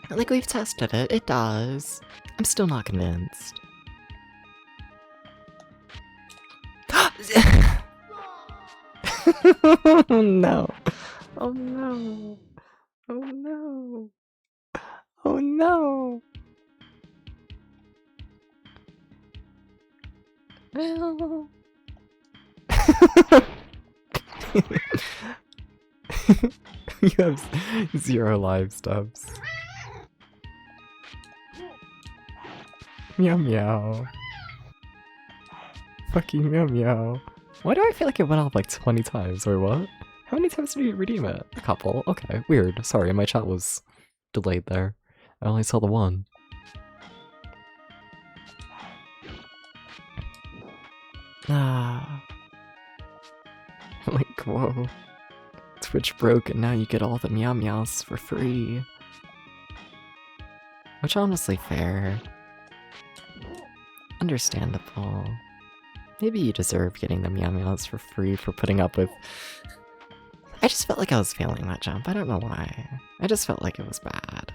Like, we've tested it. It does. I'm still not convinced. Oh no. Oh no. Oh no. Oh no. Well. You have 0 live stubs. Meow meow. Fucking meow meow. Why do I feel like it went off like 20 times, or what? How many times did you redeem it? A couple? Okay, weird. Sorry, my chat was delayed there. I only saw the one. Ah. Like, whoa. Twitch broke and now you get all the meow meows for free. Which honestly fair. Understandable. Maybe you deserve getting the meow meows for free for putting up with... I just felt like I was failing that jump. I don't know why. I just felt like it was bad.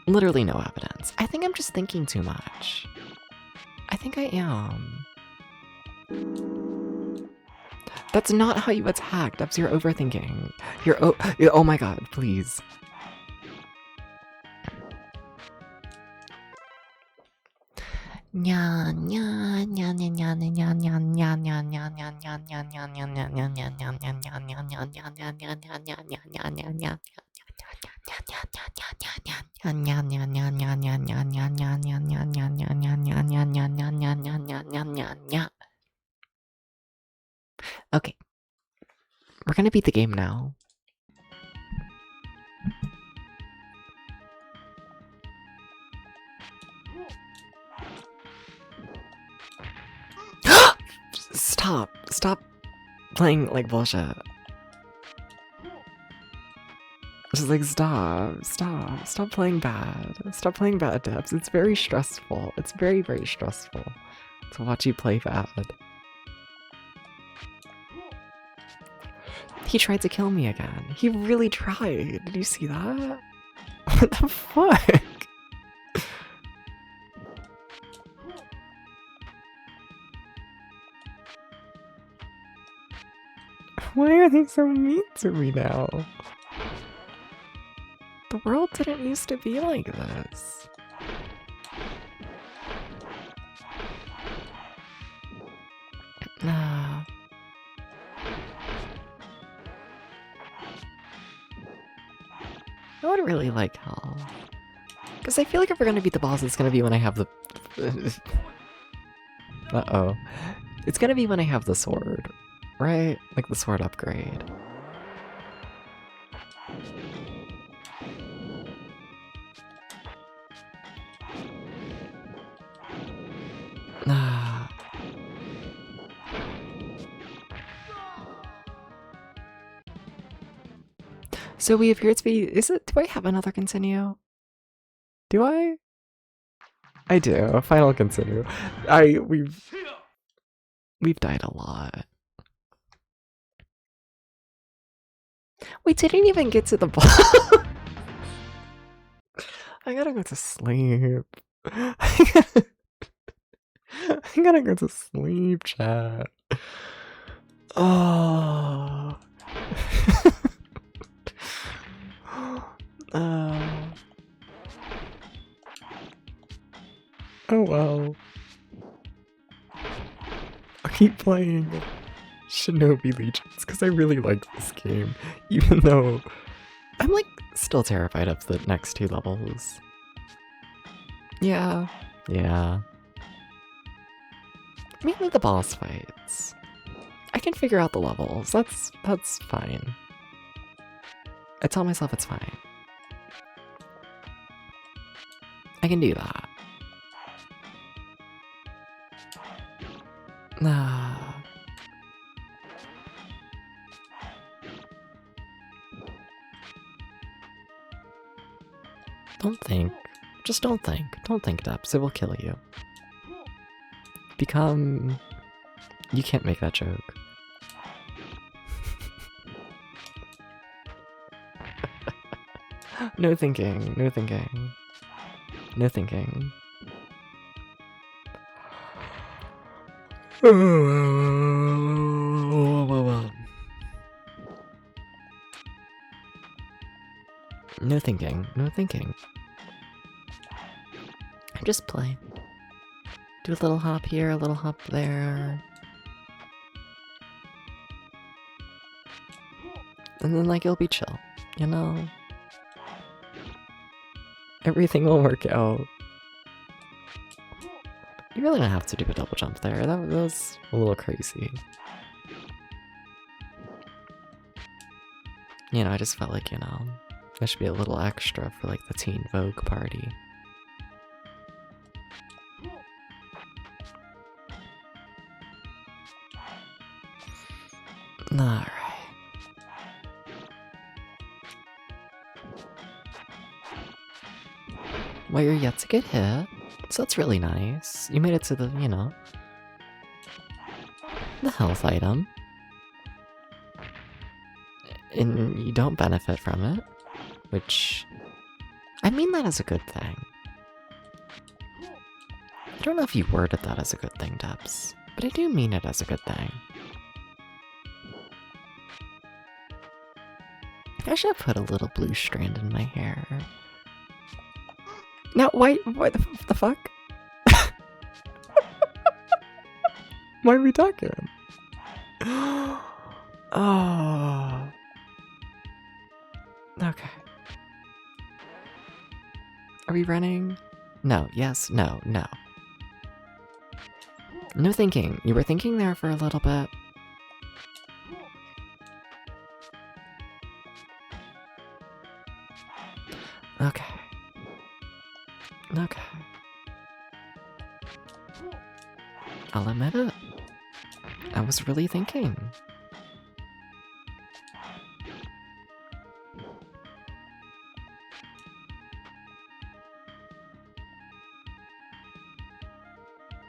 Literally no evidence. I think I'm just thinking too much. I think I am. That's not how you attack. That's your overthinking. Oh my god, please. Okay. We're gonna beat the game now. Stop playing like bullshit. Just like stop playing bad. Stop playing bad, Debs. It's very stressful. It's very, very stressful to watch you play bad. He tried to kill me again. He really tried. Did you see that? What the fuck? Why are they so mean to me now? The world didn't used to be like this. Nah. I would really like hell. Because I feel like if we're gonna beat the boss, it's gonna be when I have the... Uh-oh. It's gonna be when I have the sword, right? Like the sword upgrade. Ah. So we appear to be... do I have another continue? Do I? I do. Final continue. We've died a lot. We didn't even get to the boss. I gotta go to sleep. I gotta go to sleep, chat. Oh. Oh well. I'll keep playing Shinobi Legions because I really like this game, even though I'm like still terrified of the next 2 levels. Yeah. Mainly the boss fights. I can figure out the levels. That's fine. I tell myself it's fine. I can do that. Don't think. Just don't think. Don't think, Dubs. It will kill you. Become... You can't make that joke. No thinking. No thinking. No thinking. No thinking. No thinking. Just play. Do a little hop here, a little hop there. And then, like, it'll be chill, you know? Everything will work out. You really don't have to do a double jump there. That was a little crazy. You know, I just felt like, you know, there should be a little extra for, like, the Teen Vogue party. Alright. Well, you're yet to get hit, so that's really nice. You made it to the, you know, the health item. And you don't benefit from it, which... I mean that as a good thing. I don't know if you worded that as a good thing, Dubs, but I do mean it as a good thing. I should have put a little blue strand in my hair. Now, wait, what the fuck? Why are we talking? Oh. Okay. Are we running? No, yes, no, no. No thinking. You were thinking there for a little bit. Okay. Okay. I'll admit it. I was really thinking.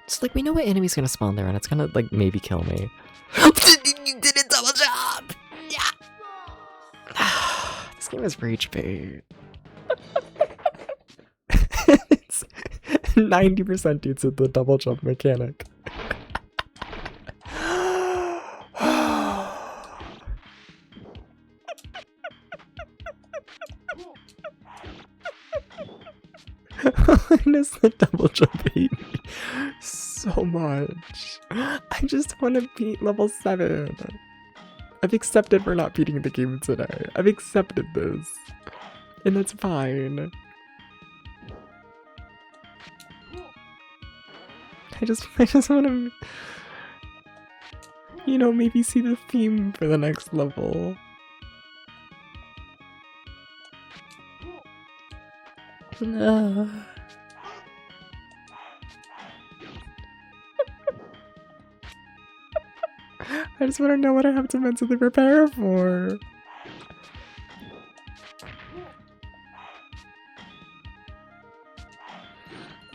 It's like, we know what enemy's gonna spawn there and it's gonna, like, maybe kill me. You did a double jump! Yeah! This game is rage bait. It's 90% due to the double jump mechanic. I miss the double jump hate me so much. I just want to beat level 7. I've accepted we're not beating the game today. I've accepted this. And that's fine. I just want to, you know, maybe see the theme for the next level. I just want to know what I have to mentally prepare for.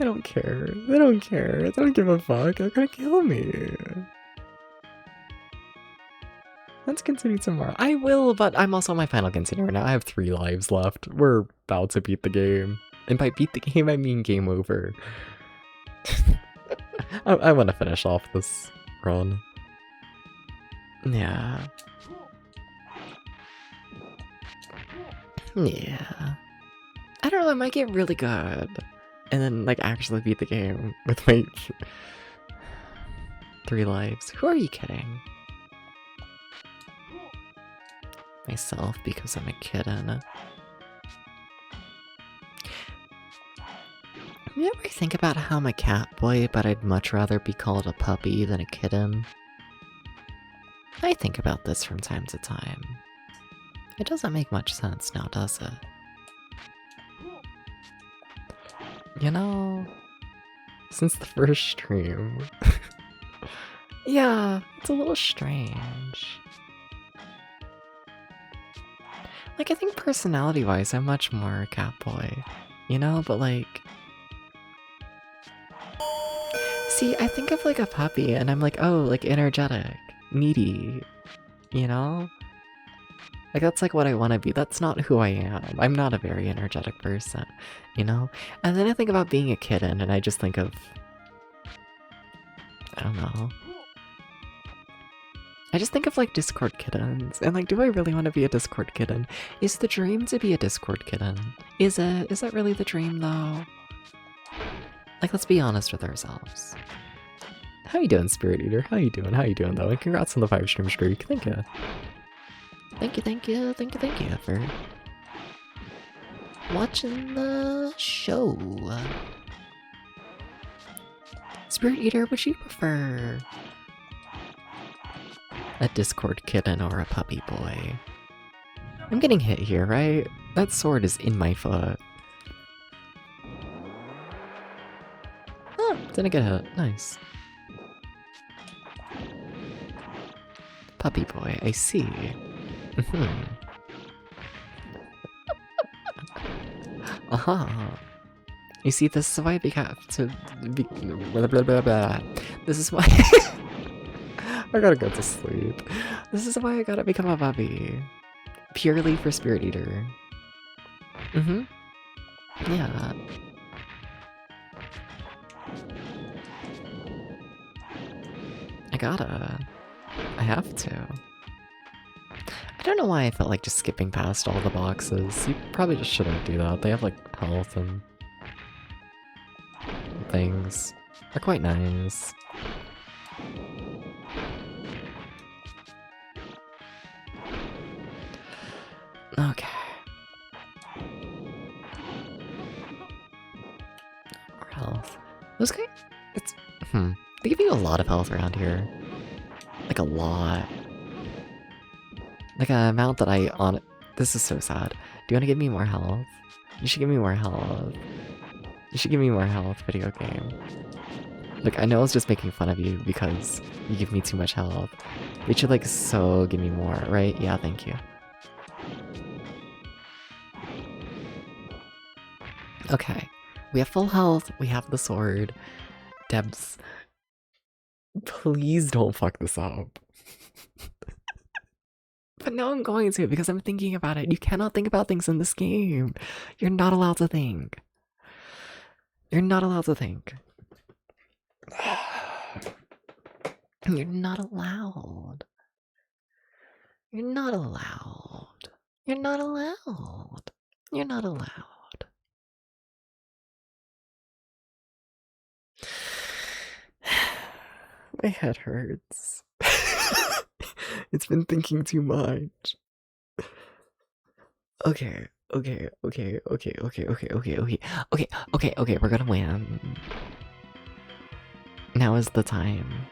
I don't care. They don't care. They don't give a fuck. They're gonna kill me. Let's continue tomorrow. I will, but I'm also on my final continuer now. I have 3 lives left. We're about to beat the game. And by beat the game, I mean game over. I want to finish off this run. Yeah. Yeah. I don't know, I might get really good. And then, like, actually beat the game with my 3 lives. Who are you kidding? Myself, because I'm a kitten. You ever think about how I'm a cat boy, but I'd much rather be called a puppy than a kitten? I think about this from time to time. It doesn't make much sense now, does it? You know, since the first stream. Yeah, it's a little strange. Like, I think personality-wise, I'm much more cat boy, you know? But, like, see, I think of like a puppy and I'm like, oh, like energetic, needy, you know? Like that's like what I want to be. That's not who I am. I'm not a very energetic person, you know? And then I think about being a kitten and I just think of, I don't know. I just think of like Discord kittens, and like, do I really want to be a Discord kitten? Is the dream to be a Discord kitten? Is it? Is that really the dream though? Like, let's be honest with ourselves. How you doing, Spirit Eater? How you doing? How you doing though? And congrats on the 5-stream streak. Thank you. Thank you, thank you, thank you, thank you for watching the show. Spirit Eater, would you prefer a Discord kitten or a puppy boy? I'm getting hit here, right? That sword is in my foot. Oh, didn't get hit. Nice. Puppy boy, I see. Aha. You see, this is why we have to be... Blah, blah, blah, blah. This is why... I gotta go to sleep. This is why I gotta become a puppy. Purely for Spirit Eater. Yeah. I have to. I don't know why I felt like just skipping past all the boxes. You probably just shouldn't do that. They have like health and things. They're quite nice. Okay. More health. Those guys, it's they give you a lot of health around here. Like a lot. Like an amount that this is so sad. Do you want to give me more health? You should give me more health. You should give me more health, video game. Look, I know I was just making fun of you because you give me too much health. But you should like so give me more, right? Yeah, thank you. Okay. We have full health, we have the sword. Debs, please don't fuck this up. But now I'm going to because I'm thinking about it. You cannot think about things in this game. You're not allowed to think. You're not allowed to think. You're not allowed. You're not allowed. You're not allowed. You're not allowed. My head hurts. It's been thinking too much. Okay, we're gonna win. Now is the time.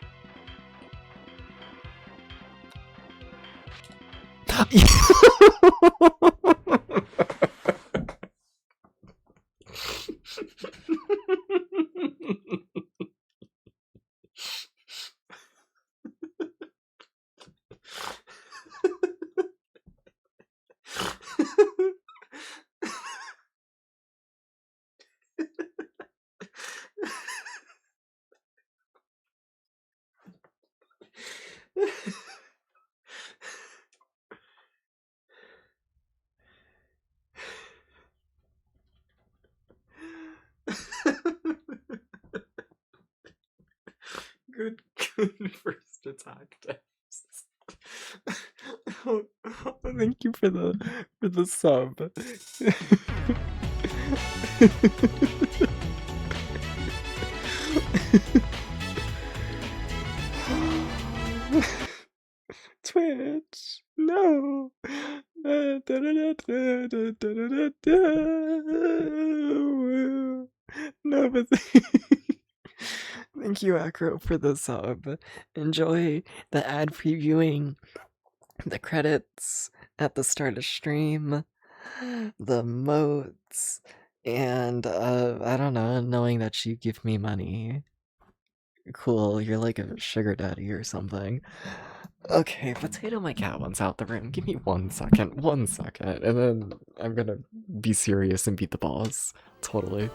Good first attack test. Oh, thank you for the sub. Twitch, no. No, but thank you, Acro, for the sub. Enjoy the ad previewing, the credits at the start of stream, the moats, and I don't know, knowing that you give me money. Cool, you're like a sugar daddy or something. Okay, Potato my cat wants out the room. Give me 1 second, and then I'm gonna be serious and beat the boss. Totally.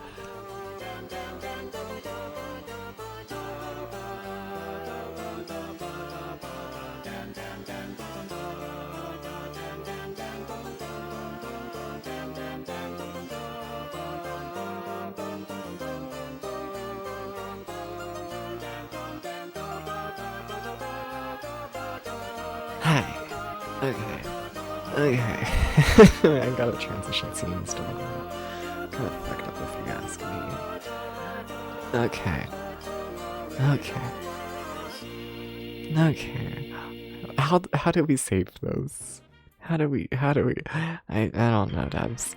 Okay. Okay. I got a transition scene still. Kind of fucked up if you ask me. Okay. Okay. Okay. How do we save those? How do we I don't know, Debs.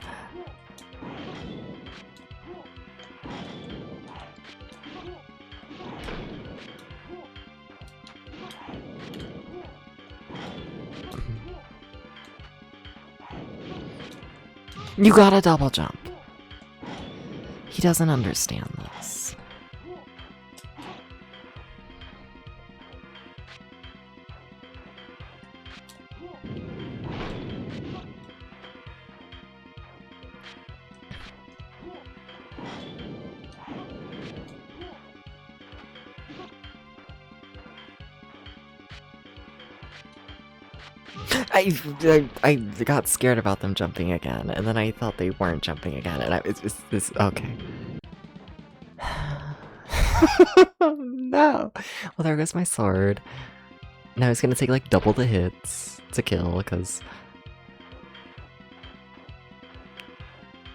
You gotta double jump. He doesn't understand this. I got scared about them jumping again, and then I thought they weren't jumping again, and it's this okay. No. Well, there goes my sword. Now he's gonna take like double the hits to kill, because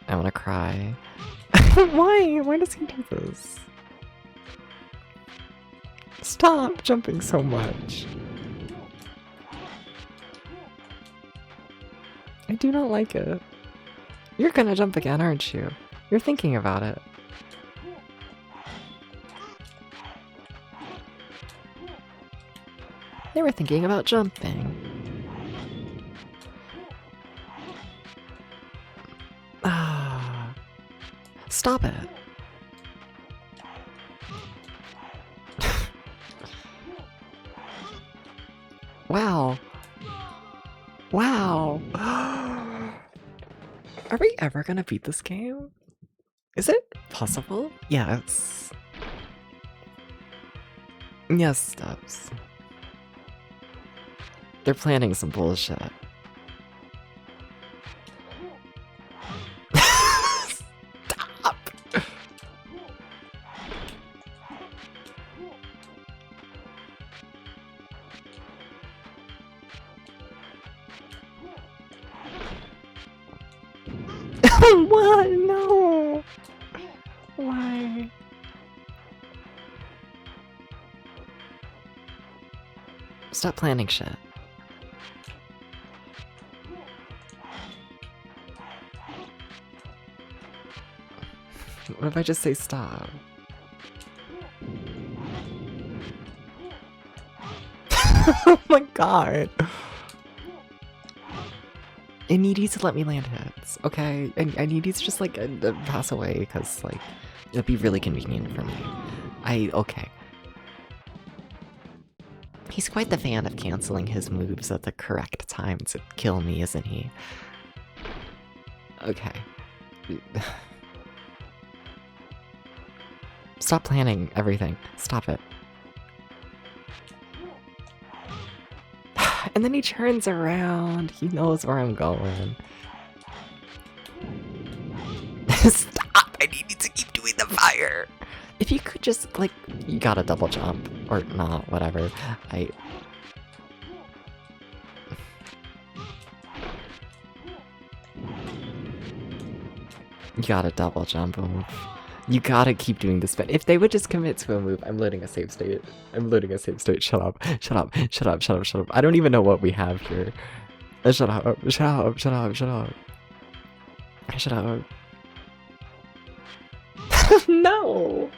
I wanna cry. Why? Why does he do this? Stop jumping so much. I do not like it. You're gonna jump again, aren't you? You're thinking about it. They were thinking about jumping. Ah. Stop it. Wow. Wow. Are we ever gonna beat this game? Is it possible? Yes. Yes, Stubbs. They're planning some bullshit. Stop! What? No! Why? Stop planning shit. What if I just say stop? Oh my god! I need you to let me land hits, okay? I need you to just like pass away, because like it'd be really convenient for me. Okay. He's quite the fan of canceling his moves at the correct time to kill me, isn't he? Okay. Stop planning everything. Stop it. And then he turns around. He knows where I'm going. Stop! I need you to keep doing the fire! If you could just, like, you gotta double jump. Or not, whatever. You gotta double jump move. You gotta keep doing this, but if they would just commit to a move, I'm loading a save state. I'm loading a save state. Shut up. Shut up. Shut up. Shut up. Shut up. I don't even know what we have here. Shut up. Shut up. Shut up. Shut up. Shut up. No!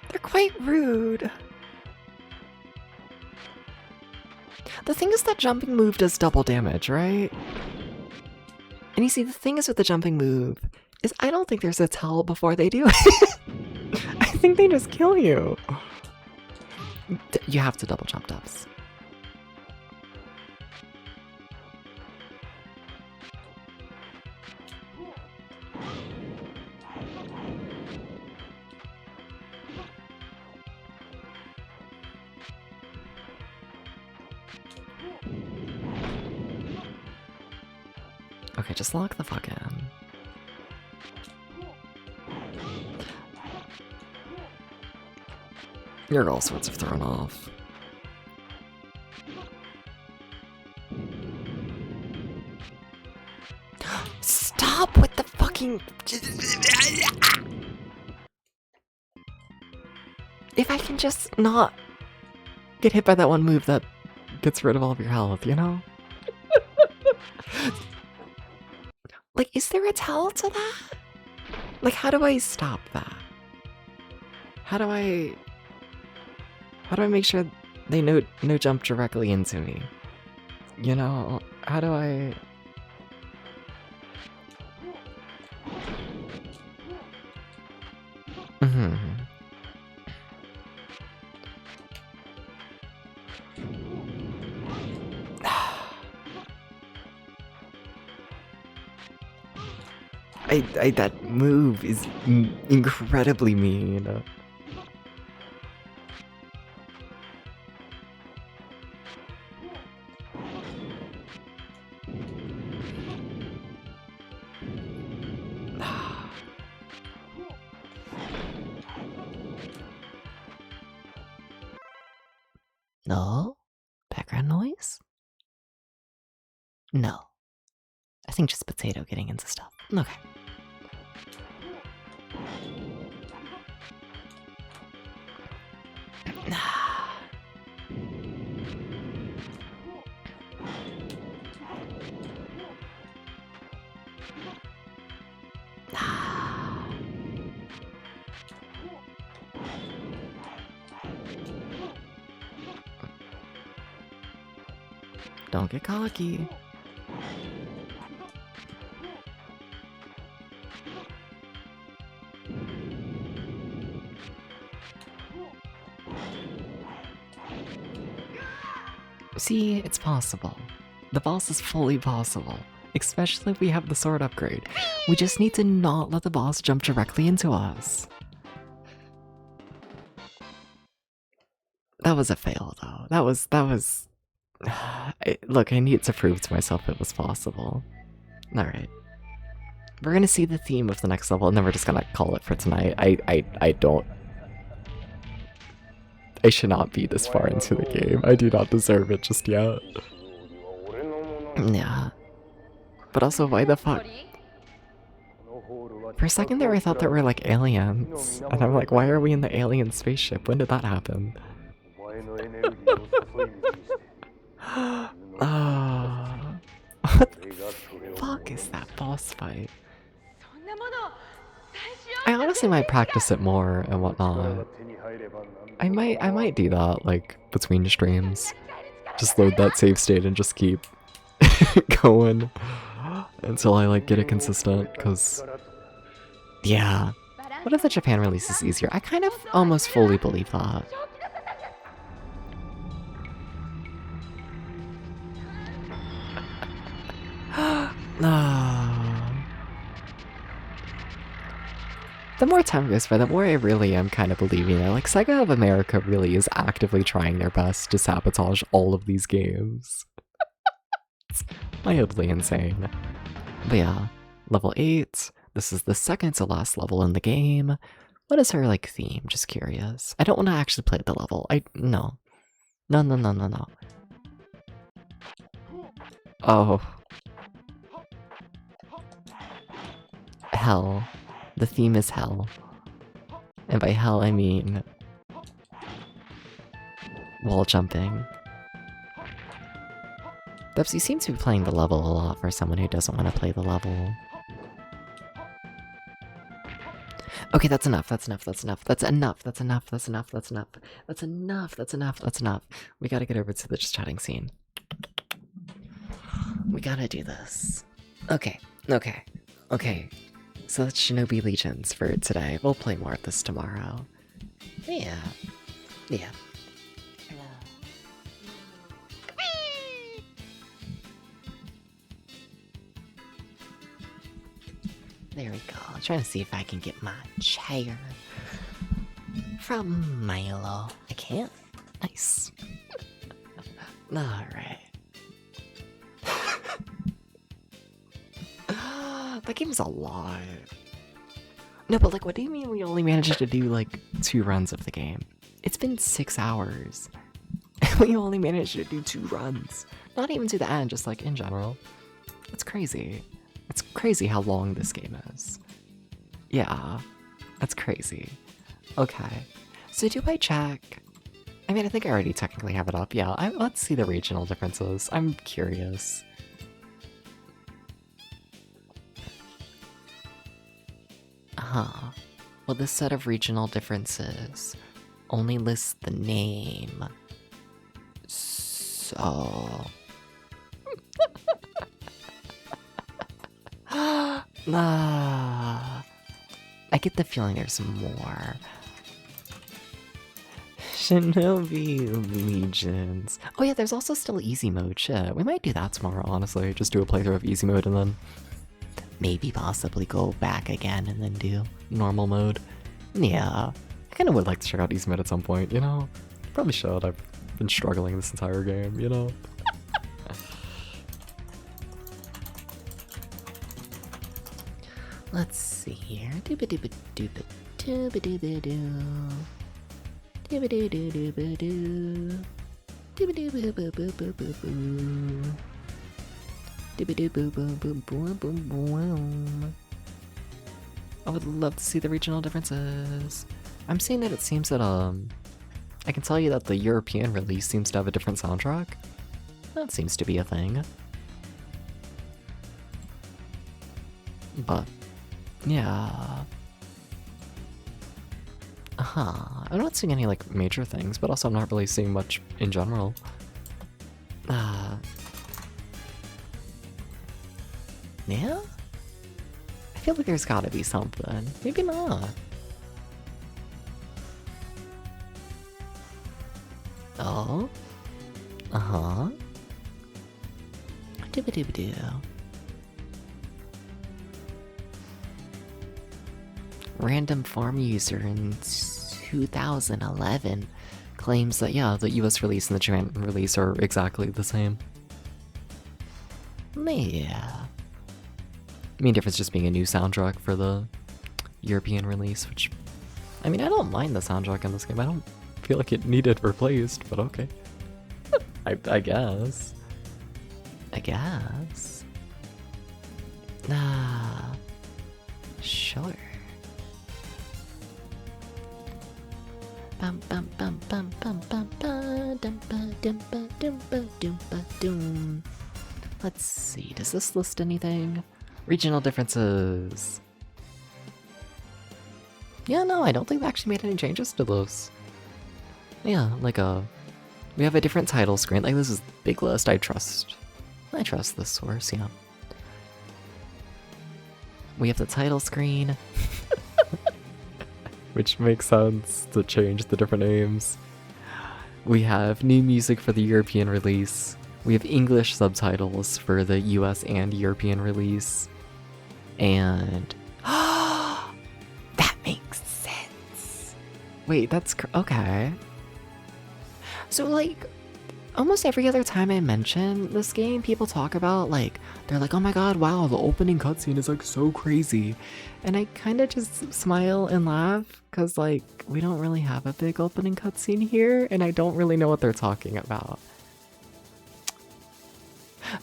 They're quite rude. The thing is that jumping move does double damage, right? And you see, the thing is with the jumping move is I don't think there's a tell before they do it. I think they just kill you. You have to double jump, Dubs. Okay, just lock the fuck in. You're all sorts of thrown off. Stop with the fucking... If I can just not get hit by that one move that gets rid of all of your health, you know? Like, is there a tell to that? Like, how do I stop that? How do I make sure they no jump directly into me? You know, how do I... that move is incredibly mean. No? Background noise? No. I think just potato getting into stuff. Okay. Don't get cocky. See, it's possible. The boss is fully possible. Especially if we have the sword upgrade. We just need to not let the boss jump directly into us. That was a fail, though. That was... Look, I need to prove to myself it was possible. Alright. We're gonna see the theme of the next level, and then we're just gonna call it for tonight. I don't... I should not be this far into the game. I do not deserve it just yet. Yeah. But also, why the fuck? For a second there I thought that we're like aliens. And I'm like, why are we in the alien spaceship? When did that happen? What the fuck is that boss fight? I honestly might practice it more and whatnot. I might do that, like, between streams. Just load that save state and just keep going until I, like, get it consistent, cause... Yeah. What if the Japan release is easier? I kind of almost fully believe that. The more time goes by, the more I really am kind of believing it. Like, Sega of America really is actively trying their best to sabotage all of these games. It's mildly insane. But yeah, level 8. This is the second to last level in the game. What is her, like, theme? Just curious. I don't want to actually play the level. No. No. Oh. Hell. The theme is hell. And by hell, I mean... wall jumping. Dubs, you seem to be playing the level a lot for someone who doesn't want to play the level. Okay, that's enough. We gotta get over to the just chatting scene. We gotta do this. Okay. So that's Shinobi Legions for today. We'll play more of this tomorrow. Yeah. There we go. I'm trying to see if I can get my chair from Milo. I can't. Nice. Alright. That game's a lot. No, but like, what do you mean we only managed to do like 2 runs of the game? It's been 6 hours. And we only managed to do 2 runs. Not even to the end, just like in general. It's crazy. It's crazy how long this game is. Yeah, that's crazy. Okay, so do I check? I mean, I think I already technically have it up. Yeah, let's see the regional differences. I'm curious. Well, this set of regional differences only lists the name. So... I get the feeling there's more. Shinobi Legions. Oh yeah, there's also still easy mode. Shit, we might do that tomorrow, honestly. Just do a playthrough of easy mode and then maybe possibly go back again and then do normal mode. Yeah, I kind of would like to check out easy mode at some point, you know? Probably should. I've been struggling this entire game, you know? Let's see here. I would love to see the regional differences. I'm seeing that it seems that I can tell you that the European release seems to have a different soundtrack. That seems to be a thing. But yeah. I'm not seeing any like major things, but also I'm not really seeing much in general. Yeah? I feel like there's gotta be something. Maybe not. Oh? Doo-ba-doo-ba-doo. Random farm user in 2011 claims that, yeah, the US release and the Japan release are exactly the same. Yeah. Main difference just being a new soundtrack for the European release, which, I mean, I don't mind the soundtrack in this game. I don't feel like it needed replaced, but okay. I guess. Sure. Let's see, does this list anything? Regional differences. Yeah, no, I don't think they actually made any changes to those. Yeah, like we have a different title screen. Like, this is the big list. I trust this source, yeah. We have the title screen. Which makes sense to change the different names. We have new music for the European release. We have English subtitles for the US and European release. And... that makes sense! Wait, that's... okay. So, like, almost every other time I mention this game, people talk about, like, they're like, oh my god, wow, the opening cutscene is, like, so crazy. And I kind of just smile and laugh, because, like, we don't really have a big opening cutscene here, and I don't really know what they're talking about.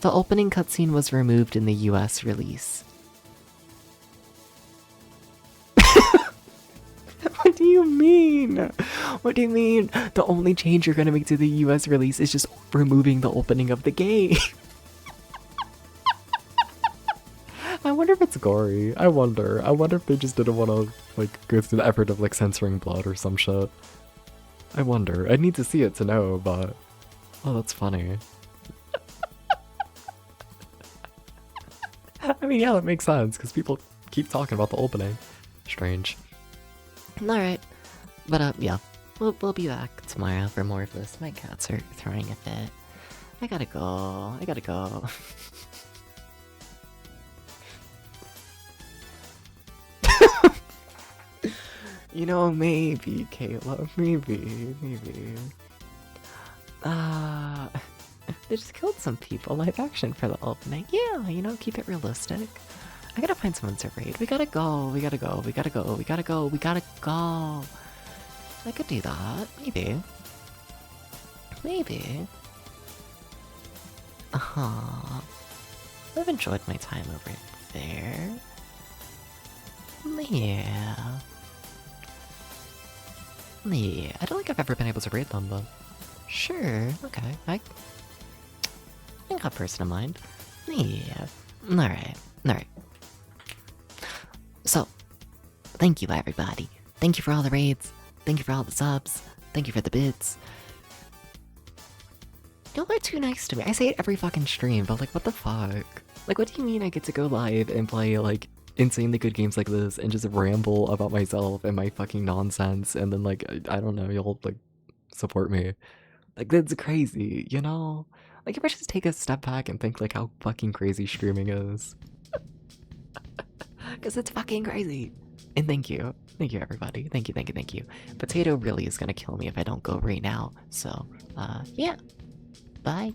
The opening cutscene was removed in the US release. What do you mean? What do you mean? The only change you're gonna make to the US release is just removing the opening of the game. I wonder if it's gory. I wonder if they just didn't want to, like, go through the effort of, like, censoring blood or some shit. I wonder. I'd need to see it to know, but... oh, that's funny. I mean, yeah, that makes sense, because people keep talking about the opening. Strange. Alright. But, yeah. We'll be back tomorrow for more of this. My cats are throwing a fit. I gotta go. You know, maybe, Kayla. Maybe. They just killed some people, live action for the opening. Yeah, you know, keep it realistic. I gotta find someone to raid. We gotta go. I could do that. Maybe. Maybe. I've enjoyed my time over there. Yeah. Yeah, I don't think I've ever been able to raid them, but sure, okay. I got a person in mind. Yeah. Alright. So, thank you everybody. Thank you for all the raids. Thank you for all the subs. Thank you for the bits. Y'all are too nice to me. I say it every fucking stream, but like, what the fuck? Like, what do you mean I get to go live and play, like, insanely good games like this and just ramble about myself and my fucking nonsense and then, like, I don't know, y'all, like, support me? Like, that's crazy, you know? Like, if I just take a step back and think, like, how fucking crazy streaming is. Because it's fucking crazy. And thank you. Thank you, everybody. Thank you. Potato really is gonna kill me if I don't go right now. So, yeah. Bye.